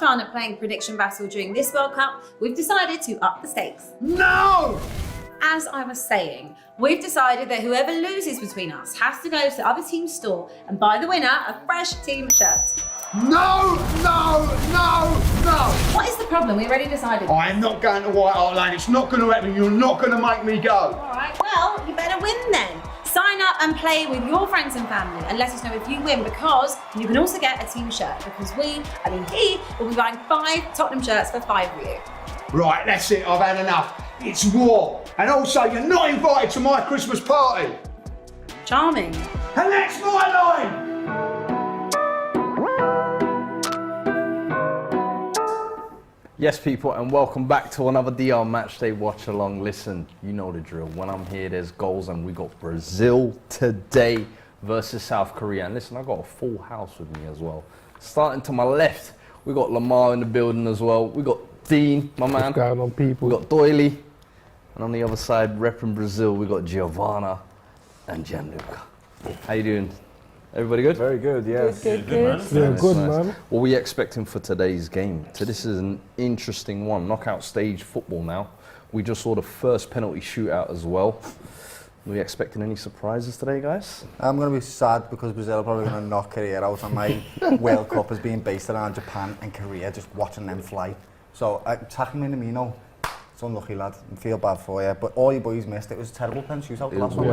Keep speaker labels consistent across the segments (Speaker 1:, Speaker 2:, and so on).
Speaker 1: fun at playing Prediction Battle during this World Cup, we've decided to up the stakes.
Speaker 2: No!
Speaker 1: As I was saying, we've decided that whoever loses between us has to go to the other team's store and buy the winner a fresh team shirt.
Speaker 2: No, no, no, no!
Speaker 1: What is the problem? We already decided.
Speaker 2: I am not going to White Hart Lane. It's not going to happen. You're not going to make me go.
Speaker 1: All right, well, you better win then. Sign up and play with your friends and family and let us know if you win, because you can also get a team shirt, because he will be buying 5 Tottenham shirts for 5 of you.
Speaker 2: Right, that's it. I've had enough. It's war. And also, you're not invited to my Christmas party.
Speaker 1: Charming.
Speaker 2: And that's my line.
Speaker 3: Yes, people, and welcome back to another DR Matchday Watch Along. Listen, you know the drill. When I'm here, there's goals, and we got Brazil today versus South Korea. And listen, I got a full house with me as well. Starting to my left, we got Limahl in the building as well. We got Dean, my man.
Speaker 4: What's going on, people?
Speaker 3: We got Doyle, and on the other side, repping Brazil, we got Giovanna and Gianluca. How you doing? Everybody good?
Speaker 5: Very good, yes.
Speaker 4: Good,
Speaker 3: Nice,
Speaker 4: man.
Speaker 3: What were you expecting for today's game? So this is an interesting one, knockout stage football now. We just saw the first penalty shootout as well. Were you expecting any surprises today, guys?
Speaker 5: I'm going to be sad because Brazil are probably going to knock Korea out, and my World Cup is being based around Japan and Korea, just watching them fly. So, attacking Minamino, it's unlucky, lad. I feel bad for you, but all you boys missed. It was a terrible pen shootout. The last one.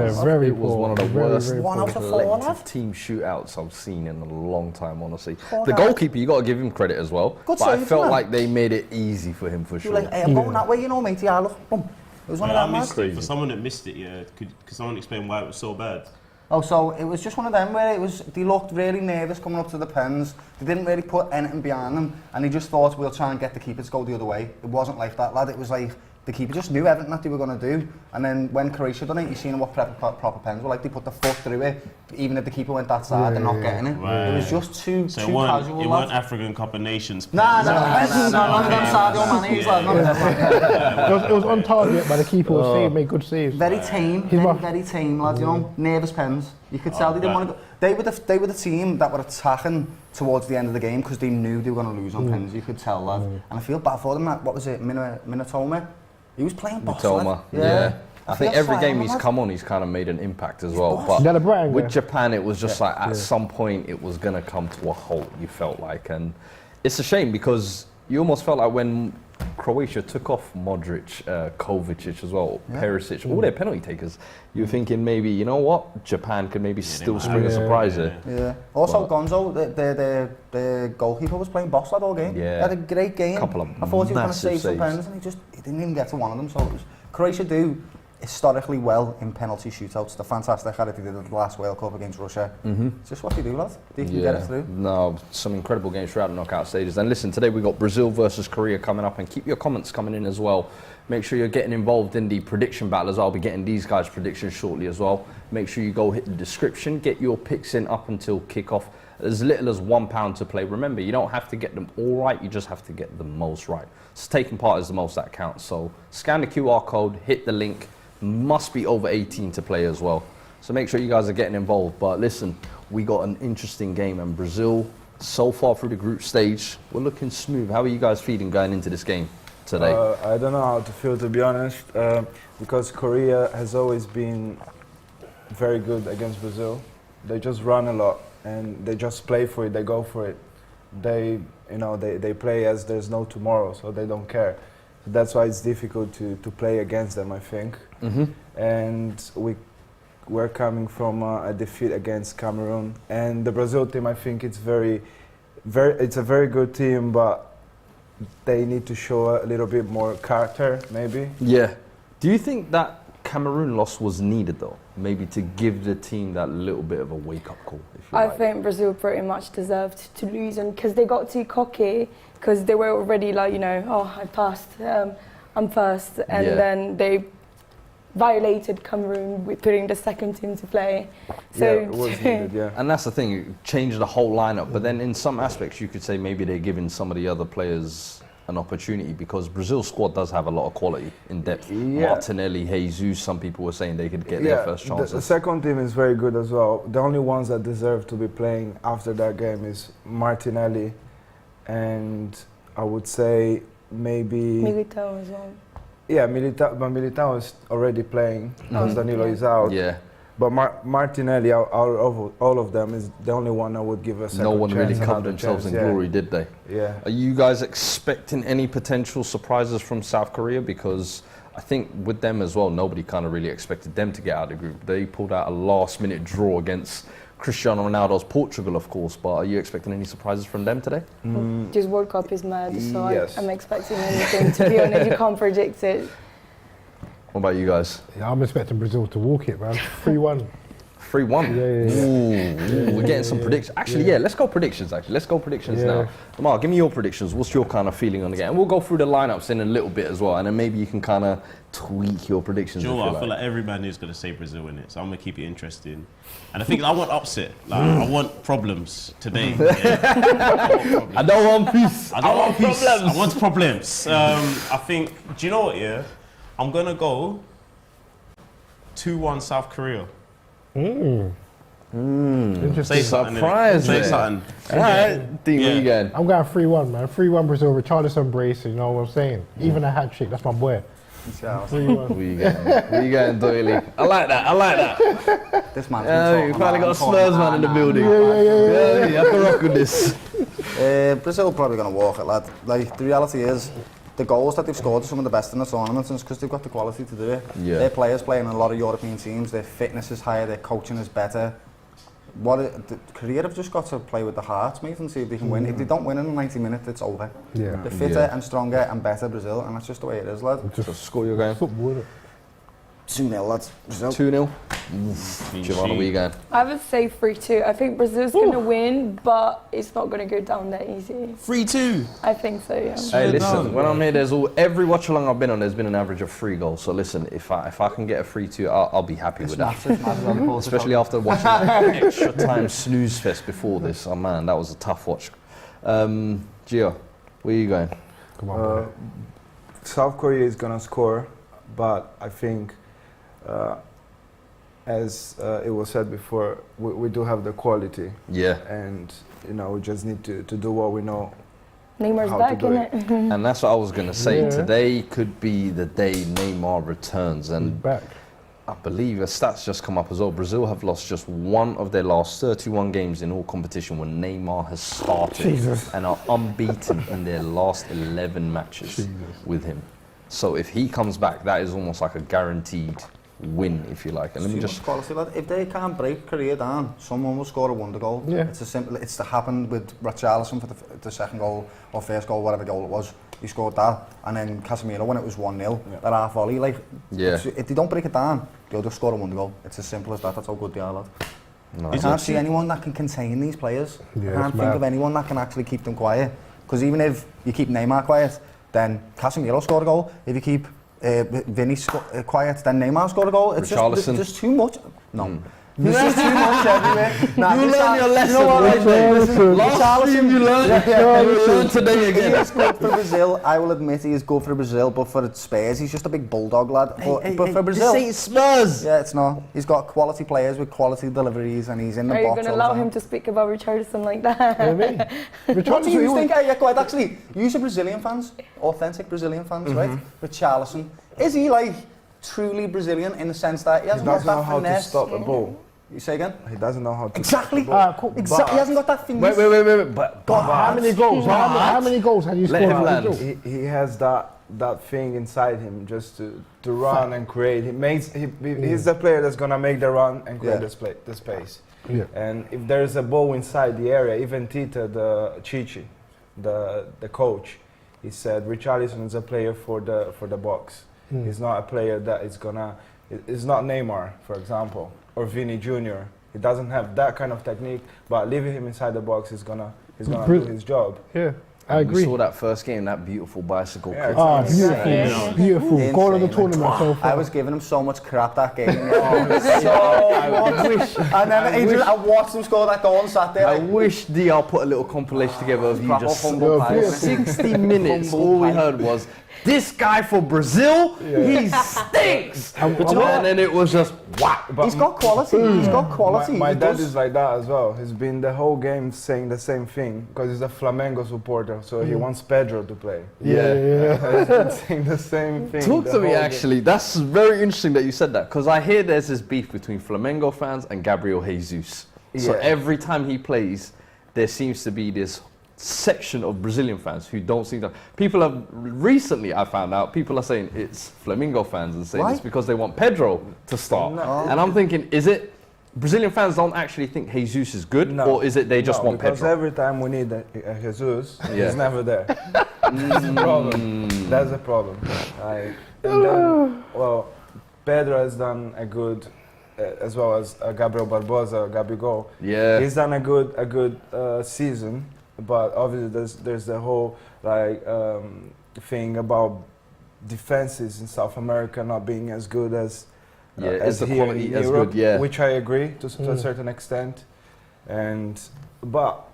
Speaker 3: It was one of the worst
Speaker 5: One out of 4,
Speaker 3: collective
Speaker 5: lad.
Speaker 3: team shootouts I've seen in a long time, honestly. The goalkeeper, you got to give him credit as well.
Speaker 5: Good
Speaker 3: but I
Speaker 5: save,
Speaker 3: felt
Speaker 5: man.
Speaker 3: like they made it easy for him, for
Speaker 5: You're
Speaker 3: sure.
Speaker 5: like, hey, I'm going that way, you know, mate. Yeah, look, boom. It was one of them, lads.
Speaker 6: For someone that missed it, yeah, could someone explain why it was so bad?
Speaker 5: Oh, so it was just one of them where they looked really nervous coming up to the pens. They didn't really put anything behind them, and they just thought, we'll try and get the keeper to go the other way. It wasn't like that, lad. It was like the keeper just knew everything that they were going to do. And then when Croatia done it, you seen what proper pens were like. They put the foot through it. Even if the keeper went that side, they're not getting it.
Speaker 6: Right.
Speaker 5: It was just too casual.
Speaker 6: It weren't African Cup of Nations.
Speaker 5: Nah, none of them Sadio Mane's, lad. None of them.
Speaker 4: It was on target, but the keeper was saved, made good saves.
Speaker 5: Very tame, very tame, lads, you know, nervous pens. You could tell they didn't want to go. They were the team that were attacking towards the end of the game because they knew they were going to lose on pens. You could tell, lad. And I feel bad for them. What was it, Minotoma? He was playing boss, lad.
Speaker 3: Yeah. I think every game he's come on, he's kind of made an impact as well. But with Japan, it was just like at some point it was going to come to a halt, you felt like. And it's a shame because you almost felt like when Croatia took off Modric, Kovacic as well, Perisic, all their penalty takers, you're thinking maybe, you know what, Japan could maybe still spring a surprise there.
Speaker 5: Yeah. Also, Gonzo, the goalkeeper was playing boss lad all game.
Speaker 3: Yeah.
Speaker 5: He had a great game.
Speaker 3: I thought
Speaker 5: he was going to save some pens, and he didn't even get to one of them. So it was, Croatia do historically well in penalty shootouts. They're fantastic at it. They did it the last World Cup against Russia. It's just what they do, lad. They can get it through.
Speaker 3: No, some incredible games throughout the knockout stages. And listen, today we got Brazil versus Korea coming up, and keep your comments coming in as well. Make sure you're getting involved in the prediction battle as well. I'll be getting these guys' predictions shortly as well. Make sure you go hit the description, get your picks in up until kickoff. As little as £1 to play. Remember, you don't have to get them all right, you just have to get the most right. So taking part is the most that counts. So scan the QR code, hit the link. Must be over 18 to play as well. So make sure you guys are getting involved. But listen, we got an interesting game, and Brazil, so far through the group stage, we're looking smooth. How are you guys feeling going into this game today?
Speaker 7: I don't know how to feel, to be honest, because Korea has always been very good against Brazil. They just run a lot, and they just play for it, they go for it. They play as there's no tomorrow, so they don't care. So that's why it's difficult to play against them, I think. And we're coming from a defeat against Cameroon. And the Brazil team, I think it's it's a very good team, but they need to show a little bit more character, maybe.
Speaker 3: Yeah. Do you think that Cameroon loss was needed, though? Maybe to give the team that little bit of a wake-up call, if you like.
Speaker 8: I think Brazil pretty much deserved to lose, and because they got too cocky, because they were already like, oh, I passed, I'm first, and then they violated Cameroon with putting the second team to play. So
Speaker 7: yeah, it was needed, yeah.
Speaker 3: And that's the thing, it changed the whole lineup. But then in some aspects, you could say maybe they're giving some of the other players an opportunity, because Brazil's squad does have a lot of quality in depth.
Speaker 7: Yeah.
Speaker 3: Martinelli, Jesus, some people were saying they could get their first chances.
Speaker 7: The second team is very good as well. The only ones that deserve to be playing after that game is Martinelli and I would say maybe.
Speaker 8: Militao as well.
Speaker 7: Yeah, Militao is already playing because Danilo is out.
Speaker 3: Yeah.
Speaker 7: But Martinelli, out of all of them, is the only one I would give a second
Speaker 3: No one really
Speaker 7: chance,
Speaker 3: covered
Speaker 7: another
Speaker 3: themselves in
Speaker 7: chance,
Speaker 3: glory, did they?
Speaker 7: Yeah.
Speaker 3: Are you guys expecting any potential surprises from South Korea? Because I think with them as well, nobody kind of really expected them to get out of the group. They pulled out a last-minute draw against Cristiano Ronaldo's Portugal, of course. But are you expecting any surprises from them today?
Speaker 8: Just World Cup is mad, so
Speaker 7: Yes.
Speaker 8: I'm expecting anything, to be honest. You can't predict it.
Speaker 3: What about you guys?
Speaker 4: Yeah, I'm expecting Brazil to walk it, man. 3-1.
Speaker 3: 3-1.
Speaker 4: Yeah.
Speaker 3: Ooh, we're getting some predictions. Actually, yeah, let's go predictions. Let's go predictions now. Lamar, give me your predictions. What's your kind of feeling on the game? And we'll go through the lineups in a little bit as well, and then maybe you can kind of tweak your predictions.
Speaker 6: Do you know
Speaker 3: if
Speaker 6: what?
Speaker 3: you
Speaker 6: I feel like every man is going to say Brazil in it, so I'm going to keep it interesting. And I think I want upset. Like, I want problems today. Yeah.
Speaker 3: I don't want peace.
Speaker 6: I don't want peace.
Speaker 3: problems.
Speaker 6: I want problems. I think, do you know what, yeah? I'm going to go 2-1 South Korea.
Speaker 4: Interesting.
Speaker 6: Say something.
Speaker 3: Surprise,
Speaker 6: Say
Speaker 3: man.
Speaker 6: something.
Speaker 3: All right, Dean, where you going?
Speaker 4: I'm going 3-1, man. 3-1 Brazil. Richarlison brace, you know what I'm saying? Even a hat trick, that's my boy. 3-1.
Speaker 3: Where you going? Where you going, Doyle? I like that.
Speaker 5: This man's
Speaker 3: You finally got a Spurs man in the building.
Speaker 4: Yeah.
Speaker 3: You have to rock with this.
Speaker 5: Brazil probably going to walk it, lad. Like, the reality is, the goals that they've scored are some of the best in the tournament, and it's because they've got the quality to do it.
Speaker 3: Yeah.
Speaker 5: Their players play in a lot of European teams, their fitness is higher, their coaching is better. Korea have just got to play with the hearts, mate, and see if they can win. If they don't win in the 90 minutes, it's over.
Speaker 4: Yeah.
Speaker 5: They're fitter and stronger and better, Brazil, and that's just the way it is, lad.
Speaker 3: Just score your game.
Speaker 4: Football, innit?
Speaker 5: 2-0, lads. Brazil.
Speaker 3: 2-0. Giovanna, where you going?
Speaker 8: I would say 3-2. I think Brazil's going to win, but it's not going to go down that easy.
Speaker 6: 3-2.
Speaker 8: I think so, yeah.
Speaker 3: Hey, listen, when I'm here, every watch along I've been on, there's been an average of 3 goals. So listen, if I can get a 3-2, I'll be happy with that. Especially after watching that extra time snooze fest before this. Oh man, that was a tough watch. Gio, where are you going?
Speaker 4: Come on, boy.
Speaker 7: South Korea is gonna score, but I think, as it was said before, we do have the quality,
Speaker 3: Yeah.
Speaker 7: and we just need to do what we know.
Speaker 8: Neymar's
Speaker 7: How to
Speaker 8: back,
Speaker 7: do
Speaker 8: innit?
Speaker 3: And that's what I was going to say.
Speaker 4: Yeah.
Speaker 3: Today could be the day Neymar returns. And
Speaker 4: Back.
Speaker 3: I believe the stats just come up as well. Brazil have lost just one of their last 31 games in all competition when Neymar has started.
Speaker 4: Jesus.
Speaker 3: And are unbeaten in their last 11 matches with him. So if he comes back, that is almost like a guaranteed win, if you like. And let me just...
Speaker 5: quality, lad. If they can't break Korea down, someone will score a wonder goal.
Speaker 4: Yeah.
Speaker 5: It's as simple. It's to happen with Richarlison for the second goal or first goal, whatever goal it was. He scored that, and then Casemiro when it was 1-0. That half volley, like.
Speaker 3: Yeah.
Speaker 5: If they don't break it down, they'll just score a wonder goal. It's as simple as that. That's how good they are, lad.
Speaker 3: No,
Speaker 5: I can't see anyone that can contain these players.
Speaker 4: Yeah,
Speaker 5: I can't
Speaker 4: it's
Speaker 5: think
Speaker 4: mad.
Speaker 5: of anyone that can actually keep them quiet. Because even if you keep Neymar quiet, then Casemiro scored a goal. If you keep Vinny quiet, then Neymar scored a goal. It's just
Speaker 3: Richarlison.
Speaker 5: there's too much. No. There's just too much everywhere. Nah,
Speaker 3: You
Speaker 5: Richar-
Speaker 3: learn your lesson,
Speaker 5: You know what,
Speaker 3: right?
Speaker 5: listen,
Speaker 3: Last
Speaker 5: Richarlison-
Speaker 3: team you learned, you learned today
Speaker 5: He
Speaker 3: again.
Speaker 5: is good for Brazil. I will admit he is good for Brazil, but for Spurs, he's just a big bulldog, lad. But for Brazil,
Speaker 3: This ain't Spurs.
Speaker 5: yeah, it's not. He's got quality players with quality deliveries, and he's in the
Speaker 8: Are you
Speaker 5: box.
Speaker 8: going to
Speaker 5: all the
Speaker 8: allow
Speaker 5: time.
Speaker 8: him to speak about Richarlison like that?
Speaker 4: You know what I mean?
Speaker 5: What do you
Speaker 4: Richarlison,
Speaker 5: think? Yeah, quite actually. Use of Brazilian fans, authentic Brazilian fans, right? Richarlison, is he like truly Brazilian in the sense that he
Speaker 7: He
Speaker 5: hasn't got
Speaker 7: doesn't know
Speaker 5: that
Speaker 7: how to
Speaker 5: finesse?
Speaker 7: stop a ball.
Speaker 5: You say again?
Speaker 7: He doesn't know how to
Speaker 5: Exactly.
Speaker 7: stop a ball.
Speaker 4: cool.
Speaker 5: Exactly. He hasn't got that finesse.
Speaker 3: Wait. But
Speaker 4: How many goals? How many goals have you
Speaker 3: Let
Speaker 4: scored
Speaker 3: him
Speaker 4: for
Speaker 3: land.
Speaker 4: Brazil?
Speaker 7: He has that thing inside him just to run and create. He's the player that's gonna make the run and create the space.
Speaker 4: Yeah.
Speaker 7: And if there's a ball inside the area, even Tita, the coach, he said Richarlison is a player for the box. He's not a player that is gonna. It's not Neymar, for example, or Vinny Jr. He doesn't have that kind of technique, but leaving him inside the box is gonna do his job.
Speaker 4: Yeah, I
Speaker 3: we
Speaker 4: agree.
Speaker 3: saw that first game, that beautiful bicycle
Speaker 7: Yeah,
Speaker 3: kick.
Speaker 4: Ah,
Speaker 8: Exactly.
Speaker 4: beautiful, beautiful. Goal of the
Speaker 5: Insane.
Speaker 4: tournament so far.
Speaker 5: I was giving him so much crap that game. And then I watched him score that goal on Saturday.
Speaker 3: I
Speaker 5: Like,
Speaker 3: wish DR put a little compilation together of you
Speaker 5: proper
Speaker 3: just
Speaker 5: humble
Speaker 4: pie.
Speaker 3: 60 minutes.
Speaker 5: Humble
Speaker 3: All we
Speaker 5: pie.
Speaker 3: heard was this guy for Brazil, he stinks. And then it was just whack.
Speaker 5: But he's got quality. He's got quality.
Speaker 7: My dad is like that as well. He's been the whole game saying the same thing because he's a Flamengo supporter, so he wants Pedro to play. He's been saying the same thing.
Speaker 3: Talk to me actually. That's very interesting that you said that because I hear there's this beef between Flamengo fans and Gabriel Jesus. So every time he plays, there seems to be this section of Brazilian fans who don't seem to. People have recently, I found out, people are saying it's Flamengo fans and saying it's because they want Pedro to start. No. And I'm thinking, is it Brazilian fans don't actually think Jesus is good, or is it they just want Pedro?
Speaker 7: Because every time we need a Jesus, he's never there. That's the problem. That's the problem. And then, well, Pedro has done a good, as well as Gabriel Barbosa, Gabigol.
Speaker 3: Yeah,
Speaker 7: he's done a good season. But obviously, there's the whole thing about defenses in South America not being as good as
Speaker 3: the
Speaker 7: here
Speaker 3: quality
Speaker 7: in Europe,
Speaker 3: good,
Speaker 7: which I agree to a certain extent. But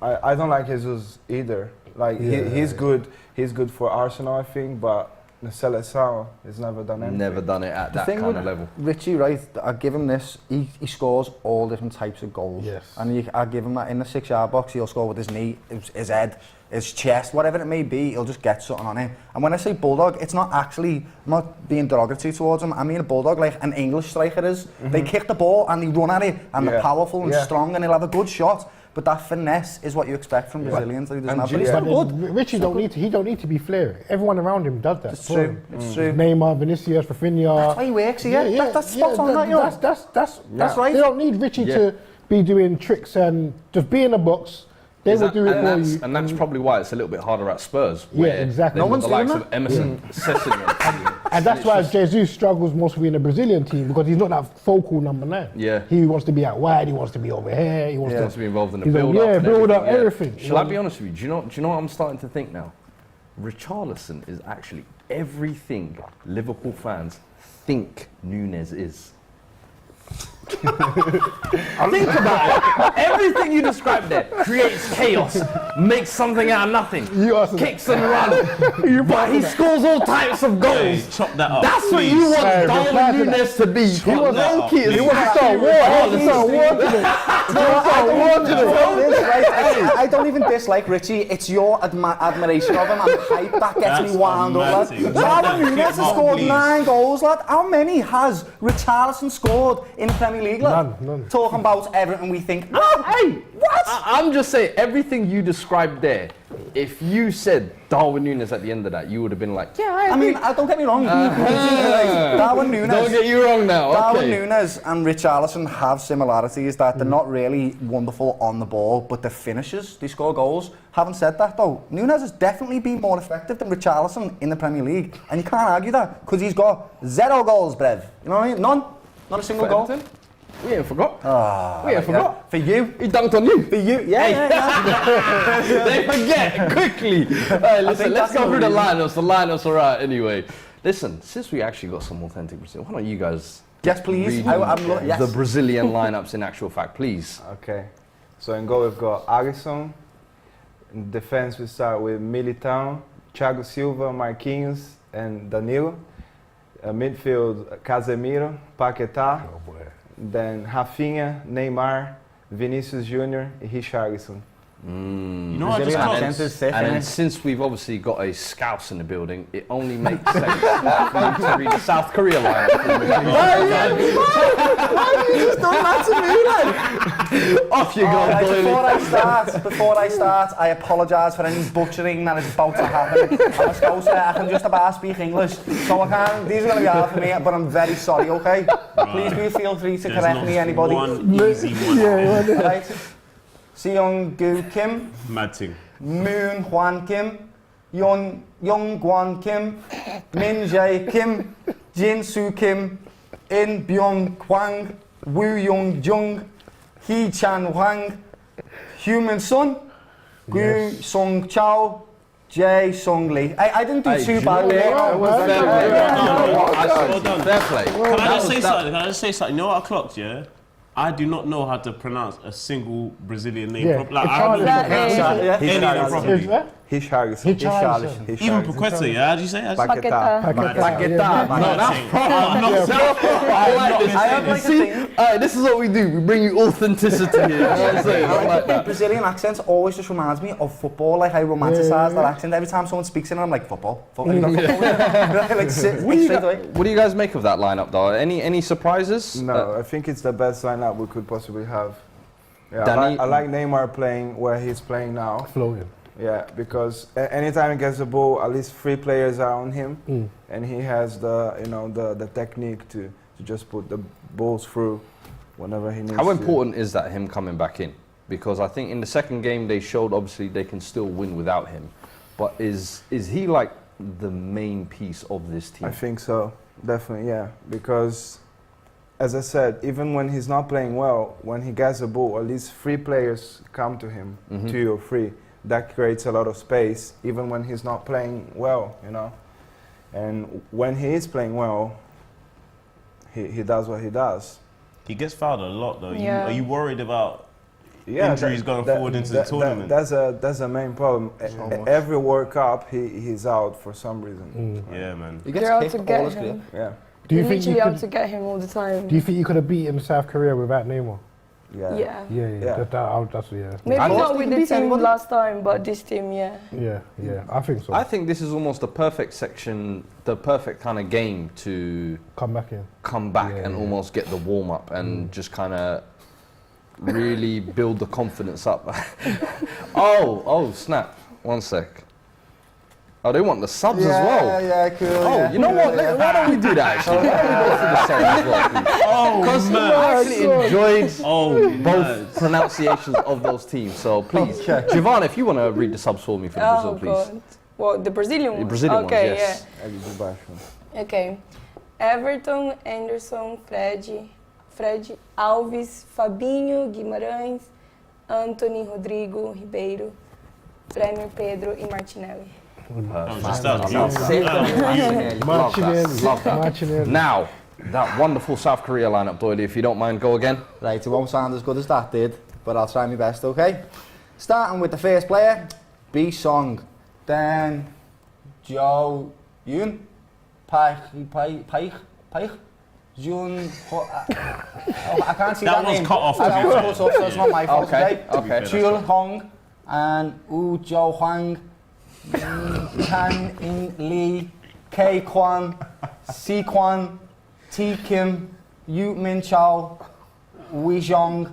Speaker 7: I don't like Jesus either. Like he's good. He's good for Arsenal, I think, but the Seleção has never done anything.
Speaker 3: Never done it at that kind of level.
Speaker 5: Richie, right, I give him this, he scores all different types of goals. Yes. And I give him that in the 6-yard box, he'll score with his knee, his head, his chest, whatever it may be, he'll just get something on him. And when I say bulldog, it's not actually, I'm not being derogatory towards him, I mean a bulldog like an English striker is. They kick the ball and they run at it, and they're powerful and strong, and he'll have a good shot. But that finesse is what you expect from Brazilians that he doesn't have. But he's still good.
Speaker 4: Richie he don't need to be flair. Everyone around him does that.
Speaker 5: It's true. It's true.
Speaker 4: Neymar, Vinicius, Rafinha.
Speaker 5: That's why he works here. That's spot on. That's right.
Speaker 4: They don't need Richie to be doing tricks and just be in the box. They will do it for you.
Speaker 3: And that's probably why it's a little bit harder at Spurs.
Speaker 4: Exactly.
Speaker 3: No one's the likes of Emerson, Sessegnon.
Speaker 4: And that's why Jesus struggles mostly in the Brazilian team because he's not that focal number 9.
Speaker 3: Yeah.
Speaker 4: He wants to be out wide, he wants to be over here, he wants
Speaker 3: to be involved in the build-up.
Speaker 4: Yeah, build up everything.
Speaker 3: Shall I be honest with you? Do you know what I'm starting to think now? Richarlison is actually everything Liverpool fans think Núñez is. Think about it. Everything you described there creates chaos, makes something out of nothing, kicks and runs, but he scores all types of goals.
Speaker 6: Hey, chop that up.
Speaker 3: That's what you want Darwin Núñez to be. He was low-key. He was to start war.
Speaker 5: I don't even dislike Richie. It's your admiration of him and hype that gets me wound up. Darwin Núñez has scored 9 goals, lad. How many has Richarlison scored in the Premier League, lad?
Speaker 4: None.
Speaker 5: Talking about everything we think. What?
Speaker 3: I'm just saying, everything you described there, if you said Darwin Núñez at the end of that, you would have been like,
Speaker 5: I mean, don't get me wrong. Darwin Núñez.
Speaker 3: Don't get you wrong now.
Speaker 5: Darwin Núñez and Richarlison have similarities that they're not really wonderful on the ball, but they're finishers. They score goals. Having said that, though, Núñez has definitely been more effective than Richarlison in the Premier League, and you can't argue that because he's got 0 goals, Brev. You know what I mean? None. Not a single goal.
Speaker 3: We ain't forgot. We ain't forgot.
Speaker 5: For you.
Speaker 3: He dunked on you.
Speaker 5: For you. Yeah.
Speaker 3: They forget quickly. Listen, let's go through the lineups. The lineups are out anyway. Listen, since we actually got some authentic Brazil, why don't you guys
Speaker 5: please.
Speaker 3: read the Brazilian lineups in actual fact, please.
Speaker 7: Okay. So in goal we've got Alisson. In defense we start with Militão, Thiago Silva, Marquinhos, and Danilo. Midfield Casemiro, Paquetá. Then Rafinha, Neymar, Vinicius Junior, and Richarlison.
Speaker 6: You know what I just can't.
Speaker 3: And then since we've obviously got a Scouse in the building, it only makes sense for you to read the South Korea lineup.
Speaker 5: Why have you just done that to me, then?
Speaker 3: Off you go, Doyle.
Speaker 5: Before I start, I apologise for any butchering that is about to happen. I'm a Scouser, I can just about speak English, so I can't. These are going to be hard for me, but I'm very sorry, okay? Please do feel free to correct me, anybody.
Speaker 6: One easy one.
Speaker 5: Right. Seong Gu Kim,
Speaker 6: Mad thing.
Speaker 5: Moon Hwan Kim, Young Guan Kim, Min Jae Kim, Jin Soo Kim, In Byung Kwang, Woo Young Jung, Hee Chan Hwang, Human Sun, Gu Song Chao, Jae Sung Lee. I didn't do too bad there.
Speaker 3: Fair play.
Speaker 6: Can I just say something? You know what I clocked, yeah? I do not know how to pronounce a single Brazilian name properly. Like, I don't know how to pronounce any of them properly.
Speaker 7: Richarlison.
Speaker 4: Richarlison.
Speaker 6: Even Paqueta, yeah? How do you say it?
Speaker 7: Paqueta.
Speaker 3: Paqueta. No, that's
Speaker 6: I'm not saying.
Speaker 3: I like this.
Speaker 5: I have like a thing.
Speaker 3: Alright, this is what we do. We bring you authenticity here. You know what I'm saying? I like that.
Speaker 5: Brazilian accents always just reminds me of football. Like I romanticize that accent every time someone speaks in it. I'm like football. Like sit straight away.
Speaker 3: What do you guys make of that lineup, though? Any surprises?
Speaker 7: No, I think it's the best lineup we could possibly have. Yeah,
Speaker 3: Danny-
Speaker 7: I like Neymar playing where he's playing now.
Speaker 4: Flowing.
Speaker 7: Yeah, because anytime he gets the ball, at least 3 players are on him, and he has the technique to just put the balls through whenever he needs to.
Speaker 3: How important is that, him coming back in? Because I think in the second game they showed obviously they can still win without him, but is he like the main piece of this team?
Speaker 7: I think so, definitely, yeah, because as I said, even when he's not playing well, when he gets the ball, at least 3 players come to him, 2 or 3. That creates a lot of space, even when he's not playing well, you know. And when he is playing well, he does what he does.
Speaker 6: He gets fouled a lot, though.
Speaker 8: Yeah.
Speaker 6: Are you worried about injuries going forward into the tournament?
Speaker 7: That's a main problem. Every World Cup, he's out for some reason.
Speaker 6: Yeah, man.
Speaker 5: He gets
Speaker 8: They're out
Speaker 5: kicked
Speaker 8: to
Speaker 5: all
Speaker 8: get
Speaker 5: his
Speaker 8: him.
Speaker 7: Yeah,
Speaker 4: Do you
Speaker 8: They're
Speaker 4: think you
Speaker 8: literally out
Speaker 4: could?
Speaker 8: to get him all the time.
Speaker 4: Do you think you could have beaten South Korea without Neymar?
Speaker 7: yeah.
Speaker 8: Yeah.
Speaker 4: Yeah.
Speaker 7: Yeah.
Speaker 4: That's yeah.
Speaker 8: Maybe
Speaker 5: I
Speaker 8: not
Speaker 5: lost,
Speaker 8: with
Speaker 5: he
Speaker 8: the
Speaker 5: beat
Speaker 8: team
Speaker 5: anybody.
Speaker 8: last time, but this team, yeah.
Speaker 4: Yeah. I think so.
Speaker 3: I think this is almost the perfect section, the perfect kind of game to
Speaker 4: Come back in.
Speaker 3: come back
Speaker 4: Yeah,
Speaker 3: and
Speaker 4: yeah.
Speaker 3: almost get the warm up and just kind of really build the confidence up. oh, snap. 1 sec. Oh, they want the subs as well.
Speaker 5: Yeah, cool.
Speaker 3: Oh,
Speaker 5: yeah.
Speaker 3: you know what? Why don't we do that actually? Why don't we go through the subs as well, please? Because I actually enjoyed both pronunciations of those teams. So please, Giovanna, if you want to read the subs for me for Brazil,
Speaker 8: Oh,
Speaker 3: please.
Speaker 8: God. Well, the Brazilian
Speaker 3: The
Speaker 8: one?
Speaker 3: Brazilian
Speaker 8: okay,
Speaker 3: ones, yes.
Speaker 8: yeah. Okay. Everton, Anderson, Fred, Alves, Fabinho, Guimarães, Anthony, Rodrigo, Ribeiro, Premier, Pedro e Martinelli.
Speaker 4: Martinelli.
Speaker 3: Now, that wonderful South Korea lineup, Doyle, if you don't mind, go again.
Speaker 5: Right, it won't sound as good as that did, but I'll try my best, okay? Starting with the first player, B Song, then Jo Yoon, Paich, Jun. I can't see that
Speaker 6: was
Speaker 5: name.
Speaker 6: cut off, to
Speaker 5: I
Speaker 6: be
Speaker 5: was
Speaker 6: fair.
Speaker 5: cut off, so it's not my fault, okay?
Speaker 3: Okay.
Speaker 5: Chul Hong and Wu Jo Huang, Tan In Lee, K Kwan, Si Kwan, T Kim, Yu Min Chao, Wei Zhong,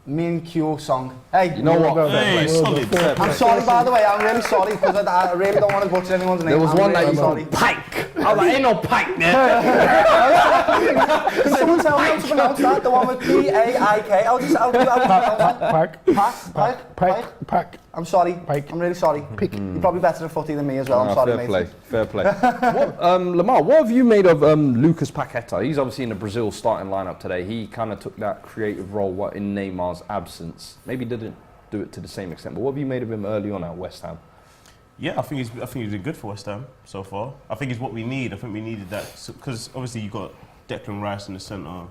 Speaker 5: Min Kyo Song. Hey,
Speaker 3: You know what?
Speaker 6: Hey, solid.
Speaker 5: I'm sorry, by the way, I'm really sorry because I really don't want to butcher anyone's name.
Speaker 3: There was
Speaker 5: I'm
Speaker 3: one
Speaker 5: really
Speaker 3: that you
Speaker 5: sorry.
Speaker 3: called Pike. I was like, ain't no Pike there.
Speaker 5: Can someone tell me how to pronounce that? The one with P-A-I-K. I'll
Speaker 4: Pack.
Speaker 5: I'm sorry.
Speaker 4: Pike.
Speaker 5: I'm really sorry. You're probably better at footy than me as well. I'm sorry, mate.
Speaker 3: Fair play. Limahl, what have you made of Lucas Paqueta? He's obviously in the Brazil starting lineup today. He kind of took that creative role in Neymar's absence. Maybe didn't do it to the same extent, but what have you made of him early on at West Ham?
Speaker 6: Yeah, I think he's been good for West Ham so far. I think it's what we need. I think we needed that because obviously you've got Declan Rice in the centre.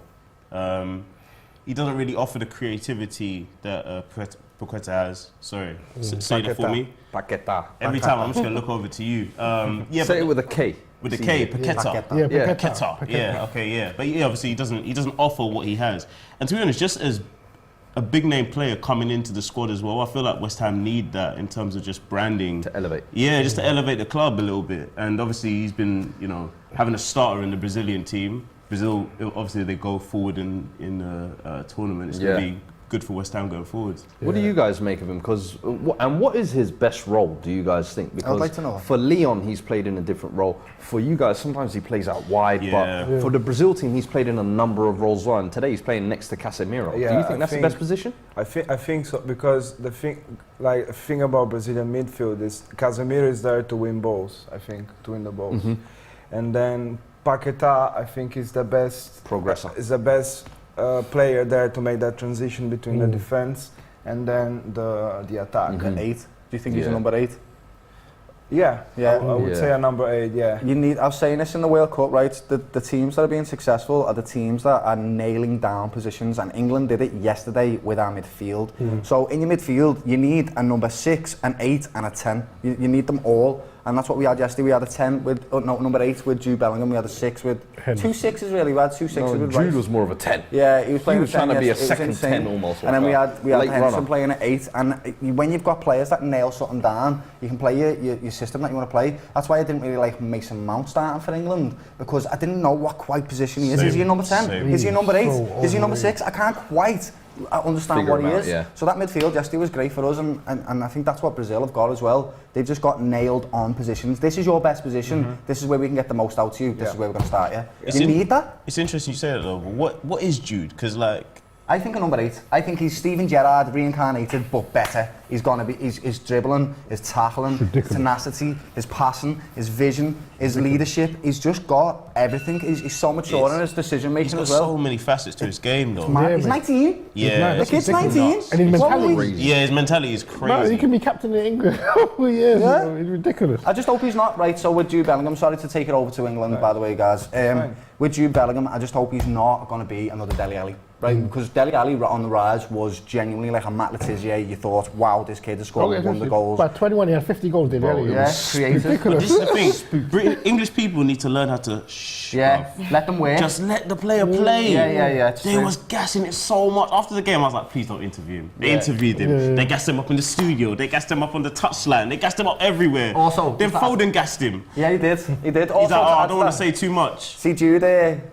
Speaker 6: He doesn't really offer the creativity that Paqueta has. Sorry, say that for me.
Speaker 3: Paqueta.
Speaker 6: Every time I'm just gonna look over to you. Yeah,
Speaker 3: Say it with a K.
Speaker 6: with the K, Paqueta.
Speaker 4: Yeah,
Speaker 3: Yeah.
Speaker 6: Qatar. Yeah, okay, yeah. But yeah, obviously he doesn't offer what he has. And to be honest, just as a big name player coming into the squad as well, I feel like West Ham need that in terms of just branding.
Speaker 3: To elevate.
Speaker 6: Yeah, just to elevate the club a little bit. And obviously he's been, having a starter in the Brazilian team. Brazil, obviously they go forward in the tournament. It's going to be good for West Ham going forward.
Speaker 3: What do you guys make of him? And what is his best role, do you guys think? Because
Speaker 5: I'd like to know.
Speaker 3: for Leon, he's played in a different role. For you guys, sometimes he plays out wide,
Speaker 6: Yeah.
Speaker 3: but for the Brazil team, he's played in a number of roles. And today he's playing next to Casemiro.
Speaker 7: Yeah,
Speaker 3: do you think that's the best position?
Speaker 7: I think so, because the thing about Brazilian midfield is Casemiro is there to win balls. I think to win the balls, and then Paqueta, I think, is the best
Speaker 3: Progressor.
Speaker 7: Is the best player there to make that transition between the defense and then the attack.
Speaker 5: 8. Do you think he's a number 8?
Speaker 7: Yeah,
Speaker 5: Yeah.
Speaker 7: I would say a number 8. Yeah.
Speaker 5: You need. I was saying this in the World Cup, right? The teams that are being successful are the teams that are nailing down positions, and England did it yesterday with our midfield. So in your midfield, you need a number 6, an 8, and a 10. You need them all, and that's what we had yesterday. We had a 10 with number 8 with Jude Bellingham. We had a 6 with
Speaker 4: Henry.
Speaker 5: 2 6s really. We had 2 6s
Speaker 3: No,
Speaker 5: with
Speaker 3: Jude
Speaker 5: Rice.
Speaker 3: was more of a 10.
Speaker 5: Yeah, he was playing.
Speaker 3: He was
Speaker 5: a 10,
Speaker 3: trying to be a
Speaker 5: yes, it was
Speaker 3: second
Speaker 5: insane.
Speaker 3: 10 almost.
Speaker 5: And then we had
Speaker 3: late
Speaker 5: Henderson
Speaker 3: runner.
Speaker 5: playing at 8, and when you've got players that nail something down, you can play your system that you want to play. That's why I didn't really like Mason Mount starting for England, because I didn't know what quite position he is. Is he a number 10?
Speaker 6: Same.
Speaker 5: Is he a number 8?
Speaker 4: So
Speaker 5: Is he number 6? I can't quite understand
Speaker 3: Figure
Speaker 5: what he
Speaker 3: him out,
Speaker 5: is.
Speaker 3: yeah.
Speaker 5: So that midfield yesterday was great for us, and I think that's what Brazil have got as well. They've just got nailed on positions. This is your best position. This is where we can get the most out of you. This is where we're going to start you. You need that.
Speaker 6: It's interesting you say that though, but what is Jude? Because like,
Speaker 5: I think a number 8. I think he's Steven Gerrard reincarnated, but better. He's gonna be his dribbling, his tackling, his tenacity, his passing, his vision, his leadership. He's just got everything. He's so mature in his decision
Speaker 6: he's
Speaker 5: making
Speaker 6: got
Speaker 5: as well.
Speaker 6: so many facets to his game though.
Speaker 5: Man,
Speaker 4: Yeah,
Speaker 5: he's
Speaker 4: mate.
Speaker 5: 19.
Speaker 6: Yeah,
Speaker 5: The kid's 19.
Speaker 4: And his
Speaker 5: What
Speaker 4: mentality.
Speaker 5: will he-
Speaker 6: yeah, his mentality is
Speaker 4: No, he
Speaker 6: crazy.
Speaker 4: can be captain in England for years.
Speaker 5: Yeah.
Speaker 4: You know, it's ridiculous.
Speaker 5: I just hope he's not right. So with Jude Bellingham, sorry to take it over to England, by the way, guys. With Jude Bellingham, I just hope he's not going to be another Dele Alli, right? Because Dele Alli on the rise was genuinely like a Matt Letizia. You thought, wow, this kid has scored wonder goals.
Speaker 4: By 21, he had 50 goals. Did
Speaker 3: Bro,
Speaker 4: he?
Speaker 5: Yeah, creative.
Speaker 6: But
Speaker 4: Ridiculous.
Speaker 6: this is the thing. English people need to learn how to shh.
Speaker 5: Yeah,
Speaker 6: bruv.
Speaker 5: let them work.
Speaker 6: Just let the player play.
Speaker 5: Yeah. It's
Speaker 6: They
Speaker 5: true.
Speaker 6: was gassing it so much. After the game, I was like, please don't interview him. They interviewed him.
Speaker 4: Yeah.
Speaker 6: They gassed him up in the studio. They gassed him up on the touchline. They gassed him up everywhere.
Speaker 5: Also,
Speaker 6: then
Speaker 5: just
Speaker 6: Foden gassed him.
Speaker 5: Yeah, he did. He did.
Speaker 6: He's
Speaker 5: Also,
Speaker 6: like, oh,
Speaker 5: to
Speaker 6: I
Speaker 5: add
Speaker 6: don't want
Speaker 5: that-
Speaker 6: to say too much.
Speaker 5: See Jude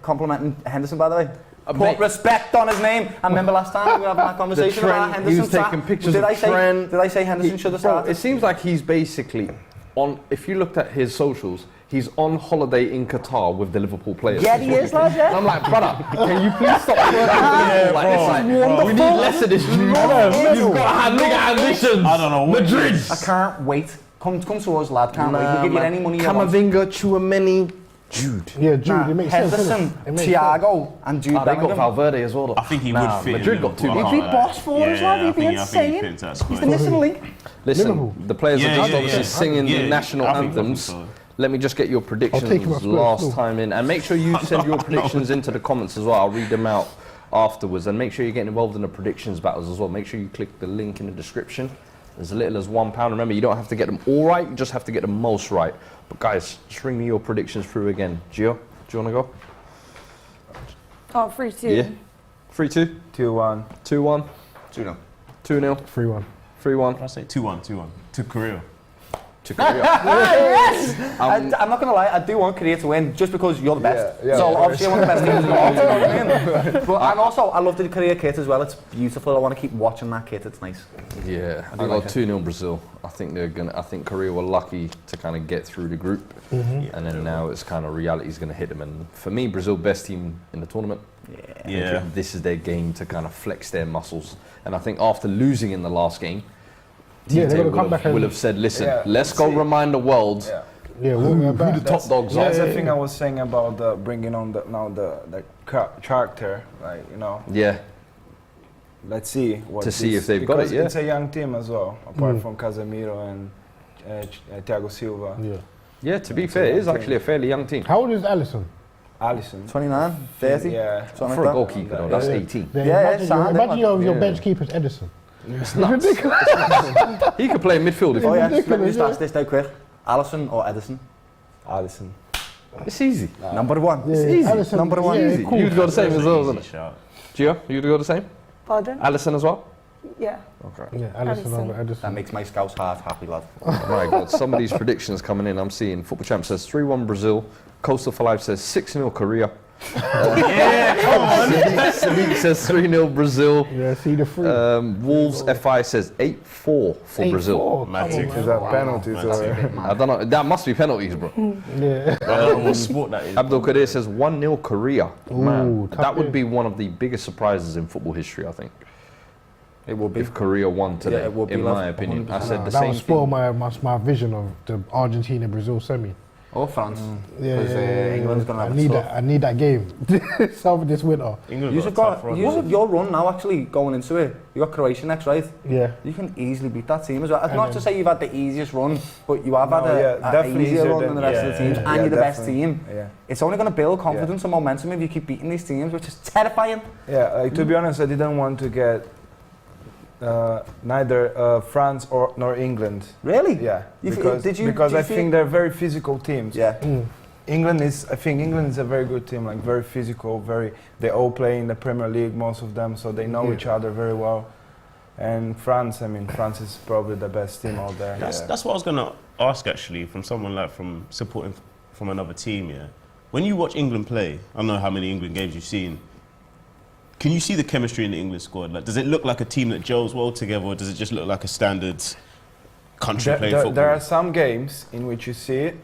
Speaker 5: complimenting Henderson, by the way. Put
Speaker 3: mate.
Speaker 5: respect on his name. I remember last time we were having that conversation about
Speaker 3: Trent,
Speaker 5: Henderson.
Speaker 3: he was taking pictures
Speaker 5: did
Speaker 3: of
Speaker 5: I say,
Speaker 3: Trent.
Speaker 5: Did I say Henderson should have
Speaker 3: Bro,
Speaker 5: started?
Speaker 3: it seems like he's basically on. If you looked at his socials, he's on holiday in Qatar with the Liverpool players.
Speaker 5: Yeah, he is, lad, yeah.
Speaker 3: And I'm like, brother, can you please stop working? We need less of this. You've got bigger ambitions.
Speaker 6: I don't know what
Speaker 3: Madrid.
Speaker 5: I can't wait. Come to us, lad. Can't wait. We'll give you any money you want.
Speaker 3: Camavinga, Chouameni, Jude.
Speaker 4: Yeah, Jude,
Speaker 5: Nah,
Speaker 4: it makes sense.
Speaker 5: Henderson,
Speaker 4: It makes
Speaker 5: Thiago, and Jude
Speaker 3: Oh, they got
Speaker 5: Bellingham.
Speaker 3: Valverde as well. Though.
Speaker 6: I think he would fit.
Speaker 3: Madrid
Speaker 6: in
Speaker 3: got too
Speaker 6: Liverpool,
Speaker 3: much.
Speaker 6: I
Speaker 5: He'd
Speaker 6: can't
Speaker 5: be
Speaker 6: lie.
Speaker 5: boss for us, lad. He'd be
Speaker 6: I think he
Speaker 5: insane.
Speaker 6: fits that
Speaker 5: He's
Speaker 6: squad.
Speaker 5: the missing link.
Speaker 3: Listen,
Speaker 4: Liverpool.
Speaker 3: the players
Speaker 6: Yeah,
Speaker 3: are just
Speaker 6: yeah,
Speaker 3: obviously
Speaker 6: yeah.
Speaker 3: singing the
Speaker 6: Yeah,
Speaker 3: national
Speaker 6: I think
Speaker 3: anthems.
Speaker 6: so.
Speaker 3: Let me just get your
Speaker 4: take him
Speaker 3: predictions
Speaker 4: off
Speaker 3: last
Speaker 4: first,
Speaker 3: time in, and make sure you send your predictions into the comments as well. I'll read them out afterwards, and make sure you're getting involved in the predictions battles as well. Make sure you click the link in the description. As little as £1. Remember, you don't have to get them all right, you just have to get the most right. But guys, just ring me your predictions through again. Gio, do you want to go?
Speaker 8: Oh, 3-2.
Speaker 3: Yeah. 3-2,
Speaker 7: 2-1.
Speaker 3: 2-1,
Speaker 5: 2-0.
Speaker 3: 2-0,
Speaker 4: 3-1.
Speaker 3: 3-1
Speaker 6: I say 2-1 to Korea.
Speaker 3: to Korea.
Speaker 5: Yes! I'm not going to lie, I do want Korea to win just because you're the best.
Speaker 7: Yeah,
Speaker 5: so
Speaker 7: of
Speaker 5: obviously I want the best team to go on, you know what I mean? But and also, I love the Korea kit as well. It's beautiful. I want to keep watching that kit. It's nice.
Speaker 3: Yeah, I
Speaker 5: do
Speaker 3: got
Speaker 5: like it.
Speaker 3: 2-0 Brazil. I think Korea were lucky to kind of get through the group, and then now it's kind of reality's going to hit them. And for me, Brazil best team in the tournament.
Speaker 6: Yeah.
Speaker 3: This is their game to kind of flex their muscles. And I think after losing in the last game,
Speaker 4: Yeah, they're
Speaker 3: Tite
Speaker 4: going to come back
Speaker 3: will
Speaker 4: and...
Speaker 3: have said, listen,
Speaker 7: Yeah,
Speaker 3: let's go
Speaker 7: see.
Speaker 3: remind the world
Speaker 7: Yeah.
Speaker 4: Yeah,
Speaker 3: who the top dogs are.
Speaker 7: That's the thing I was saying about the bringing on the character, like, you know.
Speaker 3: Yeah,
Speaker 7: Let's see what
Speaker 3: To see
Speaker 7: this-
Speaker 3: if they've got
Speaker 7: because
Speaker 3: it, yeah.
Speaker 7: It's a young team as well, apart from Casemiro and Thiago Silva.
Speaker 4: Yeah.
Speaker 3: yeah. To be fair, it is actually a fairly young team.
Speaker 4: How old is Alisson?
Speaker 7: Alisson.
Speaker 5: 29, 30.
Speaker 7: Yeah.
Speaker 5: Something
Speaker 3: For a
Speaker 5: like that.
Speaker 3: goalkeeper, though, that's 18.
Speaker 4: Yeah,
Speaker 5: Yeah,
Speaker 4: imagine
Speaker 5: sound
Speaker 4: imagine your
Speaker 3: Yeah.
Speaker 4: bench keeper's Edison.
Speaker 3: It's nuts. He could play in midfield if
Speaker 5: Oh
Speaker 3: he
Speaker 5: yeah, let me
Speaker 4: ridiculous,
Speaker 5: just ask this now quick. Alisson or Edison?
Speaker 7: Alisson.
Speaker 3: It's easy.
Speaker 5: Number one.
Speaker 4: Yeah,
Speaker 3: easy.
Speaker 4: Alisson,
Speaker 5: Number one.
Speaker 4: yeah,
Speaker 3: Easy.
Speaker 4: cool.
Speaker 3: You'd go the same as well, isn't
Speaker 6: Easy
Speaker 3: it?
Speaker 6: shout.
Speaker 3: Gio, you'd go the same?
Speaker 8: Pardon?
Speaker 3: Allison as well?
Speaker 8: Yeah.
Speaker 3: Okay.
Speaker 4: Yeah, Alisson
Speaker 8: Alisson.
Speaker 4: over Edison.
Speaker 5: That makes my scouts heart happy, lad.
Speaker 3: My God, some of these predictions coming in, I'm seeing Football Champ says 3-1 Brazil, Coastal for Life says 6-0 Korea. Sadiq says 3-0 Brazil.
Speaker 4: Yeah, see the free.
Speaker 3: Wolves FI says 8-4 for Brazil.
Speaker 6: Magic.
Speaker 7: Is that penalties or?
Speaker 3: I don't know, that must be penalties, bro.
Speaker 4: Yeah.
Speaker 6: I don't know what sport that is.
Speaker 3: Abdul Qadir says 1-0 Korea. Man,
Speaker 4: Ooh, tough
Speaker 3: that would
Speaker 4: game.
Speaker 3: be one of the biggest surprises in football history, I think.
Speaker 5: It will be.
Speaker 3: If Korea won today,
Speaker 5: it would be,
Speaker 3: in
Speaker 5: lad.
Speaker 3: my opinion. I said the
Speaker 4: that
Speaker 3: same
Speaker 4: would spoil
Speaker 3: thing.
Speaker 4: my vision of the Argentina-Brazil semi.
Speaker 5: Or France.
Speaker 4: Yeah,
Speaker 5: Because England's going to have
Speaker 4: I
Speaker 5: a
Speaker 4: need
Speaker 5: tough.
Speaker 4: that. I need that game. Some this winter.
Speaker 6: England
Speaker 5: You've
Speaker 6: got a tough
Speaker 5: got
Speaker 6: run.
Speaker 5: your run now actually going into it. You got Croatia next, right?
Speaker 4: Yeah.
Speaker 5: You can easily beat that team as well. It's
Speaker 4: And
Speaker 5: not
Speaker 4: then-
Speaker 5: to say you've had the easiest run, but you have had
Speaker 7: No, yeah,
Speaker 5: a
Speaker 7: definitely
Speaker 5: easier
Speaker 7: easier
Speaker 5: run
Speaker 7: than-
Speaker 5: than the rest of the teams, and you're the best team.
Speaker 7: Yeah.
Speaker 5: It's only going to build confidence and momentum if you keep beating these teams, which is terrifying.
Speaker 7: Yeah, like, to be honest, I didn't want to get neither France nor England.
Speaker 5: Really?
Speaker 7: Yeah,
Speaker 5: You f-
Speaker 7: because,
Speaker 5: did you-
Speaker 7: because
Speaker 5: do you
Speaker 7: I think they're very physical teams.
Speaker 5: Yeah.
Speaker 7: I think England is a very good team, like very physical, they all play in the Premier League, most of them, so they know each other very well. And France, I mean, France is probably the best team out there.
Speaker 6: That's what I was gonna ask actually, from someone like from supporting from another team. Yeah, when you watch England play, I don't know how many England games you've seen. Can you see the chemistry in the England squad? Like, does it look like a team that gels well together, or does it just look like a standard country playing football?
Speaker 7: There are some games in which you see it,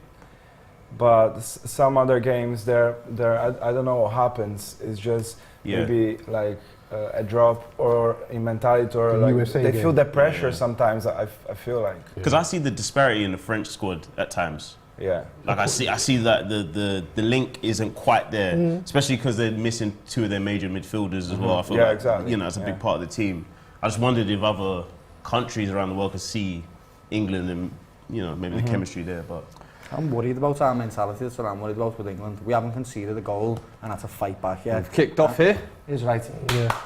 Speaker 7: but some other games, I don't know what happens. It's just maybe like a drop or in mentality, or
Speaker 4: The
Speaker 7: like
Speaker 4: USA
Speaker 7: they
Speaker 4: game.
Speaker 7: feel the pressure sometimes. I feel like.
Speaker 6: Because I see the disparity in the French squad at times.
Speaker 7: Yeah.
Speaker 6: Like I see that the link isn't quite there, especially because they're missing two of their major midfielders as well. I feel like,
Speaker 7: exactly.
Speaker 6: you know, it's a big part of the team. I just wondered if other countries around the world could see England and, you know, maybe the chemistry there. But
Speaker 5: I'm worried about our mentality. That's what I'm worried about with England. We haven't conceded a goal and had to fight back yet.
Speaker 3: We've kicked off here.
Speaker 5: Is right.
Speaker 4: Yeah.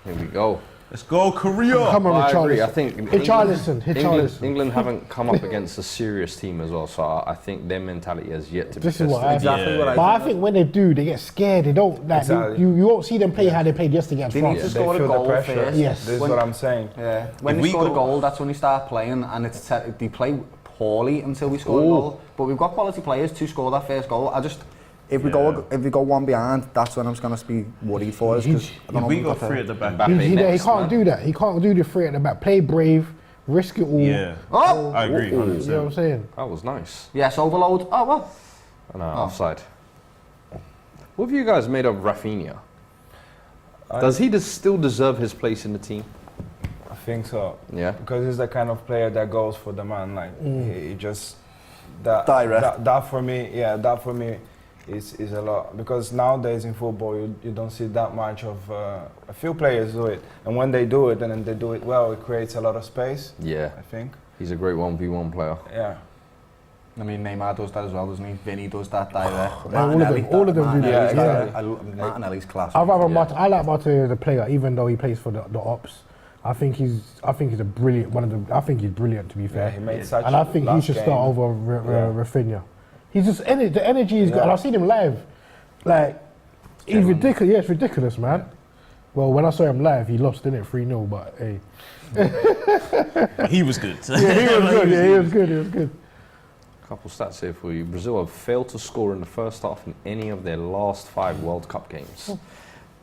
Speaker 3: Here we go.
Speaker 6: let's go Korea.
Speaker 4: Come on,
Speaker 3: I agree.
Speaker 4: Richarlison.
Speaker 3: I think
Speaker 4: Richarlison.
Speaker 3: England haven't come up against a serious team as well, so I think their mentality has yet to be
Speaker 4: This is
Speaker 3: tested.
Speaker 4: what I
Speaker 5: Exactly what I
Speaker 4: But I
Speaker 5: think.
Speaker 4: think when they do, they get scared. They don't like
Speaker 7: Exactly.
Speaker 4: you won't see them play how they played yesterday against
Speaker 5: They need
Speaker 4: France.
Speaker 5: to score a
Speaker 7: feel the
Speaker 5: goal
Speaker 7: pressure.
Speaker 5: first.
Speaker 4: Yes.
Speaker 7: This is
Speaker 5: When-
Speaker 7: what I'm saying.
Speaker 5: Yeah. When
Speaker 6: If
Speaker 5: they
Speaker 6: we
Speaker 5: score a
Speaker 6: go-
Speaker 5: goal, that's when we start playing, and they play poorly until we score a
Speaker 3: Ooh.
Speaker 5: goal. But we've got quality players to score that first goal. If we go one behind, that's when I'm going to be worried for us. 'Cause I don't
Speaker 6: If
Speaker 5: know
Speaker 6: we
Speaker 5: if
Speaker 6: got
Speaker 5: we've got
Speaker 6: three
Speaker 5: the-
Speaker 6: at the back.
Speaker 3: Mbappe
Speaker 4: He
Speaker 3: next,
Speaker 4: can't
Speaker 3: man.
Speaker 4: do that. He can't do the three at the back. Play brave, risk it all.
Speaker 6: Yeah,
Speaker 5: Oh!
Speaker 6: I agree.
Speaker 3: Ooh.
Speaker 6: 100%.
Speaker 4: You know what I'm saying?
Speaker 3: That was nice.
Speaker 5: Yes, overload. Oh, well.
Speaker 3: No, offside. What have you guys made of Rafinha? Does he still deserve his place in the team?
Speaker 7: I think so.
Speaker 3: Yeah.
Speaker 7: Because he's the kind of player that goes for the man. Like he just that
Speaker 5: Direct.
Speaker 7: that for me, that for me is a lot. Because nowadays in football, you don't see that much of. A few players do it, and when they do it, and then they do it well, it creates a lot of space.
Speaker 3: Yeah.
Speaker 7: I think.
Speaker 3: He's a great 1v1 player.
Speaker 7: Yeah.
Speaker 5: I mean, Neymar does that as well, doesn't he? Vinny does that direct.
Speaker 4: all of them do that, yeah.
Speaker 5: Martinelli's class.
Speaker 4: I like Martinelli as a player, even though he plays for the ops. I think he's a brilliant I think he's brilliant, to be fair.
Speaker 7: Yeah, he made such.
Speaker 4: And I think he
Speaker 7: last
Speaker 4: should
Speaker 7: game.
Speaker 4: start over Rafinha. He's just the energy is good, and I've seen him live. Like he's ridiculous. Yeah, it's ridiculous, man. Well, when I saw him live, he lost, didn't it, 3-0. But hey,
Speaker 6: He was good.
Speaker 4: yeah, he was good. Yeah, he was good. He was good.
Speaker 3: Couple stats here for you. Brazil have failed to score in the first half in any of their last 5 World Cup games.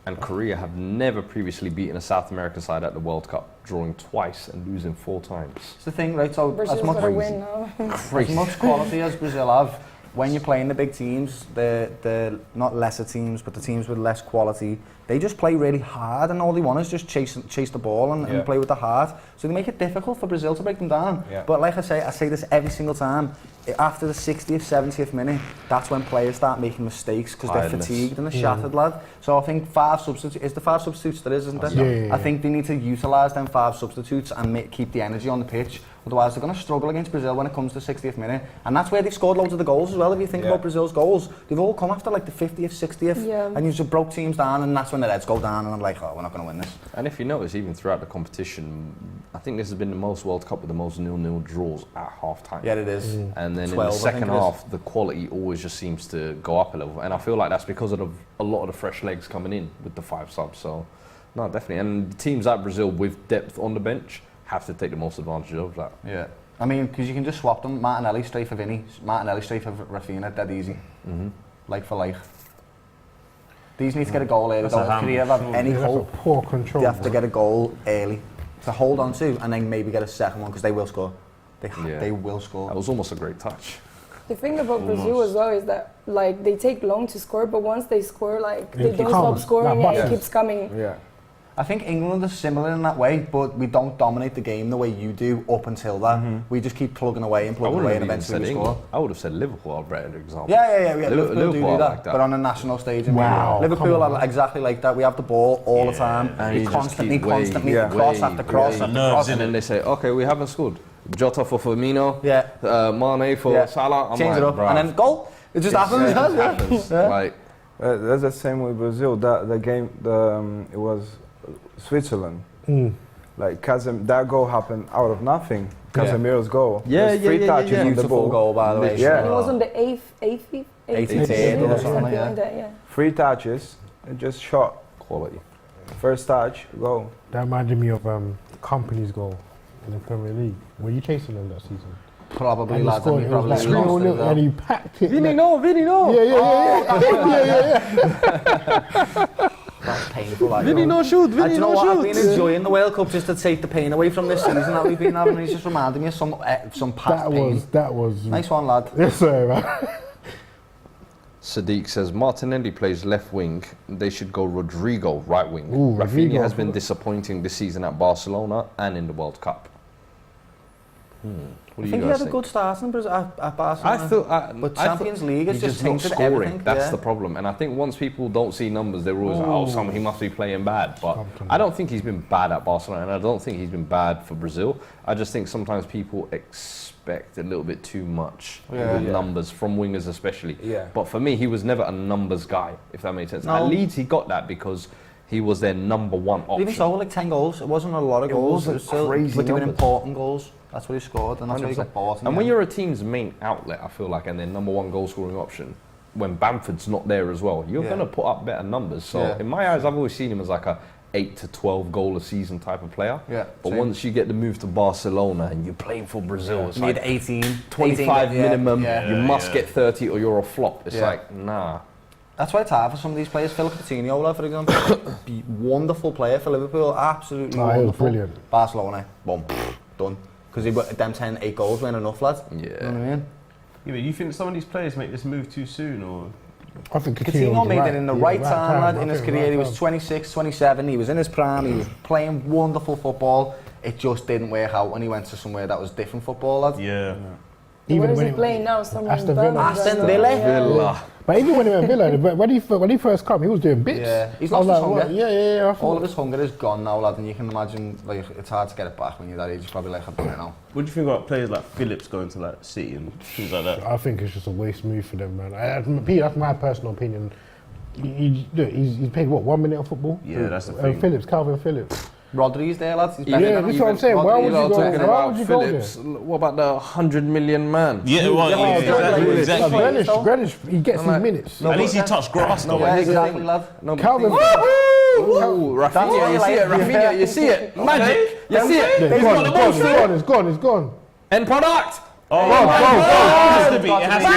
Speaker 3: And Korea have never previously beaten a South American side at the World Cup, drawing twice and losing 4 times.
Speaker 5: It's the thing, right? So
Speaker 8: Brazil's got to win now.
Speaker 5: as much quality as Brazil have, when you're playing the big teams, the not lesser teams, but the teams with less quality, they just play really hard, and all they want is just chase the ball and play with the heart. So they make it difficult for Brazil to break them down.
Speaker 7: Yeah.
Speaker 5: But like I say this every single time. After the 60th, 70th minute, that's when players start making mistakes because they're
Speaker 3: Tiredness.
Speaker 5: fatigued and they're shattered, lad. So I think 5 substitutes, is the 5 substitutes there is, isn't there?
Speaker 4: Yeah.
Speaker 5: I think they need to utilise them 5 substitutes and keep the energy on the pitch. Otherwise, they're going to struggle against Brazil when it comes to the 60th minute. And that's where they've scored loads of the goals as well. If you think about Brazil's goals, they've all come after like the 50th, 60th, and you've just broke teams down, and that's when their heads go down, and I'm like, oh, we're not going to win this.
Speaker 3: And if you notice, even throughout the competition, I think this has been the most World Cup with the most 0-0 draws at half-time.
Speaker 5: Yeah, it is.
Speaker 3: And then
Speaker 5: 12,
Speaker 3: in the
Speaker 5: I
Speaker 3: second
Speaker 5: think it is.
Speaker 3: half, the quality always just seems to go up a level. And I feel like that's because of a lot of the fresh legs coming in with the 5 subs. So, no, definitely. And the teams like Brazil with depth on the bench have to take the most advantage of that.
Speaker 5: Yeah. I mean, because you can just swap them. Martinelli straight for Vinny, Martinelli straight for Rafinha, dead easy. Like for like. These need to get a goal early.
Speaker 6: That's a
Speaker 5: If
Speaker 6: hammer.
Speaker 5: Korea have any
Speaker 4: That's a
Speaker 5: hope,
Speaker 4: poor control.
Speaker 5: they have to get a goal early to hold on to, and then maybe get a second one because they will score. They will score.
Speaker 3: That was almost a great touch.
Speaker 8: The thing about Brazil as well is that like they take long to score, but once they score, like they
Speaker 4: You
Speaker 8: don't
Speaker 4: can't.
Speaker 8: stop scoring
Speaker 4: Like
Speaker 8: and it
Speaker 4: buses.
Speaker 8: keeps coming.
Speaker 7: Yeah.
Speaker 5: I think England is similar in that way, but we don't dominate the game the way you do up until that. We just keep plugging away and eventually we score.
Speaker 3: I would have said Liverpool are a better example.
Speaker 5: Yeah. Liverpool do
Speaker 3: are
Speaker 5: that,
Speaker 3: like that.
Speaker 5: but on a national stage.
Speaker 4: Wow,
Speaker 5: Liverpool are exactly like that. We have the ball all the time.
Speaker 3: And
Speaker 5: We
Speaker 3: you just
Speaker 5: constantly,
Speaker 3: keep
Speaker 5: cross after cross after cross.
Speaker 3: And then they say, okay, we haven't scored. Jota for Firmino, Mane for Salah. I'm
Speaker 5: Change
Speaker 3: like,
Speaker 5: it up,
Speaker 3: bruh,
Speaker 5: and then goal. It just happens.
Speaker 3: it happens. Like,
Speaker 7: That's the same with Brazil. The game, it was Switzerland. Like that goal happened out of nothing. Casemiro's goal. There's three touches on the
Speaker 5: Beautiful
Speaker 7: ball.
Speaker 5: goal, by the way.
Speaker 7: Yeah.
Speaker 8: And it was on the 80th
Speaker 5: or something like that.
Speaker 8: Yeah.
Speaker 7: 3 touches and just shot.
Speaker 3: quality.
Speaker 7: First touch, goal.
Speaker 4: That reminded me of Company's goal in the Premier League. Were you chasing them that season?
Speaker 5: Probably,
Speaker 4: And he
Speaker 5: lads.
Speaker 4: scored,
Speaker 5: And
Speaker 4: it was like 3-0, and he packed it.
Speaker 3: Vinny,
Speaker 4: like-
Speaker 3: no, Vinny, no.
Speaker 4: Yeah.
Speaker 5: That's painful. Like,
Speaker 3: Vinny, no shoot,
Speaker 5: Do you
Speaker 3: Vinny,
Speaker 5: know
Speaker 3: no
Speaker 5: what? I've
Speaker 3: shoot.
Speaker 5: been enjoying the World Cup just to take the pain away from this season that we've been having. He's just reminding me of some past pain.
Speaker 4: That was.
Speaker 5: Nice one, lad.
Speaker 4: Yes, sir, man.
Speaker 3: Sadiq says Martinelli plays left wing. They should go Rodrigo right wing.
Speaker 4: Ooh,
Speaker 3: Rafinha
Speaker 4: Rodrigo.
Speaker 3: has been disappointing this season at Barcelona and in the World Cup. What
Speaker 5: I
Speaker 3: do
Speaker 5: think
Speaker 3: you
Speaker 5: he
Speaker 3: guys
Speaker 5: had a
Speaker 3: think?
Speaker 5: good start at Barcelona. But Champions League is
Speaker 3: he's
Speaker 5: just
Speaker 3: not
Speaker 5: tainted
Speaker 3: scoring.
Speaker 5: everything.
Speaker 3: That's the problem. And I think once people don't see numbers, they're always like, he must be playing bad. But I don't think he's been bad at Barcelona, and I don't think he's been bad for Brazil. I just think sometimes people expect a little bit too much with numbers from wingers, especially.
Speaker 7: Yeah.
Speaker 3: But for me, he was never a numbers guy, if that makes sense.
Speaker 5: No.
Speaker 3: At Leeds, he got that because he was their number one option.
Speaker 5: Even so, like 10 goals. It wasn't a lot of goals.
Speaker 3: wasn't
Speaker 5: It was still,
Speaker 3: crazy
Speaker 5: but they were
Speaker 3: numbers.
Speaker 5: important goals. That's what he scored, and that's why he got bought.
Speaker 3: And when you're a team's main outlet, I feel like, and their number one goal scoring option, when Bamford's not there as well, you're going to put up better numbers. So in my eyes, I've always seen him as like a 8 to 12 goal a season type of player.
Speaker 5: Yeah,
Speaker 3: But
Speaker 5: same.
Speaker 3: once you get the move to Barcelona and you're playing for Brazil, it's
Speaker 5: you need
Speaker 3: like
Speaker 5: 18,
Speaker 3: 25
Speaker 5: 18,
Speaker 3: minimum.
Speaker 5: Yeah.
Speaker 3: You must get 30 or you're a flop. It's
Speaker 5: Yeah.
Speaker 3: like, nah.
Speaker 5: That's why it's hard for some of these players. Philip Coutinho, for example, wonderful player for Liverpool, absolutely
Speaker 4: Oh, he was
Speaker 5: wonderful.
Speaker 4: brilliant.
Speaker 5: Barcelona, boom, done. Because them 10, 8 goals weren't enough, lads.
Speaker 3: Yeah.
Speaker 5: You know what I mean?
Speaker 6: Yeah, but you think some of these players make this move too soon, or?
Speaker 4: I think
Speaker 5: Coutinho made it in the right time, lad.
Speaker 4: I
Speaker 5: In his
Speaker 4: think
Speaker 5: career,
Speaker 4: right
Speaker 5: he was
Speaker 4: time.
Speaker 5: 26, 27. He was in his prime. He was playing wonderful football. It just didn't work out when he went to somewhere that was different football, lad.
Speaker 6: Yeah.
Speaker 8: Where is
Speaker 4: when
Speaker 8: he playing now? Somewhere
Speaker 4: Aston
Speaker 8: in
Speaker 4: Villa.
Speaker 8: Birmingham.
Speaker 5: Aston Villa.
Speaker 3: Villa.
Speaker 4: But even when he went Villa, when he first come, he was doing bits.
Speaker 5: Yeah, he's
Speaker 4: I was
Speaker 5: lost his
Speaker 4: like,
Speaker 5: hunger.
Speaker 4: what? Yeah. I
Speaker 5: All
Speaker 4: thought-
Speaker 5: of his hunger is gone now, lad, and you can imagine like it's hard to get it back when you're that age. It's probably like I've done it now.
Speaker 6: What do you think about players like Phillips going to like City and things like that?
Speaker 4: I think it's just a waste move for them, man. That's my personal opinion. He's paid what, 1 minute of football?
Speaker 6: Yeah, that's the thing.
Speaker 4: Calvin Phillips.
Speaker 5: Rodri's there, lads. He's
Speaker 4: Yeah,
Speaker 5: better than
Speaker 4: this is what I'm saying. Why
Speaker 5: Rodri
Speaker 4: would
Speaker 5: is.
Speaker 4: you
Speaker 3: You're
Speaker 4: go-
Speaker 3: talking
Speaker 4: why
Speaker 3: about
Speaker 4: would you go
Speaker 3: Phillips. What about the 100 million man?
Speaker 6: Yeah, well,
Speaker 5: Yeah,
Speaker 6: exactly.
Speaker 5: exactly.
Speaker 4: Grealish, he gets his minutes.
Speaker 6: At least he touched grass, though.
Speaker 5: Yeah, exactly, lad.
Speaker 4: Calvin.
Speaker 3: Ooh,
Speaker 5: That's
Speaker 3: Rafinha,
Speaker 5: why
Speaker 3: you
Speaker 5: I
Speaker 3: see it,
Speaker 5: like-
Speaker 3: Rafinha, you see it. Magic, you see it.
Speaker 4: It's gone. It's gone.
Speaker 3: End product.
Speaker 6: Oh, my God. It has to be. It has to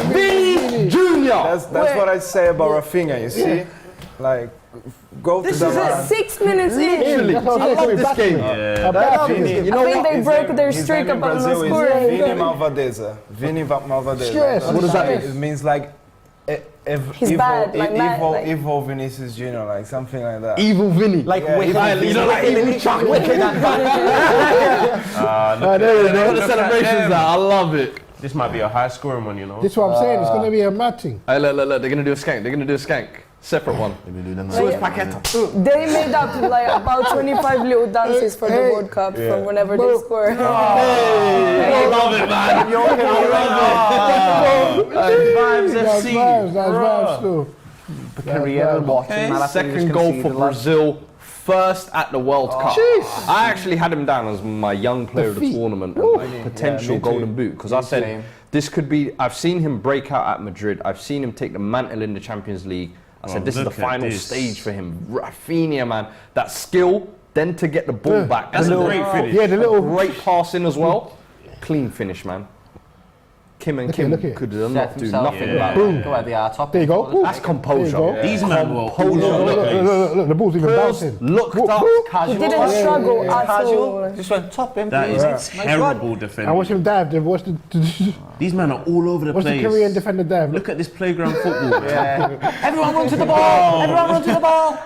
Speaker 6: be.
Speaker 3: Vinny Junior.
Speaker 7: That's what I say about Rafinha. You see, like go to the man.
Speaker 8: 6 minutes in.
Speaker 4: That's what I'm saying.
Speaker 3: love this game.
Speaker 6: Yeah.
Speaker 3: You know
Speaker 8: I think
Speaker 3: what?
Speaker 8: they broke their
Speaker 7: His
Speaker 8: streak
Speaker 7: name in
Speaker 8: about not
Speaker 7: Brazil is
Speaker 8: scoring.
Speaker 7: Vini Malvadeza. Vini Malvadeza.
Speaker 4: Stress. What does that mean?
Speaker 7: It means like
Speaker 8: He's bad, like mad, like-
Speaker 7: evil Vinicius Junior, like something like that.
Speaker 3: Evil Vinny.
Speaker 5: Like
Speaker 7: Yeah,
Speaker 5: wicked.
Speaker 3: You know, like evil Chuck.
Speaker 5: Wicked and bad.
Speaker 3: Look at the celebrations there. I love it.
Speaker 6: This might be a high scoring one, you know.
Speaker 4: This is what I'm saying. It's going to be a mad thing.
Speaker 3: Hey, look. They're gonna do a skank. They're gonna do a skank. Separate one.
Speaker 8: They made up like about 25 little dances for the World Cup from whenever they score.
Speaker 3: I love it, man.
Speaker 6: Vibes
Speaker 4: That's
Speaker 6: FC.
Speaker 4: vibes. That's vibes still.
Speaker 5: Career and watching that after he was
Speaker 3: Second goal for
Speaker 5: conceded, lad.
Speaker 3: Brazil. First at the World Cup. I actually had him down as my young player of the tournament and like potential
Speaker 7: me too.
Speaker 3: golden boot because I said
Speaker 5: same.
Speaker 3: this could be. I've seen him break out at Madrid. I've seen him take the mantle in the Champions League. I said this is the
Speaker 6: look at
Speaker 3: final
Speaker 6: this.
Speaker 3: stage for him. Rafinha, man, that skill. Then to get the ball back.
Speaker 6: That's a great finish.
Speaker 4: Yeah, the little.
Speaker 3: Great passing as well. Clean finish, man. Kim and
Speaker 4: Look
Speaker 3: Kim
Speaker 4: at it.
Speaker 3: could
Speaker 5: Set
Speaker 3: not do
Speaker 5: himself.
Speaker 3: nothing
Speaker 6: Yeah.
Speaker 3: about
Speaker 4: Boom.
Speaker 3: that.
Speaker 5: Go ahead, they are top.
Speaker 4: There you go.
Speaker 3: That's composure.
Speaker 4: There you go.
Speaker 6: These men were all
Speaker 3: Composure.
Speaker 6: over the
Speaker 4: Look,
Speaker 6: place.
Speaker 4: look, the ball's even bouncing.
Speaker 3: Looked
Speaker 4: Whoop,
Speaker 3: up.
Speaker 4: whoop.
Speaker 5: Casual.
Speaker 8: He didn't struggle at
Speaker 5: Casual.
Speaker 8: all.
Speaker 5: Just went top in.
Speaker 6: That
Speaker 5: please.
Speaker 6: is terrible defending.
Speaker 4: I watch him dive. Then watch the
Speaker 6: These men are all over the
Speaker 4: watch
Speaker 6: place.
Speaker 4: the Korean defender dive.
Speaker 6: Look at this playground football.
Speaker 5: Yeah. Everyone run to the ball. Everyone run to the ball.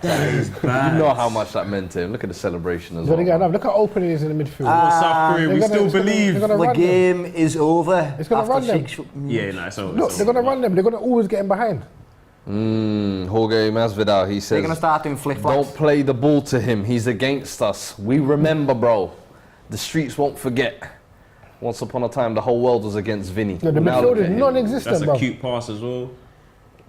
Speaker 3: You know how much that meant to him. Look at the celebration as
Speaker 4: He's gonna get
Speaker 3: well.
Speaker 4: enough. Look how open it is in the midfield.
Speaker 6: South Korea, we
Speaker 4: They're
Speaker 6: still
Speaker 4: gonna- it's gonna-
Speaker 6: believe.
Speaker 4: they're gonna
Speaker 5: The
Speaker 4: run them.
Speaker 5: game is over.
Speaker 4: It's gonna
Speaker 5: after
Speaker 4: run them.
Speaker 5: 6
Speaker 6: Yeah, no, it's over.
Speaker 4: Look, they're gonna run them. They're gonna always get in behind.
Speaker 3: Jorge Masvidal, he
Speaker 5: They're
Speaker 3: says,
Speaker 5: gonna start doing flip flops.
Speaker 3: don't play the ball to him. He's against us. We remember, bro. The streets won't forget. Once upon a time, the whole world was against Vinny.
Speaker 4: No, the
Speaker 3: Now
Speaker 4: midfield
Speaker 3: look
Speaker 4: is
Speaker 3: at him.
Speaker 4: non-existent,
Speaker 6: That's a
Speaker 4: bro.
Speaker 6: cute pass as well.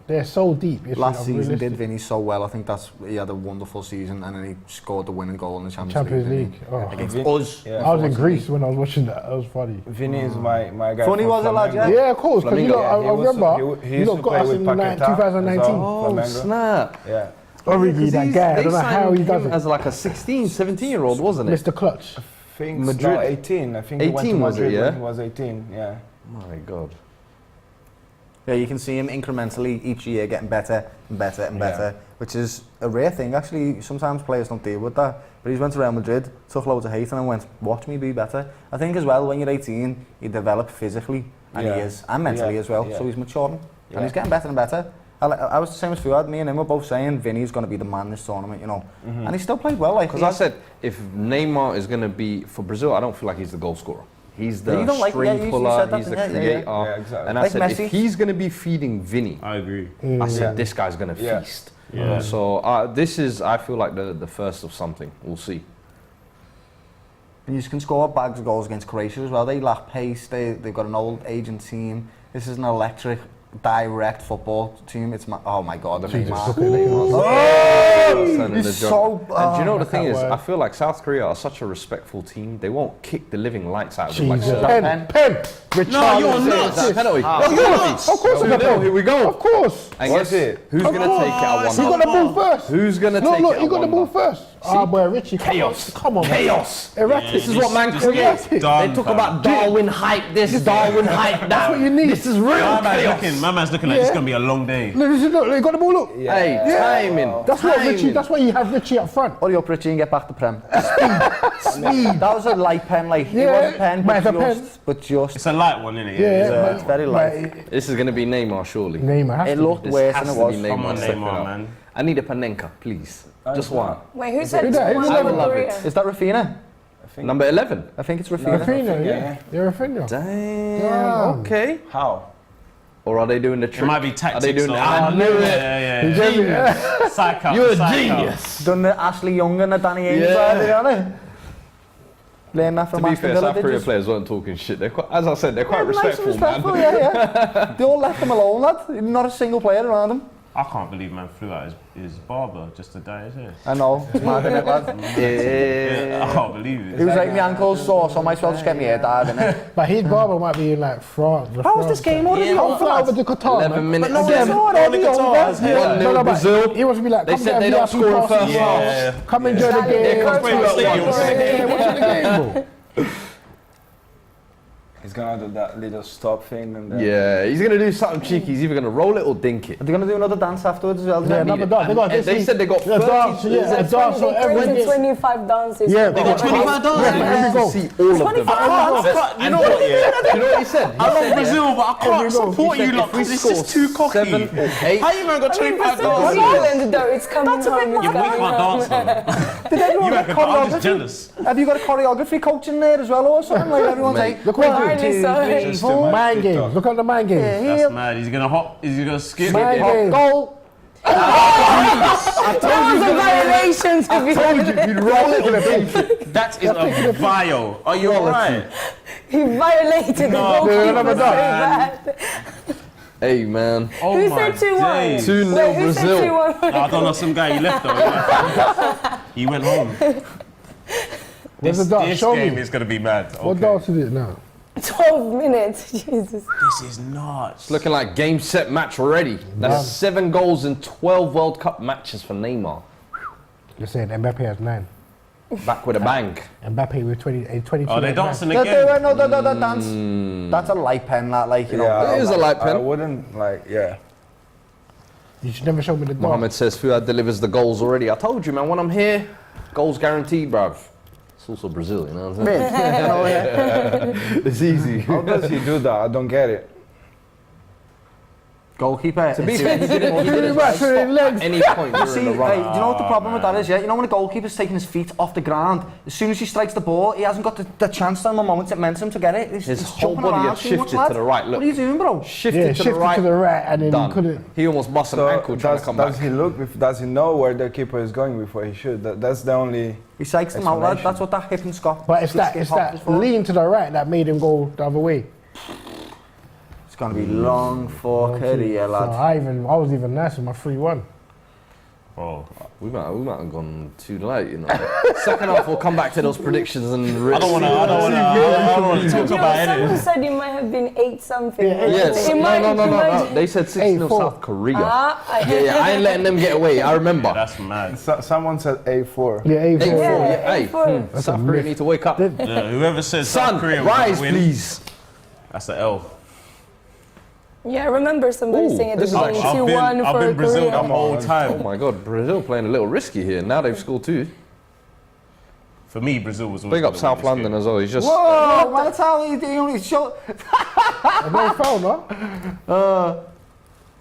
Speaker 4: They're so deep. It's
Speaker 5: Last season
Speaker 4: unrealistic.
Speaker 5: did Vinny so well. I think he had a wonderful season, and then he scored the winning goal in the Champions
Speaker 4: Champions
Speaker 5: League.
Speaker 4: League. Oh.
Speaker 5: Against
Speaker 7: Vin-
Speaker 5: us.
Speaker 7: Yeah.
Speaker 4: I was in Greece when I was watching that. That was funny.
Speaker 7: Vinny is my guy.
Speaker 5: Funny
Speaker 7: from
Speaker 5: was it, lad,
Speaker 7: Flamengo.
Speaker 4: Yeah, of course. Because
Speaker 3: Flamingo.
Speaker 4: I
Speaker 7: He was-
Speaker 4: remember
Speaker 7: he
Speaker 4: you
Speaker 7: used
Speaker 4: lot
Speaker 7: to
Speaker 4: got
Speaker 7: play
Speaker 4: us
Speaker 7: with
Speaker 4: in
Speaker 7: Paquetá as
Speaker 4: 2019.
Speaker 7: well.
Speaker 3: Oh,
Speaker 7: Flamengo.
Speaker 3: snap.
Speaker 7: Yeah.
Speaker 4: Origi, that guy. I don't know how he does
Speaker 3: As
Speaker 4: it.
Speaker 3: like a 16, 17-year-old, wasn't it?
Speaker 4: Mr. Clutch.
Speaker 7: I think
Speaker 3: Madrid.
Speaker 7: no, 18. I think he went to
Speaker 3: 18 was it,
Speaker 7: Madrid
Speaker 3: yeah?
Speaker 7: when he was 18. Yeah.
Speaker 3: My God.
Speaker 5: Yeah, you can see him incrementally each year getting better and better and better, which is a rare thing. Actually, sometimes players don't deal with that. But he's went to Real Madrid, took loads of hate, and then went, watch me be better. I think as well, when you're 18, you develop physically, and he
Speaker 7: Yeah.
Speaker 5: is, and mentally
Speaker 7: Yeah.
Speaker 5: as well.
Speaker 7: Yeah.
Speaker 5: So he's maturing,
Speaker 7: Yeah.
Speaker 5: and he's getting better and better. I was the same as Fuad. Me and him were both saying Vinny's going to be the man this tournament, you know. And he still played well. Like,
Speaker 3: Because I said, if Neymar is going to be, for Brazil, I don't feel like he's the goal scorer. He's
Speaker 5: Yeah,
Speaker 3: the
Speaker 5: you don't like- yeah,
Speaker 3: string
Speaker 5: you
Speaker 3: puller,
Speaker 5: said that,
Speaker 3: he's the
Speaker 5: didn't you?
Speaker 3: creator.
Speaker 5: Yeah,
Speaker 7: yeah, exactly.
Speaker 3: And I
Speaker 5: Like
Speaker 3: said,
Speaker 5: Messi.
Speaker 3: if he's going to be feeding Vinny,
Speaker 6: I agree.
Speaker 3: I said,
Speaker 7: Yeah.
Speaker 3: this guy's going to
Speaker 7: Yeah.
Speaker 3: feast.
Speaker 6: Yeah.
Speaker 3: So this is, I feel like the first of something. We'll see.
Speaker 5: And you can score bags of goals against Croatia as well. They lack pace. They've got an old aging team. This is an electric, direct football team. Oh my God, the Neymar.
Speaker 3: Turning
Speaker 5: He's
Speaker 3: the
Speaker 5: so.
Speaker 3: job. And do you know what the thing
Speaker 4: that
Speaker 3: is?
Speaker 4: word.
Speaker 3: I feel like South Korea are such a respectful team. They won't kick the living lights out of them like
Speaker 4: Jesus.
Speaker 3: Serbia.
Speaker 4: Pen.
Speaker 6: No, you're
Speaker 3: Is that a penalty?
Speaker 4: Of course it's a pen.
Speaker 3: Here we go.
Speaker 4: Of course.
Speaker 3: And
Speaker 7: Was
Speaker 3: guess
Speaker 7: it?
Speaker 3: who's going to take it at
Speaker 4: He got
Speaker 3: 1-0?
Speaker 4: the ball first.
Speaker 3: Who's going to
Speaker 4: Look,
Speaker 3: take
Speaker 4: look,
Speaker 3: it
Speaker 4: he
Speaker 3: at
Speaker 4: got the ball
Speaker 3: 1-0?
Speaker 4: first. Ah, boy, Richie.
Speaker 3: Chaos.
Speaker 4: Come on, man.
Speaker 3: Chaos.
Speaker 4: Erratic.
Speaker 3: This is what man
Speaker 6: Just
Speaker 3: creates.
Speaker 4: get
Speaker 3: They talk about Darwin hype this, Darwin hype that.
Speaker 4: That's what you need.
Speaker 3: This is real chaos.
Speaker 6: My man's looking like it's going to be a long day.
Speaker 4: Look, he got the ball, look.
Speaker 3: Hey, timing.
Speaker 4: That's what
Speaker 3: timing.
Speaker 4: Richie, that's why you have Richie up front.
Speaker 5: Hurry up, Richie, and get back to Prem. Speed. That was a light pen, like, it
Speaker 4: Yeah,
Speaker 5: wasn't pen,
Speaker 4: but
Speaker 5: but
Speaker 4: it's a pen.
Speaker 5: just.
Speaker 6: It's a light one, isn't it?
Speaker 4: Yeah,
Speaker 5: It's very light.
Speaker 3: This is going to be Neymar, surely.
Speaker 4: Neymar has
Speaker 5: It
Speaker 4: to.
Speaker 5: looked
Speaker 3: This
Speaker 5: worse
Speaker 3: has
Speaker 5: than it
Speaker 3: to
Speaker 5: was.
Speaker 3: be
Speaker 6: Come on,
Speaker 3: stepping
Speaker 6: Neymar,
Speaker 3: up.
Speaker 6: man.
Speaker 3: I need a Panenka, please. Just one.
Speaker 8: Wait, who said
Speaker 4: Who that?
Speaker 8: 2-1
Speaker 4: Who's
Speaker 8: for
Speaker 4: that?
Speaker 3: love
Speaker 8: Korea?
Speaker 5: Is that Rafinha?
Speaker 3: Number 11.
Speaker 5: I think it's Rafinha.
Speaker 4: Rafinha, yeah. You're Rafinha.
Speaker 3: Damn.
Speaker 4: Damn.
Speaker 3: Okay.
Speaker 7: How?
Speaker 3: Or are they doing the
Speaker 6: It
Speaker 3: trick?
Speaker 6: might be
Speaker 3: Are
Speaker 6: tactics.
Speaker 3: they doing?
Speaker 6: though.
Speaker 3: I knew it.
Speaker 6: Yeah. Psych out.
Speaker 3: You're a
Speaker 6: psych out.
Speaker 3: genius.
Speaker 5: Done the Ashley Young and the Danny Ainge
Speaker 3: Yeah.
Speaker 5: side, haven't they? Learn that from
Speaker 3: To be
Speaker 5: Aston
Speaker 3: fair,
Speaker 5: Villa,
Speaker 3: South
Speaker 5: did
Speaker 3: Korea
Speaker 5: you?
Speaker 3: players weren't talking shit. They're quite, as I said, they're quite
Speaker 5: Nice and
Speaker 3: respectful, man.
Speaker 5: yeah. They all left him alone, lad. Not a single player around him.
Speaker 6: I can't believe man flew out his barber just to dye his hair.
Speaker 5: I know, it's mad, innit, lad?
Speaker 6: I can't believe
Speaker 5: He
Speaker 6: it.
Speaker 5: was like, my ankle's sore, so I might as well just get my hair dyed, innit?
Speaker 4: But his barber might be in like France.
Speaker 5: How was this game already
Speaker 4: Come
Speaker 5: over,
Speaker 4: fly
Speaker 5: lad?
Speaker 4: over to Qatar,
Speaker 3: 11
Speaker 4: man.
Speaker 3: minutes
Speaker 5: no,
Speaker 3: again.
Speaker 5: it's already over.
Speaker 3: 1-0
Speaker 4: No, but
Speaker 3: Brazil.
Speaker 4: He wants to be like,
Speaker 3: They
Speaker 4: come
Speaker 3: said
Speaker 4: get
Speaker 3: they
Speaker 4: a
Speaker 3: don't
Speaker 4: VIP
Speaker 3: score in
Speaker 4: pass
Speaker 3: first
Speaker 4: as
Speaker 6: half.
Speaker 4: well.
Speaker 6: Yeah.
Speaker 4: Come enjoy the game.
Speaker 8: Yeah,
Speaker 6: come play with us.
Speaker 4: Yeah, watch the game, bro.
Speaker 7: He's gonna do that little stop thing and then.
Speaker 3: Yeah, he's going to do something cheeky. He's either going to roll it or dink it.
Speaker 5: Are they going to do another dance afterwards as well?
Speaker 4: Yeah, another dance. They got
Speaker 3: And they said they got
Speaker 4: a dance.
Speaker 3: 30
Speaker 4: Yeah, a dance for every
Speaker 8: They
Speaker 4: game.
Speaker 8: 25 dances.
Speaker 4: Yeah,
Speaker 6: They got 25 dollars.
Speaker 4: Yeah, here we go.
Speaker 3: See all of them.
Speaker 6: You know what?
Speaker 3: You know what he said?
Speaker 6: I love Brazil, but I can't support
Speaker 3: He said
Speaker 6: you lot
Speaker 3: if we
Speaker 6: because it's
Speaker 3: score
Speaker 6: just too cocky.
Speaker 3: 7 or 8.
Speaker 6: How you man got 25
Speaker 8: Brazil's
Speaker 6: dollars?
Speaker 8: Ireland though, it's coming home.
Speaker 6: Yeah, but we can't dance though.
Speaker 5: Did everyone
Speaker 6: You
Speaker 5: get
Speaker 6: reckon? I'm just
Speaker 5: choreography?
Speaker 6: jealous.
Speaker 5: Have you got a choreography coach in there as well or something? Like everyone's
Speaker 3: Mate.
Speaker 5: like,
Speaker 4: Look what
Speaker 8: Ireland
Speaker 4: he
Speaker 8: is so
Speaker 7: Just do
Speaker 4: Mind
Speaker 7: TikTok.
Speaker 4: games. Look at the mind games.
Speaker 6: That's mad. Is he gonna hop? Is he gonna skip?
Speaker 4: Mind games.
Speaker 5: goal.
Speaker 8: That was a violation to be honest.
Speaker 3: He'd roll it or dink it.
Speaker 6: That is a vile. Are you alright?
Speaker 8: He violated the goalkeeper
Speaker 4: another
Speaker 8: so
Speaker 4: dance.
Speaker 8: bad.
Speaker 3: Hey, man.
Speaker 6: Oh
Speaker 8: Who
Speaker 6: my
Speaker 8: said 2-1?
Speaker 6: days.
Speaker 3: 2-0
Speaker 8: Wait, who said
Speaker 3: Brazil.
Speaker 8: 2-1?
Speaker 6: No, I don't know. Some guy he left though. He went home.
Speaker 4: Where's the dance?
Speaker 6: This
Speaker 4: Show
Speaker 6: game
Speaker 4: me.
Speaker 6: is gonna be mad.
Speaker 4: What
Speaker 6: Okay.
Speaker 4: dance is it now?
Speaker 8: 12 minutes, Jesus.
Speaker 6: This is nuts.
Speaker 3: It's looking like game, set, match already. That's 7 goals in 12 World Cup matches for Neymar.
Speaker 4: You're saying Mbappe has 9.
Speaker 3: Back with a bang.
Speaker 4: Mbappe with 22.
Speaker 6: Oh, they're dancing
Speaker 5: No,
Speaker 6: again.
Speaker 5: no, dance. That's a light pen, that, like, you know.
Speaker 7: Yeah,
Speaker 3: It is a light pen.
Speaker 7: I wouldn't like, yeah.
Speaker 4: You should never show me the dance.
Speaker 3: Mohammed says Fuad delivers the goals already. I told you, man, when I'm here, goals guaranteed, bruv. It's also Brazil, you know what I'm saying? It's easy.
Speaker 7: How does he do that? I don't get it.
Speaker 5: Goalkeeper.
Speaker 3: To be fair, he didn't stop at any point
Speaker 5: You
Speaker 3: during
Speaker 5: see,
Speaker 3: the run.
Speaker 5: do you know what the problem with that is, yeah? You know when a goalkeeper's taking his feet off the ground, as soon as he strikes the ball, he hasn't got the chance and the moment it meant him to get it.
Speaker 3: His
Speaker 5: he's
Speaker 3: whole
Speaker 5: jumping
Speaker 3: body
Speaker 5: around
Speaker 3: had
Speaker 5: too much,
Speaker 3: shifted
Speaker 5: lad.
Speaker 3: to the right. Look.
Speaker 5: What are you doing, bro?
Speaker 3: Shifted to the right.
Speaker 4: And then
Speaker 3: Done.
Speaker 4: he couldn't.
Speaker 3: He almost bust an ankle trying to come
Speaker 7: does
Speaker 3: back.
Speaker 7: he look? Does he know where the keeper is going before he should? That's the only.
Speaker 5: He psychs them out, lad.
Speaker 7: explanation.
Speaker 5: That's what that hip and Scott.
Speaker 4: But it's that lean to the right that made him go the other way.
Speaker 5: It's gonna be long for career,
Speaker 4: So
Speaker 5: lad.
Speaker 4: I was even nice with my 3-1.
Speaker 6: Oh,
Speaker 3: We might have gone too late, you know. Second half, we'll come back to those predictions and.
Speaker 6: I don't want to talk
Speaker 8: You know,
Speaker 6: about
Speaker 8: someone
Speaker 6: it.
Speaker 8: said it might have been 8-something.
Speaker 3: Yes.
Speaker 8: It might-
Speaker 3: No. They said 6-0
Speaker 4: 8-4.
Speaker 3: South Korea.
Speaker 8: I
Speaker 3: I ain't letting them get away. I remember.
Speaker 6: That's mad.
Speaker 7: Someone said A4.
Speaker 4: Yeah, 8-4.
Speaker 3: 8-4. Yeah, hey.
Speaker 8: A4.
Speaker 3: South Korea need to wake up.
Speaker 6: Yeah, whoever says South
Speaker 3: Son,
Speaker 6: Korea was gonna
Speaker 3: rise,
Speaker 6: win,
Speaker 3: please.
Speaker 6: that's the L.
Speaker 8: Yeah, I remember somebody
Speaker 3: Ooh,
Speaker 8: saying at the
Speaker 3: this is
Speaker 8: beginning
Speaker 3: like-
Speaker 8: 2-1
Speaker 6: I've
Speaker 8: for
Speaker 6: been Brazil
Speaker 8: Korea.
Speaker 6: the whole
Speaker 3: Oh
Speaker 6: time.
Speaker 3: my God, Brazil playing a little risky here. Now they've scored 2.
Speaker 6: For me, Brazil was always
Speaker 3: Big up
Speaker 6: gonna win
Speaker 3: South
Speaker 6: this
Speaker 3: London
Speaker 6: game.
Speaker 3: as well. He's just.
Speaker 5: Whoa, man, that's how he only shot.
Speaker 4: No foul, no?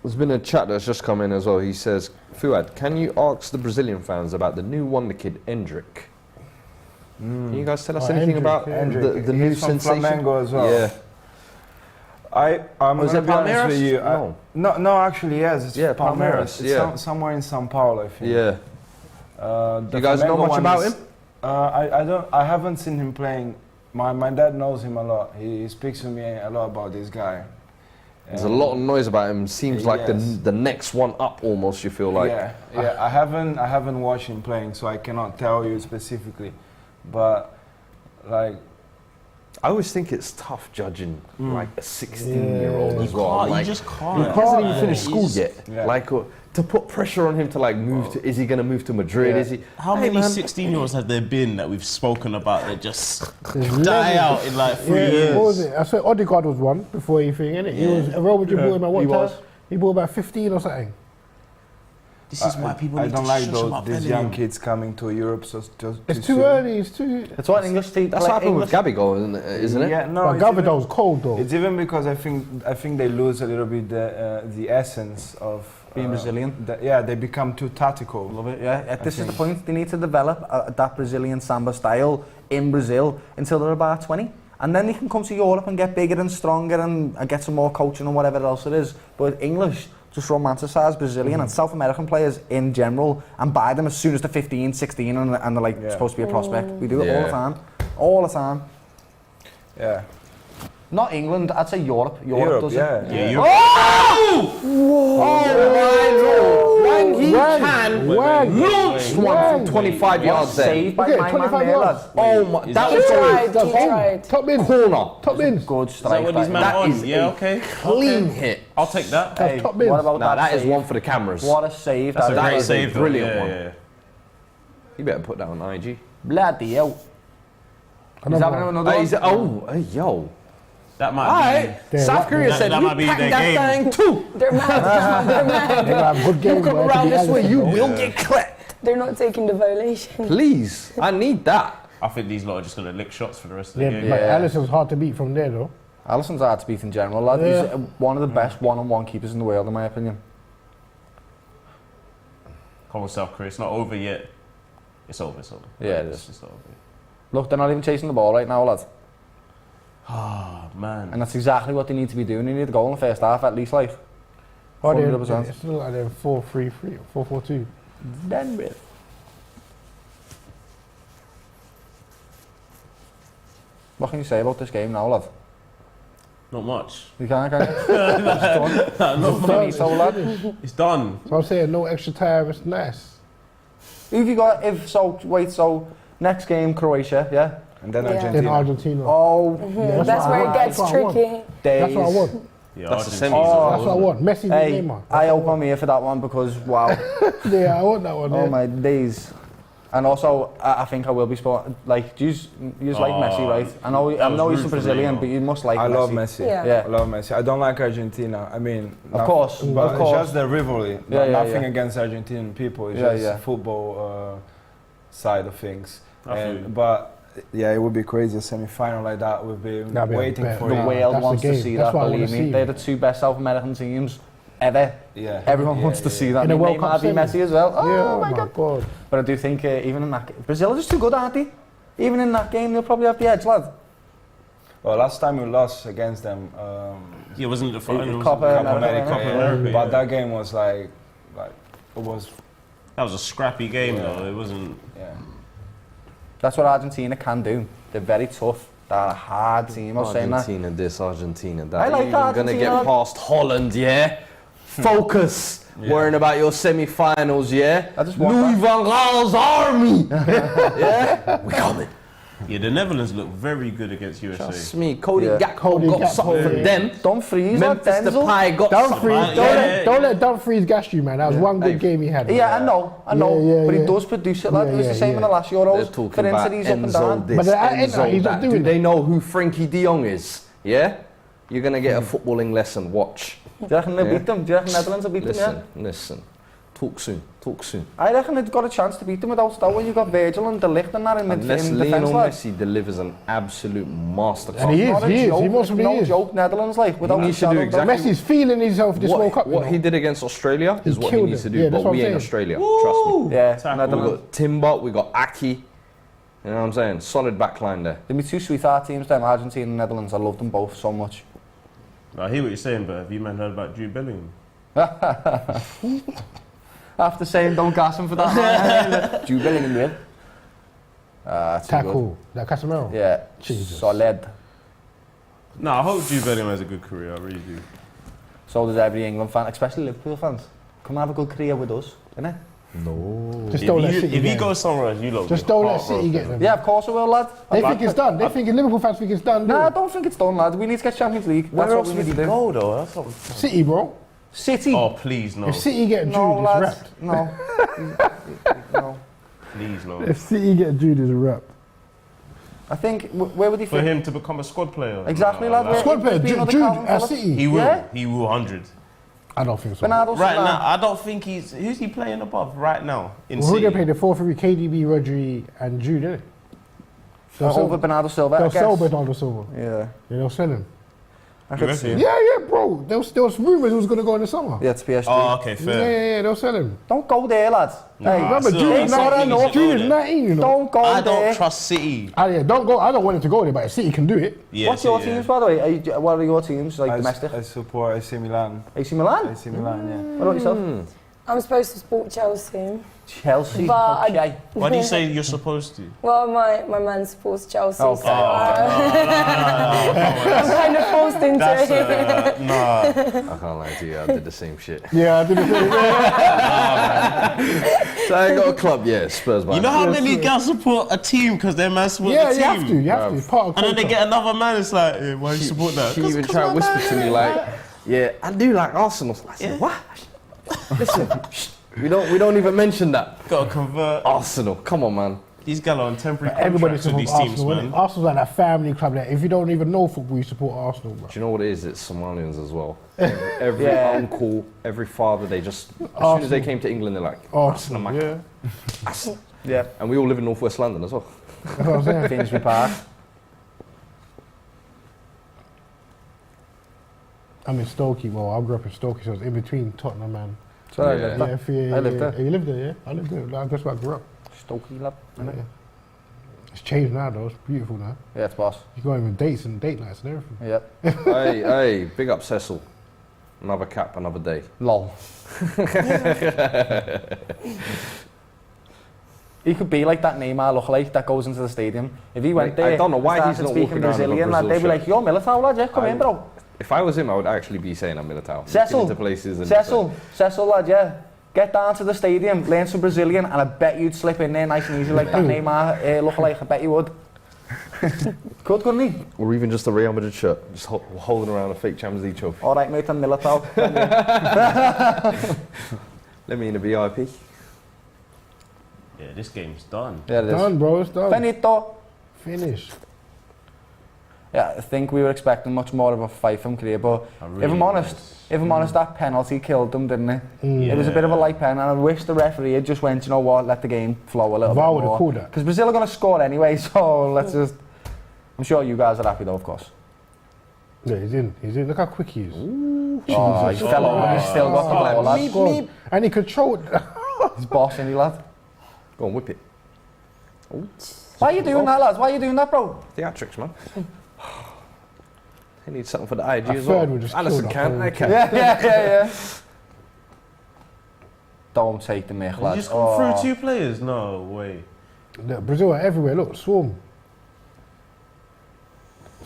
Speaker 3: There's been a chat that's just come in as well. He says, Fuad, can you ask the Brazilian fans about the new wonder kid, Endrick? Can you guys tell us
Speaker 4: Oh,
Speaker 3: anything
Speaker 4: Endrick,
Speaker 3: about
Speaker 4: yeah.
Speaker 3: the new
Speaker 7: He's from
Speaker 3: sensation?
Speaker 7: Flamengo as well.
Speaker 3: Yeah.
Speaker 7: I'm
Speaker 3: Was
Speaker 7: gonna
Speaker 3: it
Speaker 7: be honest
Speaker 3: Palmeiras?
Speaker 7: with you. No, actually, yes. It's
Speaker 3: Yeah,
Speaker 7: Palmeiras.
Speaker 3: Palmeiras,
Speaker 7: It's
Speaker 3: yeah.
Speaker 7: somewhere in São Paulo, I think.
Speaker 3: Yeah.
Speaker 7: The
Speaker 3: You guys know
Speaker 7: Flamengo
Speaker 3: much
Speaker 7: one
Speaker 3: about
Speaker 7: is-
Speaker 3: him?
Speaker 7: I don't. I haven't seen him playing. My dad knows him a lot. He speaks to me a lot about this guy.
Speaker 3: There's a lot of noise about him. Seems like
Speaker 7: Yes.
Speaker 3: the next one up almost, you feel like.
Speaker 7: Yeah. I haven't watched him playing, so I cannot tell you specifically. But like,
Speaker 3: I always think it's tough judging like a 16-year-old as well.
Speaker 6: You
Speaker 3: Like,
Speaker 6: just
Speaker 3: he
Speaker 6: can't.
Speaker 3: hasn't even finished school yet.
Speaker 7: Yeah.
Speaker 3: Like, to put pressure on him to like move to, is he going to move to Madrid?
Speaker 7: Yeah.
Speaker 3: Is he?
Speaker 6: How
Speaker 3: Hey,
Speaker 6: many
Speaker 3: man.
Speaker 6: 16-year-olds have there been that we've spoken about that just
Speaker 4: There's
Speaker 6: die
Speaker 4: loads.
Speaker 6: out in like 3
Speaker 4: Yeah,
Speaker 6: years?
Speaker 4: what was it? I said Odegaard was one before he thing, innit? He was a Real Madrid boy about what
Speaker 3: he
Speaker 4: time?
Speaker 3: was.
Speaker 4: He bought about 15 or something.
Speaker 6: This is why people
Speaker 7: I
Speaker 6: need
Speaker 7: don't
Speaker 6: to
Speaker 7: like
Speaker 6: shush
Speaker 7: those
Speaker 6: about
Speaker 7: these
Speaker 6: Bellingham.
Speaker 7: young kids coming to Europe. So just
Speaker 4: It's too early, it's too...
Speaker 5: It's what English team.
Speaker 3: That's what happened with Gabigol, isn't it?
Speaker 7: Yeah, no.
Speaker 4: But
Speaker 7: it's even-
Speaker 4: Gavidal's cold though.
Speaker 7: It's even because I think they lose a little bit the essence of
Speaker 5: Being Brazilian.
Speaker 7: They become too tactical.
Speaker 5: Love it, yeah. This is the point. They need to develop that Brazilian samba style in Brazil until they're about 20. And then they can come to Europe and get bigger and stronger and get some more coaching and whatever else it is. But English just romanticise Brazilian and South American players in general and buy them as soon as they're 15, 16 and they're like supposed to be a prospect. We do it all the time. All the time.
Speaker 7: Yeah.
Speaker 5: Not England, I'd say Europe. Europe does it.
Speaker 6: Yeah, you.
Speaker 3: When he can launch one from 25 yards there.
Speaker 5: Saved by
Speaker 4: Okay,
Speaker 5: my
Speaker 4: 25
Speaker 5: man there,
Speaker 4: yards.
Speaker 5: lads.
Speaker 3: Oh my,
Speaker 6: Is
Speaker 3: that
Speaker 6: that
Speaker 3: was
Speaker 8: He
Speaker 3: going
Speaker 8: tried, he tried.
Speaker 4: Top in.
Speaker 3: corner.
Speaker 4: Top in.
Speaker 5: Good
Speaker 6: Is
Speaker 5: strike.
Speaker 6: that what he's
Speaker 5: that
Speaker 6: man
Speaker 3: That
Speaker 6: on?
Speaker 3: is
Speaker 6: Yeah,
Speaker 3: a
Speaker 6: okay.
Speaker 3: Clean hit.
Speaker 6: I'll take that.
Speaker 5: Hey,
Speaker 4: top bins.
Speaker 5: what about
Speaker 3: Now that is
Speaker 5: save?
Speaker 3: one for the cameras.
Speaker 5: What a save
Speaker 6: That's a
Speaker 5: that
Speaker 6: great
Speaker 5: is.
Speaker 6: save, though.
Speaker 3: brilliant
Speaker 6: Yeah,
Speaker 3: one.
Speaker 6: yeah.
Speaker 3: You better put that on IG.
Speaker 5: Bloody hell. He's having another
Speaker 3: Hey,
Speaker 5: one.
Speaker 3: he's, oh, hey, yo.
Speaker 6: That might
Speaker 3: Alright,
Speaker 4: Yeah,
Speaker 3: South
Speaker 4: that-
Speaker 3: Korea
Speaker 6: that-
Speaker 3: said,
Speaker 6: that
Speaker 3: you
Speaker 6: might be
Speaker 3: pack
Speaker 6: their
Speaker 3: that
Speaker 6: game.
Speaker 3: thing too.
Speaker 8: They're mad. They're mad.
Speaker 4: They have good games.
Speaker 3: Come
Speaker 4: but it
Speaker 3: around
Speaker 4: could be
Speaker 3: this way,
Speaker 4: Alisson,
Speaker 3: you
Speaker 4: though.
Speaker 3: will get clapped.
Speaker 8: They're not taking the violation.
Speaker 3: Please, I need that.
Speaker 6: I think these lot are just going to lick shots for the rest of the
Speaker 4: Yeah,
Speaker 6: game.
Speaker 4: but
Speaker 3: Yeah.
Speaker 4: Alisson's hard to beat from there though.
Speaker 5: Alisson's hard to beat in general, lad.
Speaker 4: Yeah.
Speaker 5: He's one of the best one-on-one keepers in the world, in my opinion.
Speaker 6: Come on, South Korea. It's not over yet. It's over, it's over.
Speaker 5: Yeah, it
Speaker 6: It's
Speaker 5: is.
Speaker 6: just over.
Speaker 5: Look, they're not even chasing the ball right now, lad.
Speaker 6: Oh, man.
Speaker 5: And that's exactly what they need to be doing. They need a goal in the first half, at least, like.
Speaker 4: Oh,
Speaker 5: 100%.
Speaker 4: it's still like they're 4-3-3, 4-4-2.
Speaker 5: Then with. What can you say about this game now, lad?
Speaker 6: Not much.
Speaker 5: You can't, can you? It's done.
Speaker 6: Not much.
Speaker 5: Finito, lad.
Speaker 6: It's done.
Speaker 4: So I'm saying no extra time, it's nice.
Speaker 5: Who have you got? So next game, Croatia, yeah?
Speaker 7: And then
Speaker 8: Yeah.
Speaker 4: Then
Speaker 7: Argentina.
Speaker 4: Argentina.
Speaker 5: Oh,
Speaker 4: Yeah,
Speaker 8: That's
Speaker 4: what
Speaker 8: where
Speaker 4: I
Speaker 8: it
Speaker 4: want.
Speaker 8: gets
Speaker 4: That's what I want.
Speaker 8: tricky.
Speaker 5: days.
Speaker 4: That's what I want.
Speaker 6: Yeah,
Speaker 3: That's the
Speaker 6: Argentina.
Speaker 3: semis.
Speaker 4: That's what I want. Messi
Speaker 5: Hey,
Speaker 4: and Neymar.
Speaker 5: I hope I'm here for that one because, wow.
Speaker 4: Yeah, I want that one.
Speaker 5: Oh
Speaker 4: yeah.
Speaker 5: my days. And also, I think I will be sport. Like, you like Messi, right? I know he's a
Speaker 6: rude for
Speaker 5: Brazilian,
Speaker 6: Limahl.
Speaker 5: but you must like
Speaker 7: I
Speaker 5: Messi.
Speaker 7: love Messi.
Speaker 8: Yeah.
Speaker 7: I love Messi. I don't like Argentina. I mean,
Speaker 5: Of course,
Speaker 7: but
Speaker 5: of course.
Speaker 7: it's just the rivalry.
Speaker 5: Yeah,
Speaker 7: Nothing
Speaker 5: yeah.
Speaker 7: against Argentinian people. It's
Speaker 5: Yeah,
Speaker 7: just
Speaker 5: yeah.
Speaker 7: football side of things.
Speaker 6: I feel you.
Speaker 7: But yeah, it would be crazy a semi-final like that. We've been
Speaker 4: That'd be a
Speaker 7: waiting
Speaker 4: bet.
Speaker 7: for
Speaker 5: The
Speaker 7: it.
Speaker 5: world
Speaker 4: That's
Speaker 5: wants
Speaker 4: the
Speaker 5: to
Speaker 4: game.
Speaker 5: see
Speaker 4: That's
Speaker 5: that,
Speaker 4: what I wanna
Speaker 5: believe me.
Speaker 4: see.
Speaker 5: They're the two best South American teams ever.
Speaker 7: Yeah.
Speaker 5: Everyone
Speaker 7: Yeah,
Speaker 5: wants to
Speaker 7: yeah.
Speaker 5: see that.
Speaker 4: In the
Speaker 5: I mean,
Speaker 4: World
Speaker 5: Neymar
Speaker 4: Cup
Speaker 5: beat
Speaker 4: semis.
Speaker 5: Messi as well. Oh,
Speaker 4: Yeah,
Speaker 5: my God.
Speaker 4: God.
Speaker 5: But I do think even in that... Brazil are just too good, aren't they? Even in that game, they'll probably have the edge, lad.
Speaker 7: Well, last time we lost against them,
Speaker 6: Yeah, wasn't it the final?
Speaker 5: Copa
Speaker 7: America,
Speaker 6: Copa
Speaker 7: yeah.
Speaker 6: America,
Speaker 7: But
Speaker 6: yeah.
Speaker 7: that game was like it was,
Speaker 6: That was a scrappy game
Speaker 7: Yeah.
Speaker 6: though. It wasn't.
Speaker 7: yeah.
Speaker 5: That's what Argentina can do. They're very tough. They're a hard team. I was saying that.
Speaker 3: Argentina this, Argentina that.
Speaker 5: I like
Speaker 3: You're even gonna
Speaker 5: Argentina.
Speaker 3: get past Holland, yeah? Focus. Worrying about your semi-finals, yeah?
Speaker 5: I just want
Speaker 3: Louis
Speaker 5: that.
Speaker 3: van Gaal's army. Yeah? We coming.
Speaker 6: Yeah, the Netherlands look very good against USA.
Speaker 3: Trust me, Cody
Speaker 5: Yeah.
Speaker 3: Gakpo
Speaker 4: Cody
Speaker 3: got
Speaker 4: Gakpo,
Speaker 3: something for
Speaker 4: yeah.
Speaker 3: them.
Speaker 5: Dumfries,
Speaker 3: Memphis
Speaker 5: Denzel.
Speaker 3: Depay got
Speaker 4: Dumfries,
Speaker 3: something.
Speaker 4: don't let Dumfries gas you, man. That was one good game he had.
Speaker 5: Yeah, I know,
Speaker 4: Yeah,
Speaker 5: but he
Speaker 4: yeah.
Speaker 5: does produce it, lad.
Speaker 4: Yeah,
Speaker 5: it was
Speaker 4: yeah,
Speaker 5: the same
Speaker 4: yeah.
Speaker 5: in the last
Speaker 3: They're
Speaker 5: Euros.
Speaker 3: talking
Speaker 5: For
Speaker 3: about
Speaker 5: instance, he's up and
Speaker 3: Enzo
Speaker 5: down.
Speaker 3: this,
Speaker 4: But at Inter,
Speaker 3: Enzo
Speaker 4: he's not
Speaker 3: that.
Speaker 4: doing
Speaker 3: Do
Speaker 4: that.
Speaker 3: they know who Frankie de Jong is? Yeah? You're going to get a footballing lesson. Watch.
Speaker 5: Do you reckon they'll
Speaker 3: Yeah.
Speaker 5: beat them? Do you reckon Netherlands will beat them,
Speaker 3: Listen,
Speaker 5: yeah?
Speaker 3: listen. Talk soon. Talk soon.
Speaker 5: I reckon they've got a chance to beat them without Stowe when you've got Virgil and De Ligt and that in
Speaker 3: Unless
Speaker 5: defence,
Speaker 3: Lionel
Speaker 5: lad.
Speaker 3: Messi delivers an absolute masterclass.
Speaker 4: And he is,
Speaker 5: Not a
Speaker 4: he is.
Speaker 5: joke,
Speaker 4: He most
Speaker 5: no
Speaker 4: probably is.
Speaker 5: joke, Netherlands, like, without
Speaker 3: needs to do
Speaker 5: a shadow of a doubt.
Speaker 3: exactly-
Speaker 4: Messi's feeling himself this World Cup.
Speaker 3: What
Speaker 4: you
Speaker 3: he
Speaker 4: know.
Speaker 3: did against Australia is
Speaker 4: He
Speaker 3: what he
Speaker 4: killed
Speaker 3: needs to
Speaker 4: them.
Speaker 3: do,
Speaker 4: Yeah, that's
Speaker 3: but
Speaker 4: what
Speaker 3: we
Speaker 4: I'm
Speaker 3: ain't
Speaker 4: saying.
Speaker 3: Australia. Trust me.
Speaker 5: Yeah,
Speaker 6: Tackle.
Speaker 3: We've
Speaker 5: Netherlands.
Speaker 3: got Timber, we got Aki. You know what I'm saying? Solid backline there.
Speaker 5: They'll be two sweetheart teams, them, Argentina and Netherlands. I love them both so much.
Speaker 6: I hear what you're saying, but have you man heard about Jude Bellingham?
Speaker 5: After saying don't gas him for that. Jude Bellingham, real. Too
Speaker 4: Tackle. That Casemiro.
Speaker 5: good. Yeah,
Speaker 4: Jesus.
Speaker 5: solid.
Speaker 6: No, I hope Jude Bellingham has a good career. I really do.
Speaker 5: So does every England fan, especially Liverpool fans. Come have a good career with us, innit?
Speaker 3: No.
Speaker 4: Just don't let City
Speaker 6: If
Speaker 4: get
Speaker 6: he
Speaker 4: him.
Speaker 6: goes somewhere else, you lot
Speaker 4: Just
Speaker 6: will
Speaker 4: don't
Speaker 6: be
Speaker 4: let City
Speaker 6: heartbroken.
Speaker 4: get them.
Speaker 5: Yeah, of course I will, lad.
Speaker 4: They think it's done. They think Liverpool fans think it's done.
Speaker 5: Nah, I
Speaker 4: Nah,
Speaker 5: don't think it's done, lad. We need to get Champions League.
Speaker 6: Where
Speaker 5: That's
Speaker 6: else
Speaker 5: what we
Speaker 6: would
Speaker 5: need
Speaker 6: he
Speaker 5: to do.
Speaker 6: go though? That's what.
Speaker 4: City, bro.
Speaker 5: City.
Speaker 6: Oh please no!
Speaker 4: If City get Jude,
Speaker 5: no,
Speaker 4: it's
Speaker 5: lads.
Speaker 4: wrapped.
Speaker 5: No. No.
Speaker 6: Please no!
Speaker 4: If City get Jude, it's wrapped.
Speaker 5: I think, where would he
Speaker 6: For
Speaker 5: fit?
Speaker 6: him to become a squad player.
Speaker 5: Exactly, lad.
Speaker 6: No,
Speaker 5: Where-
Speaker 4: Squad player,
Speaker 5: there's been other
Speaker 4: Jude
Speaker 5: Calvin
Speaker 4: at
Speaker 5: Phillips.
Speaker 4: City.
Speaker 6: He will.
Speaker 5: Yeah?
Speaker 6: He will 100.
Speaker 4: I don't think so.
Speaker 5: Bernardo
Speaker 6: Right
Speaker 5: Silva.
Speaker 6: now, I don't think he's. Who's he playing above right now in
Speaker 4: Well, who
Speaker 6: City?
Speaker 4: they play the 4-3? KDB, Rodri, and Jude, innit?
Speaker 5: Over Bernardo Silva, I
Speaker 4: They'll
Speaker 5: guess.
Speaker 4: sell Bernardo Silva.
Speaker 5: Yeah.
Speaker 4: Yeah, they'll sell him.
Speaker 5: I could
Speaker 6: reckon?
Speaker 5: see it.
Speaker 4: Yeah, bro. There was rumours he was going to go in the summer.
Speaker 5: Yeah, it's PSG.
Speaker 6: Oh, okay,
Speaker 4: Yeah,
Speaker 6: fair.
Speaker 4: they'll sell him.
Speaker 5: Don't go there, lads.
Speaker 6: Nah,
Speaker 5: Hey,
Speaker 4: Remember,
Speaker 6: still-
Speaker 4: Jude
Speaker 6: I
Speaker 4: is
Speaker 6: still
Speaker 5: not
Speaker 6: think he
Speaker 5: enough.
Speaker 6: should go
Speaker 4: Jude is
Speaker 6: there.
Speaker 4: 19, you know.
Speaker 5: don't go
Speaker 6: I
Speaker 5: there.
Speaker 6: don't trust City.
Speaker 4: Yeah, don't go. I don't want him to go there, but if City can do it.
Speaker 6: Yeah,
Speaker 5: What's your
Speaker 6: City,
Speaker 5: teams, by the way? What are your teams, like
Speaker 7: I,
Speaker 5: domestic?
Speaker 7: I support AC Milan.
Speaker 5: AC Milan?
Speaker 7: AC Milan, yeah.
Speaker 5: What about yourself?
Speaker 8: I'm supposed to support Chelsea.
Speaker 5: Chelsea.
Speaker 8: But
Speaker 5: okay.
Speaker 6: Why do you say you're supposed to?
Speaker 8: Well, my man supports Chelsea,
Speaker 5: Okay.
Speaker 8: so I'm kind of forced into
Speaker 6: That's
Speaker 8: it.
Speaker 6: nah.
Speaker 3: I can't lie to you, I did the same shit.
Speaker 4: Yeah, I did it.
Speaker 3: So I ain't got a club, yeah, Spurs, man.
Speaker 6: You know how many guys support a team because their man support
Speaker 4: Yeah,
Speaker 6: the
Speaker 4: you
Speaker 6: team?
Speaker 4: have to. You have to. It's part of
Speaker 6: And then they
Speaker 4: culture.
Speaker 6: get another man, it's like, hey, why you support that?
Speaker 3: She even tried to whisper to me like, yeah, I do like Arsenal. I said, what? Listen, we don't even mention that.
Speaker 6: Gotta convert.
Speaker 3: Arsenal, come on, man.
Speaker 6: These guys are on temporary
Speaker 4: Everybody
Speaker 6: contracts with
Speaker 4: supports
Speaker 6: these teams,
Speaker 4: Arsenal,
Speaker 6: man.
Speaker 4: innit? Arsenal's like that family club that if you don't even know football, you support Arsenal, bro.
Speaker 3: Do you know what it is? It's Somalians as well. Every
Speaker 5: Yeah.
Speaker 3: uncle, every father, they just, as soon as they came to England, they're like, Arsenal,
Speaker 4: Arsenal,
Speaker 3: man.
Speaker 4: yeah.
Speaker 3: Arsenal.
Speaker 5: Yeah.
Speaker 3: And we all live in North West London as well.
Speaker 4: That's what I'm saying.
Speaker 5: Finsbury Park.
Speaker 4: I'm in Stokey. Well, I grew up in Stokey, so it's in between Tottenham and
Speaker 5: So I
Speaker 3: Yeah.
Speaker 5: lived there.
Speaker 4: yeah.
Speaker 5: I lived there.
Speaker 4: You lived there, yeah? I lived there. Like, that's where I grew up.
Speaker 5: Stokey, lad.
Speaker 4: Yeah. It's changed now, though. It's beautiful now.
Speaker 5: Yeah, it's boss.
Speaker 4: You go in with dates and date nights and everything.
Speaker 5: Yeah.
Speaker 3: Hey, big up Cecil. Another cap, another day.
Speaker 5: Lol. He could be like that Neymar lookalike that goes into the stadium. If he went
Speaker 3: Mate, I
Speaker 5: there,
Speaker 3: don't know why
Speaker 5: and
Speaker 3: he's
Speaker 5: started
Speaker 3: not
Speaker 5: speaking
Speaker 3: walking around with a
Speaker 5: Brazilian, lad,
Speaker 3: Brazil
Speaker 5: they'd be
Speaker 3: shirt.
Speaker 5: like, "You're Militao, lad, yeah, come in, bro."
Speaker 3: If I was him, I would actually be saying I'm Militao.
Speaker 5: Cecil,
Speaker 3: Into places and
Speaker 5: Cecil, lad, yeah. Get down to the stadium, learn some Brazilian, and I bet you'd slip in there nice and easy like that Neymar lookalike. I bet you would. Could, couldn't he?
Speaker 3: Or even just a Real Madrid shirt, just holding around a fake Champions League trophy.
Speaker 5: All right, mate, I'm Militao.
Speaker 3: Let me in a VIP.
Speaker 6: Yeah, this game's done.
Speaker 3: Yeah, it is.
Speaker 4: Done, bro. It's done.
Speaker 5: Finito.
Speaker 4: Finished.
Speaker 5: Yeah, I think we were expecting much more of a fight from Korea, but if I'm honest, that penalty killed them, didn't it? It was a bit of a light pen, and I wish the referee had just went, you know what, let the game flow a little
Speaker 4: VAR
Speaker 5: bit
Speaker 4: would have
Speaker 5: more.
Speaker 4: called that.
Speaker 5: Because Brazil are going to score anyway, so let's just... I'm sure you guys are happy though, of course.
Speaker 4: Yeah, he's in. He's in. Look how quick he is.
Speaker 5: Oh, he fell over, he's still got the ball, lad.
Speaker 4: God. And he controlled.
Speaker 5: He's bossing you, lad.
Speaker 3: Go on, whip it.
Speaker 5: Why are you doing that, lads? Why are you doing that, bro?
Speaker 3: Theatrics, man. He needs something for the IG
Speaker 4: A
Speaker 3: as well.
Speaker 4: third would just
Speaker 3: Alison
Speaker 4: kill
Speaker 3: can,
Speaker 4: that
Speaker 3: I
Speaker 4: whole
Speaker 3: can.
Speaker 5: Yeah. Don't take the mick,
Speaker 6: You
Speaker 5: lads.
Speaker 6: just gone through 2 players? No way.
Speaker 4: Look, Brazil are everywhere. Look, swarm.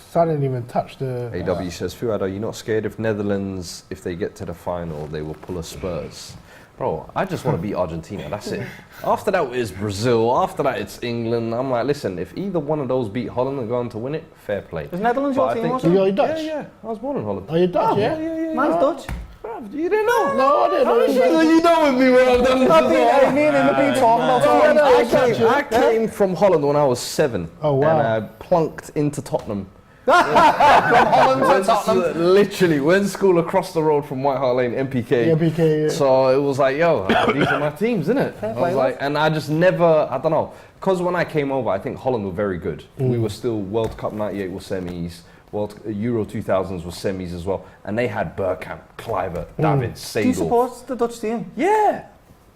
Speaker 4: Son didn't even touch the.
Speaker 3: AW says, Fuad, are you not scared if Netherlands, if they get to the final, they will pull a Spurs? Bro, I just want to beat Argentina, that's it. After that it's Brazil, after that it's England. I'm like, listen, if either one of those beat Holland and go on to win it, fair play.
Speaker 5: Is Netherlands your team, wasn't
Speaker 4: You're Dutch?
Speaker 3: Yeah, I was born in Holland.
Speaker 4: Are you Dutch? Yeah.
Speaker 5: Mine's Dutch.
Speaker 3: Bruv, you didn't know?
Speaker 4: No, I didn't know.
Speaker 3: You know with me when I've done this as well.
Speaker 5: Me and him have been talking about
Speaker 3: I came from Holland when I was 7.
Speaker 4: Oh, wow.
Speaker 3: And I plunked into Tottenham.
Speaker 5: from Holland to Tottenham.
Speaker 3: Literally, went school across the road from White Hart Lane, MPK.
Speaker 4: Yeah, PK. Yeah.
Speaker 3: So it was like, yo, these are my teams, innit? I was like, and I just never, I don't know, because when I came over, I think Holland were very good. We were still World Cup '98 was semis, Euro 2000s was semis as well, and they had Bergkamp, Kluivert, David, Seedorf.
Speaker 5: Do you support the Dutch team?
Speaker 3: Yeah.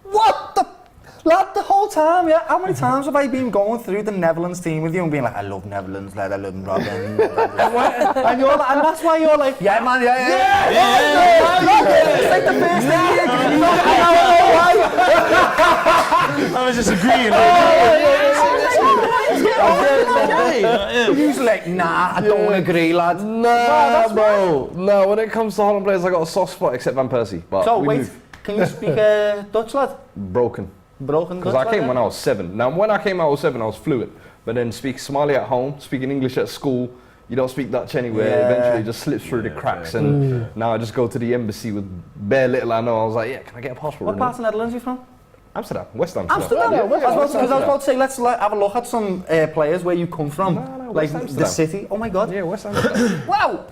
Speaker 5: What the? Lad, the whole time, yeah. How many times have I been going through the Netherlands team with you and being like, I love Netherlands, lad, I love Robin. And that's why you're like, yeah, man, It's like the first thing you agree.
Speaker 6: I was just agreeing.
Speaker 5: You're usually like, nah, I don't agree, lad.
Speaker 3: Nah, bro. No, when it comes to Holland players, I got a soft spot except Van Persie. But
Speaker 5: So,
Speaker 3: we
Speaker 5: wait,
Speaker 3: move.
Speaker 5: can you speak Dutch, lad?
Speaker 3: Broken.
Speaker 5: Broken Dutch,
Speaker 3: Because I came
Speaker 5: lad,
Speaker 3: when I was 7. Now, when I came out, I was 7, I was fluent. But then speak Somali at home, speaking English at school, you don't speak Dutch anywhere, eventually it just slips through the cracks. And now I just go to the embassy with bare little I know. I was like, yeah, can I get a passport?
Speaker 5: What part of Netherlands are you from?
Speaker 3: Amsterdam, West Amsterdam.
Speaker 5: Amsterdam?
Speaker 3: Yeah,
Speaker 5: Because I was about to say, let's have a look at some players where you come from.
Speaker 3: No,
Speaker 5: like
Speaker 3: West
Speaker 5: the
Speaker 3: Amsterdam.
Speaker 5: city. Oh my God.
Speaker 3: Yeah, West Amsterdam.
Speaker 5: Wow.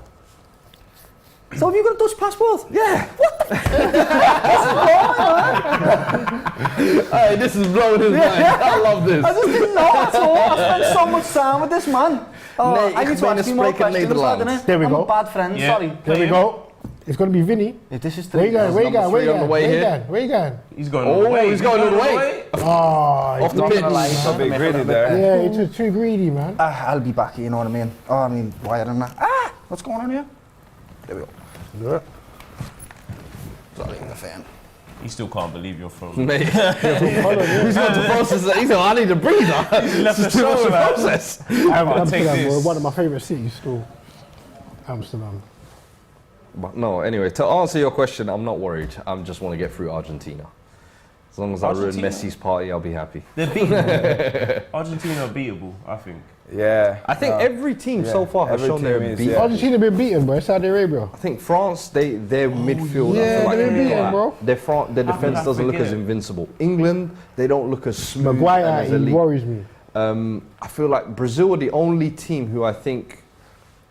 Speaker 5: So have you got a Dutch passport?
Speaker 3: Yeah. Hey, this is blowing his mind. I love this.
Speaker 5: I just didn't know at all. I spent so much time with this man. Oh,
Speaker 3: Nee,
Speaker 5: I need to ask you more questions, lad,
Speaker 4: There we
Speaker 5: I'm
Speaker 4: go.
Speaker 5: a bad friend,
Speaker 6: Yeah.
Speaker 5: sorry.
Speaker 4: There we go. It's gonna be Vinny.
Speaker 5: If this is
Speaker 4: Where you going? Where you going? Where you
Speaker 3: three on the
Speaker 4: going?
Speaker 3: way
Speaker 4: Where you
Speaker 3: here.
Speaker 4: going? Where you going?
Speaker 6: He's going all the way.
Speaker 3: He's going all the way.
Speaker 4: Oh,
Speaker 3: Off the pitch.
Speaker 7: It's a bit greedy there.
Speaker 4: yeah, you're too greedy, man.
Speaker 5: I'll be back, you know what I mean? Oh, I mean, why than that? What's going on here? There we go.
Speaker 4: Yeah.
Speaker 5: Sorry, the fan.
Speaker 6: He still can't believe you're from.
Speaker 3: Mate, he's got to process it. He's like, I need a breather.
Speaker 6: left
Speaker 3: This is
Speaker 6: the
Speaker 3: too much
Speaker 6: show,
Speaker 3: to
Speaker 6: man.
Speaker 3: process.
Speaker 4: Amsterdam,
Speaker 6: take
Speaker 4: bro,
Speaker 6: this.
Speaker 4: one of my favourite cities still. Amsterdam.
Speaker 3: But no, anyway, to answer your question, I'm not worried. I just want to get through Argentina. As long as I ruin
Speaker 6: Argentina?
Speaker 3: Messi's party, I'll be happy.
Speaker 6: They're beatable. Argentina are beatable, I think.
Speaker 7: Yeah.
Speaker 3: I think every team so far has
Speaker 7: every
Speaker 3: shown they're
Speaker 7: team is,
Speaker 3: beat.
Speaker 7: yeah.
Speaker 4: Argentina been beaten, bro. Saudi Arabia.
Speaker 3: I think France, their midfield,
Speaker 4: yeah,
Speaker 3: I feel like
Speaker 4: they're
Speaker 3: they've
Speaker 4: beaten,
Speaker 3: got
Speaker 4: bro.
Speaker 3: that. Their defense
Speaker 6: I
Speaker 3: doesn't look
Speaker 6: forget.
Speaker 3: as invincible. England, they don't look as smooth and
Speaker 4: Maguire,
Speaker 3: as
Speaker 4: he
Speaker 3: elite.
Speaker 4: worries me.
Speaker 3: I feel like Brazil are the only team who I think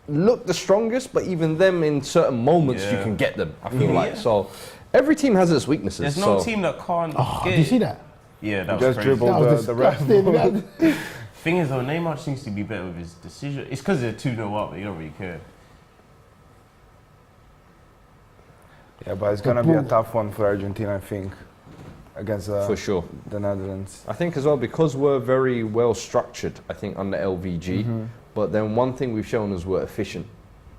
Speaker 3: look the strongest, but even them in certain moments you
Speaker 6: Yeah.
Speaker 3: can get them. I feel like so. Every team has its weaknesses.
Speaker 6: There's no
Speaker 3: so.
Speaker 6: team that can't
Speaker 4: Oh,
Speaker 6: get
Speaker 4: did you see that?
Speaker 6: Yeah, that was
Speaker 7: Just
Speaker 6: crazy.
Speaker 7: dribbled
Speaker 4: That was
Speaker 7: the ref.
Speaker 4: disgusting.
Speaker 6: Thing is though, Neymar seems to be better with his decision. It's because they're 2-0 up, they don't really care.
Speaker 7: Yeah, but it's gonna be a tough one for Argentina, I think, against
Speaker 3: For sure.
Speaker 7: the Netherlands.
Speaker 3: I think as well because we're very well structured. I think under LVG, but then one thing we've shown is we're efficient.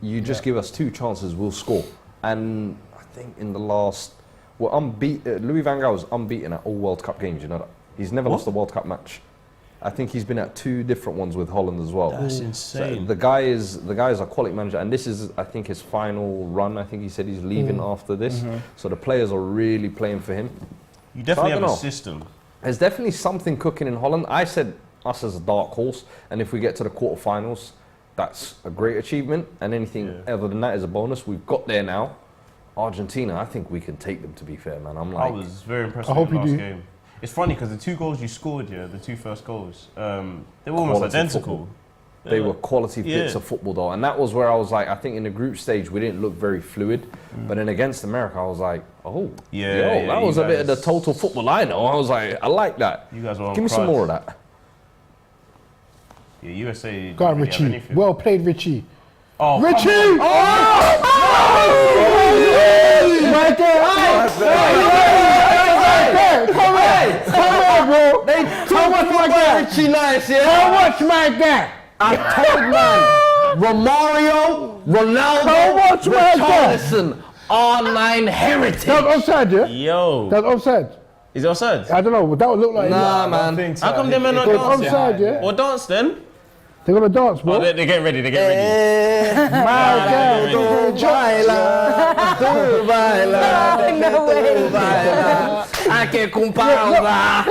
Speaker 3: You just give us 2 chances, we'll score. And I think in the last, we're unbeaten. Louis van Gaal's unbeaten at all World Cup games. You know that he's never lost a World Cup match. I think he's been at 2 different ones with Holland as well.
Speaker 6: That's
Speaker 3: So
Speaker 6: insane.
Speaker 3: the guy is a quality manager, and this is I think his final run. I think he said he's leaving after this. So the players are really playing for him.
Speaker 6: You definitely
Speaker 3: I
Speaker 6: have
Speaker 3: don't
Speaker 6: a
Speaker 3: know.
Speaker 6: system.
Speaker 3: There's definitely something cooking in Holland. I said us as a dark horse, and if we get to the quarterfinals, that's a great achievement. And anything other than that is a bonus. We've got there now. Argentina, I think we can take them. To be fair, man, I'm
Speaker 6: I
Speaker 3: like,
Speaker 6: was very impressed
Speaker 4: I
Speaker 6: with
Speaker 4: hope
Speaker 6: the
Speaker 4: you
Speaker 6: last
Speaker 4: do.
Speaker 6: game. It's funny because the 2 goals you scored, the 2 first goals, they were almost
Speaker 3: Quality
Speaker 6: identical.
Speaker 3: football. They were quality bits of football though, and that was where I was like, I think in the group stage we didn't look very fluid, but then against America I was like, that was a bit of the total football I know. I was like, I like that.
Speaker 6: You guys were on
Speaker 3: Give me some more of that.
Speaker 6: Yeah, USA.
Speaker 4: Go on, Richie. Well played, Richie.
Speaker 6: Oh,
Speaker 4: Richie! Right there! Come on, bro! How much my guy?
Speaker 3: Richie nice, yeah?
Speaker 4: How much my guy?
Speaker 3: I told man, Romario, Ronaldo,
Speaker 4: How much my guy?
Speaker 3: Richarlison, R9 heritage.
Speaker 4: That's offside, yeah?
Speaker 6: Yo.
Speaker 4: That's offside.
Speaker 6: Is it offside?
Speaker 4: I don't know, that would look like
Speaker 3: Nah,
Speaker 4: it.
Speaker 3: man.
Speaker 6: How come them men not
Speaker 4: It's
Speaker 6: dancing?
Speaker 4: offside, yeah?
Speaker 6: Or dance then?
Speaker 4: They're gonna dance, bro.
Speaker 6: Oh, they're getting ready,
Speaker 4: My guy,
Speaker 8: No way.
Speaker 3: Ake kumparva.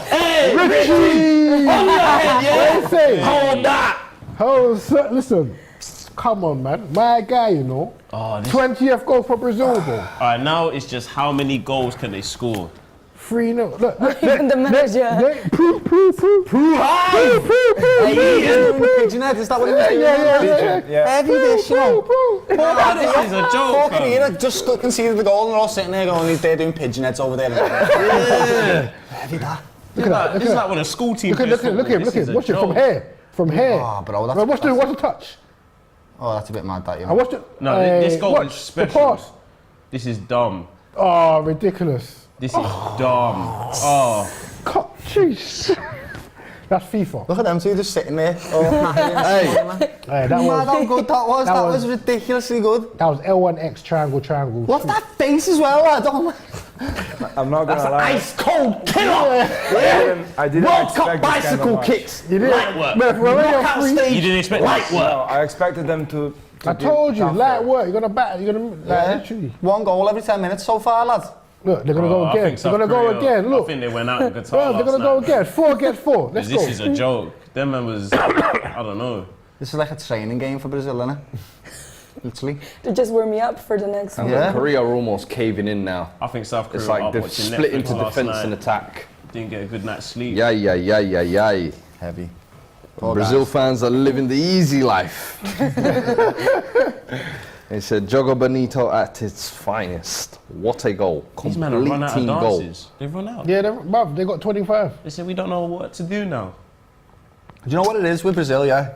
Speaker 3: Hey,
Speaker 4: Richie!
Speaker 3: on your head, yeah?
Speaker 4: What say?
Speaker 3: Hold that.
Speaker 4: Listen, come on, man. My guy, you know. 20th goal for Brazil, bro.
Speaker 6: Alright, now it's just how many goals can they score?
Speaker 4: 3-0. Look,
Speaker 8: Even the manager.
Speaker 4: Prove.
Speaker 5: Pigeon head, is that what he was doing?
Speaker 4: Yeah.
Speaker 5: Heavy dish, you know.
Speaker 6: This is a joke.
Speaker 5: Poor Korea just conceded the goal and they're all sitting there going, they're doing pigeon heads over there. Heavy that.
Speaker 4: Look at that.
Speaker 6: This is like when a school team plays
Speaker 4: Look
Speaker 6: football.
Speaker 4: at him.
Speaker 6: This is a
Speaker 4: Watch it from
Speaker 6: joke.
Speaker 4: here. From here.
Speaker 5: Oh, bro,
Speaker 4: Bro, watch the touch.
Speaker 5: Oh, that's a bit mad, that, you
Speaker 4: I
Speaker 5: know.
Speaker 4: watched it.
Speaker 6: No, this goal
Speaker 4: watch
Speaker 6: is special.
Speaker 4: The pass.
Speaker 6: This is dumb.
Speaker 4: Oh, ridiculous.
Speaker 6: This is dumb. Oh.
Speaker 4: God, jeez. That's FIFA.
Speaker 5: Look at them two just sitting there. Oh,
Speaker 3: Hey,
Speaker 4: Hey, that
Speaker 5: mad
Speaker 4: was
Speaker 5: how good that was.
Speaker 4: that
Speaker 5: That
Speaker 4: was-
Speaker 5: was ridiculously good.
Speaker 4: that was L1X triangle.
Speaker 5: What's that face as well, lad? Oh,
Speaker 7: I'm not gonna lie.
Speaker 3: ice cold killer.
Speaker 7: I didn't
Speaker 3: World
Speaker 7: expect
Speaker 3: Cup
Speaker 7: this kind of
Speaker 3: bicycle
Speaker 7: match.
Speaker 3: kicks.
Speaker 4: You did.
Speaker 6: Light work.
Speaker 4: Man, for a radio
Speaker 3: Knockout
Speaker 4: free,
Speaker 3: stage.
Speaker 6: You didn't expect
Speaker 3: light
Speaker 7: No,
Speaker 3: work.
Speaker 7: I expected them to
Speaker 4: I
Speaker 7: give
Speaker 4: told you,
Speaker 7: tougher.
Speaker 4: light work. You're gonna bat. You're gonna
Speaker 5: Yeah.
Speaker 4: literally.
Speaker 5: 1 goal every 10 minutes so far, lad.
Speaker 4: Look, they're gonna
Speaker 6: Bro,
Speaker 4: go
Speaker 6: I
Speaker 4: again.
Speaker 6: think
Speaker 4: They're
Speaker 6: South
Speaker 4: gonna go
Speaker 6: Korea-
Speaker 4: again.
Speaker 6: I
Speaker 4: Look,
Speaker 6: think they went out in Qatar
Speaker 4: bro, they're gonna
Speaker 6: last
Speaker 4: go
Speaker 6: night.
Speaker 4: again. 4 against 4. Let's
Speaker 6: This
Speaker 4: go.
Speaker 6: is a joke. Them men was, I don't know.
Speaker 5: This is like a training game for Brazil, isn't it? Literally.
Speaker 8: To just warm me up for the next one.
Speaker 5: Yeah.
Speaker 3: Korea are almost caving in now.
Speaker 6: I think South Korea
Speaker 3: It's
Speaker 6: were
Speaker 3: like
Speaker 6: up
Speaker 3: they've
Speaker 6: watching
Speaker 3: split
Speaker 6: Netflix
Speaker 3: into
Speaker 6: last
Speaker 3: defence
Speaker 6: night.
Speaker 3: and attack.
Speaker 6: Didn't get a good night's sleep.
Speaker 3: Yay.
Speaker 5: Heavy.
Speaker 3: Brazil fans are living the easy life. They said Jogo Bonito at its finest. What a goal.
Speaker 6: These
Speaker 3: Complete
Speaker 6: men have run out of
Speaker 3: team goal.
Speaker 6: dances. They've run out.
Speaker 4: Yeah, they got 25.
Speaker 6: They said we don't know what to do now.
Speaker 5: Do you know what it is with Brazil, yeah?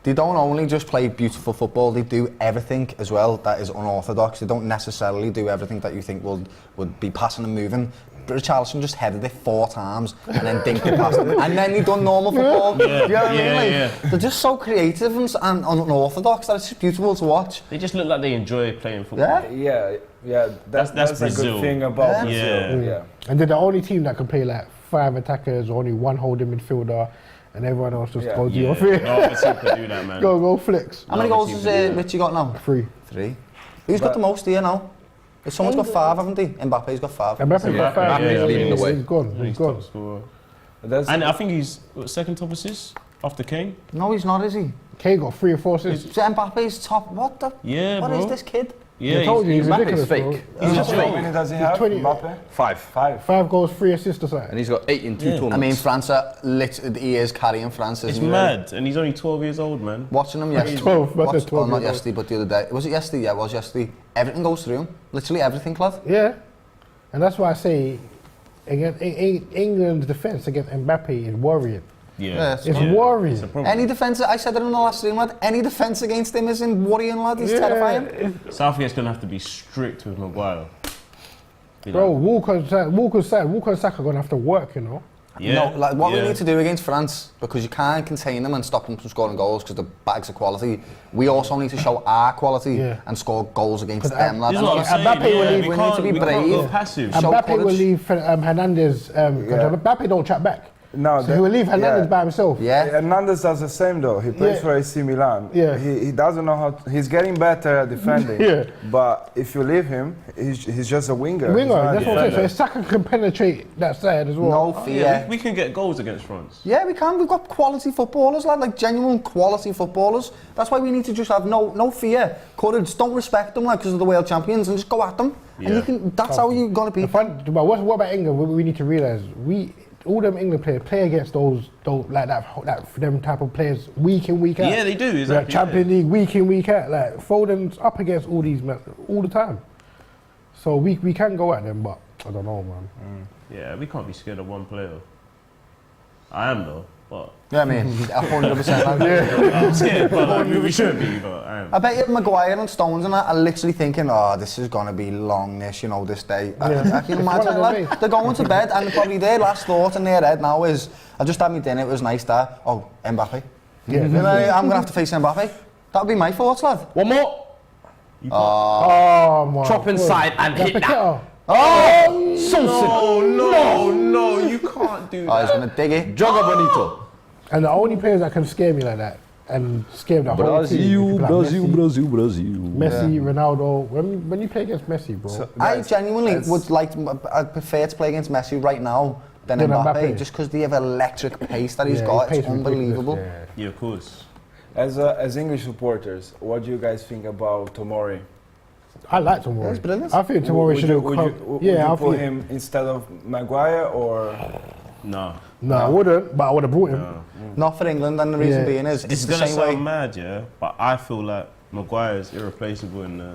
Speaker 5: They don't only just play beautiful football, they do everything as well that is unorthodox. They don't necessarily do everything that you think would be passing and moving. Richarlison just headed it 4 times and then dinked it past him. And then he done normal football.
Speaker 6: Yeah,
Speaker 5: Do you know what I mean? Like,
Speaker 6: yeah.
Speaker 5: They're just so creative and unorthodox that it's just beautiful to watch.
Speaker 6: They just look like they enjoy playing football.
Speaker 5: Yeah?
Speaker 7: Yeah. That's a
Speaker 6: Brazil.
Speaker 7: good thing about
Speaker 6: Yeah.
Speaker 7: Brazil. Yeah.
Speaker 4: And they're the only team that can play like 5 attackers, only 1 holding midfielder, and everyone else just goes
Speaker 6: Yeah.
Speaker 4: off it.
Speaker 6: No other team could do that, man.
Speaker 4: Go flicks.
Speaker 5: How many
Speaker 6: No,
Speaker 5: goals
Speaker 6: but
Speaker 5: has
Speaker 6: you do
Speaker 5: Richie got now?
Speaker 4: 3.
Speaker 5: 3. Who's got the most here now? Someone's got 5, haven't they? Mbappe's got 5.
Speaker 4: Mbappe's got 5.
Speaker 3: Mbappe's leading the way.
Speaker 4: He's gone.
Speaker 6: He's
Speaker 4: He's gone.
Speaker 6: top scorer.
Speaker 7: That's
Speaker 6: And I think he's second top assist after Kane.
Speaker 5: No, he's not, is he?
Speaker 4: Kane got 3 or 4 assists.
Speaker 5: Mbappe's top. What the?
Speaker 6: Yeah,
Speaker 5: What
Speaker 6: bro.
Speaker 5: is this kid?
Speaker 6: Yeah,
Speaker 4: I told you, he's
Speaker 3: Mbappe's
Speaker 4: ridiculous,
Speaker 3: fake.
Speaker 4: bro.
Speaker 6: He's
Speaker 7: how
Speaker 6: a joke.
Speaker 7: many does he have?
Speaker 4: 20.
Speaker 7: Mbappe?
Speaker 3: 5.
Speaker 7: 5.
Speaker 4: 5 goals, 3 assists or something.
Speaker 3: And he's got 8 in 2
Speaker 6: Yeah.
Speaker 3: tournaments.
Speaker 5: I mean, France are he is carrying France,
Speaker 6: It's
Speaker 5: isn't he?
Speaker 6: mad, and he's only 12 years old, man.
Speaker 5: Watching him yesterday.
Speaker 4: 12, but that's 12
Speaker 5: not
Speaker 4: years old.
Speaker 5: yesterday, but the other day. Was it yesterday? Yeah, it was yesterday. Everything goes through him. Literally everything, lad.
Speaker 4: Yeah. And that's why I say against England's defence against Mbappe is worrying.
Speaker 6: Yeah,
Speaker 4: It's worrying.
Speaker 6: It's a problem.
Speaker 5: Any defence, I said it in the last stream, lad. Any defence against him isn't worrying, lad. He's terrifying.
Speaker 6: Southgate's gonna have to be strict with Maguire. You
Speaker 4: Bro,
Speaker 6: know?
Speaker 4: Walker and Saka are going to have to work, you know.
Speaker 6: Yeah.
Speaker 5: No, like what we
Speaker 6: yeah.
Speaker 5: need to do against France, because you can't contain them and stop them from scoring goals because the bags of quality. We also need to show our quality and score goals against them, lad.
Speaker 6: This is what I'm saying.
Speaker 4: Mbappe will
Speaker 6: Yeah,
Speaker 4: leave.
Speaker 5: We need to be
Speaker 6: we can't go
Speaker 5: brave.
Speaker 6: passive.
Speaker 5: Show
Speaker 4: Mbappe will
Speaker 5: courage.
Speaker 4: leave Hernandez, because Mbappe don't chat back.
Speaker 7: No,
Speaker 4: So he will leave Hernandez by himself.
Speaker 5: Yeah.
Speaker 7: Hernandez does the same though. He plays
Speaker 4: Yeah.
Speaker 7: for AC Milan.
Speaker 4: Yeah.
Speaker 7: He doesn't know how. He's getting better at defending.
Speaker 4: Yeah.
Speaker 7: But if you leave him, he's just a winger. He's
Speaker 4: Winger,
Speaker 7: not a
Speaker 4: that's what I'm saying. So
Speaker 7: defender.
Speaker 4: if Saka can penetrate that side as well.
Speaker 5: No
Speaker 6: Oh,
Speaker 5: fear.
Speaker 6: yeah, we can get goals against France.
Speaker 5: Yeah, we can. We've got quality footballers, lad, like genuine quality footballers. That's why we need to just have no fear, courage. Don't respect them, like, because of the world champions, and just go at them. And you can, that's how you got to be.
Speaker 4: But what about England? What we need to realise, all them England players play against those like them type of players week in, week out.
Speaker 6: Yeah, they do. Exactly.
Speaker 4: Like Champions League week in, week out. Like Foden's up against all these men all the time. So we can go at them, but I don't know, man.
Speaker 6: Yeah, we can't be scared of one player. I am though, but
Speaker 5: Yeah, I mean, 100%.
Speaker 6: I'm scared, but like, we should be. But I am.
Speaker 5: I bet you Maguire and Stones and that are literally thinking, oh, this is going to be long, this day. I can imagine, like, they're going to bed and probably their last thought in their head now is, I just had my dinner, it was nice there. Oh, Mbappe.
Speaker 4: Yeah.
Speaker 5: I'm going to have to face Mbappe. That would be my thoughts, lad.
Speaker 3: One more.
Speaker 4: Oh my
Speaker 3: Chop inside and hit that.
Speaker 4: Paqueta.
Speaker 6: No, you can't do
Speaker 5: Oh, he's
Speaker 6: that.
Speaker 5: going to dig it.
Speaker 3: Joga bonito.
Speaker 4: And the only players that can scare me like that and scare the whole team.
Speaker 3: Brazil.
Speaker 4: Messi, Ronaldo. When you play against Messi, bro.
Speaker 7: So,
Speaker 5: I
Speaker 7: guys,
Speaker 5: genuinely
Speaker 7: as-
Speaker 5: would like, I'd prefer to play against Messi right now than
Speaker 4: Than
Speaker 5: Mbappe,
Speaker 4: Mbappe.
Speaker 5: just because they have electric pace that he's
Speaker 4: Yeah,
Speaker 5: got.
Speaker 4: his
Speaker 5: It's
Speaker 4: pace is ridiculous,
Speaker 5: unbelievable.
Speaker 4: yeah.
Speaker 6: Yeah, of course.
Speaker 7: As English supporters, what do you guys think about Tomori?
Speaker 4: I like Tomori.
Speaker 5: That's brilliant.
Speaker 4: I think Tomori should have
Speaker 7: would
Speaker 4: come.
Speaker 7: you
Speaker 4: I
Speaker 7: put
Speaker 4: think.
Speaker 7: him instead of Maguire or?
Speaker 6: No.
Speaker 4: No, I wouldn't, but I would have brought him.
Speaker 5: Not for England, and the reason
Speaker 4: Yeah.
Speaker 5: being is
Speaker 6: This
Speaker 5: it's
Speaker 6: is
Speaker 5: the
Speaker 6: gonna
Speaker 5: same
Speaker 6: sound
Speaker 5: way.
Speaker 6: mad, yeah, but I feel like Maguire is irreplaceable in the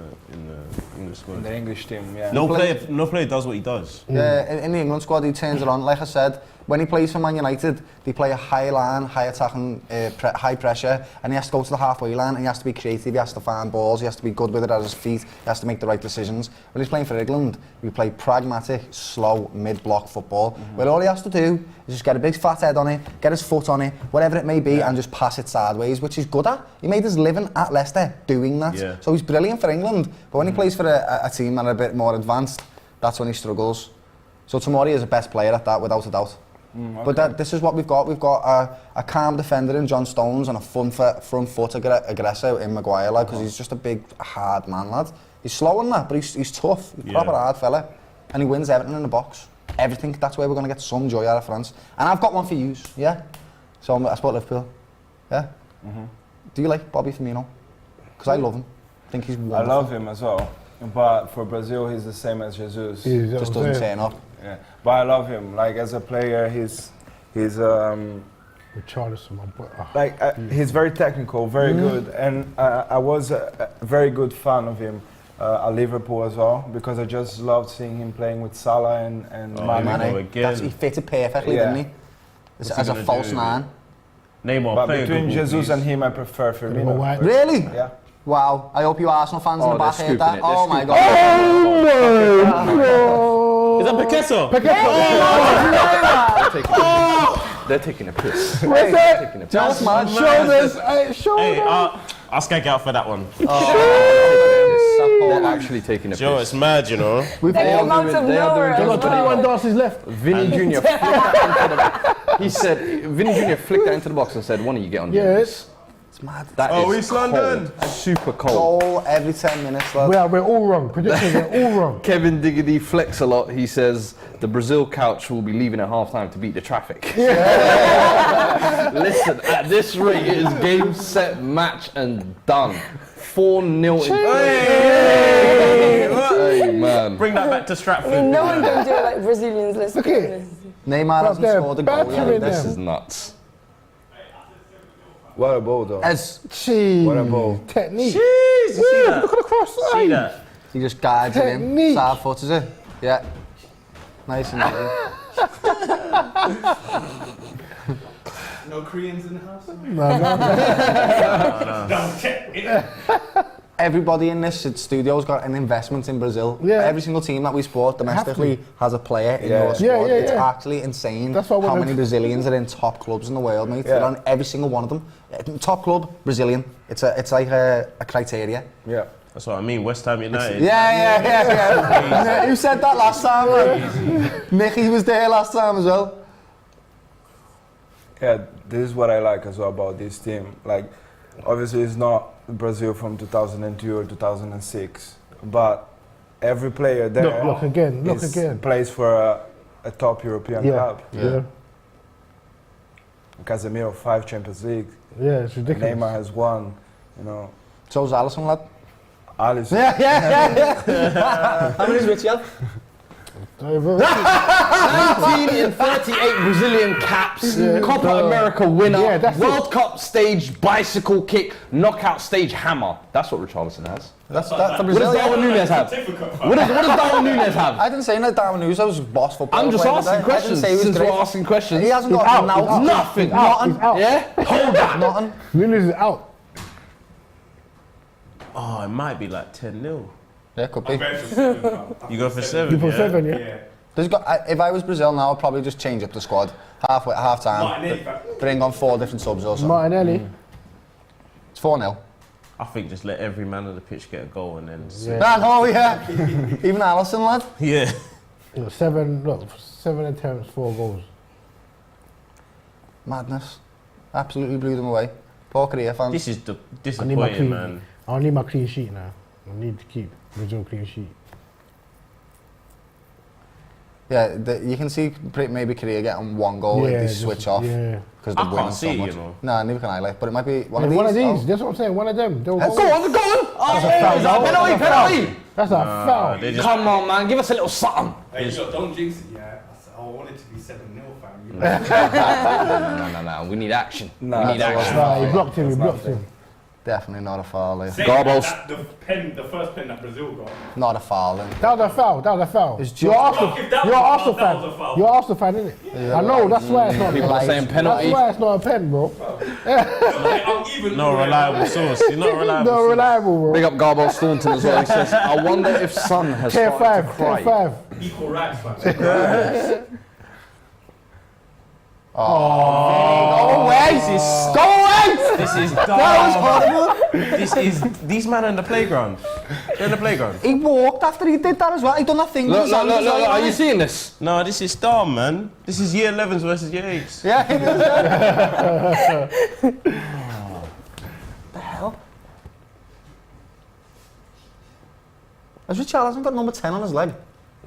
Speaker 6: English squad.
Speaker 7: In the English team, yeah.
Speaker 6: No player does what he does.
Speaker 5: Yeah, in the England squad, he turns it on. Like I said, when he plays for Man United, they play a high line, high attacking, high pressure, and he has to go to the halfway line, and he has to be creative, he has to find balls, he has to be good with it at his feet, he has to make the right decisions. When he's playing for England, we play pragmatic, slow, mid-block football, where all he has to do is just get a big fat head on it, get his foot on it, whatever it may be, and just pass it sideways, which he's good at. He made his living at Leicester doing that.
Speaker 6: Yeah.
Speaker 5: So he's brilliant for England, but when he plays for a team that are a bit more advanced, that's when he struggles. So Tomori is the best player at that, without a doubt.
Speaker 7: Okay.
Speaker 5: But this is what we've got. We've got a calm defender in John Stones and a front foot aggressor in Maguire, like, because he's just a big, hard man, lad. He's slow on that, but he's tough. He's a proper hard fella. And he wins everything in the box. Everything. That's where we're going to get some joy out of France. And I've got one for you, yeah? So I support Liverpool. Yeah? Do you like Bobby Firmino? Because I love him. I think he's
Speaker 7: I
Speaker 5: wonderful.
Speaker 7: love him as well, but for Brazil, he's the same as Jesus.
Speaker 5: Just doesn't turn up.
Speaker 7: Yeah, but I love him. Like as a player, he's
Speaker 4: Richarlison, my boy.
Speaker 7: he's very technical, very good, and I was a very good fan of him at Liverpool as well because I just loved seeing him playing with Salah and
Speaker 6: Oh,
Speaker 7: Mane.
Speaker 6: Mane. Again.
Speaker 5: He fitted perfectly,
Speaker 7: Yeah.
Speaker 5: didn't he?
Speaker 6: What's he
Speaker 5: As a
Speaker 6: gonna
Speaker 5: false
Speaker 6: do?
Speaker 5: nine.
Speaker 6: Neymar,
Speaker 7: But
Speaker 6: play a
Speaker 7: between
Speaker 6: good ball,
Speaker 7: Jesus
Speaker 6: please.
Speaker 7: and him, I prefer
Speaker 4: Go
Speaker 7: Firmino.
Speaker 4: white.
Speaker 5: Really?
Speaker 7: Yeah.
Speaker 5: Wow. I hope you Arsenal fans in the
Speaker 3: they're
Speaker 5: back heard
Speaker 3: scooping
Speaker 5: that.
Speaker 3: it, they're
Speaker 5: Oh my
Speaker 3: scooping
Speaker 5: god.
Speaker 6: Is that Picasso?
Speaker 3: They're taking a piss.
Speaker 4: What's that?
Speaker 3: Taking a piss.
Speaker 5: Just man.
Speaker 4: Shoulders,
Speaker 6: Hey,
Speaker 4: shoulders.
Speaker 6: I'll skag out for that one.
Speaker 3: They're actually taking a piss.
Speaker 6: Joe, it's mad, you know.
Speaker 8: They came out of nowhere
Speaker 4: They
Speaker 8: as
Speaker 4: got 21
Speaker 8: well.
Speaker 4: dances left.
Speaker 3: Vinny Jr. flicked that into the. He said, Vinny Jr. flicked that into the box and said, "Why don't you get on?"
Speaker 4: Yes.
Speaker 5: It's mad.
Speaker 3: That
Speaker 6: Oh,
Speaker 3: is
Speaker 6: East London.
Speaker 3: cold. Super cold.
Speaker 5: Goal every 10 minutes, lad.
Speaker 4: We're all wrong. Predictions are all wrong.
Speaker 3: Kevin Diggity flex a lot. He says the Brazil couch will be leaving at halftime to beat the traffic. Listen, at this rate, it is game, set, match, and done. 4-0. Hey, man.
Speaker 6: Bring that back to
Speaker 8: I
Speaker 6: Stratford.
Speaker 8: mean, no one can do it like Brazilians. Let's be
Speaker 4: Look at
Speaker 8: honest.
Speaker 5: Neymar hasn't
Speaker 4: they're
Speaker 5: scored a goal
Speaker 4: battering
Speaker 5: yet.
Speaker 3: This
Speaker 4: them.
Speaker 3: is nuts.
Speaker 7: What a ball, though.
Speaker 5: As
Speaker 4: Gee.
Speaker 7: What a ball.
Speaker 4: Technique.
Speaker 6: Jeez, you see that?
Speaker 4: Look at the cross.
Speaker 6: See
Speaker 4: Hey.
Speaker 6: that?
Speaker 5: he just guides it in.
Speaker 4: Technique.
Speaker 5: Side foot, is it? Yeah. Nice and easy.
Speaker 9: No Koreans in the house?
Speaker 4: No.
Speaker 5: Everybody in this studio's got an investment in Brazil.
Speaker 4: Yeah.
Speaker 5: Every single team that we support domestically has a player in
Speaker 7: Yeah.
Speaker 5: your squad.
Speaker 4: Yeah, yeah,
Speaker 5: It's
Speaker 4: yeah.
Speaker 5: actually insane
Speaker 4: That's what I
Speaker 5: how
Speaker 4: wanted
Speaker 5: many
Speaker 4: to-
Speaker 5: Brazilians are in top clubs in the world, mate.
Speaker 7: Yeah.
Speaker 5: They're on every single one of them. Top club, Brazilian. It's like a criteria.
Speaker 7: Yeah.
Speaker 6: That's what I mean. West Ham United.
Speaker 5: Yeah. Who said that last time? Man? Mickey was there last time as well.
Speaker 7: Yeah, this is what I like as well about this team. Like, obviously, it's not Brazil from 2002 or 2006, but every player there
Speaker 4: Look again. Look
Speaker 7: is-
Speaker 4: again.
Speaker 7: plays for a top European
Speaker 4: Yeah.
Speaker 7: club.
Speaker 4: Yeah.
Speaker 7: Casemiro 5 Champions League.
Speaker 4: Yeah. It's ridiculous.
Speaker 7: Neymar has 1. You know,
Speaker 5: So's Alisson, lad.
Speaker 7: Alisson.
Speaker 5: Yeah. How many is Richie have?
Speaker 3: 19 in 38 Brazilian caps, Copa America winner,
Speaker 4: Yeah, that's
Speaker 3: World Cup stage bicycle kick, knockout stage hammer. That's what Richarlison has.
Speaker 5: That's for
Speaker 3: What
Speaker 5: Brazil.
Speaker 3: does Darwin Nunes have? What does Darwin Nunes have?
Speaker 5: I didn't say no. Darwin Nunes was boss footballer.
Speaker 3: I'm just
Speaker 5: player
Speaker 3: asking
Speaker 5: today. I didn't
Speaker 3: questions.
Speaker 5: say he was
Speaker 3: Since
Speaker 5: great.
Speaker 3: we're asking questions,
Speaker 5: He hasn't
Speaker 4: He's
Speaker 5: got
Speaker 4: out,
Speaker 5: now.
Speaker 4: he's out.
Speaker 3: nothing.
Speaker 4: He's out. He's out.
Speaker 3: Yeah, hold that.
Speaker 5: Nothing.
Speaker 4: Nunes is out.
Speaker 6: Oh, it might be like 10-0.
Speaker 5: Yeah, could be.
Speaker 6: You go for 7.
Speaker 4: You put
Speaker 6: yeah?
Speaker 4: 7, yeah?
Speaker 5: If I was Brazil now, I'd probably just change up the squad half time. Bring on 4 different subs or something.
Speaker 4: Martinelli.
Speaker 5: It's 4-0.
Speaker 6: I think just let every man on the pitch get a goal and then.
Speaker 5: Yeah. Even Alisson, lad.
Speaker 6: Yeah.
Speaker 4: You know, 7 attempts, 4 goals.
Speaker 5: Madness. Absolutely blew them away. Poor Korea fans.
Speaker 6: This is
Speaker 4: I need my
Speaker 6: disappointing,
Speaker 4: clean.
Speaker 6: man.
Speaker 4: I need my clean sheet now. I need to keep Brazil clean sheet.
Speaker 5: Yeah, you can see maybe Korea getting 1 goal if they switch off.
Speaker 4: Yeah.
Speaker 5: Because
Speaker 6: I
Speaker 5: they're winning
Speaker 6: can't
Speaker 5: so
Speaker 6: see it,
Speaker 5: much.
Speaker 6: you know.
Speaker 5: No, neither can I, like, but it might be one of
Speaker 4: Yeah,
Speaker 5: these.
Speaker 4: one of these.
Speaker 5: Oh.
Speaker 4: That's what I'm saying. One of them. They'll
Speaker 5: That's-
Speaker 3: Go on.
Speaker 4: That's a foul. No,
Speaker 3: Penalty.
Speaker 4: That's a foul.
Speaker 6: They just,
Speaker 3: Come on, man, give us a little something.
Speaker 9: Hey, look, don't jinx it, yeah. I want it to be 7-0, fam.
Speaker 3: No. We need action.
Speaker 7: Nah,
Speaker 3: we need
Speaker 7: that was
Speaker 3: action.
Speaker 4: Nah, he blocked him. He blocked him.
Speaker 5: Definitely not a foul. Like.
Speaker 3: Garbos.
Speaker 9: The first pen that Brazil got.
Speaker 5: Not a foul. Then.
Speaker 4: That was a foul. That was a foul.
Speaker 5: It's just-
Speaker 4: You're Arsenal.
Speaker 9: If that was
Speaker 4: You're
Speaker 9: a foul,
Speaker 4: Arsenal
Speaker 9: that was a
Speaker 4: fan.
Speaker 9: foul.
Speaker 4: You're Arsenal fan, innit? I know. That's why it's not.
Speaker 3: People are saying penalty.
Speaker 4: That's why it's not a pen, bro.
Speaker 6: no reliable source. You're not reliable.
Speaker 4: Not
Speaker 6: source.
Speaker 4: reliable, bro.
Speaker 3: Big up Garbo Staunton as well. He says, I wonder if Son has
Speaker 4: Tier
Speaker 3: started to
Speaker 4: 5.
Speaker 3: cry.
Speaker 4: Tier 5.
Speaker 9: Equal rights, fam.
Speaker 5: Oh, wait! Go away!
Speaker 6: This is
Speaker 5: That was horrible.
Speaker 6: these men are in the playground. They're in the playground.
Speaker 5: He walked after he did that as well. He done that thing with
Speaker 3: Look,
Speaker 5: his
Speaker 3: look,
Speaker 5: hands
Speaker 3: look,
Speaker 5: as well,
Speaker 3: look, are you
Speaker 5: hasn't
Speaker 3: seeing this?
Speaker 6: No, this is star, man. This is year 11s versus year 8s.
Speaker 5: he? Yeah, it is. The hell? Has Richarlison got number 10 on his leg?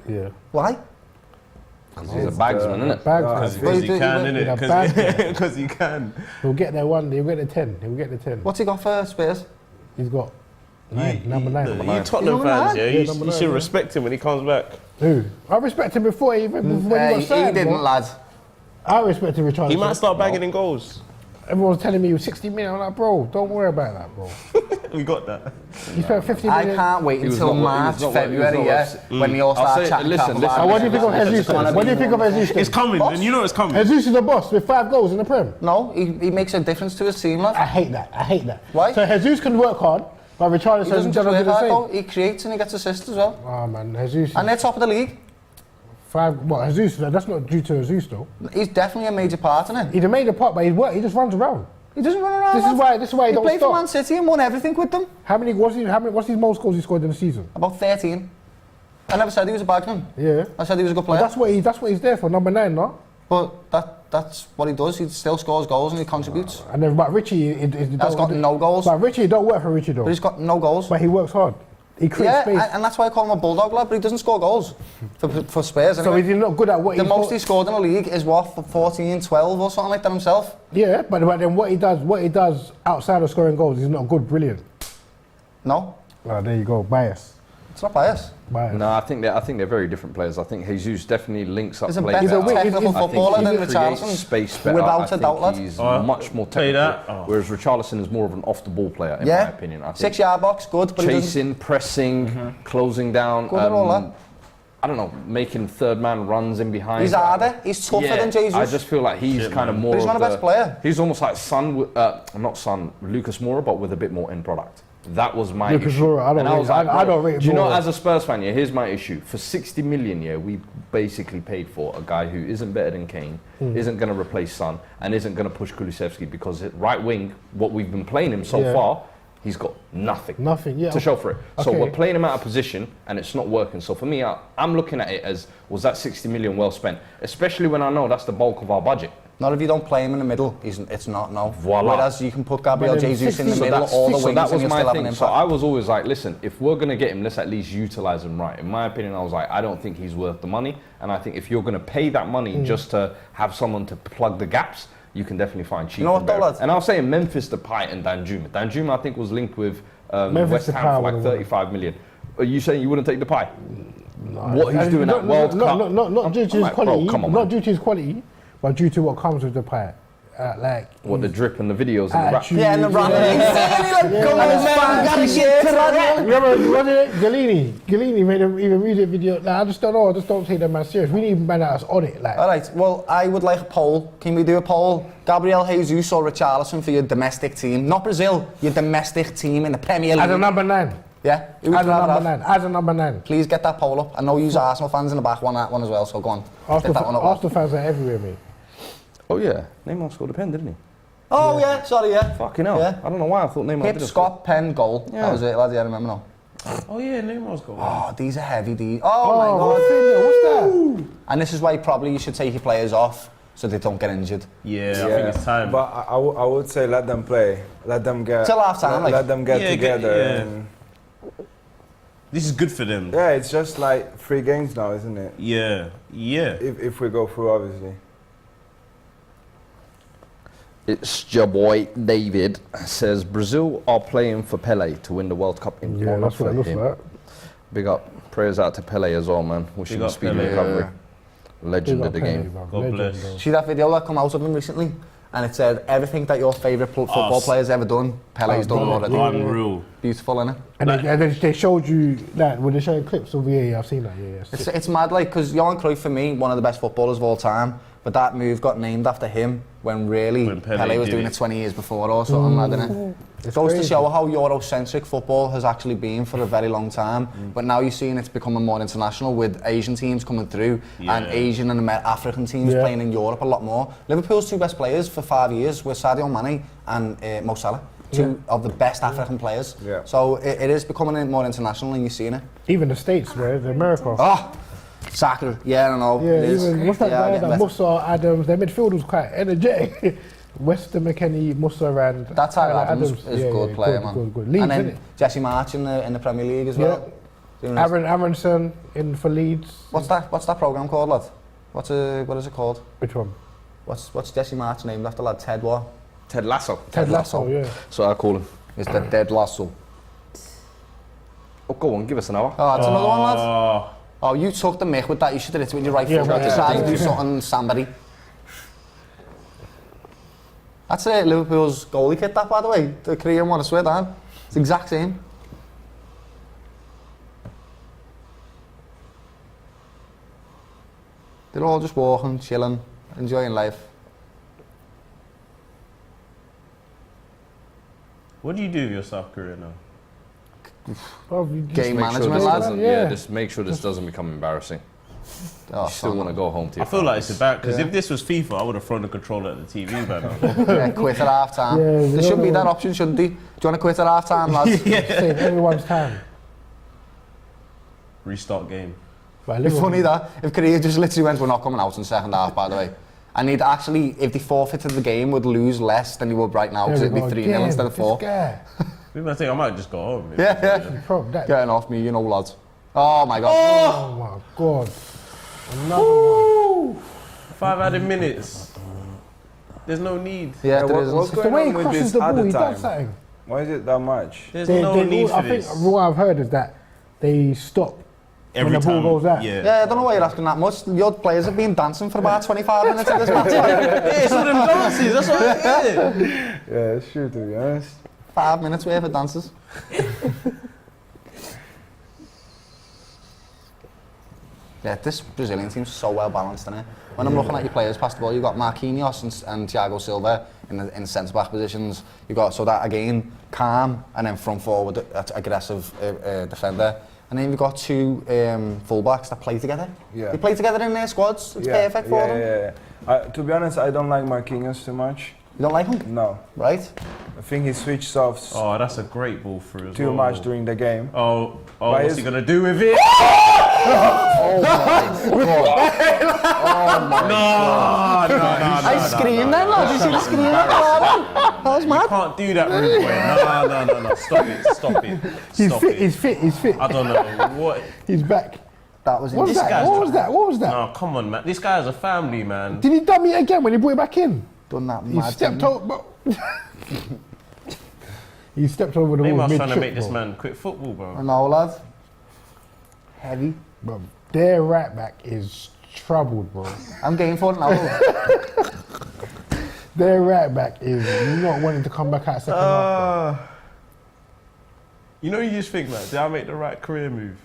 Speaker 4: Yeah.
Speaker 5: Why?
Speaker 3: He's a bagsman, isn't it?
Speaker 4: Bags.
Speaker 6: Because you can,
Speaker 4: Yeah,
Speaker 6: innit?
Speaker 4: bag.
Speaker 6: Because you can.
Speaker 4: He'll get there one day. He'll get the 10. He'll get the 10.
Speaker 5: What's he got for Spurs?
Speaker 4: He's got 9. Number 9.
Speaker 6: You Tottenham
Speaker 5: Number
Speaker 6: fans,
Speaker 5: nine?
Speaker 6: yeah?
Speaker 4: Yeah,
Speaker 6: You
Speaker 4: number nine,
Speaker 6: should
Speaker 4: yeah.
Speaker 6: respect him when he comes back.
Speaker 4: Who? I respect him before he got signed.
Speaker 5: He didn't,
Speaker 4: bro.
Speaker 5: lad.
Speaker 4: I respect him, Richarlison.
Speaker 6: He might start bagging in goals.
Speaker 4: Everyone's telling me he was 60 million. I'm like, bro, don't worry about that, bro.
Speaker 6: We got that.
Speaker 4: He spent 50
Speaker 5: I
Speaker 4: million.
Speaker 5: can't wait
Speaker 3: He was
Speaker 5: until
Speaker 3: not- he was
Speaker 5: March,
Speaker 3: not- he was
Speaker 5: February,
Speaker 3: not-
Speaker 5: yeah, when they all
Speaker 3: I'll
Speaker 5: start
Speaker 3: say-
Speaker 5: chatting.
Speaker 3: listen,
Speaker 5: crap
Speaker 3: listen.
Speaker 5: about
Speaker 4: What do you
Speaker 5: it.
Speaker 4: think of Jesus?
Speaker 5: gonna
Speaker 4: What do you
Speaker 5: be
Speaker 4: think of Jesus?
Speaker 6: It's coming,
Speaker 5: Boss?
Speaker 6: and you know it's coming.
Speaker 4: Jesus is the boss with 5 goals in the Prem.
Speaker 5: No, he makes a difference to his team, lad.
Speaker 4: I hate that. I hate that.
Speaker 5: Why?
Speaker 4: So Jesus can work hard, but Richarlison
Speaker 5: He doesn't just
Speaker 4: do
Speaker 5: work
Speaker 4: the
Speaker 5: hard, though.
Speaker 4: same.
Speaker 5: He creates and he gets assists as well.
Speaker 4: Oh man, Jesus.
Speaker 5: And they're top of the league.
Speaker 4: 5. What Jesus? That's not due to Jesus though.
Speaker 5: He's definitely a major part in it.
Speaker 4: He's a major part, but he just runs around.
Speaker 5: He doesn't run around.
Speaker 4: This is
Speaker 5: lad.
Speaker 4: why. This is why he
Speaker 5: He
Speaker 4: don't
Speaker 5: played for Man
Speaker 4: stop.
Speaker 5: City and won everything with them.
Speaker 4: What's his most goals he scored in the season?
Speaker 5: About 13. I never said he was a bagsman.
Speaker 4: Yeah.
Speaker 5: I said he was a good
Speaker 4: But
Speaker 5: player.
Speaker 4: that's what he's there for. Number 9, no.
Speaker 5: But that's what he does. He still scores goals and he contributes.
Speaker 4: And then, but Richie,
Speaker 5: Has got no goals.
Speaker 4: But Richie don't work for Richie though.
Speaker 5: But he's got no goals.
Speaker 4: But he works hard. He creates
Speaker 5: Yeah,
Speaker 4: space.
Speaker 5: and that's why I call him a bulldog lad, but he doesn't score goals for Spurs.
Speaker 4: So
Speaker 5: Anyway.
Speaker 4: is he not good at what
Speaker 5: The
Speaker 4: he's
Speaker 5: most he scored in the league is what, for 14, 12 or something like that himself?
Speaker 4: Yeah, but then what he does outside of scoring goals, he's not good, brilliant.
Speaker 5: No,
Speaker 4: Oh, there you go, bias.
Speaker 5: it's not bias.
Speaker 4: Bias.
Speaker 3: No, I think they're very different players. I think Jesus definitely links up
Speaker 5: He's a
Speaker 3: play
Speaker 5: better
Speaker 3: better.
Speaker 4: wing,
Speaker 5: technical
Speaker 4: he's-
Speaker 3: I think
Speaker 5: footballer
Speaker 3: he
Speaker 5: than
Speaker 3: creates
Speaker 5: Richarlison.
Speaker 3: space better.
Speaker 5: Without
Speaker 3: I
Speaker 5: a
Speaker 3: think
Speaker 5: doubt, lad.
Speaker 3: he's
Speaker 6: Oh,
Speaker 3: much more
Speaker 6: tell you
Speaker 3: technical.
Speaker 6: that. Oh.
Speaker 3: Whereas Richarlison is more of an off-the-ball player, in my
Speaker 5: Yeah,
Speaker 3: opinion. I think
Speaker 5: 6 yard box, good, but he doesn't.
Speaker 3: chasing, pressing, closing down.
Speaker 5: Good at all that.
Speaker 3: I don't know, making third man runs in behind.
Speaker 5: He's harder, he's tougher
Speaker 3: Yeah,
Speaker 5: than Jesus.
Speaker 3: I just feel like he's kind of more.
Speaker 5: But he's not
Speaker 3: of
Speaker 5: a best player.
Speaker 3: He's almost like not Son, Lucas Moura, but with a bit more end product. That was my
Speaker 4: Lucas
Speaker 3: issue.
Speaker 4: Moura, I don't
Speaker 3: And
Speaker 4: rate-
Speaker 3: was like,
Speaker 4: I
Speaker 3: bro,
Speaker 4: don't rate
Speaker 3: do you know,
Speaker 4: Moura.
Speaker 3: as a Spurs fan, yeah, here's my issue. For 60 million, yeah, we basically paid for a guy who isn't better than Kane, isn't going to replace Son, and isn't going to push Kulusevski because at right wing, what we've been playing him so
Speaker 4: Yeah.
Speaker 3: far, he's got nothing.
Speaker 4: Nothing, yeah.
Speaker 3: To show for it. So
Speaker 4: Okay.
Speaker 3: we're playing him out of position and it's not working. So for me, I'm looking at it as, was that 60 million well spent? Especially when I know that's the bulk of our budget.
Speaker 5: Not if you don't play him in the middle, it's not, no.
Speaker 3: Voila.
Speaker 5: Whereas you can put Gabriel
Speaker 4: But then
Speaker 5: Jesus in the
Speaker 4: 60
Speaker 5: middle, all the
Speaker 3: so
Speaker 5: wings,
Speaker 3: that was
Speaker 5: and you'll
Speaker 3: my
Speaker 5: still have an
Speaker 3: thing. So
Speaker 5: impact.
Speaker 3: I was always like, listen, if we're going to get him, let's at least utilize him right. In my opinion, I was like, I don't think he's worth the money. And I think if you're going to pay that money just to have someone to plug the gaps, you can definitely find cheap.
Speaker 5: You know what
Speaker 3: and
Speaker 5: though,
Speaker 3: better.
Speaker 5: lads?
Speaker 3: And I'll say in Memphis, Depay and Danjuma. Danjuma, I think, was linked with West
Speaker 4: Depay
Speaker 3: Ham for like
Speaker 4: would've won.
Speaker 3: 35 million. Are you saying you wouldn't take Depay? What he's doing at World Cup?
Speaker 4: Not due to his
Speaker 3: like, bro,
Speaker 4: quality.
Speaker 3: come on,
Speaker 4: Not
Speaker 3: man.
Speaker 4: due to his quality, but due to what comes with Depay.
Speaker 3: What, the drip and the videos and the rap?
Speaker 4: attitude.
Speaker 5: Yeah, and the rap. Come on, man, gotta get to that.
Speaker 4: Remember, wasn't it? Galini made even a music video. Like, I just don't know. I just don't take that man serious. We need man that's on it. Like,
Speaker 5: All right, well, I would like a poll. Can we do a poll? Gabriel Jesus or Richarlison for your domestic team? Not Brazil, your domestic team in the Premier League.
Speaker 4: as a number 9.
Speaker 5: Yeah? Who would
Speaker 4: As a
Speaker 5: you rather
Speaker 4: number
Speaker 5: have?
Speaker 4: 9. As a number 9.
Speaker 5: Please get that poll up. I know you Arsenal fans in the back want that one as well, so go on. Get that one up.
Speaker 4: Arsenal fans are everywhere, mate.
Speaker 3: Oh yeah, Neymar scored a pen, didn't he?
Speaker 5: Oh, yeah, sorry, yeah.
Speaker 3: Fucking hell.
Speaker 5: Yeah.
Speaker 3: I don't know why I thought Neymar
Speaker 5: Hip,
Speaker 3: didn't
Speaker 5: Scott, pen, goal.
Speaker 3: Yeah.
Speaker 5: That was it, lads. Yeah, I remember now.
Speaker 6: Oh yeah, Neymar's got one.
Speaker 5: Oh, these are heavy, these. Oh, my God.
Speaker 4: What's that?
Speaker 5: And this is why probably you should take your players off so they don't get injured.
Speaker 6: Yeah, I think it's time.
Speaker 7: But I would say let them play. Let them get.
Speaker 5: Till half time, like.
Speaker 7: Let them get
Speaker 6: Yeah,
Speaker 7: together.
Speaker 6: yeah.
Speaker 7: And
Speaker 6: This is good for them.
Speaker 7: yeah, it's just like 3 games now, isn't it?
Speaker 6: Yeah, yeah.
Speaker 7: If we go through, obviously.
Speaker 3: It's your boy David says Brazil are playing for Pele to win the World Cup in
Speaker 4: Yeah,
Speaker 3: honor
Speaker 4: that's what
Speaker 3: for
Speaker 4: it looks
Speaker 3: him.
Speaker 4: like.
Speaker 3: Big up, prayers out to Pele as well, man. Wishing
Speaker 6: Big
Speaker 3: him
Speaker 6: up
Speaker 3: speedy
Speaker 6: Pele.
Speaker 3: recovery. Legend of the game.
Speaker 6: God bless.
Speaker 5: See that video that come out of him recently? And it said everything that your favourite football player's ever done, Pele's done already.
Speaker 6: Unreal.
Speaker 5: Beautiful, innit?
Speaker 4: And then they showed you that when they showed clips of I've seen that. Yeah.
Speaker 5: It's mad, like, because Johan Cruyff, for me, one of the best footballers of all time, but that move got named after him when really
Speaker 6: When Pele
Speaker 5: Pele was
Speaker 6: did
Speaker 5: doing
Speaker 6: it.
Speaker 5: it 20 years before or something, mad, innit? It goes to show how Eurocentric football has actually been for a very long time, but now you're seeing it's becoming more international with Asian teams coming through and Asian and African teams playing in Europe a lot more. Liverpool's 2 best players for 5 years were Sadio Mane and Mo Salah, 2 of the best African players.
Speaker 7: Yeah.
Speaker 5: So it is becoming more international and you're seeing it.
Speaker 4: Even the States, bro, the America.
Speaker 5: Oh, Saka, yeah, I know.
Speaker 4: Yeah,
Speaker 5: it is.
Speaker 4: even what's that
Speaker 5: Yeah, I
Speaker 4: guy?
Speaker 5: get
Speaker 4: That
Speaker 5: better.
Speaker 4: Musa Adams. Their midfield was quite energetic. Weston McKennie, Musa, and
Speaker 5: That Tyler Adams is a good player, man.
Speaker 4: Good. Leeds,
Speaker 5: and then
Speaker 4: innit?
Speaker 5: Jesse March in the Premier League as well. Doing his-
Speaker 4: Aronson in for Leeds.
Speaker 5: What's that program called, lad? What is it called?
Speaker 4: Which one?
Speaker 5: What's Jesse March named after, lad? Ted what?
Speaker 3: Ted Lasso.
Speaker 4: Ted Lasso, yeah.
Speaker 3: So I call him.
Speaker 5: It's the Dead Lasso.
Speaker 3: Oh, go on, give us another.
Speaker 5: Oh, that's another one, lad.
Speaker 6: Oh,
Speaker 5: Oh, you took the mick with that. You should have hit it with your right
Speaker 4: Yeah,
Speaker 5: foot.
Speaker 4: but-
Speaker 5: Decided to do something somebody. That's Liverpool's goalie kit, that, by the way. The Korean one, I swear down. It's the exact same. They're all just walking, chilling, enjoying life.
Speaker 6: what do you do with your South Korea now?
Speaker 5: Game
Speaker 3: Make sure
Speaker 5: management,
Speaker 3: this
Speaker 5: lads.
Speaker 3: doesn't-
Speaker 4: Yeah.
Speaker 3: just make sure this doesn't become embarrassing.
Speaker 5: Oh,
Speaker 3: You still want to go home to your
Speaker 6: I feel like it's
Speaker 3: families.
Speaker 6: about because if this was FIFA, I would have thrown the controller at the TV by now.
Speaker 5: yeah, quit at half time.
Speaker 4: Yeah,
Speaker 5: There should be
Speaker 4: yeah.
Speaker 5: that option, shouldn't there? Do you want to quit at half time, lads?
Speaker 4: Save everyone's time.
Speaker 6: Restart game.
Speaker 4: But
Speaker 5: It'd be funny that if Korea just literally went, we're not coming out in second half, by the way. And he'd actually, if they forfeited the game, would lose less than he would right now because it'd be 3-0 instead of 4.
Speaker 6: Maybe I think I might just go home.
Speaker 5: Yeah.
Speaker 4: Prob, that.
Speaker 5: Getting off me, you know, lads. Oh my god.
Speaker 4: Oh my god. Another one.
Speaker 6: 5 added minutes. There's no need.
Speaker 5: Yeah, there
Speaker 7: what-
Speaker 5: isn't.
Speaker 7: what's
Speaker 4: It's the
Speaker 7: going
Speaker 4: way
Speaker 7: on
Speaker 4: he
Speaker 7: with
Speaker 4: crosses
Speaker 7: this
Speaker 4: the ball,
Speaker 7: other
Speaker 4: he
Speaker 7: time?
Speaker 4: does something.
Speaker 7: Why is it that much?
Speaker 6: There's no need for
Speaker 4: I
Speaker 6: this.
Speaker 4: think what I've heard is that they stop
Speaker 6: Every
Speaker 4: when the ball
Speaker 6: time,
Speaker 4: goes out.
Speaker 6: Yeah.
Speaker 5: Yeah, I don't know why you're asking that much. Your players have been dancing for about 25 minutes at this match.
Speaker 6: It's all them dances. That's what I did.
Speaker 7: Yeah, it's true, to be honest.
Speaker 5: 5 minutes worth of dances. Yeah, this Brazilian team's so well balanced, isn't it? When I'm looking at your players past the ball, you've got Marquinhos and Thiago Silva in the centre-back positions. You've got, so that again, calm, and then front forward, aggressive defender. And then you've got 2 full-backs that play together.
Speaker 7: Yeah.
Speaker 5: They play together in their squads. It's perfect for them.
Speaker 7: Yeah. To be honest, I don't like Marquinhos too much.
Speaker 5: You don't like them?
Speaker 7: No.
Speaker 5: Right?
Speaker 7: I think he switched off
Speaker 6: Oh, that's a great ball through as
Speaker 7: too
Speaker 6: well.
Speaker 7: much during the game.
Speaker 6: Oh,
Speaker 7: Why
Speaker 6: what's
Speaker 7: is-
Speaker 6: he gonna do with it?
Speaker 3: Oh my
Speaker 6: No.
Speaker 5: I screamed then, lad. Did you see the scream at the That was
Speaker 6: You
Speaker 5: mad.
Speaker 6: can't do that, rude boy. No. Stop it.
Speaker 4: He's fit.
Speaker 6: I don't know what.
Speaker 4: He's back.
Speaker 5: That was
Speaker 4: What was
Speaker 6: This
Speaker 4: that?
Speaker 6: guy's
Speaker 4: What was that? What was that?
Speaker 6: No, come on, man. This guy has a family, man.
Speaker 4: Did he dummy it again when he brought it back in?
Speaker 5: done that
Speaker 4: He
Speaker 5: mad
Speaker 4: stepped
Speaker 5: thing.
Speaker 4: out. He stepped over the ball
Speaker 6: Limahl's
Speaker 4: mid
Speaker 6: trying to make
Speaker 4: trip,
Speaker 6: this
Speaker 4: bro.
Speaker 6: man quit football, bro.
Speaker 5: I know, lad. Heavy.
Speaker 4: Bro, their right back is troubled, bro.
Speaker 5: I'm game for it now.
Speaker 4: Their right back is not wanting to come back out second half. Bro.
Speaker 6: You know, you just think, like, did I make the right career move?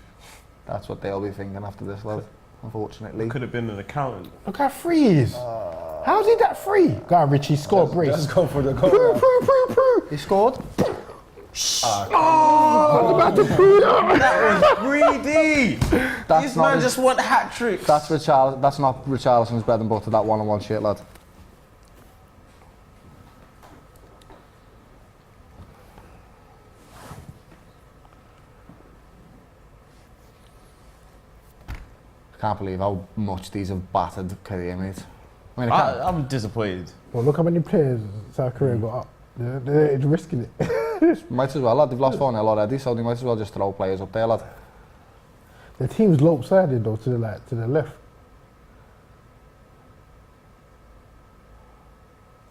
Speaker 5: That's what they'll be thinking after this, lad. Unfortunately.
Speaker 6: Could have been an accountant.
Speaker 4: Look how free he is. How's he that free? Go on, Richie, score a brace.
Speaker 7: Just go for the goal.
Speaker 5: He scored.
Speaker 6: That was greedy.
Speaker 5: That's
Speaker 6: This
Speaker 5: not
Speaker 6: man
Speaker 5: his-
Speaker 6: just want hat tricks.
Speaker 5: That's not Richarlison's bread and butter, that one-on-one shit, lad. I can't believe how much these have battered Korea, mate. I mean,
Speaker 6: I'm disappointed.
Speaker 4: Well, look how many players South Korea got up. They're risking it.
Speaker 5: might as well, lad. They've lost 4-0 already, so they might as well just throw players up there, lad.
Speaker 4: The team's lopsided though to the left.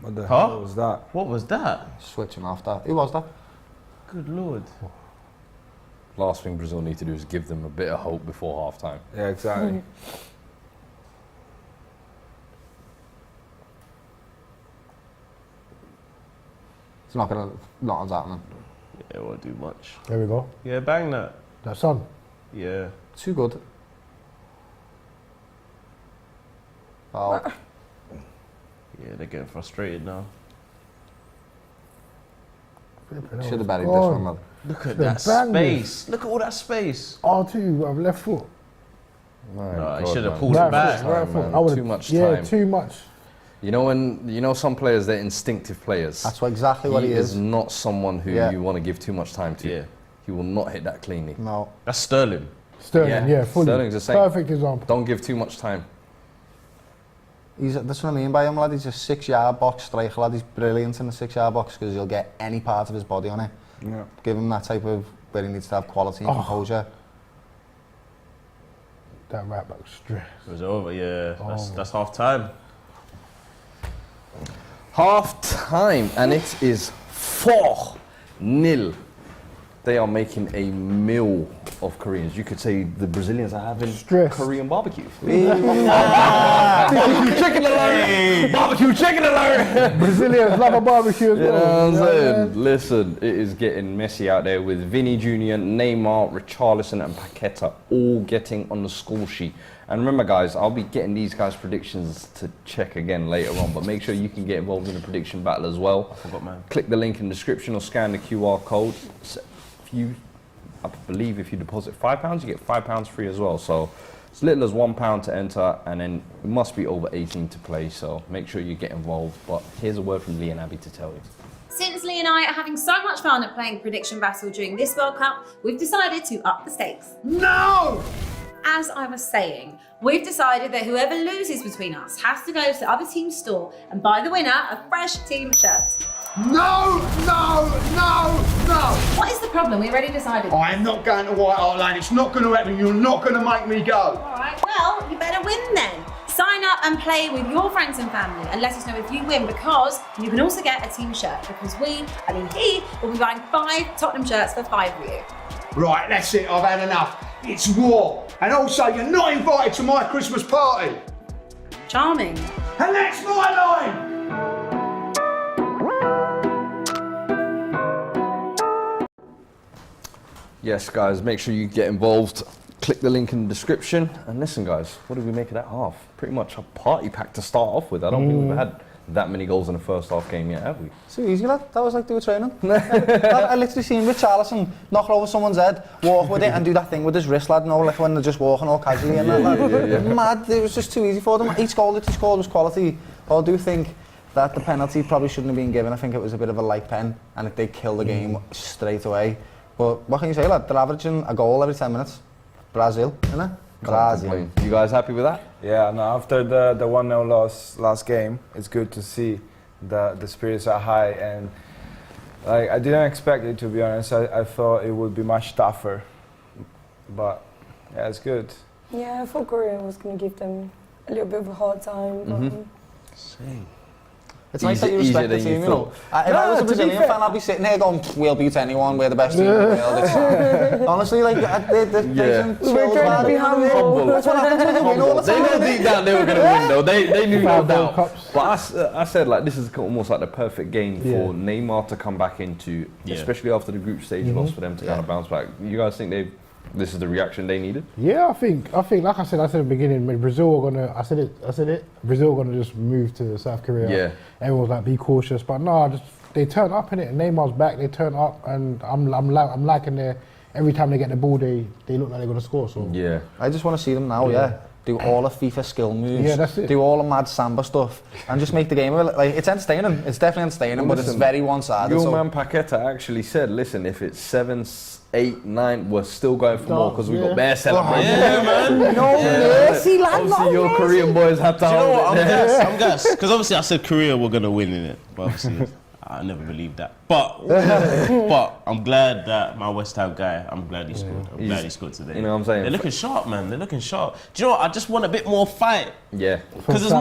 Speaker 7: What the
Speaker 6: Huh?
Speaker 7: hell was that?
Speaker 6: What was that?
Speaker 5: Switching off that. Who was that?
Speaker 6: Good lord.
Speaker 3: Last thing Brazil need to do is give them a bit of hope before half time.
Speaker 7: Yeah, exactly.
Speaker 5: It's not gonna, nothing's happening.
Speaker 6: Yeah, it won't do much.
Speaker 4: There we go.
Speaker 6: Yeah, bang that.
Speaker 4: That's on.
Speaker 6: Yeah.
Speaker 5: Too good. Oh,
Speaker 6: Yeah, they're getting frustrated now.
Speaker 5: should have buried this one, lad.
Speaker 6: Look at
Speaker 4: Should've
Speaker 6: that
Speaker 4: banged
Speaker 6: space. Look at all that space.
Speaker 4: R2, I've left foot.
Speaker 6: No, he should have
Speaker 3: man.
Speaker 6: pulled it
Speaker 4: Right
Speaker 6: back.
Speaker 4: foot, right
Speaker 3: Time,
Speaker 4: foot.
Speaker 3: man.
Speaker 4: I would've-
Speaker 3: Too much
Speaker 4: Yeah,
Speaker 3: time.
Speaker 4: too much.
Speaker 3: Some players, they're instinctive players.
Speaker 5: That's exactly what he is.
Speaker 3: not someone who
Speaker 5: Yeah.
Speaker 3: you want to give too much time to.
Speaker 6: Yeah.
Speaker 3: He will not hit that cleanly.
Speaker 5: No.
Speaker 6: That's Sterling.
Speaker 4: Sterling,
Speaker 3: Yeah,
Speaker 4: yeah, fully.
Speaker 3: Sterling's the same.
Speaker 4: Perfect example.
Speaker 3: Don't give too much time.
Speaker 5: That's what I mean by him, lad. He's a 6-yard box striker, lad. He's brilliant in the 6-yard box because he'll get any part of his body on it.
Speaker 7: Yeah.
Speaker 5: Give him that type of where he needs to have quality and composure.
Speaker 4: That right back stress.
Speaker 6: It was over, yeah. That's half time.
Speaker 3: Half time, and it is 4-0. They are making a meal of Koreans. You could say the Brazilians are having
Speaker 4: Stress.
Speaker 3: Korean barbecue. Barbecue chicken alert! Barbecue chicken alert!
Speaker 4: Brazilians love a barbecue as
Speaker 3: You know
Speaker 4: well.
Speaker 3: what I'm
Speaker 4: Yeah,
Speaker 3: saying?
Speaker 4: man.
Speaker 3: Listen, it is getting messy out there with Vinny Jr., Neymar, Richarlison and Paqueta all getting on the score sheet. And remember guys, I'll be getting these guys' predictions to check again later on, but make sure you can get involved in the prediction battle as well.
Speaker 6: I forgot, man.
Speaker 3: Click the link in the description or scan the QR code. I believe if you deposit £5, you get £5 free as well. So it's little as £1 to enter, and then it must be over 18 to play. So make sure you get involved. But here's a word from Lee and Abby to tell you.
Speaker 1: Since Lee and I are having so much fun at playing Prediction Battle during this World Cup, we've decided to up the stakes.
Speaker 2: No!
Speaker 1: As I was saying, we've decided that whoever loses between us has to go to the other team's store and buy the winner a fresh team shirt.
Speaker 2: No, no, no, no!
Speaker 1: What is the problem? We already decided.
Speaker 2: I am not going to White Hart Lane. It's not going to happen. You're not going to make me go.
Speaker 1: All right, well, you better win then. Sign up and play with your friends and family and let us know if you win, because you can also get a team shirt, because he will be buying 5 Tottenham shirts for 5 of you.
Speaker 2: Right, that's it. I've had enough. It's war. And also, you're not invited to my Christmas party.
Speaker 1: Charming.
Speaker 2: And that's my line.
Speaker 3: Yes, guys, make sure you get involved. Click the link in the description. And listen, guys, what did we make of that half? Pretty much a party pack to start off with. I don't think we've had that many goals in the first half game yet, have we?
Speaker 5: So easy, lad. That was like they were training. I literally seen Richarlison knock over someone's head, walk with it and do that thing with his wrist, lad. No, like when they're just walking all casually and that, lad. Mad. It was just too easy for them. Each goal that he scored was quality. But I do think that the penalty probably shouldn't have been given. I think it was a bit of a light pen and it did kill the game straight away. But what can you say, lad? They're averaging a goal every 10 minutes. Brazil, innit? Brazil.
Speaker 3: You guys happy with that?
Speaker 7: Yeah, no, after the 1-0 loss last game, it's good to see the spirits are high, and like I didn't expect it, to be honest. I thought it would be much tougher, but yeah, it's good.
Speaker 8: Yeah, I thought Korea was going to give them a little bit of a hard time. But,
Speaker 5: It's nice that you respect the team, you know. If I was a Brazilian fan, I'd be sitting here going, we'll beat anyone, we're the best team in the world. It's, honestly, like, they're patient, chilled,
Speaker 8: trying to be humble.
Speaker 5: That's what happens when you win all the
Speaker 3: They
Speaker 5: time.
Speaker 3: know deep down they were going to win though. They knew no
Speaker 4: Five
Speaker 3: doubt.
Speaker 4: World Cups.
Speaker 3: But I said like this is almost like the perfect game for Neymar to come back into, especially after the group stage loss, for them to kind of bounce back. You guys think this is the reaction they needed?
Speaker 4: Yeah, I think like I said at the beginning, when Brazil are gonna, I said it. Brazil are gonna just move to South Korea.
Speaker 3: Yeah.
Speaker 4: Everyone's like, be cautious, but no, they turn up in it. And Neymar's back, they turn up, and I'm liking their. Every time they get the ball, they look like they're gonna score. So
Speaker 3: Yeah.
Speaker 5: I just want to see them now, do all the FIFA skill moves,
Speaker 4: Yeah, that's it.
Speaker 5: do all the mad samba stuff, and just make the game like it's entertaining. It's definitely entertaining, but it's very one-sided.
Speaker 3: Your
Speaker 5: So
Speaker 3: man Paqueta actually said, listen, if it's 7, 8, 9, we're still going for more because we've got bare celebrations.
Speaker 6: Yeah, man.
Speaker 3: Obviously, your Korean boys have to
Speaker 6: Do you know
Speaker 3: hold
Speaker 6: what?
Speaker 3: it.
Speaker 6: I'm gassed. Because obviously I said Korea were going to win in it. But obviously, I never believed that. But I'm glad that my West Ham guy, I'm glad he scored. I'm glad he scored today.
Speaker 3: You know what I'm saying?
Speaker 6: They're looking sharp, man. They're looking sharp. Do you know what? I just want a bit more fight.
Speaker 3: Yeah.
Speaker 6: Because as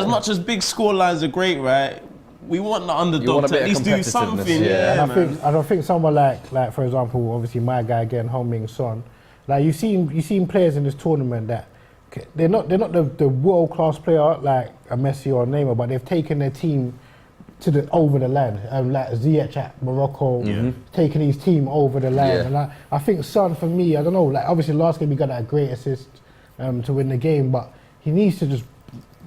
Speaker 6: much as big score lines are great, right? We want the underdog to at least do something.
Speaker 3: Yeah.
Speaker 4: And I think someone like for example, obviously my guy again, Heung-min Son. Like you've seen players in this tournament that they're not the world class player like a Messi or a Neymar, but they've taken their team to over the land. Like Ziyech at Morocco, taking his team over the land. And I think Son, for me, I don't know. Like obviously last game he got that great assist to win the game, but he needs to just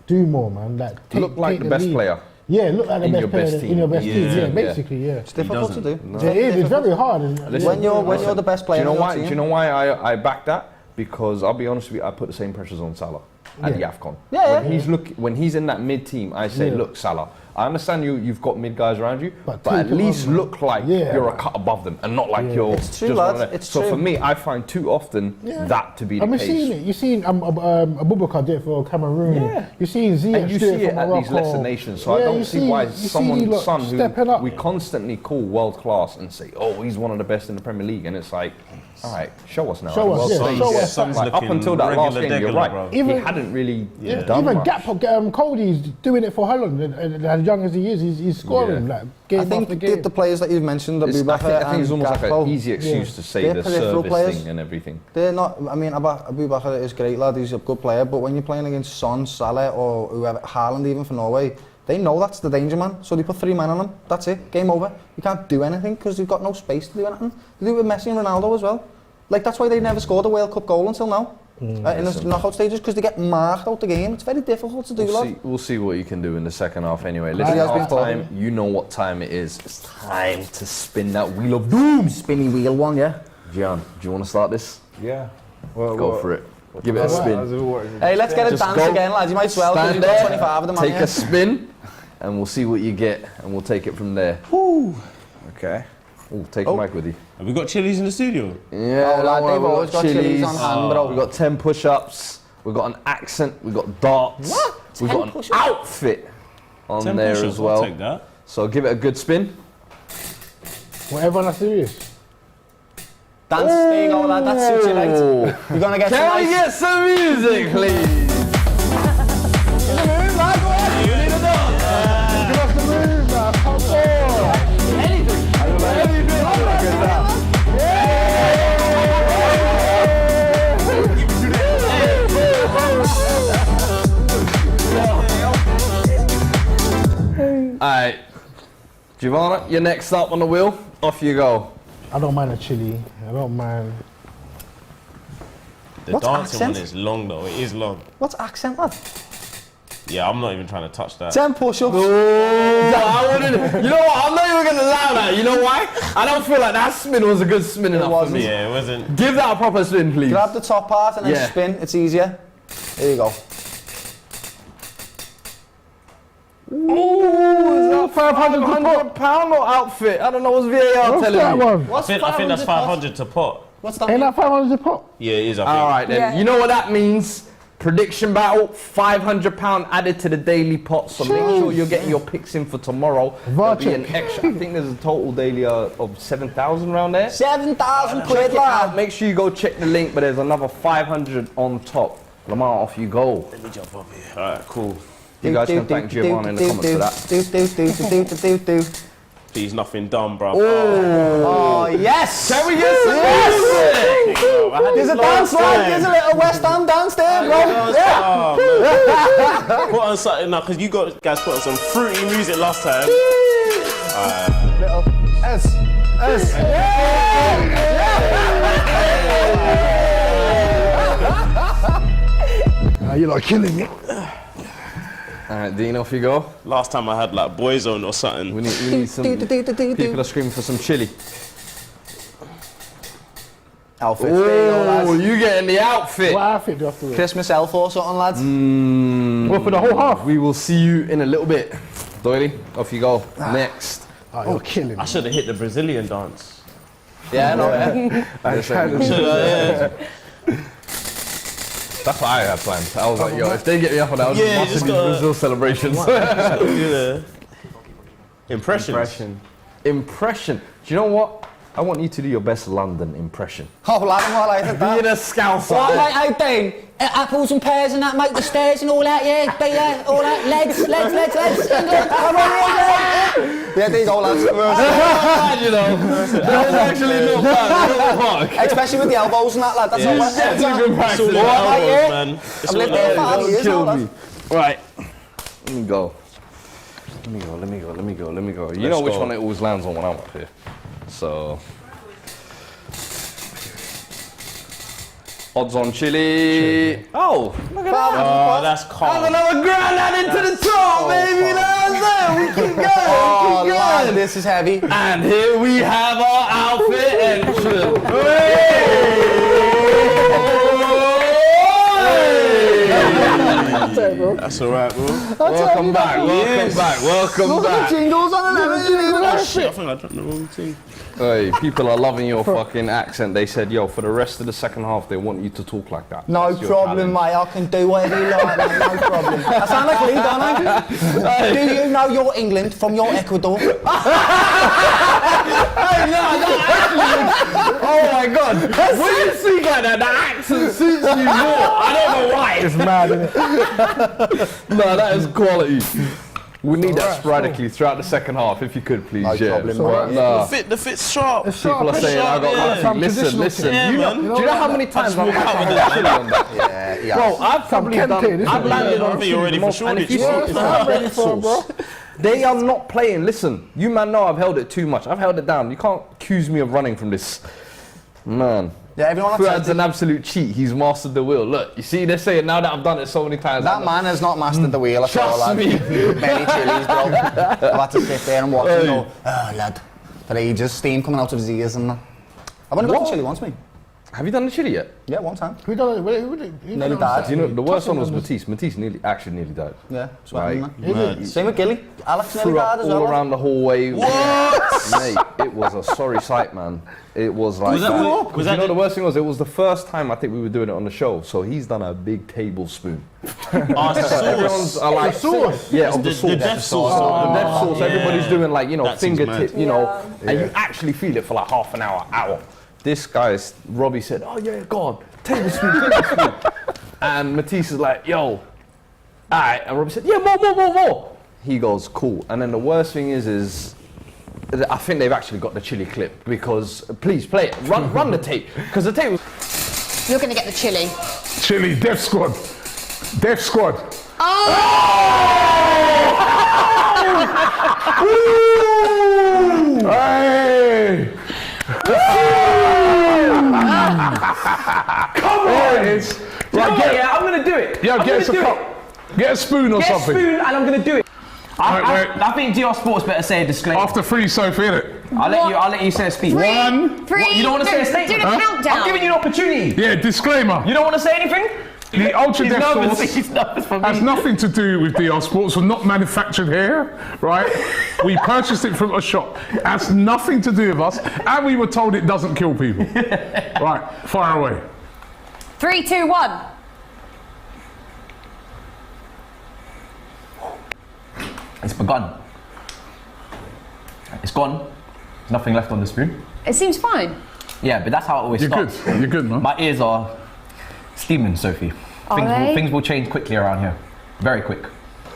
Speaker 4: do more, man. Like
Speaker 3: Look like the best
Speaker 4: lead.
Speaker 3: player.
Speaker 4: Yeah, look like the
Speaker 3: In
Speaker 4: best
Speaker 3: your
Speaker 4: player
Speaker 3: best
Speaker 4: in your best
Speaker 3: team.
Speaker 4: team. Yeah,
Speaker 3: Yeah.
Speaker 4: basically, yeah.
Speaker 5: it's difficult to do.
Speaker 4: It is. It's very hard.
Speaker 5: When you're the best player
Speaker 3: Do you know
Speaker 5: in your
Speaker 3: why?
Speaker 5: team.
Speaker 3: Do you know why I back that? Because I'll be honest with you, I put the same pressures on Salah at the AFCON. When he's in that mid team, I say, look, Salah, I understand you've got mid guys around you, but at least look like you're a cut above them and not like you're
Speaker 5: It's true,
Speaker 3: just
Speaker 5: lads.
Speaker 3: one of them.
Speaker 5: It's
Speaker 3: so
Speaker 5: true.
Speaker 3: for me, I find too often that to be the
Speaker 4: I've
Speaker 3: case.
Speaker 4: seen it. You've seen Abubakar did it for Cameroon.
Speaker 3: Yeah.
Speaker 4: You've seen Ziyech
Speaker 3: And you
Speaker 4: do
Speaker 3: see
Speaker 4: it
Speaker 3: it
Speaker 4: for
Speaker 3: at
Speaker 4: Morocco.
Speaker 3: these lesser nations, so I don't see why someone's son
Speaker 4: stepping
Speaker 3: who
Speaker 4: up.
Speaker 3: we constantly call world class and say, oh, he's one of the best in the Premier League, and it's like, all right, show us now.
Speaker 4: Show us,
Speaker 3: Well,
Speaker 4: yeah, show us.
Speaker 6: Son's
Speaker 3: Like, up
Speaker 6: looking
Speaker 3: until that last
Speaker 6: regular
Speaker 3: game, you're
Speaker 6: degular,
Speaker 3: right.
Speaker 6: bro.
Speaker 3: He hadn't really done
Speaker 4: Even
Speaker 3: much.
Speaker 4: Gakpo, Cody's doing it for Holland. And as young as he is, he's scoring like game
Speaker 5: I think
Speaker 4: after game.
Speaker 5: the players that you've mentioned,
Speaker 3: I think
Speaker 5: Abubakar
Speaker 3: it's
Speaker 5: and
Speaker 3: almost like
Speaker 5: Gakpo,
Speaker 3: an easy excuse to say
Speaker 5: They're
Speaker 3: the
Speaker 5: peripheral
Speaker 3: service
Speaker 5: players.
Speaker 3: thing and everything.
Speaker 5: they're not. I mean, Abubakar is a great lad. He's a good player, but when you're playing against Son, Salah, or whoever, Haaland, even for Norway, they know that's the danger man. So they put 3 men on him. That's it. Game over. You can't do anything because they've got no space to do anything. They do it with Messi and Ronaldo as well. Like that's why they never scored a World Cup goal until now. In the knockout stages, because they get marked out the game. It's very difficult to do, lad.
Speaker 3: We'll see what you can do in the second half anyway. Listen,
Speaker 5: He has been
Speaker 3: half time,
Speaker 5: talking.
Speaker 3: you know what time it is. It's time to spin that wheel of doom.
Speaker 5: Spinny wheel one, yeah.
Speaker 3: Gian, do you want to start this?
Speaker 7: Yeah. Well,
Speaker 3: Go for it. Give it a spin.
Speaker 7: How's it work?
Speaker 5: Hey, let's get a
Speaker 3: Just
Speaker 5: dance
Speaker 3: go.
Speaker 5: again, lads. You might as well, because
Speaker 3: Stand
Speaker 5: you've got
Speaker 3: there,
Speaker 5: 25 of them,
Speaker 3: take
Speaker 5: haven't
Speaker 3: a
Speaker 5: you?
Speaker 3: spin, and we'll see what you get, and we'll take it from there.
Speaker 7: Okay.
Speaker 3: Ooh, take the mic with you.
Speaker 6: Have we got chilies in the studio?
Speaker 3: Yeah,
Speaker 5: Oh, lad, they've always got chilies on hand, bro.
Speaker 3: We've got 10 push-ups, we've got an accent, we've got darts, we've
Speaker 5: 10
Speaker 3: got an
Speaker 5: push-ups?
Speaker 3: outfit on
Speaker 6: 10
Speaker 3: there
Speaker 6: push-ups,
Speaker 3: as well.
Speaker 6: I'll take that.
Speaker 3: So give it a good spin.
Speaker 4: Well, everyone are serious.
Speaker 5: Dance, there you go, lad. That suits you, right? You're going to get some
Speaker 3: Can we
Speaker 5: nice...
Speaker 3: get some music, please? Alright, Giovanna, you're next up on the wheel. Off you go.
Speaker 4: I don't mind a chili. I don't mind.
Speaker 6: The
Speaker 5: What's
Speaker 6: dancing
Speaker 5: accent?
Speaker 6: one is long though. It is long.
Speaker 5: What's accent, lad?
Speaker 6: Yeah, I'm not even trying to touch that.
Speaker 5: 10 push-ups.
Speaker 3: I wouldn't. You know what? I'm not even gonna allow that. You know why? I don't feel like that spin was a good spin enough for
Speaker 5: wasn't.
Speaker 3: me.
Speaker 6: Yeah, it wasn't.
Speaker 3: Give that a proper spin, please.
Speaker 5: Grab the top part and then
Speaker 3: Yeah.
Speaker 5: spin. It's easier. There you go.
Speaker 3: Ooh, is that £500 or outfit? I don't know. What's VAR
Speaker 4: What's
Speaker 3: telling
Speaker 4: that
Speaker 3: me?
Speaker 4: one?
Speaker 5: What's
Speaker 6: I think that's
Speaker 5: 500 pot?
Speaker 6: 500 to pot.
Speaker 5: What's that?
Speaker 4: Ain't that 500 a pop?
Speaker 6: Yeah, it is. I think.
Speaker 3: All right then.
Speaker 8: Yeah.
Speaker 3: You know what that means? Prediction battle, £500 added to the daily pot. So make sure you're getting your picks in for tomorrow. There'll be an extra. I think there's a total daily of 7,000 around there.
Speaker 5: 7,000 quid,
Speaker 3: Check it out.
Speaker 5: lad.
Speaker 3: Make sure you go check the link, but there's another 500 on top. Limahl, off you go.
Speaker 6: Let me jump up here. All right, cool.
Speaker 3: You guys can thank Giovanni in the comments for that.
Speaker 6: Please, nothing done, bro.
Speaker 5: Oh, yes!
Speaker 3: Can we get some music?
Speaker 5: There's a dance line, there's a little West Ham dance there, bro.
Speaker 6: Put on something now, because you guys put on some fruity music last time.
Speaker 5: Little S.
Speaker 2: You're like killing me.
Speaker 3: Alright, Dean, off you go.
Speaker 6: Last time I had like Boyzone or something.
Speaker 3: We need some people are screaming for some chili.
Speaker 5: Outfit.
Speaker 3: Oh, you getting the outfit.
Speaker 4: What outfit do you have to wear?
Speaker 5: Christmas elf or something, lads.
Speaker 4: Well, for the whole half.
Speaker 3: We will see you in a little bit. Doyle, off you go. Next.
Speaker 4: Oh, you're killing me.
Speaker 6: I should have hit the Brazilian dance.
Speaker 5: Yeah, no, yeah.
Speaker 3: That's what I had planned. I was like, yo, if they get me up on that, I'll
Speaker 6: Yeah,
Speaker 3: just
Speaker 6: just
Speaker 3: these
Speaker 6: gotta-
Speaker 3: Brazil celebrations.
Speaker 6: Do the impressions.
Speaker 3: Impression. Do you know what? I want you to do your best London impression.
Speaker 5: Oh, lad, I'm all like
Speaker 3: Being a scouser.
Speaker 10: What, mate, how you doing? Apples and pears and that, mate, the stairs and all that, yeah? Be there, all that, legs. England, come on, England!
Speaker 5: Yeah, there you go, lads.
Speaker 3: You know, that was actually not bad.
Speaker 5: Especially with the elbows and that, lad. That's all
Speaker 3: That's a good practice.
Speaker 6: It's all
Speaker 5: All right,
Speaker 6: elbows,
Speaker 5: yeah.
Speaker 6: man.
Speaker 5: I've lived there for 5 years now,
Speaker 3: Kill
Speaker 5: lad.
Speaker 3: me. Right. Let me go. You know which one it always lands on when I'm up here. So. Odds on chili. Oh, look at that.
Speaker 6: Oh, that's calm.
Speaker 3: Another granddad into the top, baby. That's it. We keep going.
Speaker 5: Oh,
Speaker 3: we keep
Speaker 5: lad,
Speaker 3: going.
Speaker 5: this is heavy.
Speaker 3: And here we have our outfit entrance.
Speaker 6: That's alright, bro.
Speaker 3: Welcome back.
Speaker 5: Jingles on the
Speaker 6: Oh shit, I think I dropped the wrong thing.
Speaker 3: Hey, people are loving your fucking accent. They said, yo, for the rest of the second half, they want you to talk like that.
Speaker 5: No
Speaker 3: That's your
Speaker 5: problem,
Speaker 3: talent.
Speaker 5: mate. I can do whatever you like, mate. No problem. I sound like Lee, don't I? Do you know your England from your Ecuador?
Speaker 3: Oh my god. When you speak like that, the accent suits you more. I don't know why.
Speaker 4: It's mad, isn't it?
Speaker 3: No, that is quality. We need that sporadically throughout the second half, if you could, please.
Speaker 5: No
Speaker 3: yeah.
Speaker 5: problem,
Speaker 3: But
Speaker 5: mate.
Speaker 3: nah.
Speaker 6: The fit's sharp.
Speaker 3: People are saying I got
Speaker 6: yeah.
Speaker 3: lucky. Listen.
Speaker 6: Yeah,
Speaker 3: You
Speaker 6: man.
Speaker 3: know, do you know how many times I've had
Speaker 6: that.
Speaker 3: chili on that?
Speaker 5: Yeah.
Speaker 3: Bro, I've probably
Speaker 4: tempted,
Speaker 3: done.
Speaker 4: isn't
Speaker 3: I've
Speaker 4: it?
Speaker 3: landed
Speaker 6: I
Speaker 3: on
Speaker 6: think
Speaker 3: chili
Speaker 6: you're ready
Speaker 3: the
Speaker 6: for
Speaker 3: most, and if you
Speaker 6: shortage.
Speaker 3: see
Speaker 4: I'm ready for it, bro.
Speaker 3: they are not playing. Listen, you man know I've held it too much. I've held it down. You can't accuse me of running from this. Man.
Speaker 5: Yeah, everyone
Speaker 3: Fuad's an absolute cheat. He's mastered the wheel. Look, you see, they're saying now that I've done it so many times.
Speaker 5: That man has not mastered the wheel at all,
Speaker 3: Trust
Speaker 5: lad.
Speaker 3: me.
Speaker 5: Many chilies, bro. I've had to sit there and watch him go, oh, lad, for ages, steam coming out of his ears and that. I've only got the chili once, mate.
Speaker 3: Have you done the chili yet?
Speaker 5: Yeah, one time.
Speaker 4: Who done it?
Speaker 5: Nearly died.
Speaker 3: Do you know the worst one was Matisse. Matisse actually nearly died.
Speaker 5: Yeah,
Speaker 3: Like,
Speaker 5: sweating, Same with Gilly. Alex nearly
Speaker 3: threw
Speaker 5: died
Speaker 3: up
Speaker 5: as well.
Speaker 3: all around the hallway. What? Mate, it was a sorry sight, man. It was like.
Speaker 6: Was that- was
Speaker 3: Because
Speaker 6: that
Speaker 3: you know
Speaker 6: the-
Speaker 3: the worst thing was, it was the first time I think we were doing it on the show. So he's done a big tablespoon.
Speaker 6: Oh, it's the
Speaker 3: Everyone's
Speaker 6: sauce.
Speaker 3: like
Speaker 4: sauce?
Speaker 3: Yeah, of the
Speaker 6: The
Speaker 3: sauce.
Speaker 6: death sauce.
Speaker 3: The death sauce.
Speaker 6: Yeah.
Speaker 3: Everybody's doing like, you know,
Speaker 6: That seems
Speaker 3: fingertip,
Speaker 6: mad.
Speaker 3: you know, and you actually feel it for like half an hour. This guy's Robbie said, "Oh yeah, go on, tablespoon." And Matisse is like, "Yo, alright." And Robbie said, "Yeah, more." He goes, "Cool." And then the worst thing is I think they've actually got the chili clip, because please play it, run the tape, because the tape was.
Speaker 1: You're going to get the chili.
Speaker 2: Chili, Death Squad. Death Squad. Hey! Come on! Right,
Speaker 11: I'm gonna do it.
Speaker 2: yeah,
Speaker 11: I'm
Speaker 2: get us a
Speaker 11: gonna do
Speaker 2: cup. Get a spoon or
Speaker 11: Get a
Speaker 2: something.
Speaker 11: spoon and I'm gonna do it.
Speaker 2: Right,
Speaker 11: I think DR Sports better say a disclaimer.
Speaker 2: After 3, Sophie, innit?
Speaker 11: I'll let you say a speech.
Speaker 2: One.
Speaker 1: Three,
Speaker 11: You don't want to say a statement?
Speaker 1: Do the countdown.
Speaker 11: I'm giving you an opportunity.
Speaker 2: Yeah, disclaimer.
Speaker 11: You don't want to say anything?
Speaker 2: The Ultra
Speaker 11: He's
Speaker 2: Death
Speaker 11: nervous.
Speaker 2: Sauce
Speaker 11: He's nervous for
Speaker 2: has
Speaker 11: me.
Speaker 2: nothing to do with DR Sports. We're not manufactured here, right? We purchased it from a shop. It has nothing to do with us, and we were told it doesn't kill people. Right, fire away.
Speaker 1: 3, 2, 1.
Speaker 11: It's begun. It's gone. There's nothing left on the spoon.
Speaker 1: It seems fine.
Speaker 11: Yeah, but that's how it always
Speaker 2: You're good.
Speaker 11: starts.
Speaker 2: You're good, man.
Speaker 11: My ears are steaming, Sophie.
Speaker 1: Are they?
Speaker 11: Things will change quickly around here. Very quick.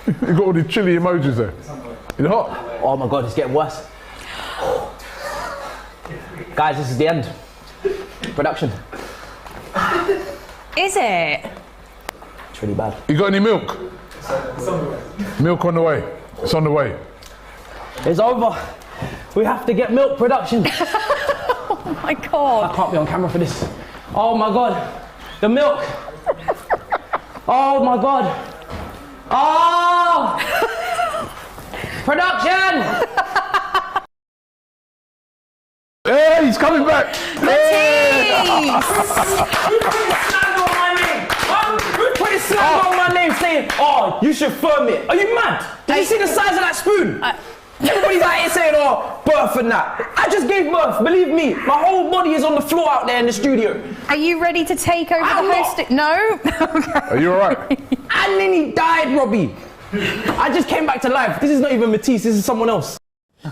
Speaker 2: You got all the chili emojis there. Is it hot?
Speaker 11: Oh my god, it's getting worse. Guys, this is the end. Production.
Speaker 12: Is it?
Speaker 11: It's really bad.
Speaker 2: You got any milk? Milk on the way. It's on the way.
Speaker 11: It's over. We have to get milk production.
Speaker 12: Oh my god.
Speaker 11: I can't be on camera for this. Oh my god. The milk. Oh my god. Oh! Production!
Speaker 2: Hey, he's coming back!
Speaker 11: Who put his slang on my name saying, oh, you should firm it? Are you mad? Did you see the size of that spoon? Everybody's out here saying, oh, birth and that. I just gave birth, believe me. My whole body is on the floor out there in the studio.
Speaker 12: Are you ready to take over
Speaker 11: I'm
Speaker 12: the
Speaker 11: not.
Speaker 12: hosting? No? Okay.
Speaker 2: Are you alright?
Speaker 11: I nearly died, Robbie. I just came back to life. This is not even Matisse, this is someone else.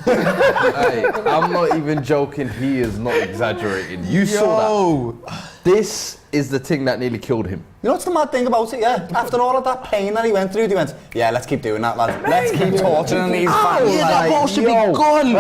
Speaker 3: Hey, I'm not even joking. He is not exaggerating. You saw that. This is the thing that nearly killed him.
Speaker 5: You know what's the mad thing about it, yeah? After all of that pain that he went through, he went, yeah, let's keep doing that, lad. Let's keep torturing these fans.
Speaker 3: Yeah, that ball should be gone.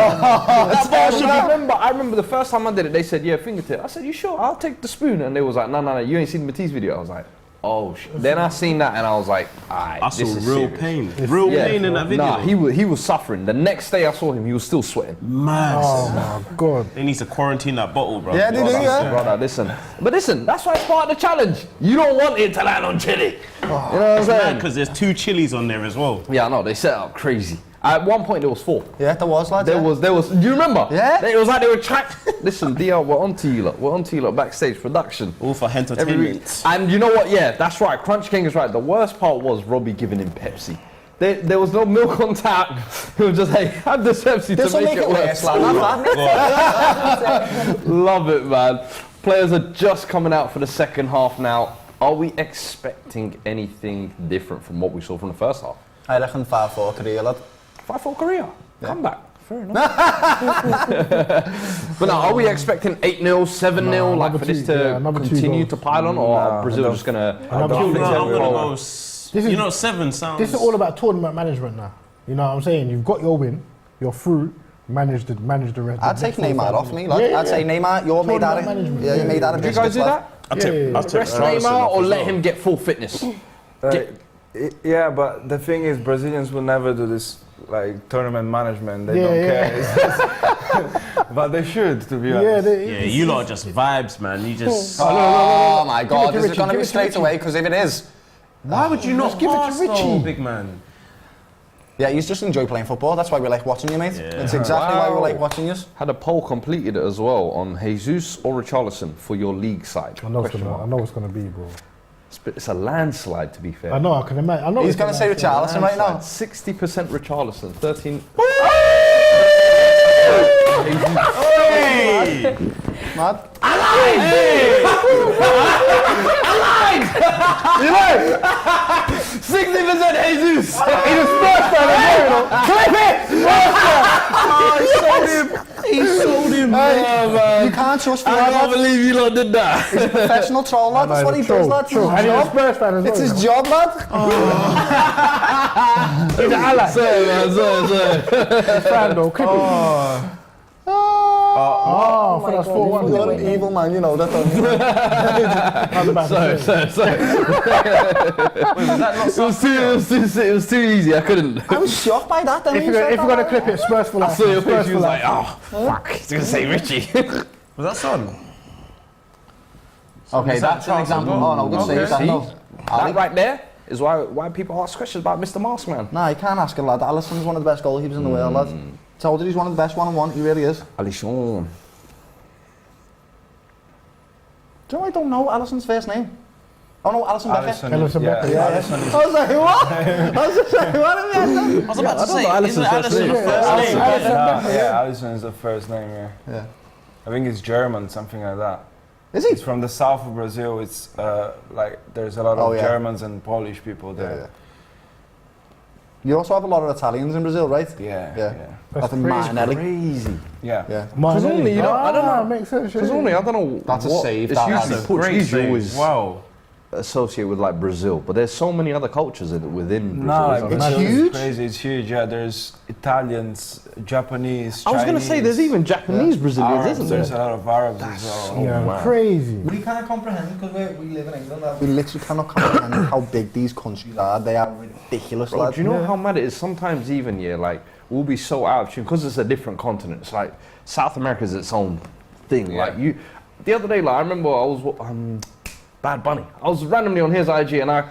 Speaker 3: I remember the first time I did it, they said, yeah, fingertip. I said, you sure? I'll take the spoon. And they was like, no, you ain't seen the Matisse video. I was like, oh shit. Then I seen that and I was like, alright,
Speaker 6: I saw
Speaker 3: this is
Speaker 6: real
Speaker 3: serious.
Speaker 6: pain. Real pain in that video.
Speaker 3: Nah, he was suffering. The next day I saw him, he was still sweating.
Speaker 6: Mad.
Speaker 4: Oh my god.
Speaker 6: They need to quarantine that bottle, bro.
Speaker 5: Yeah, they do, yeah.
Speaker 3: Brother, listen. But listen, that's why it's part of the challenge. You don't want it to land on chili. You know what I'm saying?
Speaker 6: Because there's 2 chilies on there as well.
Speaker 3: Yeah, I know, they set up crazy. At one point there was 4.
Speaker 5: Yeah, there was, lads.
Speaker 3: There was, do you remember?
Speaker 5: Yeah.
Speaker 3: It was like they were trying. Listen, DL, we're on to you lot. We're on to you lot backstage production.
Speaker 6: All for entertainment.
Speaker 3: And you know what? Yeah, that's right. Crunch King is right. The worst part was Robbie giving him Pepsi. There was no milk on tap. He was just, hey, have this Pepsi
Speaker 5: This
Speaker 3: to
Speaker 5: will
Speaker 3: make it worse. Love it, man. Players are just coming out for the second half now. Are we expecting anything different from what we saw from the first half?
Speaker 5: I reckon 5-4 Korea, lad.
Speaker 3: 5-4 Korea. Come back. Fair enough. But now, are we expecting 8-0, 7-0, like for this to continue to pile on, or are Brazil just gonna?
Speaker 6: I'm gonna go. You know, 7 sounds.
Speaker 4: This is all about tournament management now. You know what I'm saying? You've got your win, you're through. Manage the rest.
Speaker 5: I'd take Neymar off me, lad. I'd say Neymar, you're made out of. Yeah, you made out of.
Speaker 3: Did you guys do that?
Speaker 6: I'll take
Speaker 3: Rest Neymar or let him get full fitness?
Speaker 7: Yeah, but the thing is, Brazilians will never do this, like, tournament management. They don't care. But they should, to be honest.
Speaker 6: Yeah, you lot are just vibes, man. You just.
Speaker 5: Oh my God, this is gonna be straight away, because if it is,
Speaker 6: why would you not
Speaker 3: give it
Speaker 6: pass
Speaker 3: to Richie,
Speaker 6: though, big man?
Speaker 5: Yeah, you just enjoy playing football. That's why we like watching you, mate. It's exactly why we like watching you.
Speaker 3: Had a poll completed as well on Jesus or Richarlison for your league side.
Speaker 4: I know it's gonna be, bro.
Speaker 3: It's a landslide, to be fair.
Speaker 4: I know, I can imagine. I know
Speaker 5: He's gonna say Richarlison right now.
Speaker 3: 60% Richarlison, 13.
Speaker 6: Hey!
Speaker 5: Mad.
Speaker 3: Alive! Alive! You know? 60% Jesus! He's a Spurs fan as well, you know? Clip it!
Speaker 6: He sold him! He sold him!
Speaker 5: You can't trust
Speaker 3: I
Speaker 5: Fuad,
Speaker 3: can't
Speaker 5: lad.
Speaker 3: believe you lot did that.
Speaker 5: He's a professional troll, lad. That's what he does, lad.
Speaker 4: True. And he's a Spurs fan as well.
Speaker 5: It's his job, lad.
Speaker 4: He's an ally.
Speaker 3: Sorry, man, sorry.
Speaker 4: Fan though, clip it. Oh, for that's 4-1.
Speaker 5: You're an evil man, you know that.
Speaker 3: Sorry. It was too easy, I couldn't.
Speaker 5: I was shocked by that.
Speaker 4: If you're gonna clip it, Spurs for life.
Speaker 3: I saw your face, you was like, oh, fuck, he's gonna say Richie.
Speaker 6: Was that Son?
Speaker 5: Okay, that's an example. Oh no, good save.
Speaker 3: That right there is why people ask questions about Mr. Maskman.
Speaker 5: Nah, you can't ask a lad. Alisson's one of the best goalkeepers in the world, lad. Told you he's one of the best one-on-one. He really is.
Speaker 3: Alisson.
Speaker 5: Do you know I don't know Alisson's first name? Oh no, Alisson Becker.
Speaker 4: Alisson Becker, yeah.
Speaker 5: I was like, what? I was like, what have you done?
Speaker 6: I was about to say, isn't Alisson the first name?
Speaker 7: Yeah, Alisson is the first name, yeah. I think it's German, something like that.
Speaker 5: Is he?
Speaker 7: It's from the south of Brazil. It's like there's a lot of Germans and Polish people there.
Speaker 5: Yeah. You also have a lot of Italians in Brazil, right?
Speaker 7: Yeah.
Speaker 5: That's Martinelli.
Speaker 3: Crazy.
Speaker 7: Yeah.
Speaker 3: Because only, I don't know.
Speaker 4: Makes sense.
Speaker 3: Because only, I don't know.
Speaker 5: That's a save.
Speaker 3: It's
Speaker 5: That's
Speaker 3: usually
Speaker 6: a great
Speaker 3: Portuguese.
Speaker 6: save.
Speaker 3: Always.
Speaker 6: Wow.
Speaker 3: associate with like Brazil, but there's so many other cultures within Brazil.
Speaker 7: No, like,
Speaker 3: isn't
Speaker 5: it's
Speaker 3: there?
Speaker 7: Brazil is
Speaker 5: huge.
Speaker 7: crazy. It's huge. Yeah, there's Italians, Japanese.
Speaker 3: I was going to say there's
Speaker 7: Chinese,
Speaker 3: even Japanese Brazilians,
Speaker 7: Arabs.
Speaker 3: isn't there?
Speaker 7: There's a lot of Arabs as well.
Speaker 4: Yeah, crazy.
Speaker 5: We can't comprehend because we live in England. We literally cannot comprehend how big these countries are. They are ridiculous,
Speaker 3: Bro,
Speaker 5: lads.
Speaker 3: do you know how mad it is? Sometimes even, yeah, like, we'll be so out of tune because it's a different continent. It's like South America's its own thing. Like the other day, like I remember I was Bad Bunny. I was randomly on his IG and I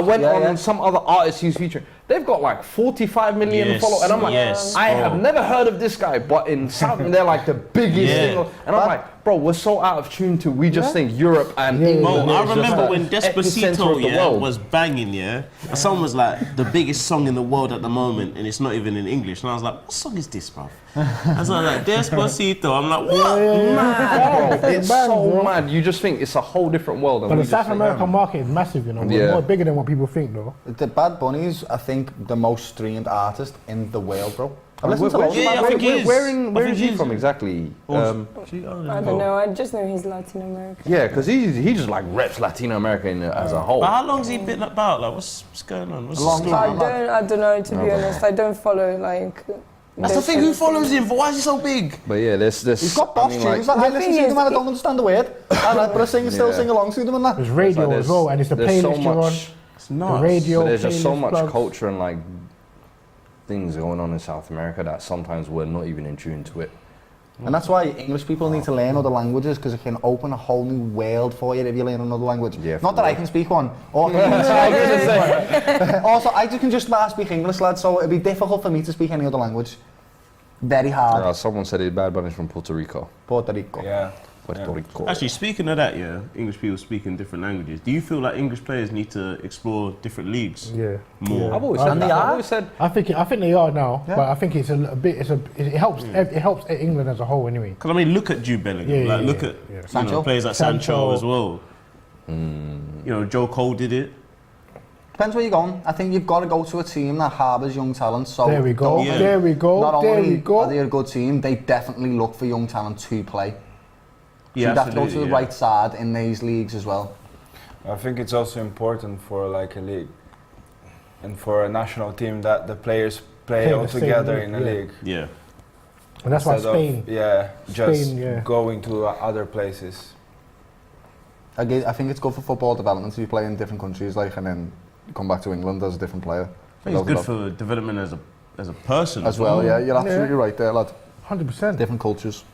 Speaker 3: went on some other artist he's featuring. They've got like 45 million followers, and I'm like, I have never heard of this guy, but in South, they're like the biggest thing. And I'm like, bro, we're so out of tune to. We just think Europe and England.
Speaker 6: Bro, I
Speaker 3: is just
Speaker 6: remember
Speaker 3: the
Speaker 6: when
Speaker 3: epicenter
Speaker 6: Despacito
Speaker 3: of the world.
Speaker 6: was banging, and someone was like, the biggest song in the world at the moment, and it's not even in English. And I was like, what song is this, bro? I was like, Despacito. I'm like, what?
Speaker 3: Mad, bro. It's so
Speaker 4: bro.
Speaker 3: mad. You just think it's a whole different world.
Speaker 4: But the South American market is massive, you know. We're more bigger than what people think, though.
Speaker 5: The Bad Bunny's, I think, the most streamed artist in the world, bro. I've listened to
Speaker 3: Where-
Speaker 5: loads of
Speaker 6: yeah,
Speaker 5: Bad
Speaker 6: I
Speaker 5: Bunny.
Speaker 6: think he is.
Speaker 3: Where
Speaker 6: I think
Speaker 3: is he
Speaker 6: he's-
Speaker 3: from exactly?
Speaker 8: I don't know. I just know he's Latin American.
Speaker 3: Yeah, because he just like reps Latino America as a whole.
Speaker 6: But how long's he been about? Like, what's going on? What's
Speaker 5: A long
Speaker 6: the story?
Speaker 5: time.
Speaker 8: I don't know, to be honest. I don't follow like.
Speaker 6: That's the thing. Who follows him? But why is he so big?
Speaker 3: But yeah, there's
Speaker 5: He's got boss tunes. Like, I listen to them and I don't understand the word. But I still sing along to them and that.
Speaker 4: There's radio
Speaker 3: Like
Speaker 4: as well, and it's the
Speaker 3: there's so
Speaker 4: playlist you're on.
Speaker 3: much,
Speaker 6: It's
Speaker 4: The
Speaker 6: nuts.
Speaker 4: radio,
Speaker 3: but there's just so
Speaker 4: playlist
Speaker 3: much
Speaker 4: plugs.
Speaker 3: culture and like things going on in South America that sometimes we're not even in tune to it.
Speaker 5: And that's why English people need to learn other languages, because it can open a whole new world for you if you learn another language.
Speaker 3: Yeah,
Speaker 5: Not that I can speak one. Or also, I just can just speak English, lad, so it'd be difficult for me to speak any other language. Very hard.
Speaker 3: Someone said it Bad Bunny's from Puerto Rico.
Speaker 5: Puerto Rico.
Speaker 7: Yeah.
Speaker 3: Puerto Rico.
Speaker 6: Actually, speaking of that, English people speaking different languages. Do you feel like English players need to explore different leagues
Speaker 4: Yeah.
Speaker 6: more?
Speaker 3: I've always said that. I've always said
Speaker 4: I think they are now, but I think it's a bit. It helps. It helps England as a whole, anyway.
Speaker 6: Because I mean, look at Jude Bellingham.
Speaker 4: Yeah,
Speaker 6: like,
Speaker 4: yeah,
Speaker 6: look
Speaker 4: yeah,
Speaker 6: at
Speaker 4: yeah.
Speaker 5: Sancho.
Speaker 6: players like Sancho as well. You know, Joe Cole did it.
Speaker 5: Depends where you're going. I think you've got to go to a team that harbours young talent. So
Speaker 4: There we go.
Speaker 6: Yeah.
Speaker 4: There we go.
Speaker 5: Not
Speaker 4: There
Speaker 5: only
Speaker 4: we go.
Speaker 5: are they a good team, they definitely look for young talent to play. So
Speaker 6: Yeah,
Speaker 5: you'd have to go to
Speaker 6: absolutely,
Speaker 5: the
Speaker 6: yeah.
Speaker 5: right side in these leagues as well.
Speaker 7: I think it's also important for like a league and for a national team that the players play
Speaker 4: Play
Speaker 7: all
Speaker 4: the same
Speaker 7: together
Speaker 4: league,
Speaker 7: in a
Speaker 4: yeah.
Speaker 7: league.
Speaker 6: Yeah.
Speaker 4: And that's why
Speaker 7: Instead
Speaker 4: Spain.
Speaker 7: Just
Speaker 4: Spain, yeah.
Speaker 7: going to other places.
Speaker 5: I think it's good for football development to be playing in different countries, like, and then come back to England as a different player.
Speaker 6: I think it's good for development as a person
Speaker 5: as well. Yeah, you're absolutely right there, lad.
Speaker 4: 100%.
Speaker 5: Different cultures.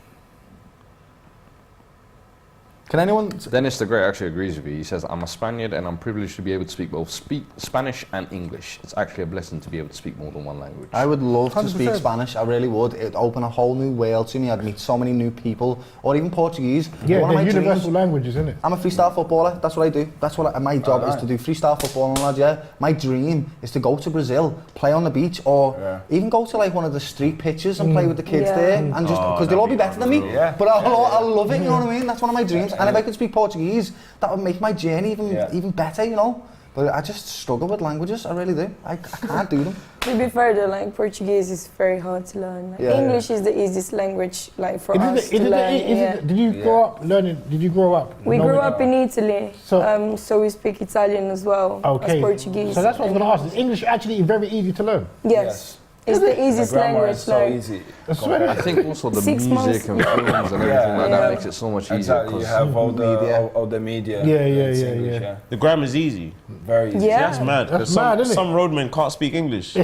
Speaker 5: Can anyone?
Speaker 3: Dennis the Great actually agrees with you. He says, I'm a Spaniard and I'm privileged to be able to speak both Spanish and English. It's actually a blessing to be able to speak more than one language.
Speaker 5: I would love to speak
Speaker 4: 100%.
Speaker 5: Spanish. I really would. It'd open a whole new world to me. I'd meet so many new people, or even Portuguese.
Speaker 4: Yeah,
Speaker 5: One of
Speaker 4: they're
Speaker 5: my
Speaker 4: universal
Speaker 5: dreams-
Speaker 4: languages, isn't it?
Speaker 5: I'm a freestyle footballer. That's what I do. That's what my job is to do. Freestyle footballing, lad. Yeah. My dream is to go to Brazil, play on the beach, or even go to like one of the street pitches and play with the kids there, and just because they'll all be better than me.
Speaker 7: Yeah.
Speaker 5: But I'll love it. You know what I mean? That's one of my dreams. And if I could speak Portuguese, that would make my journey even better. You know. But I just struggle with languages. I really do. I can't do them.
Speaker 8: To be fair though, like Portuguese is very hard to learn. Like,
Speaker 5: Yeah.
Speaker 8: English is the easiest language like for us
Speaker 4: Is
Speaker 8: to learn.
Speaker 4: it, did you grow up learning? Did you grow up?
Speaker 8: We
Speaker 4: knowing
Speaker 8: grew
Speaker 4: it?
Speaker 8: up in Italy, so we speak Italian as well
Speaker 4: Okay.
Speaker 8: as Portuguese.
Speaker 4: So that's what I was going to ask. Is English actually very easy to learn?
Speaker 8: Yes. It's the easiest
Speaker 7: The grammar
Speaker 8: language.
Speaker 7: is so
Speaker 8: like,
Speaker 7: easy.
Speaker 4: I swear.
Speaker 3: I think also the
Speaker 8: 6
Speaker 3: music
Speaker 8: months.
Speaker 3: and films and everything like that makes it so much easier.
Speaker 7: Exactly. You
Speaker 3: 'cause
Speaker 7: have all the
Speaker 5: Media.
Speaker 7: all the media.
Speaker 4: Yeah,
Speaker 7: It's
Speaker 4: yeah,
Speaker 7: English,
Speaker 4: yeah.
Speaker 6: The grammar's easy.
Speaker 7: Very easy.
Speaker 8: Yeah.
Speaker 6: That's mad. 'cause
Speaker 4: That's mad, isn't it?
Speaker 6: some roadmen can't speak English.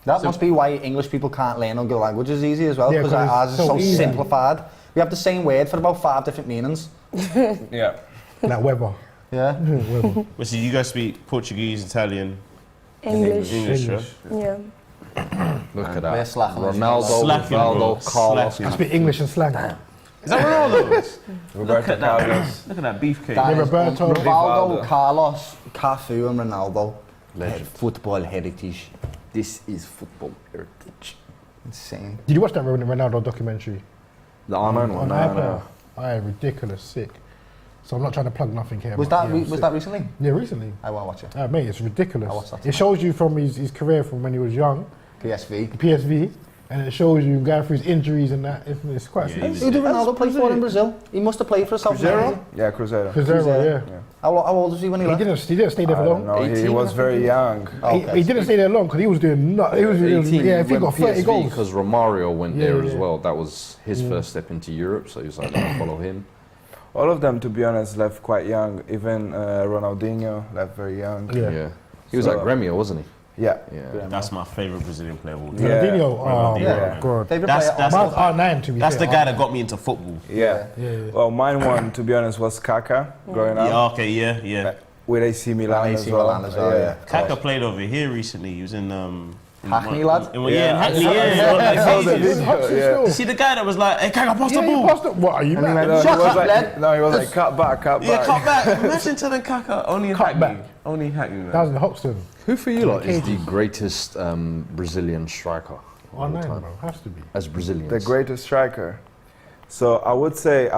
Speaker 5: That must be why English people can't learn other languages easy as well,
Speaker 4: Yeah,
Speaker 5: because
Speaker 4: 'cause
Speaker 5: ours
Speaker 4: it's
Speaker 5: is
Speaker 4: so
Speaker 5: so
Speaker 4: easy.
Speaker 5: simplified. We have the same word for about 5 different meanings.
Speaker 7: Yeah.
Speaker 4: Like weather.
Speaker 5: Yeah.
Speaker 4: Weather.
Speaker 6: But see, you guys speak Portuguese, Italian,
Speaker 8: English.
Speaker 6: English, yeah?
Speaker 8: Yeah.
Speaker 3: Look at
Speaker 5: We're
Speaker 3: that.
Speaker 5: slacking.
Speaker 3: Ronaldo,
Speaker 6: Slacking, bro.
Speaker 3: Rivaldo, Carlos.
Speaker 6: Slacking.
Speaker 4: I speak English and slang.
Speaker 6: Is that Ronaldo?
Speaker 7: Roberto Carlos.
Speaker 6: Look at that beefcake.
Speaker 5: That is
Speaker 4: Roberto,
Speaker 5: Rivaldo,
Speaker 7: Rivaldo.
Speaker 5: Carlos, Cafu and Ronaldo.
Speaker 3: Legend.
Speaker 5: Football heritage.
Speaker 3: This is football heritage.
Speaker 5: Insane.
Speaker 4: Did you watch that Ronaldo documentary?
Speaker 3: The unknown one.
Speaker 4: On
Speaker 3: No,
Speaker 4: iPlayer?
Speaker 3: no.
Speaker 4: I ridiculous, sick. So I'm not trying to plug nothing here.
Speaker 5: Was
Speaker 4: but
Speaker 5: that
Speaker 4: yeah,
Speaker 5: was
Speaker 4: sick.
Speaker 5: that recently?
Speaker 4: Yeah, recently.
Speaker 5: I won't watch it.
Speaker 4: Mate, it's ridiculous.
Speaker 5: I watched that
Speaker 4: It shows you from his career from when he was young,
Speaker 5: PSV.
Speaker 4: PSV, and it shows you going through his injuries and that. It's quite.
Speaker 6: Yeah,
Speaker 5: Who did Ronaldo play for in Brazil? He must have played for South America.
Speaker 7: Yeah, Cruzeiro.
Speaker 4: Cruzeiro, yeah.
Speaker 5: How old was he when he left?
Speaker 4: He didn't stay there for long.
Speaker 7: No, he was very young.
Speaker 4: He didn't stay there long because he was doing he was doing,
Speaker 3: 18,
Speaker 4: yeah, I think he got 30 goals.
Speaker 3: Because Romario went
Speaker 4: Yeah,
Speaker 3: there
Speaker 4: yeah.
Speaker 3: as well. That was his first step into Europe, so he was like, I'll follow him.
Speaker 7: All of them, to be honest, left quite young. Even Ronaldinho left very young.
Speaker 3: Yeah. He was at Grêmio, wasn't he?
Speaker 7: Yeah.
Speaker 6: That's my favourite Brazilian player of all time.
Speaker 4: Ronaldinho, oh
Speaker 6: Ronaldinho,
Speaker 4: my
Speaker 6: man.
Speaker 4: god.
Speaker 5: Favorite
Speaker 6: That's
Speaker 5: player?
Speaker 6: the-
Speaker 4: R9 to be
Speaker 6: That's
Speaker 4: fair.
Speaker 6: the guy that got me into football.
Speaker 7: Yeah. Well, mine one, to be honest, was Kaká growing up.
Speaker 6: Yeah, okay, yeah.
Speaker 7: With AC Milan
Speaker 5: AC
Speaker 7: as well.
Speaker 5: Milan as well, yeah.
Speaker 6: Kaka played over here recently. He was in
Speaker 5: Hackney lad?
Speaker 6: in Hackney, yeah. You see the guy that was like, hey, Kaka, pass the
Speaker 4: Yeah,
Speaker 6: ball.
Speaker 4: you passed it. What are you, man?
Speaker 7: No, he was like, cut back.
Speaker 6: Yeah, cut back. Imagine telling Kaka, only in Hackney.
Speaker 4: back.
Speaker 6: Only in Hackney, man.
Speaker 4: That was in Hoxton.
Speaker 3: Who for you lot is the greatest Brazilian striker? of all
Speaker 4: R9,
Speaker 3: time?
Speaker 4: bro. Has to be.
Speaker 3: As Brazilians.
Speaker 7: The greatest striker. So I would say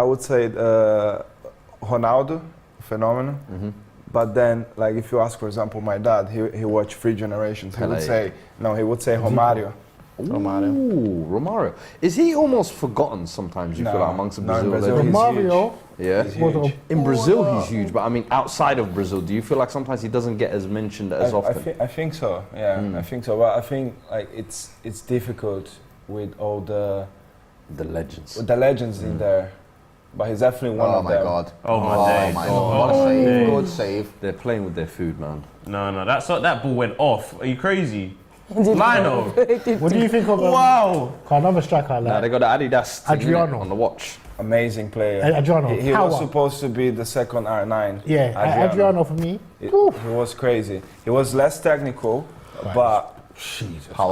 Speaker 7: Ronaldo, phenomenal. But then, like, if you ask, for example, my dad, he watched 3 generations. He would say Romario.
Speaker 3: Ooh, Romario. Is he almost forgotten sometimes, you feel like, amongst the
Speaker 7: No, in
Speaker 3: Brazil?
Speaker 7: Brazil, he's
Speaker 4: Romario
Speaker 3: Yeah.
Speaker 7: He's
Speaker 4: was
Speaker 7: huge.
Speaker 4: a
Speaker 3: In Brazil, he's huge, but I mean, outside of Brazil, do you feel like sometimes he doesn't get as mentioned as often?
Speaker 7: I think so. Yeah, I think so. But I think like it's difficult with all the
Speaker 3: legends.
Speaker 7: in there. But he's definitely one of them.
Speaker 5: Oh my god.
Speaker 6: Oh my days.
Speaker 5: What a
Speaker 6: Oh,
Speaker 5: save.
Speaker 6: days.
Speaker 5: Good save.
Speaker 3: They're playing with their food, man.
Speaker 6: No, that ball went off. Are you crazy? Lino.
Speaker 4: What do you think of
Speaker 6: Wow.
Speaker 4: another striker
Speaker 3: Nah,
Speaker 4: like
Speaker 3: they got the Adidas thing, innit,
Speaker 4: Adriano.
Speaker 3: on the watch.
Speaker 7: Amazing player.
Speaker 4: Adriano,
Speaker 7: He
Speaker 4: power.
Speaker 7: was supposed to be the second R9.
Speaker 4: Yeah, Adriano for me.
Speaker 7: He was crazy. He was less technical, but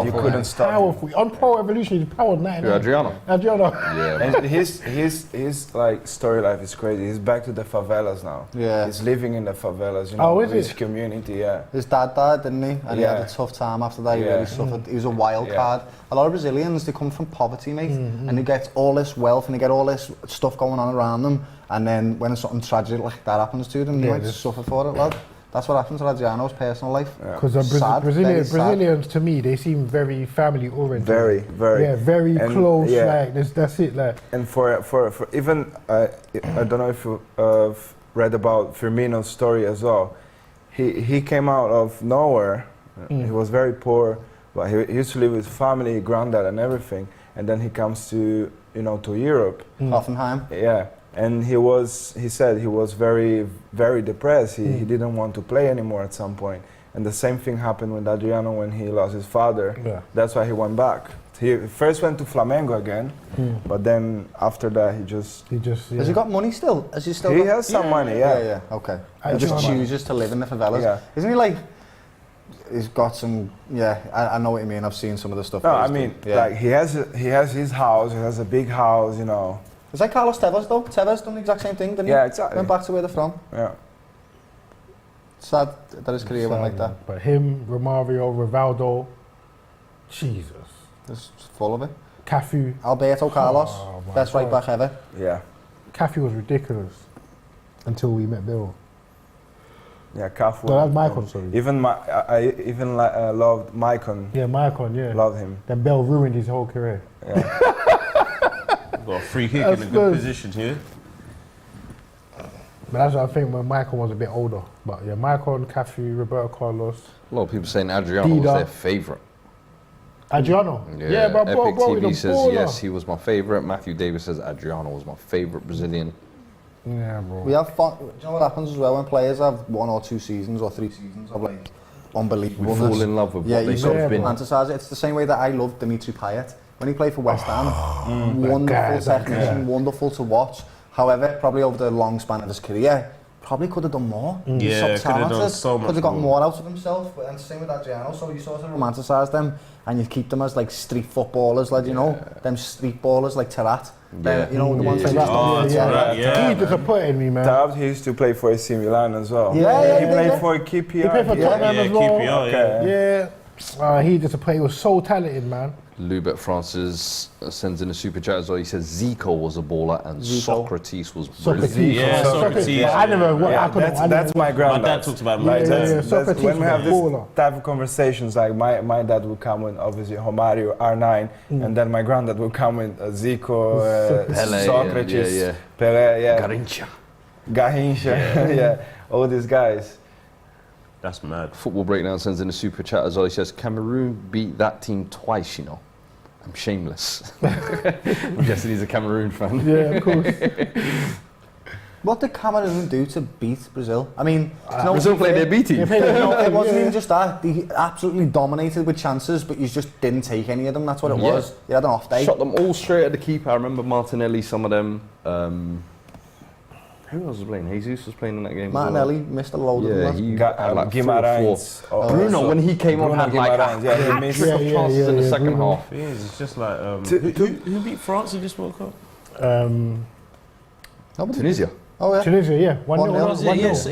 Speaker 7: you couldn't stop him.
Speaker 4: Powerful. On Pro Evolution, he's power 9.
Speaker 3: Who, Adriano?
Speaker 4: Adriano.
Speaker 3: Yeah, man.
Speaker 7: And his like story life is crazy. He's back to the favelas now.
Speaker 5: Yeah.
Speaker 7: He's living in the favelas, you know,
Speaker 4: Oh, is
Speaker 7: with his
Speaker 4: it?
Speaker 7: community, yeah.
Speaker 5: His dad died, didn't he? And he had
Speaker 7: Yeah.
Speaker 5: a tough time after that. He
Speaker 7: Yeah.
Speaker 5: really suffered. He was a wild
Speaker 7: Yeah.
Speaker 5: card. A lot of Brazilians, they come from poverty, mate, and they get all this wealth and they get all this stuff going on around them. And then when something tragic like that happens to them, they
Speaker 4: Yeah,
Speaker 5: might
Speaker 4: just-
Speaker 5: suffer for it, lad. That's what happened to Adriano's personal life.
Speaker 4: Because
Speaker 5: Sad, very sad.
Speaker 4: Brazilians, to me, they seem very family oriented.
Speaker 7: Very, very.
Speaker 4: Yeah, very
Speaker 7: And,
Speaker 4: close.
Speaker 7: yeah.
Speaker 4: Like that's it. Like
Speaker 7: And for even I don't know if you've read about Firmino's story as well. He came out of nowhere. He was very poor, but he used to live with family, granddad, and everything. And then he comes to to Europe.
Speaker 5: Hoffenheim.
Speaker 7: Yeah, and he said he was very, very depressed. He didn't want to play anymore at some point. And the same thing happened with Adriano when he lost his father.
Speaker 4: Yeah.
Speaker 7: That's why he went back. He first went to Flamengo again, but then after that he just
Speaker 5: Has he got money still? Has he still?
Speaker 7: He
Speaker 5: got...
Speaker 7: has some money, yeah.
Speaker 5: Yeah. Okay.
Speaker 4: I
Speaker 5: He just
Speaker 4: don't know.
Speaker 5: chooses to live in the favelas.
Speaker 7: Yeah.
Speaker 5: Isn't he like? He's got some. Yeah, I know what you mean. I've seen some of the stuff.
Speaker 7: No,
Speaker 5: that
Speaker 7: I
Speaker 5: he's
Speaker 7: mean,
Speaker 5: done. Yeah.
Speaker 7: like he has his house. He has a big house, you know.
Speaker 5: Is that Carlos Tevez though? Tevez done the exact same thing, didn't he?
Speaker 7: Yeah, exactly.
Speaker 5: Went back to where they're from.
Speaker 7: Yeah.
Speaker 5: Sad that his career went like that.
Speaker 4: But him, Romario, Rivaldo, Jesus,
Speaker 5: Just full of it.
Speaker 4: Cafu.
Speaker 5: Alberto Carlos,
Speaker 4: Oh, my
Speaker 5: best right
Speaker 4: God.
Speaker 5: back ever.
Speaker 7: Yeah.
Speaker 4: Cafu was ridiculous until we met Bill.
Speaker 7: Yeah, Cafu.
Speaker 4: No, that's Maicon, sorry.
Speaker 7: Even I even loved Maicon.
Speaker 4: Yeah, Maicon, yeah.
Speaker 7: Loved him.
Speaker 4: Then Bell ruined his whole career.
Speaker 6: Got a free kick
Speaker 4: That's
Speaker 6: in a good
Speaker 4: good.
Speaker 6: position here.
Speaker 4: But that's what I think when Maicon was a bit older. But yeah, Maicon, Cafu, Roberto Carlos,
Speaker 3: A lot of people saying Adriano was
Speaker 4: Dida.
Speaker 3: their favourite.
Speaker 4: Adriano. But
Speaker 3: Epic
Speaker 4: bro,
Speaker 3: TV
Speaker 4: he's a
Speaker 3: says
Speaker 4: baller.
Speaker 3: yes, he was my favourite. Matthew Davis says Adriano was my favourite Brazilian.
Speaker 4: Yeah, bro.
Speaker 5: We have fun. Do you know what happens as well when players have 1 or 2 seasons or 3 seasons of like unbelievable?
Speaker 3: We fall in love with what
Speaker 5: you
Speaker 3: they
Speaker 5: sort
Speaker 3: could
Speaker 5: of
Speaker 3: have been.
Speaker 5: fantasize it. It's the same way that I love Dimitri Payet when he played for West Ham. Wonderful
Speaker 4: that guy.
Speaker 5: technician, wonderful to watch. However, probably over the long span of his career, probably could have done more. He's
Speaker 6: Yeah,
Speaker 5: so
Speaker 6: could have done
Speaker 5: talented.
Speaker 6: so much
Speaker 5: Could have got
Speaker 6: more.
Speaker 5: more out of himself. And the same with Adriano. So you sort of romanticise them and you keep them as like street footballers, like you know, them street ballers like Tarat.
Speaker 3: Yeah.
Speaker 5: You know the ones that
Speaker 4: Yeah.
Speaker 5: used to
Speaker 6: Oh,
Speaker 5: do
Speaker 6: Tarat, yeah.
Speaker 4: He disappointed me, man.
Speaker 7: Taft, he used to play for AC Milan as well.
Speaker 5: Yeah,
Speaker 7: he
Speaker 5: yeah,
Speaker 7: played
Speaker 5: yeah.
Speaker 7: for QPR.
Speaker 4: He played for Tottenham
Speaker 6: Yeah,
Speaker 4: as well.
Speaker 6: QPR, yeah.
Speaker 4: Yeah. He disappointed. He was so talented, man.
Speaker 3: Lubet Francis sends in a super chat as well. He says Zico was a baller and Socrates was brilliant.
Speaker 4: Socrates.
Speaker 6: Yeah, Socrates.
Speaker 4: I never.
Speaker 7: That's my granddad.
Speaker 6: My dad talked about
Speaker 7: Like,
Speaker 6: my dad.
Speaker 4: Socrates
Speaker 7: when we
Speaker 4: was
Speaker 7: have
Speaker 4: a
Speaker 7: this
Speaker 4: baller.
Speaker 7: type of conversations, like my dad would come with obviously Romario, R9, and then my granddad would come with Zico,
Speaker 3: Pele,
Speaker 7: Socrates, Pele, Garrincha, yeah, all these guys.
Speaker 6: That's mad.
Speaker 3: Football Breakdown sends in a super chat as well. He says Cameroon beat that team twice, you know. I'm shameless. I'm guessing he's a Cameroon fan.
Speaker 4: Yeah, of course.
Speaker 5: What did Cameroon do to beat Brazil? I mean,
Speaker 3: Brazil played their B team.
Speaker 5: it wasn't even just that. They absolutely dominated with chances, but you just didn't take any of them. That's what it was. You had an off day.
Speaker 3: Shot them all straight at the keeper. I remember Martinelli, some of them. Who else was playing? Jesus was playing in that game.
Speaker 5: Martinelli missed a load of them.
Speaker 3: He had like 3 or 4.
Speaker 7: Guimarães.
Speaker 3: Bruno, when he came on, had like
Speaker 7: Guimarães, yeah, he
Speaker 3: a
Speaker 7: missed-
Speaker 3: hat-trick of chances in the second
Speaker 4: Bruno.
Speaker 3: half.
Speaker 6: It is, it's just like, who beat France in this World Cup?
Speaker 3: Tunisia.
Speaker 5: Oh yeah.
Speaker 4: Tunisia, yeah. 1-0.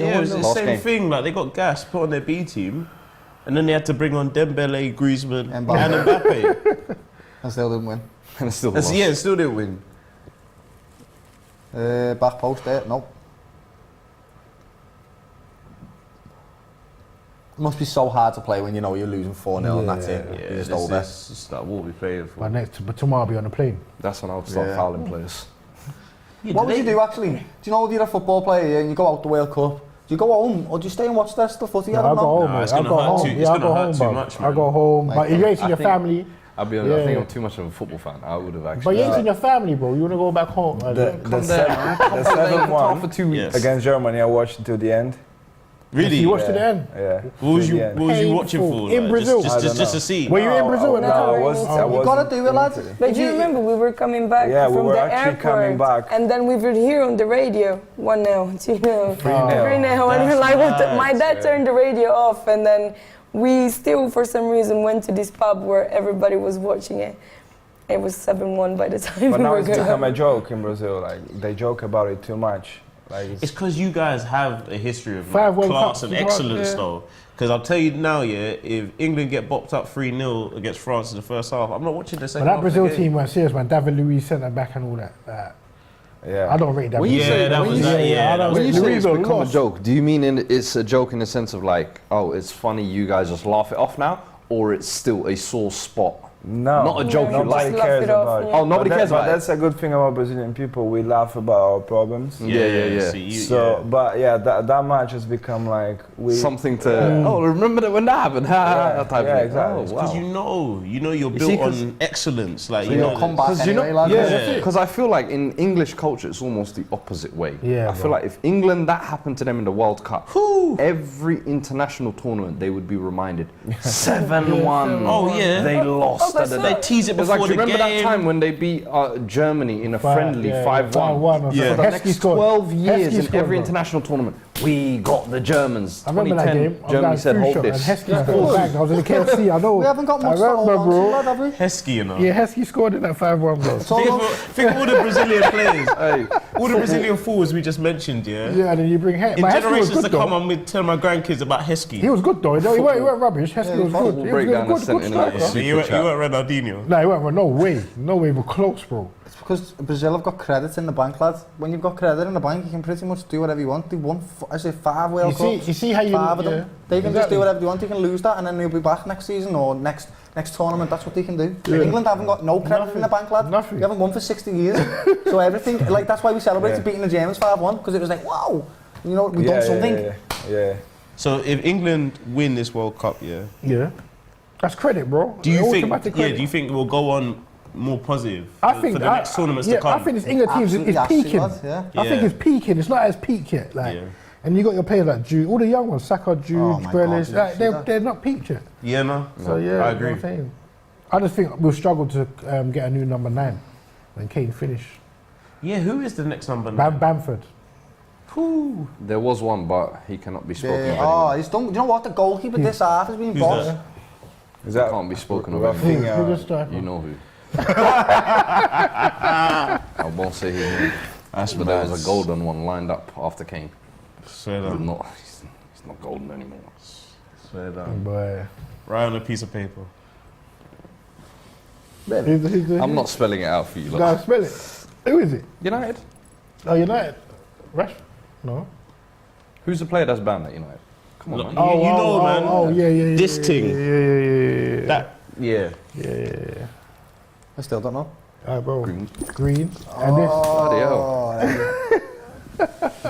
Speaker 6: It was the
Speaker 3: Last
Speaker 6: same
Speaker 3: game.
Speaker 6: thing. Like they got gas, put on their B team, and then they had to bring on Dembele, Griezmann, and
Speaker 5: Mbappe.
Speaker 6: Mbappe.
Speaker 5: And still didn't win.
Speaker 3: And still
Speaker 6: And
Speaker 3: lost.
Speaker 6: yeah, still didn't win.
Speaker 5: Back post there. Nope. It must be so hard to play when you know you're losing 4-0 and that's it.
Speaker 6: Yeah,
Speaker 5: You're
Speaker 6: this
Speaker 5: just over.
Speaker 6: is like what we playing for.
Speaker 4: But tomorrow I'll be on the plane.
Speaker 3: That's when I would start
Speaker 5: Yeah.
Speaker 3: fouling players.
Speaker 5: What would you do actually? Do you know if you're a football player and you go out the World Cup? Do you go home or do you stay and watch the rest of the footy?
Speaker 4: Yeah,
Speaker 5: I
Speaker 4: I'll
Speaker 5: don't
Speaker 4: go
Speaker 5: know.
Speaker 4: home,
Speaker 6: Nah,
Speaker 4: mate.
Speaker 6: it's
Speaker 4: I'll
Speaker 6: gonna
Speaker 4: go
Speaker 6: hurt
Speaker 4: home.
Speaker 6: too-
Speaker 4: Yeah,
Speaker 6: it's
Speaker 4: I'll
Speaker 6: gonna
Speaker 4: go
Speaker 6: hurt
Speaker 4: home,
Speaker 6: too
Speaker 4: bro.
Speaker 6: much,
Speaker 4: I'll
Speaker 6: man.
Speaker 4: go home. But if you ain't seen your
Speaker 3: think-
Speaker 4: family,
Speaker 3: I'll be honest, I think
Speaker 4: Yeah.
Speaker 3: I'm too much of a football fan. I would have
Speaker 4: but
Speaker 3: actually.
Speaker 4: you ain't seen your family, bro. You wanna go back home?
Speaker 7: The 7-1
Speaker 3: for 2 weeks.
Speaker 7: against Germany, I watched until the end.
Speaker 6: Really?
Speaker 4: You watched to the end.
Speaker 7: Yeah.
Speaker 6: What was
Speaker 7: till
Speaker 6: you
Speaker 7: the end.
Speaker 6: What was you watching
Speaker 4: Painful.
Speaker 6: for?
Speaker 4: In
Speaker 6: Like,
Speaker 4: Brazil?
Speaker 6: Just
Speaker 7: I don't
Speaker 6: to
Speaker 7: know.
Speaker 6: see.
Speaker 4: Were you in Brazil at that
Speaker 7: No,
Speaker 4: time?
Speaker 7: I was.
Speaker 5: You gotta do it, lad.
Speaker 8: But do you remember we were coming back
Speaker 7: Yeah, we
Speaker 8: from
Speaker 7: were
Speaker 8: the
Speaker 7: actually
Speaker 8: airport,
Speaker 7: coming back.
Speaker 8: and then we would hear on the radio 1-0, 2-0,
Speaker 7: 3-0.
Speaker 8: 3-0, and we're
Speaker 6: That's
Speaker 8: like, what the,
Speaker 6: mad,
Speaker 8: my dad
Speaker 6: yeah.
Speaker 8: turned the radio off, and then we still, for some reason, went to this pub where everybody was watching it. It was 7-1 by the time
Speaker 7: But
Speaker 8: we
Speaker 7: now
Speaker 8: were
Speaker 7: it's become a
Speaker 8: going.
Speaker 7: joke in Brazil. Like they joke about it too much. Like
Speaker 6: It's because you guys have a history of
Speaker 4: 5
Speaker 6: like,
Speaker 4: World
Speaker 6: class
Speaker 4: Cups
Speaker 6: and
Speaker 4: as well,
Speaker 6: excellence,
Speaker 4: yeah.
Speaker 6: though. Because I'll tell you now, yeah, if England get bopped up 3-0 against France in the first half, I'm not watching the
Speaker 4: But
Speaker 6: second
Speaker 4: that
Speaker 6: half.
Speaker 4: Brazil
Speaker 6: again.
Speaker 4: team was serious, man. David Luiz centre back and all that.
Speaker 7: yeah.
Speaker 4: I don't rate that.
Speaker 3: When you
Speaker 6: Yeah,
Speaker 3: say-
Speaker 6: that
Speaker 3: when
Speaker 6: was
Speaker 3: you
Speaker 6: that.
Speaker 3: say-
Speaker 6: Yeah,
Speaker 4: I don't
Speaker 6: that
Speaker 3: When
Speaker 6: was
Speaker 3: you
Speaker 4: Luiz
Speaker 3: say it's
Speaker 4: are
Speaker 3: become a
Speaker 4: lost.
Speaker 3: joke, do you mean it's a joke in the sense of like, oh, it's funny, you guys just laugh it off now, or it's still a sore spot?
Speaker 7: No,
Speaker 3: Not a joke you
Speaker 7: nobody
Speaker 3: like.
Speaker 7: cares
Speaker 8: Laugh it off,
Speaker 7: about it.
Speaker 8: yeah.
Speaker 3: Oh, nobody cares
Speaker 7: but
Speaker 3: about it.
Speaker 7: that's a good thing about Brazilian people. We laugh about our problems.
Speaker 3: Yeah.
Speaker 6: See,
Speaker 7: So, but yeah, that match has become like we.
Speaker 3: Something to, oh, remember that when that happened? That type
Speaker 7: yeah,
Speaker 3: of thing.
Speaker 7: exactly.
Speaker 3: Oh,
Speaker 6: Because
Speaker 3: wow.
Speaker 6: you know you're
Speaker 3: You
Speaker 6: built
Speaker 3: see, 'cause-
Speaker 6: on excellence. Like,
Speaker 5: So
Speaker 6: you
Speaker 5: you'll
Speaker 6: know,
Speaker 5: come back
Speaker 3: Because you know,
Speaker 5: anyway, lad.
Speaker 6: Yeah.
Speaker 3: because I feel like in English culture it's almost the opposite way.
Speaker 4: Yeah,
Speaker 3: I feel
Speaker 4: bro.
Speaker 3: like if England that happened to them in the World Cup, every international tournament they would be reminded 7-1.
Speaker 6: Oh, yeah.
Speaker 3: they lost.
Speaker 8: Oh, but
Speaker 3: da, da,
Speaker 8: so-
Speaker 3: da.
Speaker 6: they tease it
Speaker 3: It's like,
Speaker 6: before
Speaker 3: do you
Speaker 6: the
Speaker 3: remember
Speaker 6: game.
Speaker 3: that time when they beat Germany in a friendly 5-1?
Speaker 4: 5-1.
Speaker 6: Yeah.
Speaker 3: For the next 12 years
Speaker 4: Heskey
Speaker 3: in
Speaker 4: scored,
Speaker 3: every
Speaker 4: bro.
Speaker 3: international tournament, we got the Germans.
Speaker 4: I remember that
Speaker 3: 2010,
Speaker 4: game. I was
Speaker 3: Germany
Speaker 4: going
Speaker 3: said,
Speaker 4: food
Speaker 3: hold
Speaker 4: shop
Speaker 3: this.
Speaker 4: and Heskey scored back. I was in the KFC, I know.
Speaker 5: We haven't got much
Speaker 4: I remember,
Speaker 5: to hold on to,
Speaker 4: bro.
Speaker 5: lad, have we?
Speaker 6: Heskey, you know.
Speaker 4: Yeah, Heskey scored in that 5-1, bro.
Speaker 5: It's all on-
Speaker 6: Think of all the Brazilian players,
Speaker 3: Hey,
Speaker 6: all the Brazilian forwards we just mentioned, yeah?
Speaker 4: Yeah, and then you bring Heskey.
Speaker 6: In
Speaker 4: But Heskey was
Speaker 6: generations
Speaker 4: good,
Speaker 6: to come,
Speaker 4: though.
Speaker 6: I'm going to tell my grandkids about Heskey.
Speaker 4: He was good, though. He weren't rubbish. Heskey was good.
Speaker 3: football
Speaker 4: He was
Speaker 3: breakdown
Speaker 4: good,
Speaker 3: has sent
Speaker 4: good
Speaker 3: in like a
Speaker 4: striker.
Speaker 3: super
Speaker 6: you weren't
Speaker 3: chat.
Speaker 6: Ronaldinho.
Speaker 4: No, he weren't. No way. No way. We're close, bro.
Speaker 5: It's because Brazil have got credit in the bank, lad. When you've got credit in the bank, you can pretty much do whatever you want. They won, 5 World Cups.
Speaker 4: You see how you...
Speaker 5: 5 of them.
Speaker 4: yeah.
Speaker 5: They can just
Speaker 4: Exactly.
Speaker 5: do whatever they want. They can lose that and then they'll be back next season or next tournament. That's what they can do. England haven't got no credit in the bank, lad.
Speaker 4: Nothing.
Speaker 5: We haven't won for 60 years. So everything, like that's why we celebrated beating the Germans 5-1 because it was like, wow, you know, we've done something.
Speaker 7: Yeah.
Speaker 6: So if England win this World Cup, yeah,
Speaker 4: Yeah. That's credit, bro.
Speaker 6: do you think?
Speaker 4: Automatic
Speaker 6: Yeah,
Speaker 4: credit.
Speaker 6: do you think we'll go on more positive
Speaker 4: I think
Speaker 6: for the next tournaments
Speaker 4: yeah,
Speaker 6: to come?
Speaker 4: I think this England team is
Speaker 5: Absolutely has to,
Speaker 4: peaking.
Speaker 5: lad, yeah.
Speaker 4: I think
Speaker 6: Yeah.
Speaker 4: it's peaking. It's not as peaked yet. Like,
Speaker 6: Yeah.
Speaker 4: and you got your players like Jude, all the young ones, Saka, Jude,
Speaker 5: Oh my
Speaker 4: Grealish.
Speaker 5: God,
Speaker 4: Like,
Speaker 5: you see
Speaker 4: they're
Speaker 5: that?
Speaker 4: they're not peaked yet.
Speaker 6: Yeah, no.
Speaker 4: So yeah,
Speaker 6: I
Speaker 4: you know
Speaker 6: agree.
Speaker 4: what I'm saying. I just think we'll struggle to get a new number 9 when Kane finish.
Speaker 6: Yeah, who is the next number 9?
Speaker 4: Bamford.
Speaker 3: There was one, but he cannot be spoken of
Speaker 5: Oh,
Speaker 3: anymore.
Speaker 5: he's done. Do you know what? The goalkeeper this half has been
Speaker 6: Who's
Speaker 5: bossed.
Speaker 6: that?
Speaker 7: Is
Speaker 3: He
Speaker 7: that
Speaker 3: can't be spoken of
Speaker 7: Rafinha?
Speaker 3: anymore.
Speaker 4: Who just striker?
Speaker 3: You know who. I won't say his name.
Speaker 6: That's
Speaker 3: But there was a golden one lined up after Kane.
Speaker 6: Swear
Speaker 3: He's
Speaker 6: down.
Speaker 3: not, he's not golden anymore.
Speaker 6: Swear down.
Speaker 4: Boy.
Speaker 6: Right on a piece of paper.
Speaker 3: I'm not spelling it out for you. Look.
Speaker 4: No, spell it. Who is it?
Speaker 3: United.
Speaker 4: Oh, United. Rash? No.
Speaker 3: Who's the player that's banned at United? Come on,
Speaker 6: Look,
Speaker 3: man.
Speaker 6: you know, man.
Speaker 4: Oh, yeah.
Speaker 6: This thing.
Speaker 4: Yeah.
Speaker 6: That. Yeah.
Speaker 4: Yeah.
Speaker 5: I still don't know.
Speaker 4: Alright, bro. Green.
Speaker 3: Bloody hell.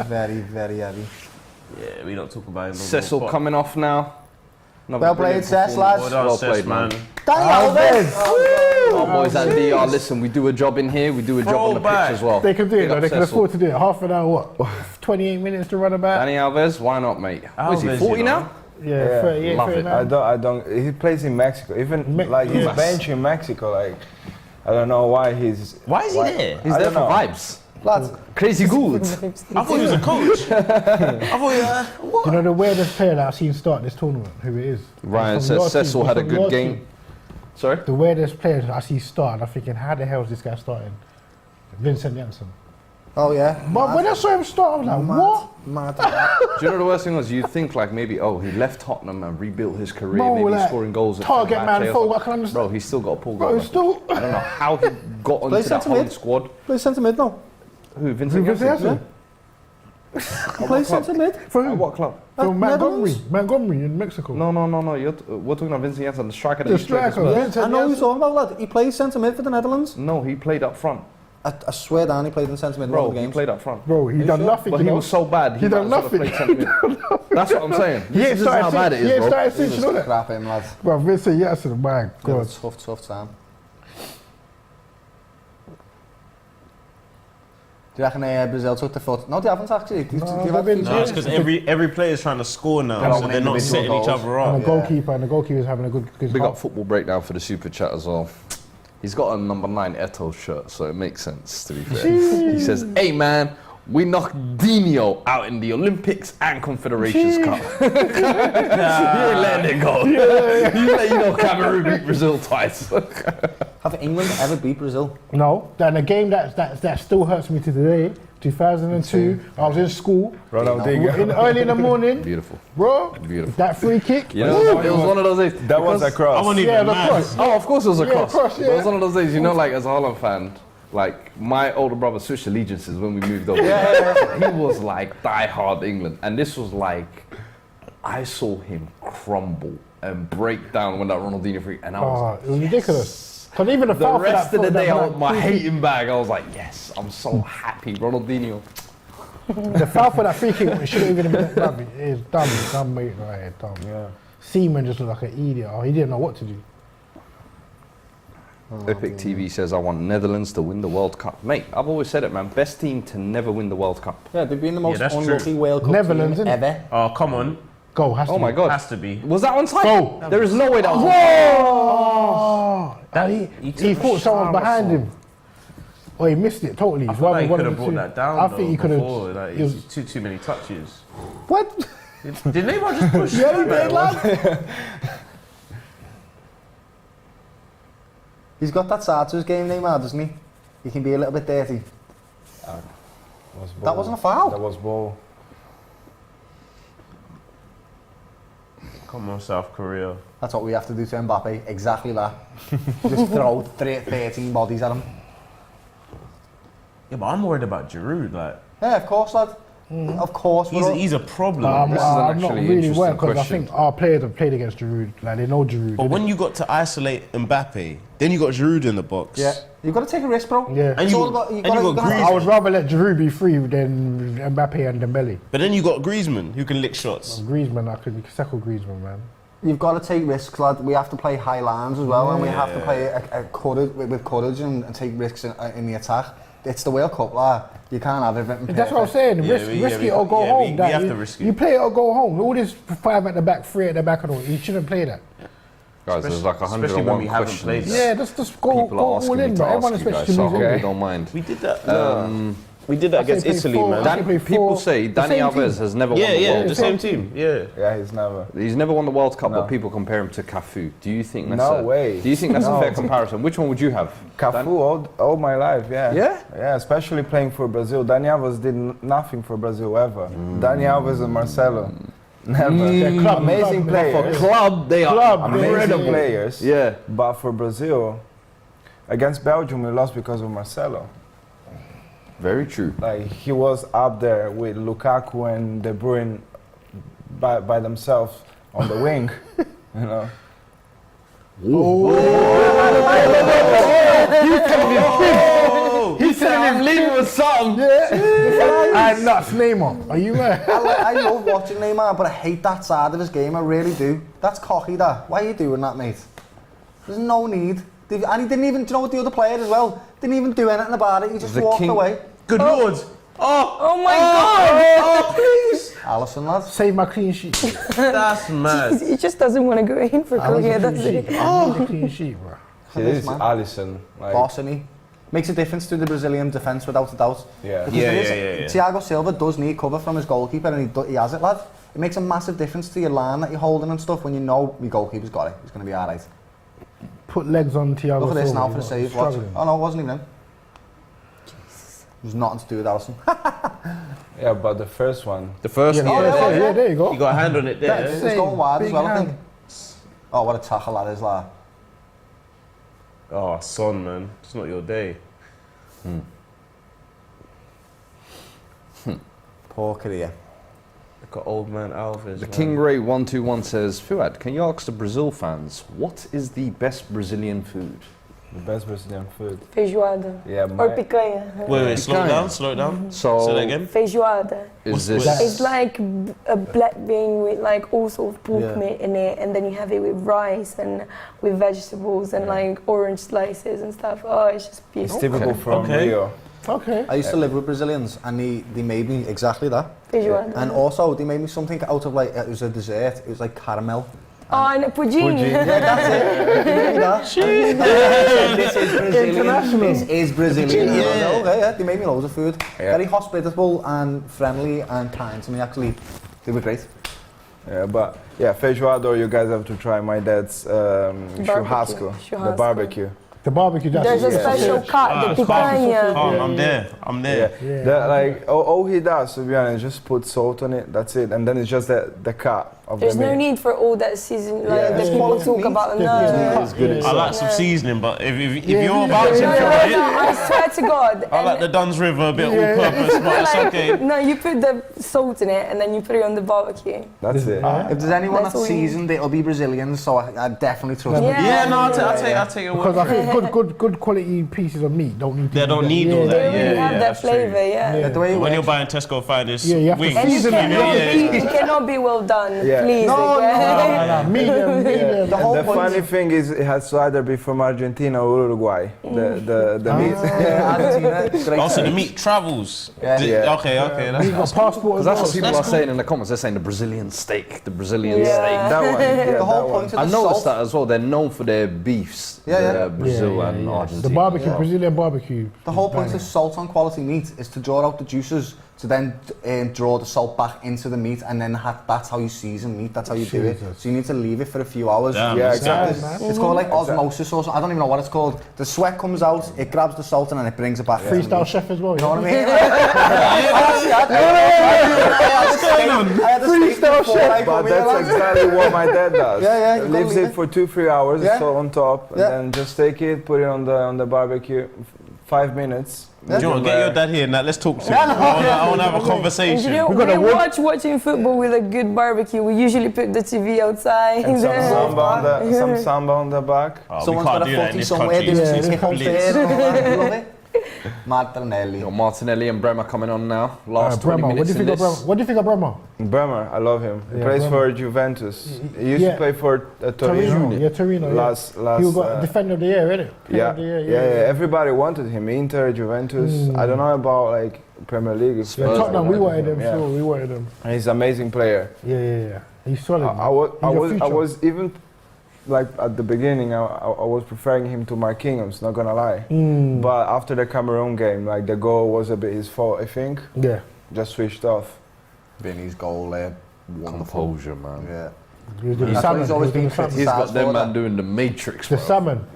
Speaker 5: Very, very heavy.
Speaker 6: Yeah, we don't talk about him.
Speaker 3: Cecil coming off now. Another
Speaker 5: Well
Speaker 3: brilliant
Speaker 5: played, Cess,
Speaker 3: performance.
Speaker 5: lads.
Speaker 6: Well
Speaker 3: Well
Speaker 6: done,
Speaker 3: played,
Speaker 6: Cess, man.
Speaker 5: Danny Alves!
Speaker 3: Our boys at DR, listen, we do a job in here, we do a job on the pitch
Speaker 6: Throwback.
Speaker 3: as well.
Speaker 4: They can do it,
Speaker 3: Big
Speaker 4: though.
Speaker 3: up
Speaker 4: They can
Speaker 3: Cecil.
Speaker 4: afford to do it. Half an hour, what? 28 minutes to run about?
Speaker 3: Danny Alves, why not, mate? What is he,
Speaker 6: Alves,
Speaker 3: 40
Speaker 6: you know.
Speaker 3: now?
Speaker 4: Yeah, 38,
Speaker 3: love it.
Speaker 4: 39.
Speaker 7: I don't. He plays in Mexico. Even like he's
Speaker 4: yes.
Speaker 7: bench in Mexico. Like I don't know why he's.
Speaker 6: Why is he there?
Speaker 3: He's
Speaker 7: I
Speaker 3: there for
Speaker 7: don't know.
Speaker 3: vibes.
Speaker 5: Lads,
Speaker 3: Crazy good.
Speaker 6: I thought he was a coach. I thought
Speaker 4: Do you know the weirdest player that I've seen start this tournament? Who it is?
Speaker 3: Ryan
Speaker 4: It's from
Speaker 3: says
Speaker 4: your
Speaker 3: Cecil
Speaker 4: team.
Speaker 3: had a
Speaker 4: It's from
Speaker 3: good
Speaker 4: your
Speaker 3: game.
Speaker 4: team.
Speaker 3: Sorry?
Speaker 4: The weirdest player that I see start, and I'm thinking, how the hell is this guy starting? Vincent Janssen.
Speaker 5: oh yeah.
Speaker 4: But when I saw him start, I was like, what?
Speaker 5: Mad.
Speaker 3: Do you know the worst thing was? You'd think like maybe, oh, he left Tottenham and rebuilt his career,
Speaker 4: Bro,
Speaker 3: maybe
Speaker 4: like,
Speaker 3: scoring goals. at
Speaker 4: target man
Speaker 3: Fenerbahce or
Speaker 4: forward,
Speaker 3: something.
Speaker 4: I can understand.
Speaker 3: Bro, he's still got a pull
Speaker 4: Bro,
Speaker 3: guard.
Speaker 4: it's still.
Speaker 3: I don't know how he got
Speaker 5: Play
Speaker 3: onto that
Speaker 5: centre
Speaker 3: whole
Speaker 5: mid.
Speaker 3: squad.
Speaker 5: Play centre mid now.
Speaker 3: Who, Vincent
Speaker 4: Vincent
Speaker 3: Janssen?
Speaker 4: Janssen.
Speaker 5: Play centre mid.
Speaker 4: For
Speaker 3: At
Speaker 4: who?
Speaker 3: what club?
Speaker 4: From Montgomery.
Speaker 5: Netherlands.
Speaker 4: Montgomery in Mexico.
Speaker 3: No. We're talking about Vincent Janssen, the striker that
Speaker 4: The
Speaker 3: used to play for
Speaker 4: striker,
Speaker 3: Spurs.
Speaker 4: Vincent
Speaker 5: I know who you're
Speaker 4: Janssen.
Speaker 5: talking about, lad. He plays centre mid for the Netherlands.
Speaker 3: No, he played up front.
Speaker 5: I swear down, he played in centre mid in all
Speaker 3: Bro,
Speaker 5: the
Speaker 3: he
Speaker 5: games.
Speaker 3: played up front.
Speaker 4: Bro, he done nothing.
Speaker 3: But
Speaker 4: you
Speaker 3: he
Speaker 4: know.
Speaker 3: was so bad.
Speaker 4: He done
Speaker 3: might as well
Speaker 4: nothing.
Speaker 3: have played centre mid. That's what I'm saying.
Speaker 4: He ain't
Speaker 3: This is how
Speaker 4: started
Speaker 3: bad it
Speaker 4: since. He
Speaker 3: is,
Speaker 4: ain't
Speaker 3: bro.
Speaker 4: started since, you know that.
Speaker 5: Crap him, lad.
Speaker 4: Bro, Vincent Janssen, my God.
Speaker 5: Tough time. Do you reckon Brazil took the foot? No, they haven't actually.
Speaker 4: they've been-
Speaker 6: no, it's because every player is trying to score now,
Speaker 5: They're
Speaker 6: so
Speaker 5: all
Speaker 6: they're not
Speaker 5: individual
Speaker 6: setting each
Speaker 5: goals.
Speaker 6: other
Speaker 4: And
Speaker 6: up.
Speaker 4: the goalkeeper, and the goalkeeper's having a good
Speaker 3: Big
Speaker 4: half.
Speaker 3: up Football Breakdown for the super chat as well. He's got a number 9 Eto'o shirt, so it makes sense, to be fair. He says, hey man, we knocked Dino out in the Olympics and Confederations Cup. He ain't letting it go. He let Cameroon beat Brazil twice.
Speaker 5: Have England ever beat Brazil?
Speaker 4: No, and a game that still hurts me to today. 2002, I was in school. Early in the morning,
Speaker 3: Beautiful.
Speaker 4: bro.
Speaker 3: Beautiful.
Speaker 4: That free kick.
Speaker 3: You know, it was one of those days.
Speaker 7: That was a
Speaker 6: I
Speaker 7: cross.
Speaker 6: wasn't
Speaker 4: Yeah,
Speaker 6: even
Speaker 4: the
Speaker 6: mad.
Speaker 4: cross.
Speaker 3: Oh, of course it was a
Speaker 4: Yeah,
Speaker 3: cross.
Speaker 4: cross,
Speaker 3: But it was
Speaker 4: yeah.
Speaker 3: one of those days, you know, like as a Holland fan, like my older brother switched allegiances when we moved over. He was like die-hard England. And this was like, I saw him crumble and break down when that Ronaldinho free, and I was like,
Speaker 4: It was ridiculous. Because even the
Speaker 3: the
Speaker 4: foul for
Speaker 3: rest
Speaker 4: that
Speaker 3: of the
Speaker 4: foot,
Speaker 3: day,
Speaker 4: that
Speaker 3: I was my
Speaker 4: free kick-
Speaker 3: hating bag. I was like, yes, I'm so happy, Ronaldinho.
Speaker 4: The foul for that free kick shouldn't even have been done. It's dumb, mate. Right, dumb.
Speaker 7: Yeah.
Speaker 4: Seaman just looked like an idiot. He didn't know what to do.
Speaker 3: Epic TV says, I want Netherlands to win the World Cup. Mate, I've always said it, man. Best team to never win the World Cup.
Speaker 5: Yeah, they've been the most
Speaker 6: that's
Speaker 5: unlucky
Speaker 6: true.
Speaker 5: World Cup
Speaker 4: Netherlands,
Speaker 5: team
Speaker 4: innit?
Speaker 5: ever.
Speaker 6: Oh, come on.
Speaker 4: Go, has to
Speaker 3: Oh my
Speaker 4: be.
Speaker 3: God.
Speaker 6: Has to be.
Speaker 3: Was that on time?
Speaker 4: Go.
Speaker 3: There is no way that was on time.
Speaker 4: He thought someone was behind him. Oh, he missed it totally.
Speaker 6: I
Speaker 4: He's
Speaker 6: feel
Speaker 4: one
Speaker 6: like he
Speaker 4: of
Speaker 6: could
Speaker 4: the
Speaker 6: have brought
Speaker 4: two.
Speaker 6: that down.
Speaker 4: I think he could have.
Speaker 6: before. Like,
Speaker 4: it was-
Speaker 6: it's too many touches.
Speaker 4: What?
Speaker 6: Did Neymar just push?
Speaker 4: Yeah, he did, lad.
Speaker 5: He's got that side to his game, Neymar, doesn't he? He can be a little bit dirty. That wasn't a foul.
Speaker 7: That was ball.
Speaker 6: Come on, South Korea.
Speaker 5: That's what we have to do to Mbappe. Exactly that. Just throw 13 bodies at him.
Speaker 6: Yeah, but I'm worried about Giroud. Like,
Speaker 5: Yeah, of course, lad. Of course.
Speaker 6: he's a problem.
Speaker 4: I'm
Speaker 3: This is an
Speaker 4: not
Speaker 3: actually
Speaker 4: really
Speaker 3: interesting
Speaker 4: worried because I
Speaker 3: question.
Speaker 4: think our players have played against Giroud. Like, they know Giroud.
Speaker 6: But when you got to isolate Mbappe, then you got Giroud in the box.
Speaker 5: Yeah. You've got to take a risk, bro.
Speaker 4: Yeah.
Speaker 6: And
Speaker 5: It's
Speaker 6: you
Speaker 5: all
Speaker 6: got-
Speaker 5: about,
Speaker 6: and you got
Speaker 4: I
Speaker 6: Griezmann.
Speaker 4: would rather let Giroud be free than Mbappe and Dembele.
Speaker 6: But then you got Griezmann, who can lick shots.
Speaker 4: Griezmann, I could settle Griezmann, man.
Speaker 5: You've got to take risks, lad. We have to play high lines as well, and we have to play with courage and take risks in the attack. It's the World Cup, lad. You can't have everything.
Speaker 4: That's what I'm saying.
Speaker 6: Yeah,
Speaker 4: Risk
Speaker 6: we-
Speaker 4: it or go
Speaker 6: yeah,
Speaker 4: home.
Speaker 6: we
Speaker 4: That
Speaker 6: have
Speaker 4: you,
Speaker 6: to risk it.
Speaker 4: You play it or go home. All this 5 at the back, 3 at the back, and all. You shouldn't play that.
Speaker 3: Guys, there's like
Speaker 6: Especially when
Speaker 3: 101
Speaker 6: we haven't
Speaker 3: questions.
Speaker 6: played that.
Speaker 4: Yeah, just go
Speaker 3: People are
Speaker 4: all
Speaker 3: asking
Speaker 4: in,
Speaker 3: me to
Speaker 4: bro. Everyone
Speaker 3: ask you
Speaker 4: expects
Speaker 3: guys,
Speaker 4: to
Speaker 3: so I
Speaker 4: move
Speaker 3: hope you
Speaker 4: in.
Speaker 3: don't mind.
Speaker 6: We did that. We did that
Speaker 4: I
Speaker 6: against
Speaker 4: say play
Speaker 6: Italy,
Speaker 4: four.
Speaker 6: man.
Speaker 4: I say play
Speaker 3: People
Speaker 4: four.
Speaker 3: say
Speaker 4: The
Speaker 3: Dani
Speaker 4: same
Speaker 3: Alves
Speaker 4: team.
Speaker 3: has never won the
Speaker 6: Yeah,
Speaker 3: World
Speaker 6: the
Speaker 3: Cup.
Speaker 6: same team. Yeah.
Speaker 7: Yeah, he's never.
Speaker 3: He's never won the World Cup,
Speaker 7: No.
Speaker 3: but people compare him to Cafu. Do you think that's
Speaker 7: No way.
Speaker 3: Do you think that's
Speaker 7: No.
Speaker 3: a fair comparison? Which one would you have?
Speaker 7: Cafu all my life, yeah.
Speaker 3: Yeah?
Speaker 7: Yeah, especially playing for Brazil. Dani Alves did nothing for Brazil ever. Dani Alves and Marcelo. Never.
Speaker 4: Club,
Speaker 7: Amazing
Speaker 4: club,
Speaker 7: players.
Speaker 3: For club, they are
Speaker 4: Club,
Speaker 7: Amazing
Speaker 3: incredible.
Speaker 7: players.
Speaker 3: Yeah.
Speaker 7: But for Brazil, against Belgium, we lost because of Marcelo.
Speaker 3: Very true.
Speaker 7: Like he was up there with Lukaku and De Bruyne by themselves on the wing, you know.
Speaker 3: He's telling him leave with something.
Speaker 4: And that's Neymar. Are you right?
Speaker 5: I love watching Neymar, but I hate that side of his game. I really do. That's cocky, that. Why are you doing that, mate? There's no need. And he didn't even, do you know what, the other player as well? Didn't even do anything about it. He just walked away.
Speaker 6: Good lord.
Speaker 8: Oh my God!
Speaker 6: Oh, please.
Speaker 5: Alisson, lad.
Speaker 4: Save my clean sheet.
Speaker 6: That's mad.
Speaker 8: He just doesn't want to go in for
Speaker 4: I want
Speaker 8: Korea,
Speaker 4: a
Speaker 8: does
Speaker 4: clean
Speaker 8: he?
Speaker 4: sheet. I need a clean sheet, bro.
Speaker 7: It is Alisson. Like,
Speaker 5: Boss, isn't he? Makes a difference to the Brazilian defence without a doubt.
Speaker 7: Yeah.
Speaker 5: Because Thiago Silva does need cover from his goalkeeper, and he has it, lad. It makes a massive difference to your line that you're holding and stuff when you know your goalkeeper's got it. He's going to be all right.
Speaker 4: Put legs on Thiago.
Speaker 5: Look at this
Speaker 4: Silva,
Speaker 5: now for the
Speaker 4: he's
Speaker 5: save. Watch.
Speaker 4: struggling.
Speaker 5: Oh no, it wasn't even him. There's nothing to do with Alisson.
Speaker 7: Yeah, but the first one.
Speaker 3: The first one.
Speaker 4: Yeah, there you go.
Speaker 6: You got a hand on it there.
Speaker 5: It's going wide as
Speaker 4: big
Speaker 5: well, I
Speaker 4: hand.
Speaker 5: think. Oh, what a tackle that is, lad.
Speaker 6: Oh, son, man. It's not your day.
Speaker 5: Poor career.
Speaker 6: Look at old man Alves.
Speaker 3: The King Ray 121 says, Fuad, can you ask the Brazil fans what is the best Brazilian food?
Speaker 7: The best Brazilian food.
Speaker 8: Feijoada.
Speaker 7: Yeah,
Speaker 8: Or picanha.
Speaker 6: Wait, slow it down, slow it down.
Speaker 3: So,
Speaker 6: Say that again.
Speaker 8: Feijoada.
Speaker 3: is this...
Speaker 8: It's like a black bean with like all sort of pork meat in it, and then you have it with rice and with vegetables and like orange slices and stuff. Oh, it's just
Speaker 7: It's
Speaker 8: beautiful.
Speaker 7: typical from Rio.
Speaker 4: Okay.
Speaker 5: I used to live with Brazilians, and they made me exactly that.
Speaker 8: Feijoada.
Speaker 5: And also, they made me something out of like, it was a dessert, it was like caramel.
Speaker 8: Oh, and pudding.
Speaker 5: Yeah, that's it. They made me that. This is Brazilian.
Speaker 4: International.
Speaker 5: This is Brazilian.
Speaker 6: Yeah.
Speaker 5: Okay, yeah, they made me loads of food. Very hospitable and friendly and kind to me, actually. They were great.
Speaker 7: Yeah, but yeah, feijoada, you guys have to try my dad's churrasco, the barbecue.
Speaker 4: The barbecue.
Speaker 8: There's a special cut, the picanha.
Speaker 6: Oh, I'm there. I'm there.
Speaker 7: Yeah. That, like all he does, to be honest, just put salt on it. That's it, and then it's just the cut of
Speaker 8: There's
Speaker 7: the meat.
Speaker 8: no need for all that season, like
Speaker 7: Yeah.
Speaker 8: that people talk about. No.
Speaker 3: It's good.
Speaker 6: I like some seasoning, but if you're about to
Speaker 8: No,
Speaker 6: fry it,
Speaker 8: I swear to God.
Speaker 6: I like the Duns River a bit all purpose, but it's okay.
Speaker 8: No, you put the salt in it and then you put it on the barbecue.
Speaker 7: That's it.
Speaker 5: If there's anyone
Speaker 8: That's
Speaker 5: that's
Speaker 8: all you need.
Speaker 5: seasoned, it'll be Brazilians, so I definitely trust them.
Speaker 8: Yeah.
Speaker 6: Yeah, no, I'll take it.
Speaker 4: Because I think good quality pieces of meat don't need to
Speaker 6: They
Speaker 4: be
Speaker 6: don't
Speaker 4: that.
Speaker 6: need all
Speaker 8: They
Speaker 6: that.
Speaker 8: don't really have that
Speaker 6: that's true.
Speaker 8: flavour, yeah.
Speaker 5: The way it
Speaker 6: When you're
Speaker 5: works-
Speaker 6: buying Tesco Finest
Speaker 4: Yeah, you have to
Speaker 6: wings,
Speaker 8: And you
Speaker 4: season
Speaker 8: cannot,
Speaker 6: yeah.
Speaker 8: it cannot be well done,
Speaker 7: Yeah.
Speaker 8: please.
Speaker 5: No,
Speaker 4: Medium.
Speaker 5: The whole
Speaker 7: The
Speaker 5: point
Speaker 7: funny thing is, it has to either be from Argentina or Uruguay. The meat.
Speaker 5: Yeah, Argentina, great.
Speaker 6: Also, the meat travels.
Speaker 5: Yeah.
Speaker 7: Yeah.
Speaker 6: Okay,
Speaker 4: We got
Speaker 6: that's
Speaker 4: passport as
Speaker 3: That's what
Speaker 4: well.
Speaker 3: people are saying in the comments. They're saying the Brazilian steak, the Brazilian
Speaker 8: Yeah.
Speaker 3: steak.
Speaker 7: That one. Yeah,
Speaker 5: The whole
Speaker 7: that
Speaker 5: point
Speaker 7: one.
Speaker 5: of the
Speaker 3: I noticed
Speaker 5: salt.
Speaker 3: that as well. They're known for their beefs.
Speaker 5: Yeah.
Speaker 3: Brazil and Argentina.
Speaker 4: The barbecue, Brazilian barbecue.
Speaker 5: The whole point of salt on quality meat is to draw out the juices, to then draw the salt back into the meat, and then that's how you season meat, that's how you do it.
Speaker 4: Jesus.
Speaker 5: So you need to leave it for a few hours.
Speaker 6: Damn,
Speaker 7: Yeah,
Speaker 6: it's
Speaker 7: exactly.
Speaker 5: It's called like osmosis or something, I don't even know what it's called. The sweat comes out, it grabs the salt, and then it brings it back. into the
Speaker 4: Freestyle
Speaker 5: meat.
Speaker 4: chef as well.
Speaker 5: You know what I mean?
Speaker 4: Freestyle chef.
Speaker 7: But that's exactly what my dad does.
Speaker 5: Yeah, you gotta
Speaker 7: Leaves
Speaker 5: leave
Speaker 7: it
Speaker 5: it.
Speaker 7: for 2-3 hours,
Speaker 5: Yeah.
Speaker 7: it's all on top, and
Speaker 5: Yeah.
Speaker 7: then just take it, put it on the barbecue, 5 minutes.
Speaker 6: Do you know what, get your dad here now, let's talk to him. I want to have a
Speaker 8: And you
Speaker 6: conversation.
Speaker 8: know, when we watching football with a good barbecue, we usually put the TV outside.
Speaker 7: And some samba on the back.
Speaker 6: Oh, we
Speaker 5: Someone's
Speaker 6: can't
Speaker 5: got a
Speaker 6: do that in
Speaker 5: footy
Speaker 6: this
Speaker 5: somewhere
Speaker 6: country.
Speaker 5: doing
Speaker 6: It's
Speaker 5: some hip hop
Speaker 6: blitz.
Speaker 5: there and all that. Love it. Martinelli.
Speaker 3: Got Martinelli and Bremer coming on now. Last 20
Speaker 4: Bremer. What do
Speaker 3: minutes
Speaker 4: you
Speaker 3: in
Speaker 4: think of Bremer?
Speaker 3: this.
Speaker 4: What do you think of Bremer?
Speaker 7: Bremer, I love him. He
Speaker 4: Yeah,
Speaker 7: plays
Speaker 4: Bremer.
Speaker 7: for Juventus. He used
Speaker 4: Yeah.
Speaker 7: to play for Torino.
Speaker 4: Yeah, Torino.
Speaker 7: Last,
Speaker 4: He got defender of the year, innit? Player
Speaker 7: yeah,
Speaker 4: of the year,
Speaker 7: yeah. Everybody wanted him. Inter, Juventus. I don't know about like Premier League.
Speaker 4: Yeah, Tottenham, we wanted him,
Speaker 7: Yeah.
Speaker 4: sure, we wanted him.
Speaker 7: And he's an amazing player.
Speaker 4: Yeah. He's solid.
Speaker 7: I was even like at the beginning. I was preferring him to Marquinhos. Not gonna lie. But after the Cameroon game, like the goal was a bit his fault. I think.
Speaker 4: Yeah.
Speaker 7: Just switched off.
Speaker 5: Vinny's goal there. Wonderful.
Speaker 3: Composure, man.
Speaker 5: Yeah.
Speaker 4: He was doing
Speaker 5: That's
Speaker 4: salmon.
Speaker 5: what he's always
Speaker 4: He was doing
Speaker 5: been
Speaker 4: salmon.
Speaker 3: He's got
Speaker 5: criticised
Speaker 3: them
Speaker 5: for.
Speaker 3: man doing the Matrix,
Speaker 4: The
Speaker 3: bro.
Speaker 4: salmon.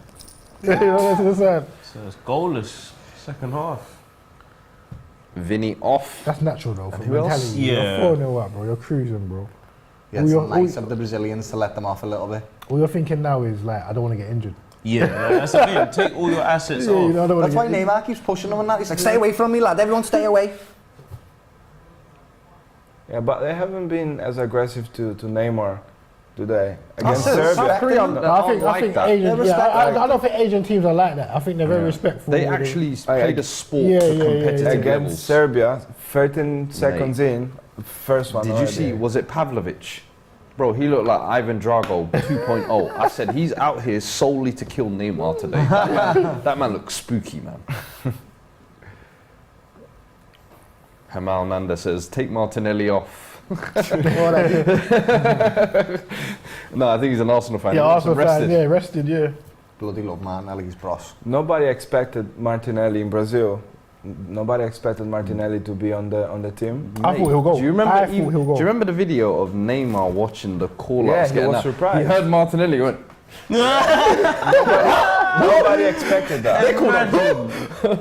Speaker 4: You know, that's sad.
Speaker 6: So it's goalless, second half.
Speaker 3: Vinny off.
Speaker 4: That's natural though. For
Speaker 3: who else?
Speaker 4: mentality.
Speaker 6: Yeah.
Speaker 4: You're 4-0 up, bro. You're cruising, bro.
Speaker 5: Yeah, it's nice of the Brazilians to let them off a little bit.
Speaker 4: All you're thinking now is like, I don't want to get injured.
Speaker 6: Yeah, that's the thing. Take all your assets
Speaker 4: Yeah,
Speaker 6: off.
Speaker 4: you know, I don't
Speaker 5: That's
Speaker 4: wanna
Speaker 5: why
Speaker 4: get-
Speaker 5: Neymar keeps pushing them and that. He's like, stay away from me, lad. Everyone stay away.
Speaker 7: Yeah, but they haven't been as aggressive to Neymar today
Speaker 3: I
Speaker 7: against
Speaker 3: said
Speaker 7: Serbia.
Speaker 3: South Korea,
Speaker 4: I think Asian, I don't think Asian teams are like that. I think they're very respectful.
Speaker 3: They actually play the sport
Speaker 4: Yeah,
Speaker 3: to
Speaker 4: yeah,
Speaker 3: competitive
Speaker 7: Against
Speaker 3: levels.
Speaker 7: Serbia, 13 seconds in, first one.
Speaker 3: Did you
Speaker 7: already.
Speaker 3: see? Was it Pavlovic? Bro, he looked like Ivan Drago 2.0. I said he's out here solely to kill Neymar today. That man looks spooky, man. Hamal Nanda says, take Martinelli off. No, I think he's an Arsenal fan.
Speaker 4: Yeah,
Speaker 3: He wants
Speaker 4: Arsenal
Speaker 3: him rested.
Speaker 4: fan, yeah, rested, yeah.
Speaker 5: Bloody love Martinelli's bros.
Speaker 7: Nobody expected Martinelli in Brazil. Nobody expected Martinelli to be on the team.
Speaker 4: I thought he'll go.
Speaker 3: Do you remember?
Speaker 4: I thought he'll go.
Speaker 3: Do you remember the video of Neymar watching the call-ups?
Speaker 7: Yeah, he
Speaker 3: getting
Speaker 7: was
Speaker 3: out?
Speaker 7: surprised.
Speaker 3: He heard Martinelli. He went.
Speaker 7: Nobody expected that.
Speaker 3: They called him.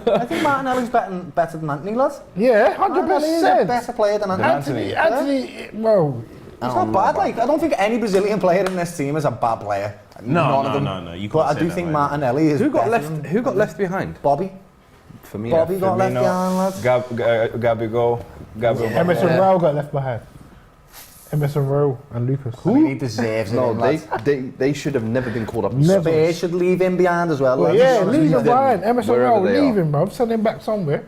Speaker 5: I think Martinelli's better than Anthony, lad.
Speaker 4: Yeah,
Speaker 5: Martinelli's a
Speaker 4: 100%.
Speaker 5: better player than Anthony.
Speaker 4: Anthony, bro.
Speaker 5: He's not bad. Like, I don't think any Brazilian player in this team is a bad player.
Speaker 6: No,
Speaker 5: None of them.
Speaker 6: no. You
Speaker 5: But
Speaker 6: can't
Speaker 5: I
Speaker 6: say
Speaker 5: do
Speaker 6: that,
Speaker 5: think
Speaker 6: man.
Speaker 5: Martinelli is.
Speaker 3: Who got
Speaker 5: better
Speaker 3: left?
Speaker 5: than
Speaker 3: Who got left behind?
Speaker 5: Bobby.
Speaker 3: For me,
Speaker 5: Bobby got left
Speaker 7: Firmino,
Speaker 5: behind, lad.
Speaker 7: Gabigol.
Speaker 4: Emerson Rowe got left behind. Emerson Rowe and Lucas.
Speaker 5: I mean, he deserves it.
Speaker 3: No,
Speaker 5: lad.
Speaker 3: they should have never been called up.
Speaker 4: Never.
Speaker 5: Spurs should leave him behind as well.
Speaker 4: Well,
Speaker 5: lad.
Speaker 4: yeah, leave him
Speaker 3: them
Speaker 4: behind. Emerson
Speaker 3: wherever
Speaker 4: Rowe,
Speaker 3: they
Speaker 4: leave
Speaker 3: are.
Speaker 4: him, bro. Send him back somewhere.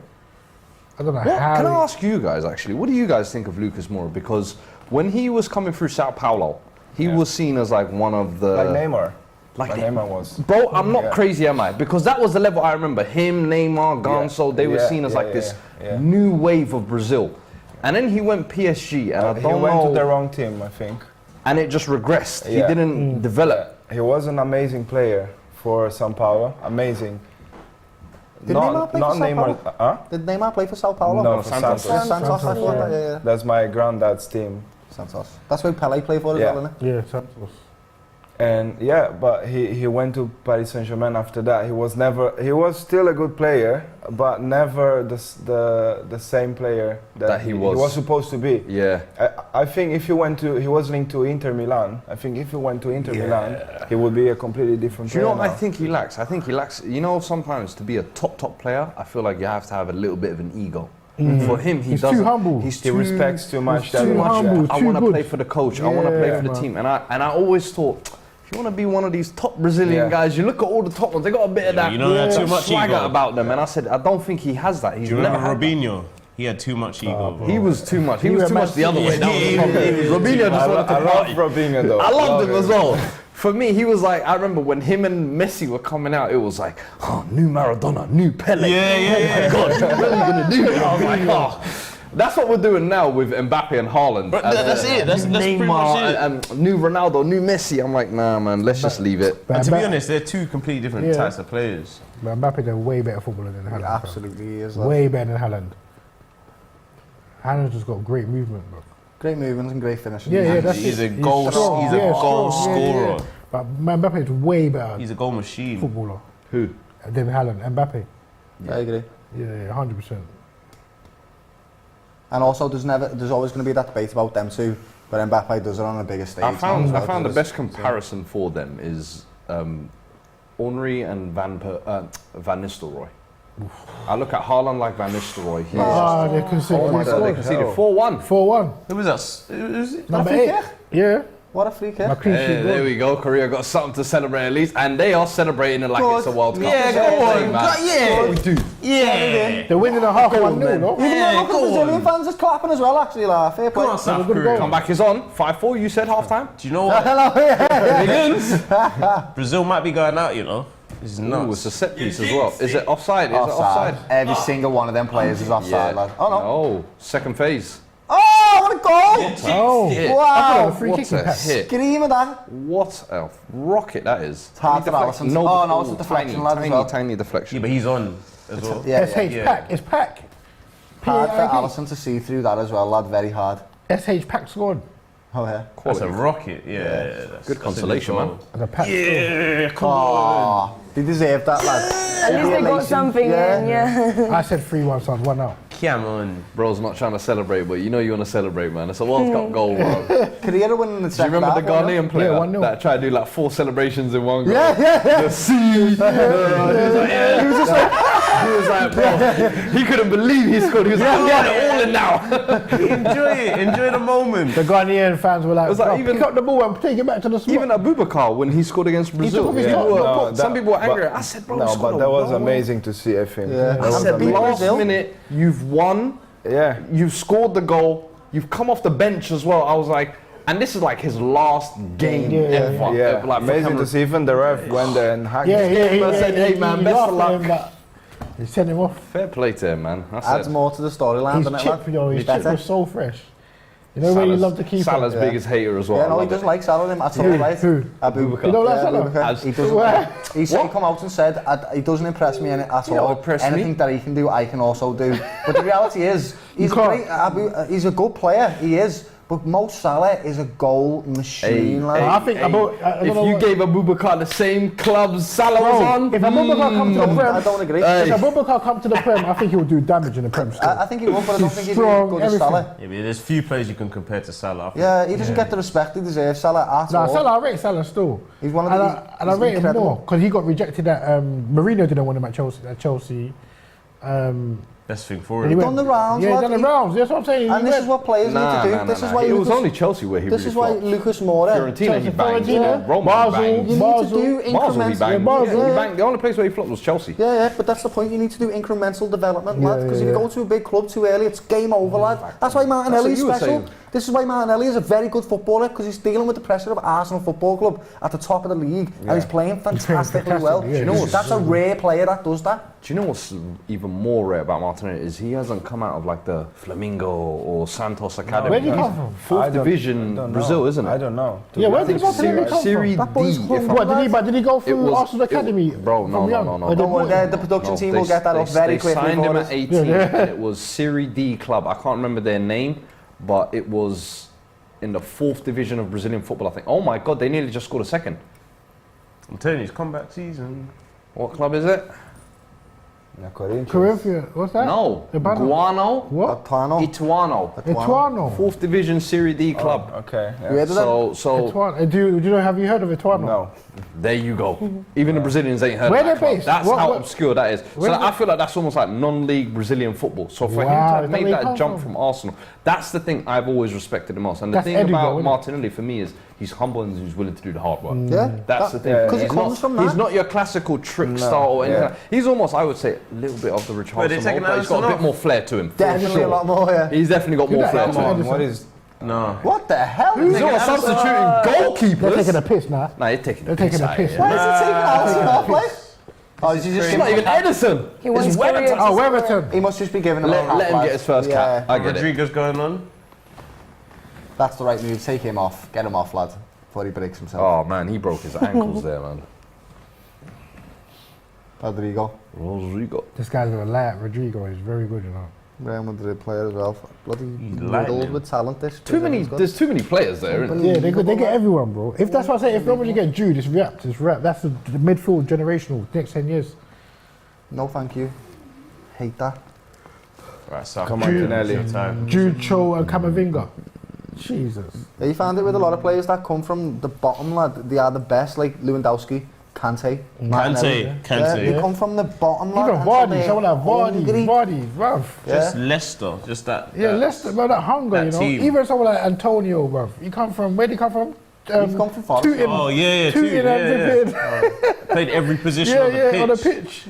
Speaker 4: I don't know how.
Speaker 3: Can I ask you guys actually? What do you guys think of Lucas Moura? Because when he was coming through Sao Paulo, he was seen as like one of the
Speaker 7: Like Neymar.
Speaker 3: Like
Speaker 7: Neymar was.
Speaker 3: Bro, I'm not
Speaker 7: Yeah.
Speaker 3: crazy, am I? Because that was the level I remember. Him, Neymar, Gonzo, they were seen as like this new wave of Brazil. And then he went PSG, and I
Speaker 7: He
Speaker 3: don't
Speaker 7: went
Speaker 3: know.
Speaker 7: to the wrong team, I think.
Speaker 3: And it just regressed. He
Speaker 7: Yeah.
Speaker 3: didn't develop.
Speaker 7: He was an amazing player for São Paulo. Amazing.
Speaker 5: Did Neymar play for Sao Paulo?
Speaker 7: Huh?
Speaker 5: Did Neymar play for Sao Paulo?
Speaker 7: No, for Santos.
Speaker 5: Santos, I thought that, yeah.
Speaker 7: That's my granddad's team.
Speaker 5: Santos. That's where Pele played for as
Speaker 7: Yeah.
Speaker 5: well, isn't it?
Speaker 4: Yeah, Santos.
Speaker 7: And yeah, but he went to Paris Saint-Germain after that. He was still a good player, but never the same player that
Speaker 3: he was.
Speaker 7: He was supposed to be.
Speaker 3: Yeah.
Speaker 7: I think if he was linked to Inter Milan. I think if he went to Inter Milan, he would be a completely different
Speaker 3: Do you
Speaker 7: player.
Speaker 3: know what I
Speaker 7: now.
Speaker 3: think he lacks? I think he lacks, you know, sometimes to be a top player, I feel like you have to have a little bit of an ego. For him,
Speaker 4: He's
Speaker 3: doesn't.
Speaker 4: too humble.
Speaker 3: He
Speaker 7: He respects too much.
Speaker 4: He's
Speaker 7: that
Speaker 4: too
Speaker 7: much, yeah.
Speaker 4: humble.
Speaker 3: I
Speaker 4: too
Speaker 3: want to
Speaker 4: good.
Speaker 3: play for the coach. I want to play
Speaker 4: Yeah,
Speaker 3: for the
Speaker 4: man.
Speaker 3: team. And I always thought, if you want to be one of these top Brazilian
Speaker 7: Yeah.
Speaker 3: guys, you look at all the top ones. They got a bit of that,
Speaker 6: you don't have too much
Speaker 3: swagger
Speaker 6: ego.
Speaker 3: about them. And I said, I don't think he has that. He's
Speaker 6: Do you
Speaker 3: never
Speaker 6: remember
Speaker 3: had that.
Speaker 6: Robinho? He had too much ego. bro.
Speaker 3: He was too much. He was
Speaker 4: went
Speaker 3: too much the other way. That was the problem. Robinho just wanted to
Speaker 7: I love
Speaker 3: party.
Speaker 7: Robinho though.
Speaker 3: I loved him
Speaker 7: Love
Speaker 3: as well. For me, he was like, I remember when him and Messi were coming out, it was like, oh, new Maradona, new Pele.
Speaker 6: Yeah.
Speaker 3: Oh my God, what are you going to do? I was like, oh. That's what we're doing now with Mbappe and Haaland.
Speaker 6: But that's it. That's pretty
Speaker 3: Neymar
Speaker 6: much it.
Speaker 3: and new Ronaldo, new Messi. I'm like, nah, man, let's just leave it.
Speaker 6: And to be
Speaker 4: Mbappe-
Speaker 6: honest, they're two completely different
Speaker 4: Yeah.
Speaker 6: types of players.
Speaker 4: But Mbappe's a way better footballer than Haaland.
Speaker 5: He
Speaker 4: bro.
Speaker 5: absolutely is. lad.
Speaker 4: Way better than Haaland. Haaland's just got great movement, bro.
Speaker 5: Great movements and great finishing.
Speaker 4: Yeah, that's
Speaker 6: He's
Speaker 4: it.
Speaker 6: a goal.
Speaker 4: strong,
Speaker 6: He's a
Speaker 4: yeah,
Speaker 6: goal
Speaker 4: strong, yeah,
Speaker 6: scorer.
Speaker 4: yeah. But Mbappe is way better
Speaker 6: He's a goal machine.
Speaker 4: footballer
Speaker 3: Who?
Speaker 4: than Haaland. Mbappe.
Speaker 5: I agree.
Speaker 4: Yeah, 100%.
Speaker 5: And also, there's always going to be that debate about them two, but Mbappe does it on a bigger stage.
Speaker 3: I found
Speaker 5: now as well,
Speaker 3: the
Speaker 5: does.
Speaker 3: best comparison for them is Henry and Van Nistelrooy. I look at Haaland like Van Nistelrooy. He is
Speaker 4: Ah, they conceded.
Speaker 3: oh my God, they conceded 4-1.
Speaker 4: 4-1.
Speaker 6: Who was that? Who's it?
Speaker 4: Number
Speaker 5: free
Speaker 4: 8.
Speaker 5: kick?
Speaker 4: Yeah.
Speaker 5: What a free kick.
Speaker 4: My clean
Speaker 3: Hey,
Speaker 4: sheet
Speaker 3: there
Speaker 4: goal.
Speaker 3: we go. Korea got something to celebrate at least, and they are celebrating it like it's a World Cup.
Speaker 6: Yeah, go on.
Speaker 3: That's what we do.
Speaker 6: Yeah.
Speaker 4: They're winning a half 1-0, no?
Speaker 5: Even the local Brazilian fans is clapping as well, actually. Like, fair play.
Speaker 6: Come on, South
Speaker 4: good
Speaker 6: Korea.
Speaker 4: goal.
Speaker 3: Comeback is on. 5-4. You said halftime.
Speaker 6: Do you know what?
Speaker 5: Hello, yeah.
Speaker 6: Brazil might be going out, you know. This is
Speaker 3: Ooh,
Speaker 6: nuts.
Speaker 3: it's a set piece as well. Is it offside? Is it offside?
Speaker 5: Every single one of them players is offside, lad. Oh, no.
Speaker 3: No. Second phase.
Speaker 5: Oh, what a goal!
Speaker 4: Oh,
Speaker 3: Hit.
Speaker 4: I
Speaker 5: Wow.
Speaker 4: a free
Speaker 3: What
Speaker 4: kick
Speaker 3: a
Speaker 4: impact.
Speaker 3: hit.
Speaker 5: Scream at that.
Speaker 3: What a rocket that is.
Speaker 5: It's hard to
Speaker 3: Deflection.
Speaker 5: balance. Oh, no, it's a deflection,
Speaker 3: tiny,
Speaker 5: lad, as
Speaker 3: tiny,
Speaker 5: well.
Speaker 3: tiny
Speaker 6: Yeah,
Speaker 3: deflection.
Speaker 6: but he's on as well.
Speaker 5: Yeah,
Speaker 4: SH
Speaker 6: yeah.
Speaker 4: Pack. It's Pack.
Speaker 5: hard for
Speaker 4: P-A-I-K.
Speaker 5: Alisson to see through that as well, lad. Very hard.
Speaker 4: SH Pack scored.
Speaker 5: Oh, yeah.
Speaker 6: That's a rocket. Yeah. That's
Speaker 3: Good
Speaker 6: a
Speaker 3: consolation,
Speaker 6: goal.
Speaker 3: man.
Speaker 4: And a Pack
Speaker 6: Yeah, come on.
Speaker 5: Oh, they deserve that, lad.
Speaker 8: At least they got something in, yeah.
Speaker 4: I said 3-1, son. 1 out.
Speaker 6: Come on.
Speaker 3: Bro's not trying to celebrate, but you know you want to celebrate, man. It's a World Cup goal, bro.
Speaker 5: Korea winning the
Speaker 3: Do you
Speaker 5: second
Speaker 3: remember the
Speaker 5: half,
Speaker 3: Ghanaian player
Speaker 4: 1-0.
Speaker 3: that tried to do like 4 celebrations in one goal?
Speaker 5: Yeah.
Speaker 3: The sea. He was like, bro, he couldn't believe he scored. He was like, I'm getting it all in now.
Speaker 6: Enjoy it. Enjoy the moment.
Speaker 4: The Ghanaian fans were like,
Speaker 3: was like
Speaker 4: "Bro,
Speaker 3: even-
Speaker 4: pick up the ball and take it back to the spot."
Speaker 3: Even Abubakar, when he scored against Brazil,
Speaker 4: took his
Speaker 3: people
Speaker 4: shot.
Speaker 3: were-
Speaker 7: No,
Speaker 3: some
Speaker 7: that-
Speaker 3: people were angry.
Speaker 7: but-
Speaker 3: I said, bro,
Speaker 7: No,
Speaker 3: scored
Speaker 7: but
Speaker 3: a
Speaker 7: that was
Speaker 3: goal.
Speaker 7: amazing to see, I think.
Speaker 5: Yeah.
Speaker 7: That
Speaker 3: I
Speaker 7: was
Speaker 3: said,
Speaker 5: beat
Speaker 3: last
Speaker 5: Brazil.
Speaker 3: minute, you've won.
Speaker 7: Yeah.
Speaker 3: You've scored the goal. You've come off the bench as well. I was like, and this is like his last game ever.
Speaker 7: Yeah,
Speaker 3: Like, for
Speaker 7: amazing
Speaker 3: Cameroon.
Speaker 7: to see. Even the ref went there and hacked.
Speaker 3: I said, hey, man, best of
Speaker 4: laughed at
Speaker 3: luck.
Speaker 4: him, but he sent him off.
Speaker 3: Fair play to him, man. That's
Speaker 5: Adds
Speaker 3: it.
Speaker 5: more to the storyline,
Speaker 4: His
Speaker 5: doesn't it,
Speaker 4: chip,
Speaker 5: lad?
Speaker 4: yo, his
Speaker 5: He's
Speaker 4: chip
Speaker 5: better.
Speaker 4: was so fresh. You know when you love to keep
Speaker 3: Salah's
Speaker 5: Yeah.
Speaker 3: biggest hater as well.
Speaker 5: Yeah,
Speaker 3: I
Speaker 5: no, he
Speaker 3: love
Speaker 5: doesn't
Speaker 3: it.
Speaker 5: like Salah, him at all, right?
Speaker 4: Who?
Speaker 5: Abubakar.
Speaker 4: You don't like
Speaker 5: Yeah,
Speaker 4: Salah?
Speaker 5: Abubakar. He doesn't.
Speaker 4: Why?
Speaker 5: He said, he come out and said, he doesn't impress me at
Speaker 3: don't
Speaker 5: all.
Speaker 3: impress me.
Speaker 5: Anything that he can do, I can also do. But the reality is, he's a
Speaker 4: can't.
Speaker 5: he's a good player. He is. But Mo Salah is a goal machine, lad.
Speaker 4: I think about. I
Speaker 3: If
Speaker 4: don't know
Speaker 3: you
Speaker 4: what-
Speaker 3: gave Abubakar the same clubs Salah was
Speaker 4: Bro,
Speaker 3: on,
Speaker 4: if Abubakar come to the Prem,
Speaker 5: I don't agree.
Speaker 3: Hey.
Speaker 4: if Abubakar come to the Prem, I think he will do damage in the Prem still.
Speaker 5: I think he will, but I don't think he's
Speaker 4: strong,
Speaker 5: as good as
Speaker 4: everything.
Speaker 5: Salah.
Speaker 6: Yeah, but there's few players you can compare to Salah. I think.
Speaker 5: Yeah, he doesn't get the respect he deserves, Salah, at
Speaker 4: Nah,
Speaker 5: all.
Speaker 4: Salah, I rate Salah still.
Speaker 5: He's one of
Speaker 4: and
Speaker 5: the-
Speaker 4: I
Speaker 5: he's
Speaker 4: rate him
Speaker 5: incredible.
Speaker 4: more because he got rejected at Mourinho didn't want him at Chelsea.
Speaker 6: Best thing for
Speaker 4: And he
Speaker 6: him.
Speaker 5: done the rounds,
Speaker 4: Yeah, he
Speaker 5: lad.
Speaker 4: done the rounds. That's what I'm saying.
Speaker 5: And
Speaker 4: He
Speaker 5: this
Speaker 4: went-
Speaker 5: is what players need to do. This is why
Speaker 3: It was
Speaker 5: Lucas-
Speaker 3: only Chelsea where he
Speaker 5: This
Speaker 3: really
Speaker 5: is why
Speaker 3: flopped.
Speaker 5: Lucas Moura.
Speaker 3: Fiorentina, he banged.
Speaker 4: Fiorentina,
Speaker 3: Roma,
Speaker 4: Basel,
Speaker 3: he banged.
Speaker 5: You need to do
Speaker 3: Basel, he
Speaker 5: incremental.
Speaker 3: banged.
Speaker 4: Basel.
Speaker 3: Yeah, he banged. The only place where he flopped was Chelsea.
Speaker 5: Yeah, but that's the point. You need to do incremental development, lad. Because if you
Speaker 4: yeah.
Speaker 5: go to a big club too early, it's game over, lad. That's why Martinelli is
Speaker 3: That's what you were
Speaker 5: special.
Speaker 3: saying.
Speaker 5: This is why Martinelli is a very good footballer because he's dealing with the pressure of Arsenal Football Club at the top of the league, and he's playing fantastically well.
Speaker 4: fantastic, yeah.
Speaker 3: You know what's-
Speaker 5: That's a rare player that does that.
Speaker 3: Do you know what's even more rare about Martinelli is he hasn't come out of like the Flamingo or Santos Academy.
Speaker 4: Where did he come from?
Speaker 3: Fourth
Speaker 7: I don't
Speaker 3: division
Speaker 7: know.
Speaker 3: Brazil, isn't it?
Speaker 7: I don't know.
Speaker 4: Yeah, where did Martinelli come
Speaker 3: Serie
Speaker 4: from?
Speaker 5: That boy's
Speaker 3: D.
Speaker 5: hungry.
Speaker 3: if I'm-
Speaker 4: What did he go through
Speaker 3: was-
Speaker 4: Arsenal Academy?
Speaker 3: Bro, no,
Speaker 4: from young?
Speaker 3: no, no,
Speaker 4: Or
Speaker 3: no.
Speaker 4: they
Speaker 5: Don't worry,
Speaker 4: bought him?
Speaker 5: the production team
Speaker 3: they-
Speaker 5: will get that off very
Speaker 3: they
Speaker 5: quickly
Speaker 3: signed him
Speaker 5: for
Speaker 3: at
Speaker 5: us.
Speaker 3: 18
Speaker 4: Yeah.
Speaker 3: and it was Serie D club. I can't remember their name, but it was in the 4th division of Brazilian football, I think. Oh my God, they nearly just scored a second.
Speaker 6: I'm telling you, it's comeback season.
Speaker 3: What club is it?
Speaker 4: Corinthians. What's that?
Speaker 3: No,
Speaker 4: Ibano.
Speaker 3: Guano.
Speaker 4: What?
Speaker 5: Atuano.
Speaker 3: Ituano.
Speaker 4: Ituano.
Speaker 3: 4th division Serie D club.
Speaker 7: Okay.
Speaker 5: You heard of them?
Speaker 3: So
Speaker 4: Ituano. Do you know? Have you heard of Ituano?
Speaker 7: No.
Speaker 3: there you go. Even the Brazilians ain't heard
Speaker 4: Where
Speaker 3: of that
Speaker 4: they
Speaker 3: club.
Speaker 4: based?
Speaker 3: That's
Speaker 4: What-
Speaker 3: how
Speaker 4: what-
Speaker 3: obscure that is. So
Speaker 4: where
Speaker 3: I
Speaker 4: they-
Speaker 3: feel like that's almost like non-league Brazilian football. So for him to
Speaker 4: Wow,
Speaker 3: have
Speaker 4: is that
Speaker 3: made
Speaker 4: where he
Speaker 3: that
Speaker 4: come
Speaker 3: jump
Speaker 4: from?
Speaker 3: from Arsenal, that's the thing I've always respected the most. And the
Speaker 4: That's
Speaker 3: thing
Speaker 4: Eddie
Speaker 3: about
Speaker 4: though, isn't it?
Speaker 3: Martinelli for me is he's humble and he's willing to do the hard work.
Speaker 5: Yeah,
Speaker 3: That's the thing.
Speaker 5: because he
Speaker 3: He's
Speaker 5: comes
Speaker 3: not-
Speaker 5: from that.
Speaker 3: He's not your classical trick star or anything.
Speaker 7: yeah.
Speaker 3: Like He's almost, I would say, a little bit of the
Speaker 6: they're
Speaker 3: Richarlison
Speaker 6: taking
Speaker 3: mold, but he's got a
Speaker 6: Alisson
Speaker 3: bit
Speaker 6: off.
Speaker 3: more flair to him. for
Speaker 5: Definitely
Speaker 3: sure.
Speaker 5: a lot more, yeah.
Speaker 3: He's definitely got more
Speaker 4: that
Speaker 3: flair
Speaker 4: Alisson?
Speaker 3: to him.
Speaker 4: Alisson.
Speaker 7: What is?
Speaker 6: No.
Speaker 5: What the hell?
Speaker 3: He's not
Speaker 6: Alisson.
Speaker 3: substituting
Speaker 4: They're
Speaker 3: goalkeepers.
Speaker 4: taking a piss now.
Speaker 3: Nah, he's taking
Speaker 4: They're
Speaker 3: the piss
Speaker 4: taking a
Speaker 3: out
Speaker 4: piss.
Speaker 3: here.
Speaker 5: Why is he taking Alisson off, like? Oh, is he just
Speaker 3: It's not even Edison.
Speaker 8: He wants
Speaker 3: It's
Speaker 8: Korea
Speaker 3: Weberton.
Speaker 8: to
Speaker 4: Oh,
Speaker 8: score.
Speaker 4: Weberton.
Speaker 5: He must just be giving him a
Speaker 3: Let him
Speaker 5: half,
Speaker 3: get his first cap. I get it.
Speaker 6: Rodrigo's going on.
Speaker 5: That's the right move. Take him off. Get him off, lad, before he breaks himself.
Speaker 3: Oh man, he broke his ankles there, man.
Speaker 5: Rodrigo.
Speaker 3: Rodrigo.
Speaker 4: This guy's a lad. Rodrigo is very good, you know.
Speaker 5: Real Madrid player as well. Bloody riddled
Speaker 6: lightning.
Speaker 5: with talent. This
Speaker 3: There's too many players there, isn't
Speaker 4: Yeah, they get everyone, bro. If that's what I say, if nobody get Jude, it's wrapped. It's wrapped. That's the midfield generational next 10 years.
Speaker 5: No, thank you. Hate that.
Speaker 6: Right, so
Speaker 7: Come on, Martinelli.
Speaker 4: Jude, Cho, and Camavinga. Jesus.
Speaker 5: Yeah, you find it with a lot of players that come from the bottom, lad. They are the best, like Lewandowski, Kante, Martinelli.
Speaker 6: Kante.
Speaker 5: Yeah, they come from the bottom, lad.
Speaker 4: Even
Speaker 5: and so
Speaker 4: Vardy,
Speaker 5: they're
Speaker 4: someone like
Speaker 5: hungry.
Speaker 4: Vardy, bruv.
Speaker 6: Just Leicester, just that.
Speaker 4: Yeah,
Speaker 6: that-
Speaker 4: Leicester, bro, that hunger,
Speaker 6: that
Speaker 4: you know.
Speaker 6: team.
Speaker 4: Even someone like Antonio, bruv. He come from, where did he come from?
Speaker 5: He's come from Forest.
Speaker 4: Tooting,
Speaker 6: Oh yeah,
Speaker 4: Tooting and everything.
Speaker 6: Played every position
Speaker 4: Yeah,
Speaker 6: on the
Speaker 4: yeah,
Speaker 6: pitch.
Speaker 4: on the pitch.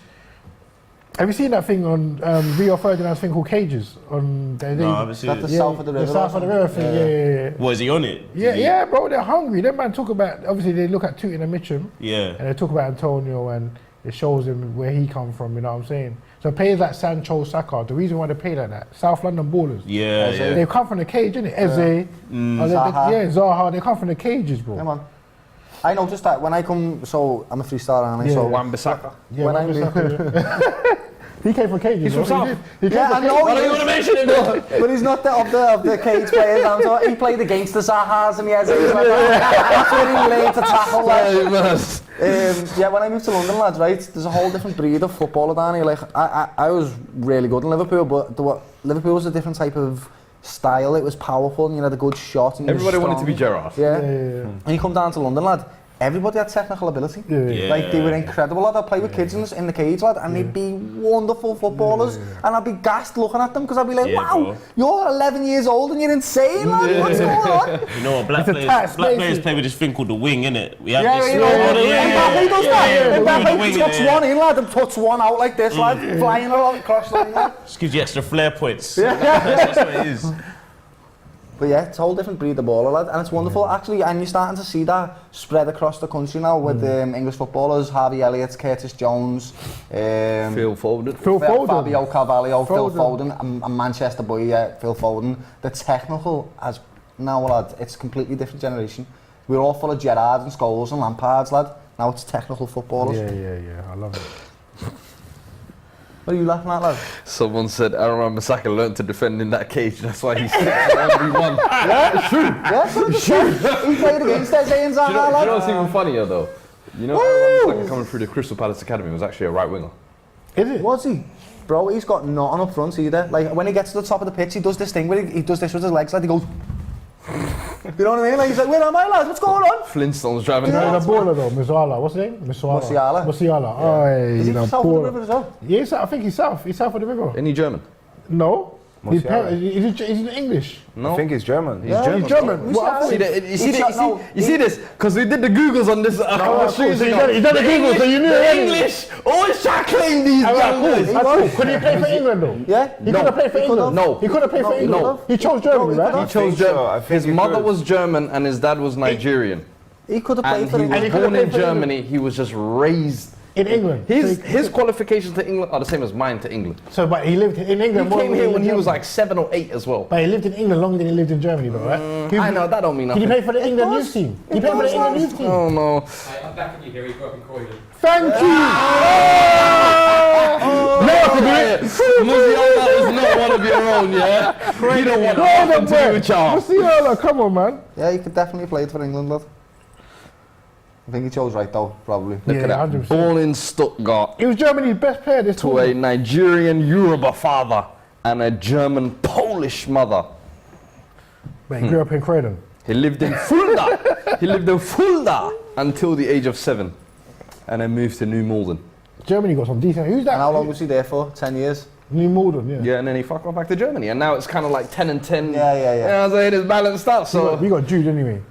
Speaker 4: Have you seen that thing on Rio Ferdinand's thing called Cages? On the,
Speaker 6: No, I haven't seen
Speaker 5: That's
Speaker 6: it.
Speaker 5: the south of the river.
Speaker 4: The south of the river thing, yeah.
Speaker 6: Was he on it?
Speaker 4: Yeah,
Speaker 6: Did he-
Speaker 4: yeah, bro, they're hungry. Them man talk about, obviously they look at Tooting and Mitchum,
Speaker 6: Yeah.
Speaker 4: and they talk about Antonio, and it shows him where he come from, you know what I'm saying? So players like Sancho, Saka, the reason why they play like that, South London ballers,
Speaker 6: Yeah, yeah.
Speaker 4: they come from the cage, innit? Eze,
Speaker 5: Zaha.
Speaker 4: yeah, Zaha, they come from the cages, bro.
Speaker 5: Come on. I noticed that when I come, so I'm a freestyler, aren't I?
Speaker 4: Yeah.
Speaker 5: So
Speaker 3: Wan-Bissaka.
Speaker 4: Yeah,
Speaker 5: when I
Speaker 4: Wan-Bissaka, He came from Cage.
Speaker 3: He's from South.
Speaker 5: Yeah, I know.
Speaker 3: Why don't you want to mention him though?
Speaker 5: But he's not of the Cage players. I'm sorry. He played against the Zahas and That's where he learned to tackle, lads. Yeah, when I moved to London, lads, right, there's a whole different breed of footballer down here. Like, I was really good in Liverpool, but Liverpool was a different type of style. It was powerful and you had a good shot. And
Speaker 3: Everybody wanted to be Gerrard.
Speaker 5: Yeah. And you come down to London, lad, everybody had technical ability. Like, they were incredible, lad. I'd play with kids in the Cage, lad, and they'd be wonderful footballers. And I'd be gassed looking at them because I'd be like, wow,
Speaker 6: bro.
Speaker 5: you're 11 years old and you're insane, lad. What's going on?
Speaker 6: You know what, black players play with this thing called the wing, innit? We have this.
Speaker 5: You know, Mbappe does that. Mbappe
Speaker 6: Yeah.
Speaker 5: touch one in, lad, and touch one out like this, lad, flying across the line, lad.
Speaker 6: Just gives you extra flair points. That's what it is.
Speaker 5: But yeah, it's a whole different breed of baller, lad, and it's wonderful actually. And you're starting to see that spread across the country now with English footballers, Harvey Elliott, Curtis Jones,
Speaker 3: Phil Foden.
Speaker 5: Fabio Carvalho, Phil Foden, and Manchester boy, Phil Foden. The technical has now, lad, it's a completely different generation. We're all full of Gerrards and Scholes and Lampards, lad. Now it's technical footballers.
Speaker 4: Yeah. I love it.
Speaker 5: What are you laughing at, lad?
Speaker 3: Someone said Aaron Wan-Bissaka learned to defend in that cage. That's why he's 6-1v1. Yeah, it's true.
Speaker 5: Yeah, it's true. He played against Eze and Zaha,
Speaker 3: Do you know
Speaker 5: lad.
Speaker 3: what's even funnier though? You know, Aaron Wan-Bissaka coming through the Crystal Palace Academy was actually a right winger.
Speaker 4: Is it?
Speaker 5: Was he? Bro, he's got nothing up front either. Like, when he gets to the top of the pitch, he does this thing where he does this with his legs, like he goes... You know what I mean? Like, he's like, where am I, lads? What's going on?
Speaker 3: Flintstones driving
Speaker 4: You know
Speaker 3: around.
Speaker 4: the baller though, Musiala. What's his name?
Speaker 5: Musiala.
Speaker 4: Musiala. Oh,
Speaker 5: Is he
Speaker 4: you know,
Speaker 5: from south of the river as well?
Speaker 4: Yeah, I think he's south. He's south of the river.
Speaker 3: Any German?
Speaker 4: No. He's
Speaker 7: Musiala.
Speaker 4: in English.
Speaker 3: No.
Speaker 7: I think he's German.
Speaker 3: He's German.
Speaker 4: He's German. What?
Speaker 3: You see this? Because we did the Googles on this.
Speaker 4: He's done the Google, so you knew it.
Speaker 3: English always try to claim these youngsters.
Speaker 4: Could he play for England though?
Speaker 5: Yeah?
Speaker 4: He could have played for England.
Speaker 3: No.
Speaker 4: He could have played for England.
Speaker 3: No.
Speaker 4: He chose Germany, right?
Speaker 3: He chose
Speaker 7: so.
Speaker 3: Germany.
Speaker 7: I think
Speaker 3: His
Speaker 7: he
Speaker 3: mother
Speaker 7: could.
Speaker 3: was German and his dad was Nigerian.
Speaker 5: He could have
Speaker 3: And
Speaker 5: played for
Speaker 3: he
Speaker 5: England.
Speaker 3: was
Speaker 4: he could've
Speaker 3: born in
Speaker 4: played for
Speaker 3: Germany. He was just raised.
Speaker 4: In England.
Speaker 3: His qualifications to England are the same as mine to England.
Speaker 4: So, but he lived in England.
Speaker 3: He
Speaker 4: more
Speaker 3: came
Speaker 4: than
Speaker 3: here
Speaker 4: lived
Speaker 3: when
Speaker 4: in
Speaker 3: he was
Speaker 4: Germany.
Speaker 3: like 7 or 8 as well.
Speaker 4: But he lived in England longer than he lived in Germany, though, right?
Speaker 3: I know, that don't mean
Speaker 4: Did
Speaker 3: nothing.
Speaker 4: he play for the England youth team? He played for the England youth team.
Speaker 3: Oh no.
Speaker 13: I'm backing you here, he grew up in Croydon.
Speaker 4: Thank you.
Speaker 3: Musiala is not one of your own, yeah? You don't want nothing to do with Charles.
Speaker 4: Musiala, come on, man.
Speaker 5: Yeah, he could definitely play for England, lad. I think he chose right, though, probably.
Speaker 3: Look at that.
Speaker 4: 100%.
Speaker 3: Born in Stuttgart
Speaker 4: He was Germany's best player this
Speaker 3: to a
Speaker 4: tournament.
Speaker 3: Nigerian Yoruba father and a German Polish mother.
Speaker 4: But he grew up in Croydon.
Speaker 3: He lived in Fulda. Until the age of 7, and then moved to New Malden.
Speaker 4: Germany got some decent. Who's that?
Speaker 5: And how long was he there for? 10 years?
Speaker 4: New Malden, yeah.
Speaker 3: Yeah, and then he fucked off back to Germany, and now it's kind of like 10 and 10.
Speaker 5: Yeah.
Speaker 3: You know what I'm saying? It's balanced out. So
Speaker 4: We got Jude anyway.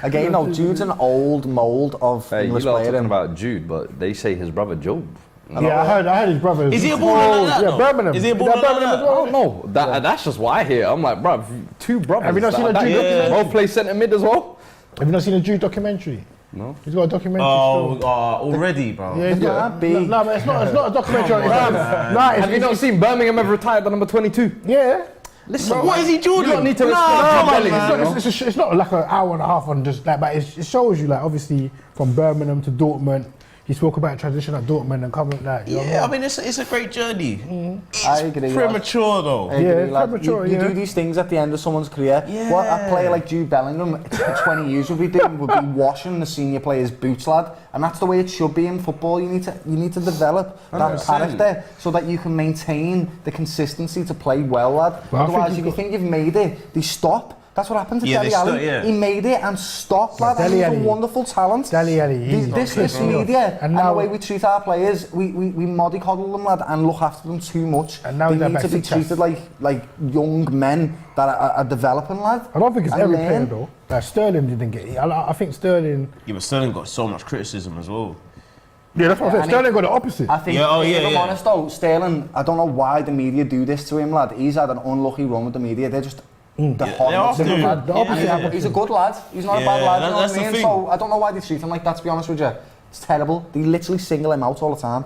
Speaker 5: Again, no, Jude's an old mould of
Speaker 3: hey, you
Speaker 5: English
Speaker 3: lot are
Speaker 5: player.
Speaker 3: talking about Jude, but they say his brother Job.
Speaker 4: Yeah, I heard his brother.
Speaker 6: Is he a baller like that,
Speaker 4: Yeah,
Speaker 6: though?
Speaker 4: Birmingham.
Speaker 6: Is he a
Speaker 4: that
Speaker 6: baller like
Speaker 4: Birmingham
Speaker 6: that?
Speaker 4: as well?
Speaker 3: Oh no, that's just what I hear. I'm like, bruv, 2 brothers.
Speaker 4: Have you not seen a
Speaker 3: that
Speaker 4: Jude documentary?
Speaker 3: both play centre mid as well?
Speaker 4: Have you not seen a Jude documentary?
Speaker 3: No.
Speaker 4: He's got a documentary.
Speaker 6: Oh,
Speaker 4: still.
Speaker 6: already, bro.
Speaker 4: Yeah, he's got.
Speaker 5: Can't be.
Speaker 4: No, but it's not a documentary on his life. No,
Speaker 3: Have you not seen Birmingham have retired the number 22?
Speaker 4: Yeah.
Speaker 3: Listen,
Speaker 6: What is he, Jordan?
Speaker 3: You don't need to respect
Speaker 4: No,
Speaker 3: Jude
Speaker 4: man,
Speaker 3: Bellingham,
Speaker 4: it's not like an hour and a half on just like, but it shows you like obviously from Birmingham to Dortmund. He spoke about transition at Dortmund and coming like. You know
Speaker 6: Yeah, I
Speaker 4: what
Speaker 6: mean, it's a great journey.
Speaker 5: I agree.
Speaker 6: Premature, though.
Speaker 5: I agree,
Speaker 4: Yeah,
Speaker 5: lad.
Speaker 4: premature,
Speaker 5: You
Speaker 4: yeah.
Speaker 5: do these things at the end of someone's career.
Speaker 6: Yeah.
Speaker 5: What a player like Jude Bellingham, 20 years would be doing, would be washing the senior players' boots, lad. And that's the way it should be in football. You need to develop that
Speaker 6: 100%.
Speaker 5: character so that you can maintain the consistency to play well, lad.
Speaker 4: Well, I think
Speaker 5: Otherwise,
Speaker 4: he's
Speaker 5: if you think you've made it, they stop. That's what happened to
Speaker 6: Yeah,
Speaker 5: Dele
Speaker 6: they
Speaker 5: Alli.
Speaker 6: stop, yeah.
Speaker 5: He made it and stopped, lad. And
Speaker 4: Dele
Speaker 5: he's a
Speaker 4: Alli.
Speaker 5: wonderful talent.
Speaker 4: Dele Alli, he's
Speaker 5: This
Speaker 4: okay.
Speaker 5: media
Speaker 4: And
Speaker 5: and
Speaker 4: now-
Speaker 5: the way we treat our players, we mollycoddle them, lad, and look after them too much.
Speaker 4: And now
Speaker 5: they
Speaker 4: he's
Speaker 5: need
Speaker 4: back
Speaker 5: to be
Speaker 4: success.
Speaker 5: treated like young men that are developing, lad.
Speaker 4: I don't think it's
Speaker 5: And
Speaker 4: every
Speaker 5: learn.
Speaker 4: player though. Like Sterling didn't get it. I think Sterling.
Speaker 6: Yeah, but Sterling got so much criticism as well.
Speaker 4: Yeah, that's what I'm saying.
Speaker 5: and
Speaker 4: Sterling got the opposite.
Speaker 5: I think,
Speaker 6: Yeah, oh, yeah,
Speaker 5: if I'm
Speaker 6: yeah.
Speaker 5: honest though, Sterling, I don't know why the media do this to him, lad. He's had an unlucky run with the media. They're just the
Speaker 6: they
Speaker 5: hornets.
Speaker 6: are, dude.
Speaker 4: The opposite
Speaker 6: Yeah.
Speaker 4: happened.
Speaker 5: He's a good lad. He's not a bad
Speaker 6: Yeah,
Speaker 5: lad, you know
Speaker 6: that's
Speaker 5: what I
Speaker 6: the
Speaker 5: mean?
Speaker 6: thing.
Speaker 5: So I don't know why they treat him like that, to be honest with you. It's terrible. They literally single him out all the time.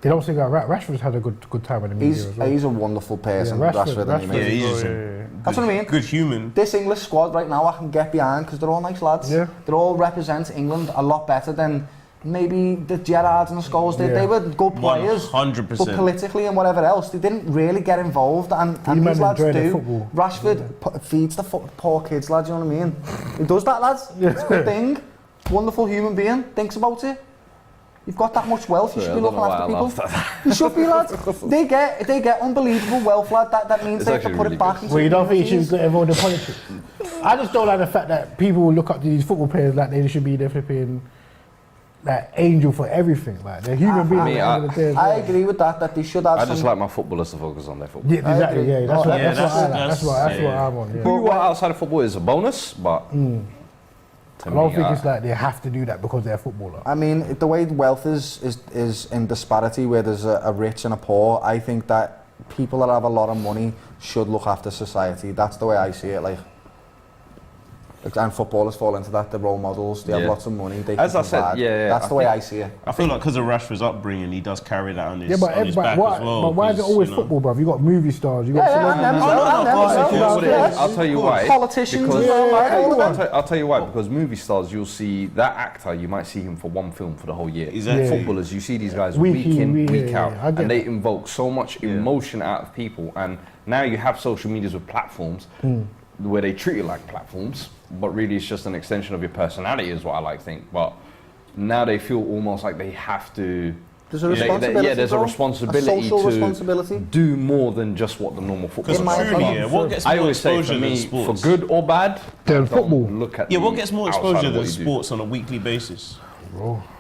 Speaker 4: They don't think Rashford's had a good time in the media as well.
Speaker 5: He's a wonderful person,
Speaker 4: Yeah,
Speaker 5: Rashford. anyway.
Speaker 6: Yeah, he's just
Speaker 5: That's what I mean.
Speaker 6: good human.
Speaker 5: This English squad right now I can get behind because they're all nice lads.
Speaker 4: Yeah.
Speaker 5: They all represent England a lot better than maybe the Gerrards and the Scholes did. They were good players,
Speaker 6: 100%.
Speaker 5: but politically and whatever else, they didn't really get involved. And these lads do. Rashford feeds the poor kids, lads. You know what I mean? He does that, lads. It's a good thing. Wonderful human being. Thinks about it. You've got that much wealth, you should be looking after people. You should be, lads. They get unbelievable wealth, lad. That means they have to put it back into.
Speaker 4: Well, you don't think you should get involved in politics? I just don't like the fact that people will look up to these football players like they should be the flipping like angel for everything. Like they're human beings.
Speaker 5: I agree with that they should have.
Speaker 3: I just like my footballers to focus on their football.
Speaker 4: Yeah, exactly. Yeah, that's what I'm on.
Speaker 3: Who you are outside of football is a bonus, but.
Speaker 4: I don't think it's like they have to do that because they're a footballer.
Speaker 5: I mean, the way wealth is in disparity, where there's a rich and a poor, I think that people that have a lot of money should look after society. That's the way I see it. Like, and footballers fall into that. They're role models. They have lots of money. They
Speaker 3: As
Speaker 5: can
Speaker 3: I said,
Speaker 5: provide. That's the way I see it.
Speaker 6: I feel like because of Rashford's upbringing, he does carry that on his,
Speaker 4: but
Speaker 6: on his back as well.
Speaker 4: But why is it always football, bruv? You got movie stars. You got
Speaker 3: I'll tell you why.
Speaker 5: Politicians.
Speaker 3: I'll tell you why. Because movie stars, you'll see that actor. You might see him for one film for the whole year.
Speaker 6: Exactly.
Speaker 3: Footballers, you see these guys week in, week out, and they invoke so much emotion out of people. And now you have social medias with platforms where they treat you like platforms. But really it's just an extension of your personality is what I like to think. But now they feel almost like they have to...
Speaker 5: There's a responsibility.
Speaker 3: There's a responsibility
Speaker 5: to
Speaker 3: do more than just what the normal football
Speaker 6: is. What gets more exposure than sports?
Speaker 3: For good or bad,
Speaker 4: then football.
Speaker 3: Look at
Speaker 6: what gets more exposure than sports on a weekly basis?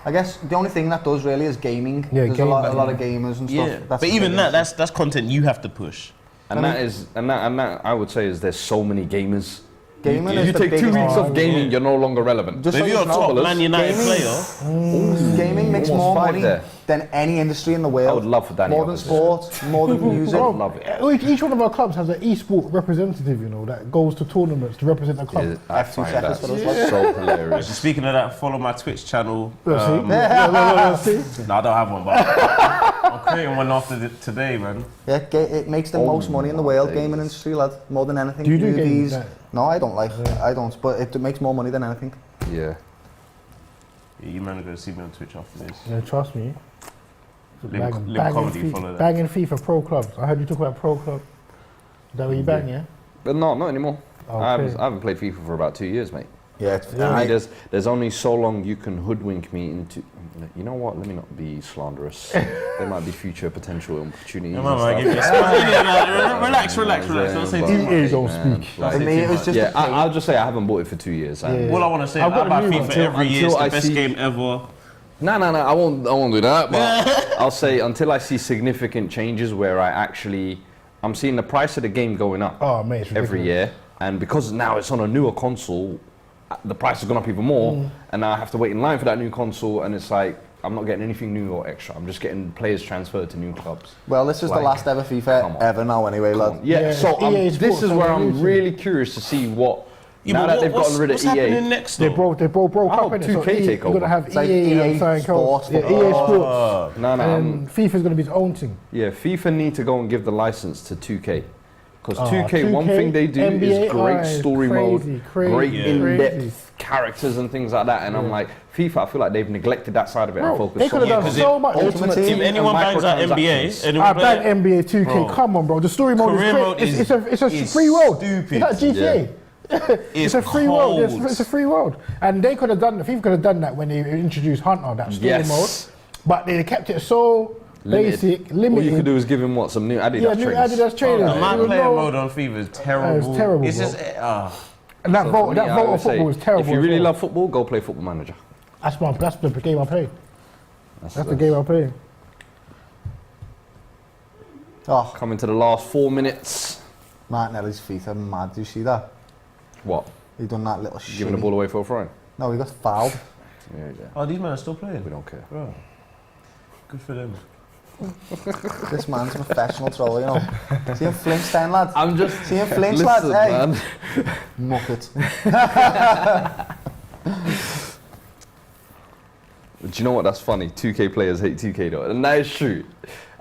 Speaker 5: I guess the only thing that does really is gaming. There's a lot of gamers and stuff.
Speaker 6: But even that's content you have to push.
Speaker 3: And that I would say is there's so many gamers.
Speaker 5: Gaming
Speaker 3: you take 2 weeks of gaming, you're no longer relevant.
Speaker 6: Just if you're a top Man United player,
Speaker 5: gaming makes more money than any industry in the world.
Speaker 3: I would love for Danny.
Speaker 5: More than sports, more than music.
Speaker 3: I would love it.
Speaker 4: Each one of our clubs has an e-sport representative, you know, that goes to tournaments to represent the club.
Speaker 3: I find that so hilarious.
Speaker 6: Speaking of that, follow my Twitch channel.
Speaker 4: No,
Speaker 6: I don't have one, but I'm creating one after today, man.
Speaker 5: Yeah, it makes the most money in the world, gaming industry, lad. More than anything.
Speaker 4: Do you do games?
Speaker 5: No, I don't I don't, but it makes more money than anything.
Speaker 3: Yeah.
Speaker 6: You man are going to see me on Twitch after this.
Speaker 4: Yeah, trust me.
Speaker 6: Lim Comedy, follow that.
Speaker 4: Banging FIFA pro clubs. I heard you talk about pro club. Is that where you bang, yeah?
Speaker 3: But no, not anymore.
Speaker 4: Okay.
Speaker 3: I haven't played FIFA for about 2 years, mate.
Speaker 5: Yeah,
Speaker 3: there's only so long you can hoodwink me into. You know what? Let me not be slanderous. There might be future potential opportunities.
Speaker 6: Relax. Don't say too much.
Speaker 4: Don't speak.
Speaker 3: I'll just say I haven't bought it for 2 years.
Speaker 6: All I want to say, I buy FIFA every year. It's the best game ever.
Speaker 3: No, I won't do that. But I'll say until I see significant changes where I'm seeing the price of the game going up every year, and because now it's on a newer console, the price has gone up even more, and now I have to wait in line for that new console, and it's like I'm not getting anything new or extra. I'm just getting players transferred to new clubs.
Speaker 5: Well, this is the last ever FIFA ever now, anyway, lad.
Speaker 3: Yeah. So this is where I'm really curious to see what. Now that they've gotten rid of EA,
Speaker 6: happening next?
Speaker 4: They broke up in it.
Speaker 3: 2K takeover.
Speaker 4: You're gonna have
Speaker 5: It's like
Speaker 4: EA
Speaker 5: Sports.
Speaker 4: EA Sports.
Speaker 3: No.
Speaker 4: And FIFA's gonna be its own thing.
Speaker 3: Yeah, FIFA need to go and give the license to 2K. Because 2K, one thing they do is great story mode, great in-depth characters and things like that. And I'm like, FIFA, I feel like they've neglected that side of it and focused
Speaker 4: they could have done so much.
Speaker 6: If anyone bangs out NBA,
Speaker 4: I bang NBA 2K. Come on, bro. The story mode is it's a free world.
Speaker 6: Stupid.
Speaker 4: It's like GTA. It's a free world. It's a free world, and they could have done. FIFA could have done that when they introduced Hunter, that story mode, but they kept it so basic, limited.
Speaker 3: All you could do is give him some new Adidas trainers.
Speaker 4: New Adidas trainers.
Speaker 6: My player mode on FIFA is terrible.
Speaker 4: It's terrible.
Speaker 6: It's just
Speaker 4: and that vote of football is terrible.
Speaker 3: If you really love football, go play Football Manager.
Speaker 4: That's the game I play. That's the game I play.
Speaker 3: Coming to the last 4 minutes.
Speaker 5: Martinelli's feet are mad. Do you see that?
Speaker 3: What?
Speaker 5: He done that little shit.
Speaker 3: Giving the ball away for a throw-in?
Speaker 5: No, he got fouled.
Speaker 3: Yeah.
Speaker 6: Oh, these men are still playing?
Speaker 3: We don't care.
Speaker 6: Bro. Good for them.
Speaker 5: This man's a professional troll, you know. See him flinch down, lads?
Speaker 3: I'm just...
Speaker 5: See him flinch, lads? Hey. Muppet.
Speaker 3: Do you know what? That's funny. 2K players hate 2K though. And that is true.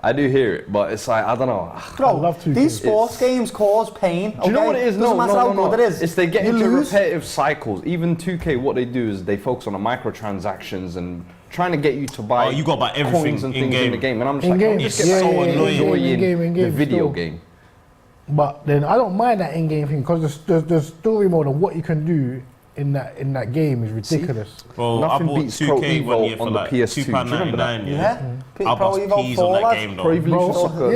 Speaker 3: I do hear it, but it's like, I don't know.
Speaker 5: Bro, these sports games cause pain.
Speaker 3: Do you know what it is?
Speaker 5: Doesn't matter how good it is.
Speaker 3: It's they get
Speaker 5: You
Speaker 3: into
Speaker 5: lose.
Speaker 3: repetitive cycles. Even 2K, what they do is they focus on the microtransactions and trying to get you to buy
Speaker 6: you got to buy everything
Speaker 3: coins and
Speaker 6: in
Speaker 3: things
Speaker 6: game.
Speaker 3: in the game. And I'm just
Speaker 4: In-game.
Speaker 3: like,
Speaker 6: It's so annoying.
Speaker 4: In-game
Speaker 3: the video
Speaker 4: still.
Speaker 3: game.
Speaker 4: But then I don't mind that in-game thing because the story mode and what you can do in that game is ridiculous.
Speaker 6: Well, I
Speaker 3: Nothing
Speaker 6: bought
Speaker 3: beats Pro
Speaker 6: 2K one
Speaker 3: Evo
Speaker 6: year for
Speaker 3: on the
Speaker 6: like
Speaker 3: PS2. Do you remember that?
Speaker 6: £2.99.
Speaker 5: Yeah.
Speaker 6: I bought
Speaker 5: Pro Evo
Speaker 6: peas
Speaker 5: 4,
Speaker 6: on that
Speaker 5: lad.
Speaker 6: game
Speaker 3: Pro
Speaker 6: though.
Speaker 3: Evolution Soccer.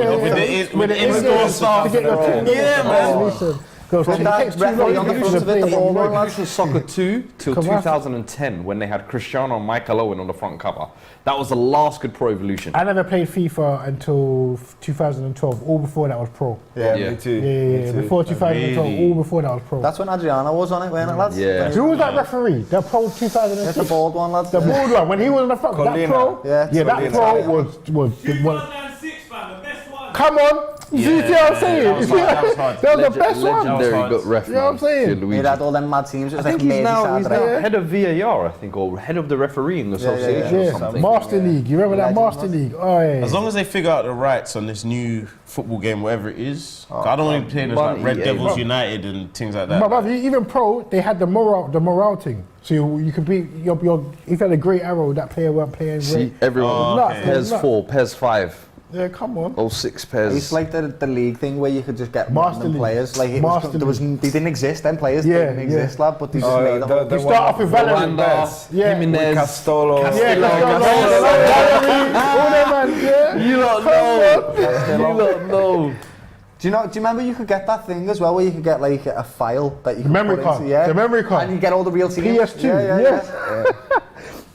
Speaker 6: With the in-store stuff.
Speaker 4: To get your team
Speaker 6: Yeah, man.
Speaker 4: Listen, Because
Speaker 5: From
Speaker 4: it
Speaker 5: that
Speaker 4: takes too long
Speaker 5: referee on
Speaker 4: to
Speaker 5: the
Speaker 4: get
Speaker 5: front
Speaker 4: to
Speaker 5: of it, the
Speaker 4: play
Speaker 5: ball
Speaker 4: it.
Speaker 5: one,
Speaker 3: Evolution Soccer 2 till
Speaker 4: Come on.
Speaker 3: 2010 when they had Cristiano and Michael Owen on the front cover. That was the last good Pro Evolution.
Speaker 4: I never played FIFA until 2012. All before that was pro.
Speaker 5: Yeah,
Speaker 7: me too.
Speaker 4: Yeah. Before 2012,
Speaker 6: Really?
Speaker 4: all before that was pro.
Speaker 5: That's when Adriano was on it, weren't it, lads?
Speaker 3: Yeah.
Speaker 4: Who was that referee? That pro 2006.
Speaker 5: That's the bald one, lads.
Speaker 4: The bald one. When he was on the front, that
Speaker 7: Colina.
Speaker 4: pro.
Speaker 5: Yeah,
Speaker 4: that
Speaker 5: Colina.
Speaker 4: pro was.
Speaker 9: 2006, fam, the best one.
Speaker 4: Come on. You see what I'm saying?
Speaker 6: that was hard, that was hard.
Speaker 4: That was the best one.
Speaker 3: Legendary good ref.
Speaker 4: You know what I'm saying?
Speaker 5: He had all them mad teams. It was
Speaker 3: I
Speaker 5: like
Speaker 3: think he's now
Speaker 5: Merseyside.
Speaker 3: head of VAR, I think, or head of the refereeing association or
Speaker 4: Yeah,
Speaker 3: something.
Speaker 4: Master League. You remember that Master League? Oh, yeah.
Speaker 6: As long as they figure out the rights on this new football game, whatever it is. 'Cause I don't want to play this like
Speaker 3: Money,
Speaker 6: Red
Speaker 3: yeah,
Speaker 6: Devils
Speaker 3: bro.
Speaker 6: United and things like
Speaker 4: But
Speaker 6: that.
Speaker 4: brother, even pro, they had the morale thing. So you could be your if you had a great arrow, that player weren't playing
Speaker 3: See,
Speaker 4: great.
Speaker 3: everyone,
Speaker 4: Nuts,
Speaker 6: okay.
Speaker 3: pairs
Speaker 4: nuts.
Speaker 3: 4, pairs 5,
Speaker 4: Yeah, come on.
Speaker 3: 06 pairs.
Speaker 5: It's like the league thing where you could just get
Speaker 4: Master
Speaker 5: random
Speaker 4: League.
Speaker 5: players. Like it
Speaker 4: Master
Speaker 5: was, there was, they didn't exist. Them players
Speaker 4: Yeah,
Speaker 5: didn't exist, lad. But they just
Speaker 7: Oh,
Speaker 5: made a whole.
Speaker 4: You start off with Valorant.
Speaker 3: Miranda,
Speaker 4: Yeah.
Speaker 3: Jimenez.
Speaker 7: Castolo.
Speaker 4: Yeah, Valerie, all them man, yeah.
Speaker 3: You don't know. You don't know.
Speaker 5: Do you remember you could get that thing as well, where you could get like a file that you could
Speaker 4: Memory
Speaker 5: put
Speaker 4: card.
Speaker 5: into, yeah,
Speaker 4: The memory card.
Speaker 5: and you get all the real teams.
Speaker 4: PS2,
Speaker 5: Yeah.
Speaker 4: yes.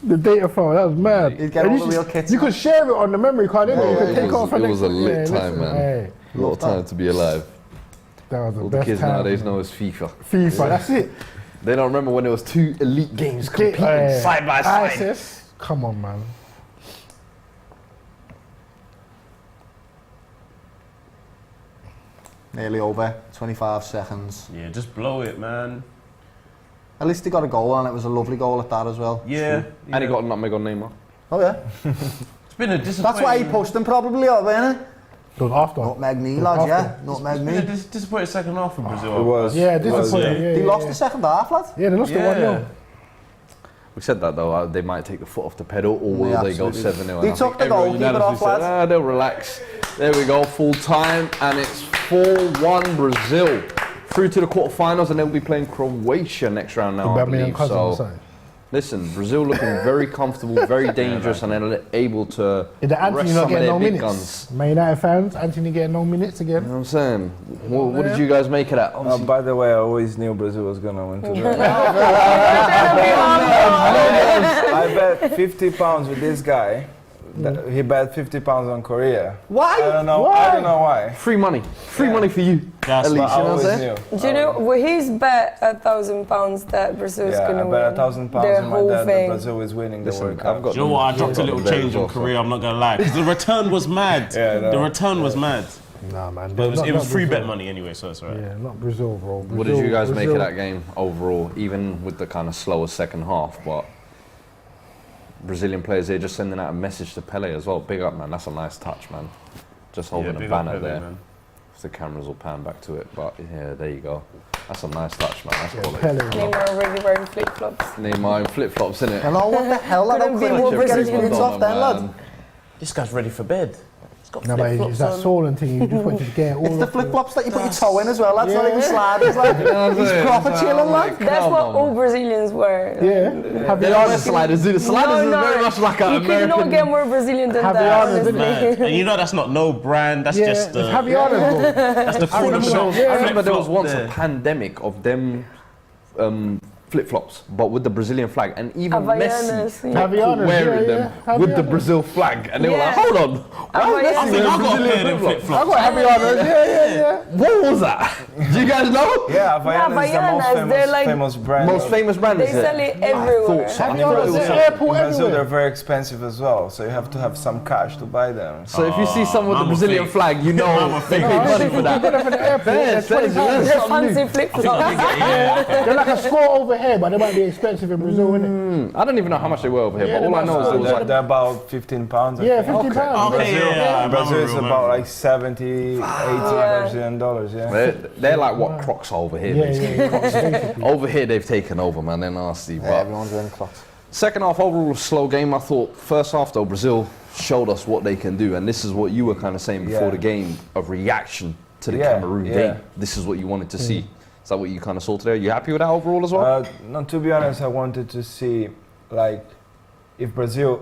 Speaker 4: The data file, that was mad.
Speaker 5: You'd get
Speaker 4: And
Speaker 5: all
Speaker 4: you
Speaker 5: the real
Speaker 4: should-
Speaker 5: kits.
Speaker 4: You could share it on the memory card, didn't you? You could
Speaker 3: It
Speaker 4: take
Speaker 3: was-
Speaker 4: off an
Speaker 3: it was a
Speaker 4: extra-
Speaker 3: lit
Speaker 4: yeah,
Speaker 3: time,
Speaker 4: listen,
Speaker 3: man.
Speaker 4: hey,
Speaker 3: A lot of time to be alive.
Speaker 4: that was the
Speaker 3: All the
Speaker 4: best
Speaker 3: kids
Speaker 4: time.
Speaker 3: nowadays know it's FIFA.
Speaker 4: FIFA, that's it.
Speaker 3: They don't remember when it was 2 elite games competing side by side.
Speaker 4: ISIS. Come on, man.
Speaker 5: Nearly over. 25 seconds.
Speaker 6: Yeah, just blow it, man.
Speaker 5: At least they got a goal, and it was a lovely goal at that as well.
Speaker 6: Yeah.
Speaker 3: And he got a nutmeg on Neymar.
Speaker 5: Oh yeah.
Speaker 6: It's been a disappointing.
Speaker 5: That's why he pushed them probably up, wasn't it?
Speaker 4: It was after.
Speaker 5: Nutmeg me,
Speaker 4: It was
Speaker 5: lads.
Speaker 4: after.
Speaker 5: Yeah. Nutmeg
Speaker 6: It's been a
Speaker 5: me.
Speaker 6: disappointing second half for Brazil.
Speaker 7: It was.
Speaker 4: Yeah,
Speaker 7: it was,
Speaker 4: disappointing. Yeah,
Speaker 5: They
Speaker 4: yeah,
Speaker 5: lost
Speaker 4: yeah.
Speaker 5: the second half, lads.
Speaker 4: Yeah, they lost the 1-0.
Speaker 3: We said that though, they might take the foot off the pedal or will
Speaker 5: Yeah,
Speaker 3: they go
Speaker 5: absolutely.
Speaker 3: 7-0?
Speaker 5: They
Speaker 3: And I
Speaker 5: took
Speaker 3: think
Speaker 5: the
Speaker 3: everyone
Speaker 5: goalkeeper off,
Speaker 3: unanimously said,
Speaker 5: lads.
Speaker 3: they'll relax. There we go, full time, and it's 4-1 Brazil. Through to the quarterfinals, and they'll be playing Croatia next round now, I
Speaker 4: Aubameyang
Speaker 3: believe.
Speaker 4: cousin on the
Speaker 3: So,
Speaker 4: side.
Speaker 3: listen, Brazil looking very comfortable, very dangerous, and they're able to
Speaker 4: Is the Anthony
Speaker 3: rest
Speaker 4: not
Speaker 3: some of
Speaker 4: getting
Speaker 3: their
Speaker 4: no
Speaker 3: big
Speaker 4: minutes?
Speaker 3: guns.
Speaker 4: Man United fans, Anthony getting no minutes
Speaker 3: You
Speaker 4: again.
Speaker 3: know what I'm saying? What did you guys make of that? Obviously,
Speaker 7: By the way, I always knew Brazil was gonna win today. I bet £50 with this guy. He bet £50 on Korea.
Speaker 5: Why?
Speaker 7: I don't know.
Speaker 4: Why?
Speaker 7: I don't know why.
Speaker 3: free money for you.
Speaker 6: That's
Speaker 3: at least,
Speaker 7: But I
Speaker 3: you know what I'm
Speaker 7: always
Speaker 3: saying?
Speaker 7: knew.
Speaker 8: Do you know? Well, he's bet £1,000 that Brazil's
Speaker 7: Yeah,
Speaker 8: gonna
Speaker 7: I
Speaker 8: win.
Speaker 7: bet £1,000
Speaker 8: the
Speaker 7: on my
Speaker 8: whole
Speaker 7: dad that
Speaker 8: thing.
Speaker 7: Brazil is winning the
Speaker 3: Listen,
Speaker 7: World
Speaker 3: I've
Speaker 7: Cup.
Speaker 3: got
Speaker 6: Do you know what? I dropped a
Speaker 3: I've
Speaker 6: little
Speaker 3: got them
Speaker 6: change
Speaker 3: there
Speaker 6: on
Speaker 3: as well,
Speaker 6: Korea, I'm not gonna lie. Because the return was mad.
Speaker 7: Yeah, no.
Speaker 6: The return was mad.
Speaker 4: Nah, man.
Speaker 6: But it was free
Speaker 4: Brazil.
Speaker 6: bet money anyway, so it's alright.
Speaker 4: Yeah, not Brazil, bro.
Speaker 3: What did you guys make of
Speaker 4: Brazil-
Speaker 3: that game overall, even with the kind of slower second half? But Brazilian players, they're just sending out a message to Pele as well. Big up, man. That's a nice touch, man. Just holding a
Speaker 6: big up
Speaker 3: banner
Speaker 6: Pele,
Speaker 3: there.
Speaker 6: man.
Speaker 3: If the cameras will pan back to it. But yeah, there you go. That's a nice touch, man. That's quality.
Speaker 4: Pele.
Speaker 8: Neymar already wearing flip-flops.
Speaker 3: Neymar in flip-flops, innit?
Speaker 5: Hello, what the hell? I don't
Speaker 8: Couldn't be
Speaker 5: think
Speaker 8: more
Speaker 5: we get his
Speaker 8: Brazilian.
Speaker 5: minutes off then, lad.
Speaker 6: This guy's ready for bed. He's got
Speaker 4: No, but it's
Speaker 6: flip-flops
Speaker 4: that
Speaker 6: on.
Speaker 4: swollen thing. You just wanted to get all
Speaker 5: It's the
Speaker 4: of
Speaker 5: flip flops that you put your toe in as well. That's not even sliders. Like, he's proper chilling, lad.
Speaker 8: That's what all Brazilians wear.
Speaker 4: Yeah. Have
Speaker 3: They
Speaker 4: you
Speaker 3: don't wear
Speaker 4: honest?
Speaker 3: sliders, do the sliders is very much like an
Speaker 8: You could not
Speaker 3: American.
Speaker 8: get more Brazilian than
Speaker 4: Have
Speaker 8: that.
Speaker 4: you honest,
Speaker 8: honestly.
Speaker 6: Mad. And you know that's not no brand, that's
Speaker 4: Yeah,
Speaker 6: just
Speaker 4: it's
Speaker 6: the
Speaker 4: Javianas, bro.
Speaker 6: that's the corner shop.
Speaker 3: I remember there was
Speaker 6: Flip-flop
Speaker 3: once
Speaker 6: there.
Speaker 3: a pandemic of them flip-flops, but with the Brazilian flag, and even
Speaker 8: Havaianas,
Speaker 3: Messi
Speaker 8: yeah.
Speaker 4: Havaianas,
Speaker 3: wearing
Speaker 4: yeah,
Speaker 3: them
Speaker 4: yeah.
Speaker 3: with the
Speaker 4: Havaianas.
Speaker 3: Brazil flag, and they were like,
Speaker 8: Yeah.
Speaker 3: "Hold on, why is
Speaker 6: I
Speaker 3: that
Speaker 6: think I got a
Speaker 3: Brazilian
Speaker 6: pair of
Speaker 3: flip-flop?"
Speaker 4: I
Speaker 6: flip-flops.
Speaker 4: got Havaianas. Yeah.
Speaker 3: What was that? Do you guys know?
Speaker 7: Yeah, Havaianas is the
Speaker 8: Havaianas, they're
Speaker 7: most
Speaker 8: like-
Speaker 7: famous brand.
Speaker 3: Most famous brand
Speaker 8: They
Speaker 3: is it?
Speaker 8: sell it everywhere.
Speaker 3: I thought so. I
Speaker 4: Havaianas
Speaker 3: thought it
Speaker 4: in
Speaker 3: was
Speaker 4: the
Speaker 3: so.
Speaker 4: airport
Speaker 7: In Brazil, they're
Speaker 4: everywhere.
Speaker 7: very expensive as well, so you have to have some cash to buy them.
Speaker 3: So if you see someone with the
Speaker 6: Mama
Speaker 3: Brazilian
Speaker 6: fake.
Speaker 3: flag, you know
Speaker 6: Mama
Speaker 3: they
Speaker 6: fake.
Speaker 3: paid money for that.
Speaker 4: Go there for the airport.
Speaker 3: Fair,
Speaker 4: They're
Speaker 3: fair,
Speaker 4: 20 pounds.
Speaker 8: They're fancy flip-flops.
Speaker 4: They're like a score over here, but they might be expensive in Brazil, innit?
Speaker 3: I don't even know how much they were over here,
Speaker 4: Yeah,
Speaker 3: but all I know is it was like
Speaker 7: They're about 15 pounds. I
Speaker 4: Yeah,
Speaker 7: think.
Speaker 4: 50 pounds.
Speaker 6: Okay, yeah.
Speaker 7: In Brazil it's about like 70, 80 Brazilian dollars, yeah.
Speaker 3: they're like what Crocs are over here.
Speaker 4: Yeah,
Speaker 3: basically.
Speaker 4: yeah,
Speaker 3: Crocs.
Speaker 4: basically.
Speaker 3: Over here they've taken over, man. They're nasty.
Speaker 5: Yeah,
Speaker 3: But
Speaker 5: everyone's wearing clocks.
Speaker 3: second half overall a slow game. I thought first half though Brazil showed us what they can do, and this is what you were kind of saying before
Speaker 7: Yeah.
Speaker 3: the game, a reaction to the
Speaker 7: Yeah,
Speaker 3: Cameroon
Speaker 7: yeah.
Speaker 3: game. This is what you wanted to see. Is that what you kind of saw today? Are you happy with that overall as well?
Speaker 7: No, to be honest, I wanted to see, like, if Brazil,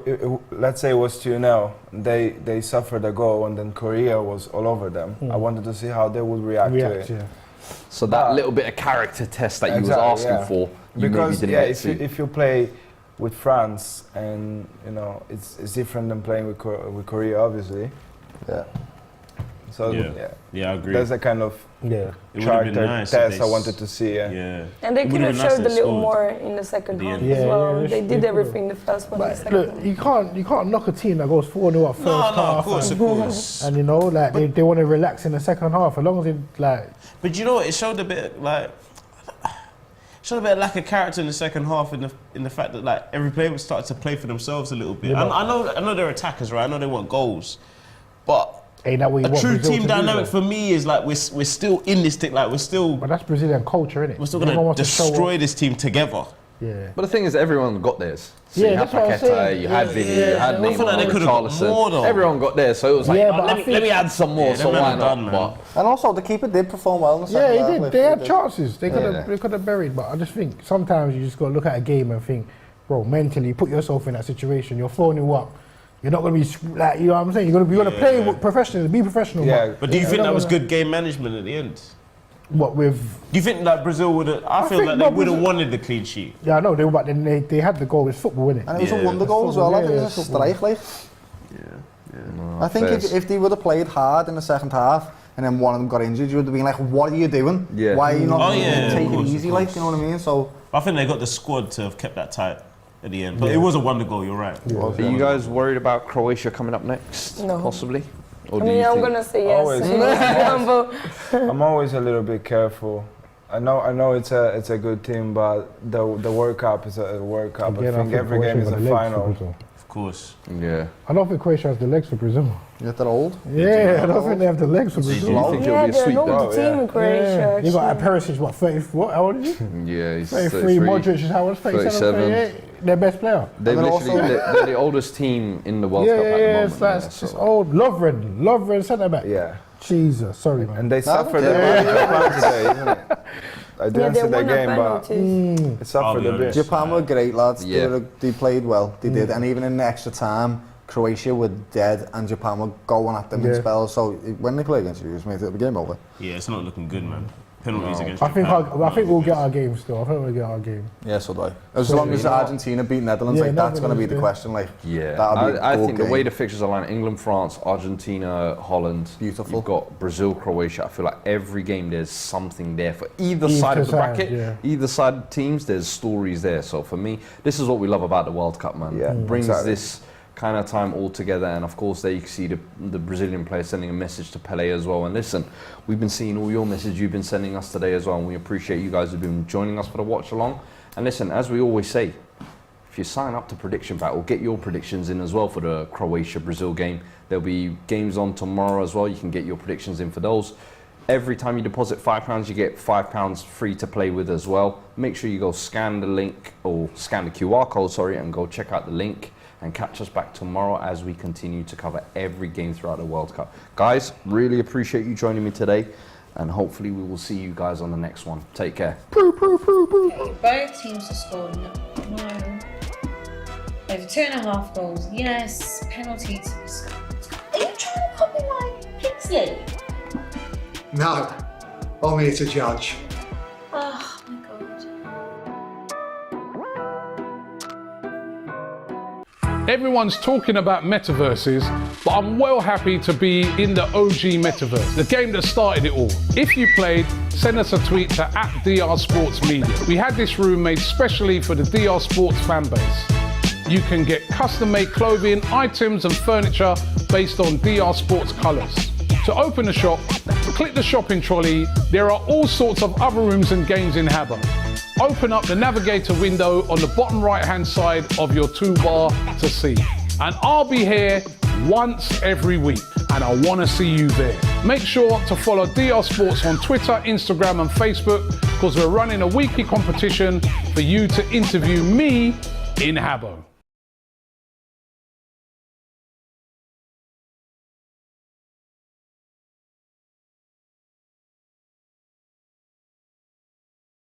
Speaker 7: let's say it was 2-0, they suffered a goal and then Korea was all over them. I wanted to see how they would react to it.
Speaker 4: Yeah.
Speaker 3: So that little bit of character test that you was
Speaker 7: Exactly,
Speaker 3: asking
Speaker 7: yeah.
Speaker 3: for, you
Speaker 7: Because
Speaker 3: maybe
Speaker 7: yeah,
Speaker 3: didn't get to.
Speaker 7: if you play with France and you know it's different than playing with Korea, obviously.
Speaker 5: Yeah.
Speaker 7: So
Speaker 6: Yeah, I agree.
Speaker 7: there's a kind of
Speaker 6: It would've
Speaker 7: character
Speaker 6: been nice if
Speaker 7: test
Speaker 6: they
Speaker 7: I wanted to see. Yeah.
Speaker 6: Yeah.
Speaker 8: And they
Speaker 6: It
Speaker 8: could
Speaker 6: would've
Speaker 8: have
Speaker 6: been nice
Speaker 8: showed a
Speaker 6: they
Speaker 8: little
Speaker 6: scored.
Speaker 8: more in the second half
Speaker 6: end.
Speaker 8: as well.
Speaker 4: Yeah,
Speaker 8: They did
Speaker 4: they
Speaker 8: everything the first one and the
Speaker 4: But
Speaker 8: second
Speaker 4: look,
Speaker 8: one.
Speaker 4: you can't knock a team that goes 4-0 up first
Speaker 6: No,
Speaker 4: half.
Speaker 6: of course, of course.
Speaker 4: And you know, like they want to relax in the second half, as long as they like.
Speaker 6: But you know what? It showed a bit like of lack of character in the second half, in the fact that like every player was starting to play for themselves a little bit.
Speaker 4: Yeah,
Speaker 6: I know they're attackers, right? I know they want goals, but
Speaker 4: Ain't that what you
Speaker 6: a
Speaker 4: want
Speaker 6: true
Speaker 4: Brazil
Speaker 6: team
Speaker 4: to do,
Speaker 6: dynamic
Speaker 4: though?
Speaker 6: for me is like we're still in this thing. Like we're still
Speaker 4: But that's Brazilian culture, innit?
Speaker 6: we're still
Speaker 4: Everyone
Speaker 6: gonna
Speaker 4: wants to show
Speaker 6: destroy
Speaker 4: off.
Speaker 6: this team together.
Speaker 4: Yeah.
Speaker 3: But the thing is, everyone got theirs. So
Speaker 4: Yeah,
Speaker 3: you had
Speaker 4: that's what I'm
Speaker 3: Paqueta,
Speaker 4: saying.
Speaker 3: you had
Speaker 4: Yeah,
Speaker 3: Vinny,
Speaker 4: yeah.
Speaker 3: you had
Speaker 4: I
Speaker 6: feel like they
Speaker 3: Neymar,
Speaker 6: could've got
Speaker 3: Richarlison.
Speaker 6: more, though.
Speaker 3: Everyone got theirs, so it was like,
Speaker 4: Yeah,
Speaker 3: oh,
Speaker 4: but I
Speaker 3: let
Speaker 4: think-
Speaker 3: me add some more,
Speaker 6: Yeah,
Speaker 3: so
Speaker 6: them
Speaker 3: why
Speaker 6: men are
Speaker 3: not?
Speaker 6: done, man.
Speaker 3: But
Speaker 5: And also, the keeper did perform well in the second
Speaker 4: Yeah,
Speaker 5: half.
Speaker 4: he did.
Speaker 5: Like,
Speaker 4: They had chances. They could
Speaker 5: Yeah.
Speaker 4: have. They could have buried. But I just think sometimes you just got to look at a game and think, bro, mentally put yourself in that situation. You're 4-0 up. You're not going to be like, you know what I'm saying. You're going to play professionally. Be professional.
Speaker 7: Yeah.
Speaker 6: But do you
Speaker 4: Yeah,
Speaker 6: think
Speaker 4: I
Speaker 6: that
Speaker 4: don't
Speaker 6: was
Speaker 4: wanna-
Speaker 6: good game management at the end?
Speaker 4: What with?
Speaker 6: Do you think like Brazil would have? I feel
Speaker 4: think
Speaker 6: like
Speaker 4: no,
Speaker 6: they would have
Speaker 4: Brazil-
Speaker 6: wanted the clean sheet.
Speaker 4: Yeah, I know they were, but then they had the goal. It's football, innit?
Speaker 5: And it was
Speaker 6: Yeah.
Speaker 5: a wonder goal as well. Like, it
Speaker 4: Yeah,
Speaker 5: was a
Speaker 4: football.
Speaker 5: strike, like. I think
Speaker 3: fairs.
Speaker 5: if they would have played hard in the second half and then one of them got injured, you would have been like, what are you doing?
Speaker 3: Yeah.
Speaker 5: Why are you not
Speaker 6: Oh, yeah,
Speaker 5: taking
Speaker 6: of
Speaker 5: it
Speaker 6: course,
Speaker 5: easy,
Speaker 6: of
Speaker 5: like,
Speaker 6: course.
Speaker 5: you know what I mean? So,
Speaker 6: I think they got the squad to have kept that tight at the end. But it was a wonder goal. You're right.
Speaker 3: are you guys worried about Croatia coming up next?
Speaker 8: No.
Speaker 3: Possibly? Or
Speaker 8: I
Speaker 3: do
Speaker 8: mean,
Speaker 3: you
Speaker 8: I'm
Speaker 3: think?
Speaker 8: gonna say yes.
Speaker 7: Always.
Speaker 8: But
Speaker 7: I'm always a little bit careful. I know it's a good team, but the World Cup is a World Cup.
Speaker 4: Again,
Speaker 7: I think every
Speaker 4: Croatia
Speaker 7: game is
Speaker 4: got
Speaker 7: a
Speaker 4: the legs for
Speaker 7: final.
Speaker 4: Brazil.
Speaker 6: Of course.
Speaker 3: Yeah.
Speaker 4: I don't think Croatia has the legs for Brazil.
Speaker 5: they're old.
Speaker 4: Yeah, I don't think they have the legs for
Speaker 3: Do
Speaker 4: Brazil.
Speaker 3: you think it'll
Speaker 8: yeah,
Speaker 3: be a
Speaker 8: they're
Speaker 3: sweep
Speaker 8: an
Speaker 3: though?
Speaker 8: older team in Croatia.
Speaker 4: You got
Speaker 8: actually.
Speaker 4: Perisic, what, 30, what, how old is he?
Speaker 3: Yeah, he's
Speaker 4: 33, Modric is how old, 37,
Speaker 3: 37.
Speaker 4: 38, their best player.
Speaker 3: They're
Speaker 5: And then
Speaker 3: literally
Speaker 5: also-
Speaker 3: they're the oldest team in the World
Speaker 4: Yeah,
Speaker 3: Cup at the
Speaker 4: yeah,
Speaker 3: moment.
Speaker 4: it's like,
Speaker 3: yeah,
Speaker 4: it's just
Speaker 3: so-
Speaker 4: old. Lovren, centre back.
Speaker 7: Yeah,
Speaker 4: Jesus, sorry, man.
Speaker 7: and they suffered
Speaker 5: yeah.
Speaker 7: a bit in Japan today, isn't it? I
Speaker 8: Yeah,
Speaker 7: didn't
Speaker 8: they
Speaker 7: see the
Speaker 8: won
Speaker 7: game,
Speaker 8: at
Speaker 7: but
Speaker 8: penalties.
Speaker 7: it suffered a bit.
Speaker 5: Japan were great, lads.
Speaker 3: Yeah.
Speaker 5: They played well. They did. And even in the extra time, Croatia were dead and Japan were going at them in
Speaker 4: Yeah.
Speaker 5: spells. So when they play against you, it's made the game over.
Speaker 6: Yeah, it's not looking good, man. Penalties against
Speaker 4: I think
Speaker 6: Japan.
Speaker 4: I think we'll get our game still. I think we'll get our game.
Speaker 5: Yeah, so do I. As long as Argentina beat Netherlands,
Speaker 4: Yeah,
Speaker 5: like that's going to be the
Speaker 4: Netherlands,
Speaker 5: question. Like,
Speaker 3: Yeah,
Speaker 5: that'll be a
Speaker 3: I
Speaker 5: good
Speaker 3: think the
Speaker 5: game.
Speaker 3: way the fixtures are lined, England, France, Argentina, Holland.
Speaker 5: Beautiful.
Speaker 3: You've got Brazil, Croatia. I feel like every game there's something there for either side of the
Speaker 4: side,
Speaker 3: bracket.
Speaker 4: yeah.
Speaker 3: Either side of teams, there's stories there. So for me, this is what we love about the World Cup, man.
Speaker 7: Yeah,
Speaker 3: It brings
Speaker 7: exactly.
Speaker 3: this kind of time all together, and of course there you can see the Brazilian players sending a message to Pele as well. And listen, we've been seeing all your message you've been sending us today as well, and we appreciate you guys who've been joining us for the watch along. And listen, as we always say, if you sign up to Prediction Battle, get your predictions in as well for the Croatia-Brazil game. There'll be games on tomorrow as well. You can get your predictions in for those. Every time you deposit £5, you get £5 free to play with as well. Make sure you go scan the link, or scan the QR code, sorry, and go check out the link. And catch us back tomorrow as we continue to cover every game throughout the World Cup. Guys, really appreciate you joining me today, and hopefully we will see you guys on the next one. Take care.
Speaker 1: Both teams have scored no. Over 2.5 goals, yes. Penalties. Are you trying to copy my Pixley?
Speaker 9: No, I'm here to judge.
Speaker 1: Oh my god.
Speaker 2: Everyone's talking about metaverses, but I'm well happy to be in the OG metaverse, the game that started it all. If you played, send us a tweet to @DR Sports Media. We had this room made specially for the DR Sports fan base. You can get custom-made clothing, items and furniture based on DR Sports colours. To open the shop, click the shopping trolley. There are all sorts of other rooms and games in Habbo. open up the navigator window on the bottom right-hand side of your toolbar to see. And I'll be here once every week, and I want to see you there. Make sure to follow DR Sports on Twitter, Instagram and Facebook, because we're running a weekly competition for you to interview me in Habbo.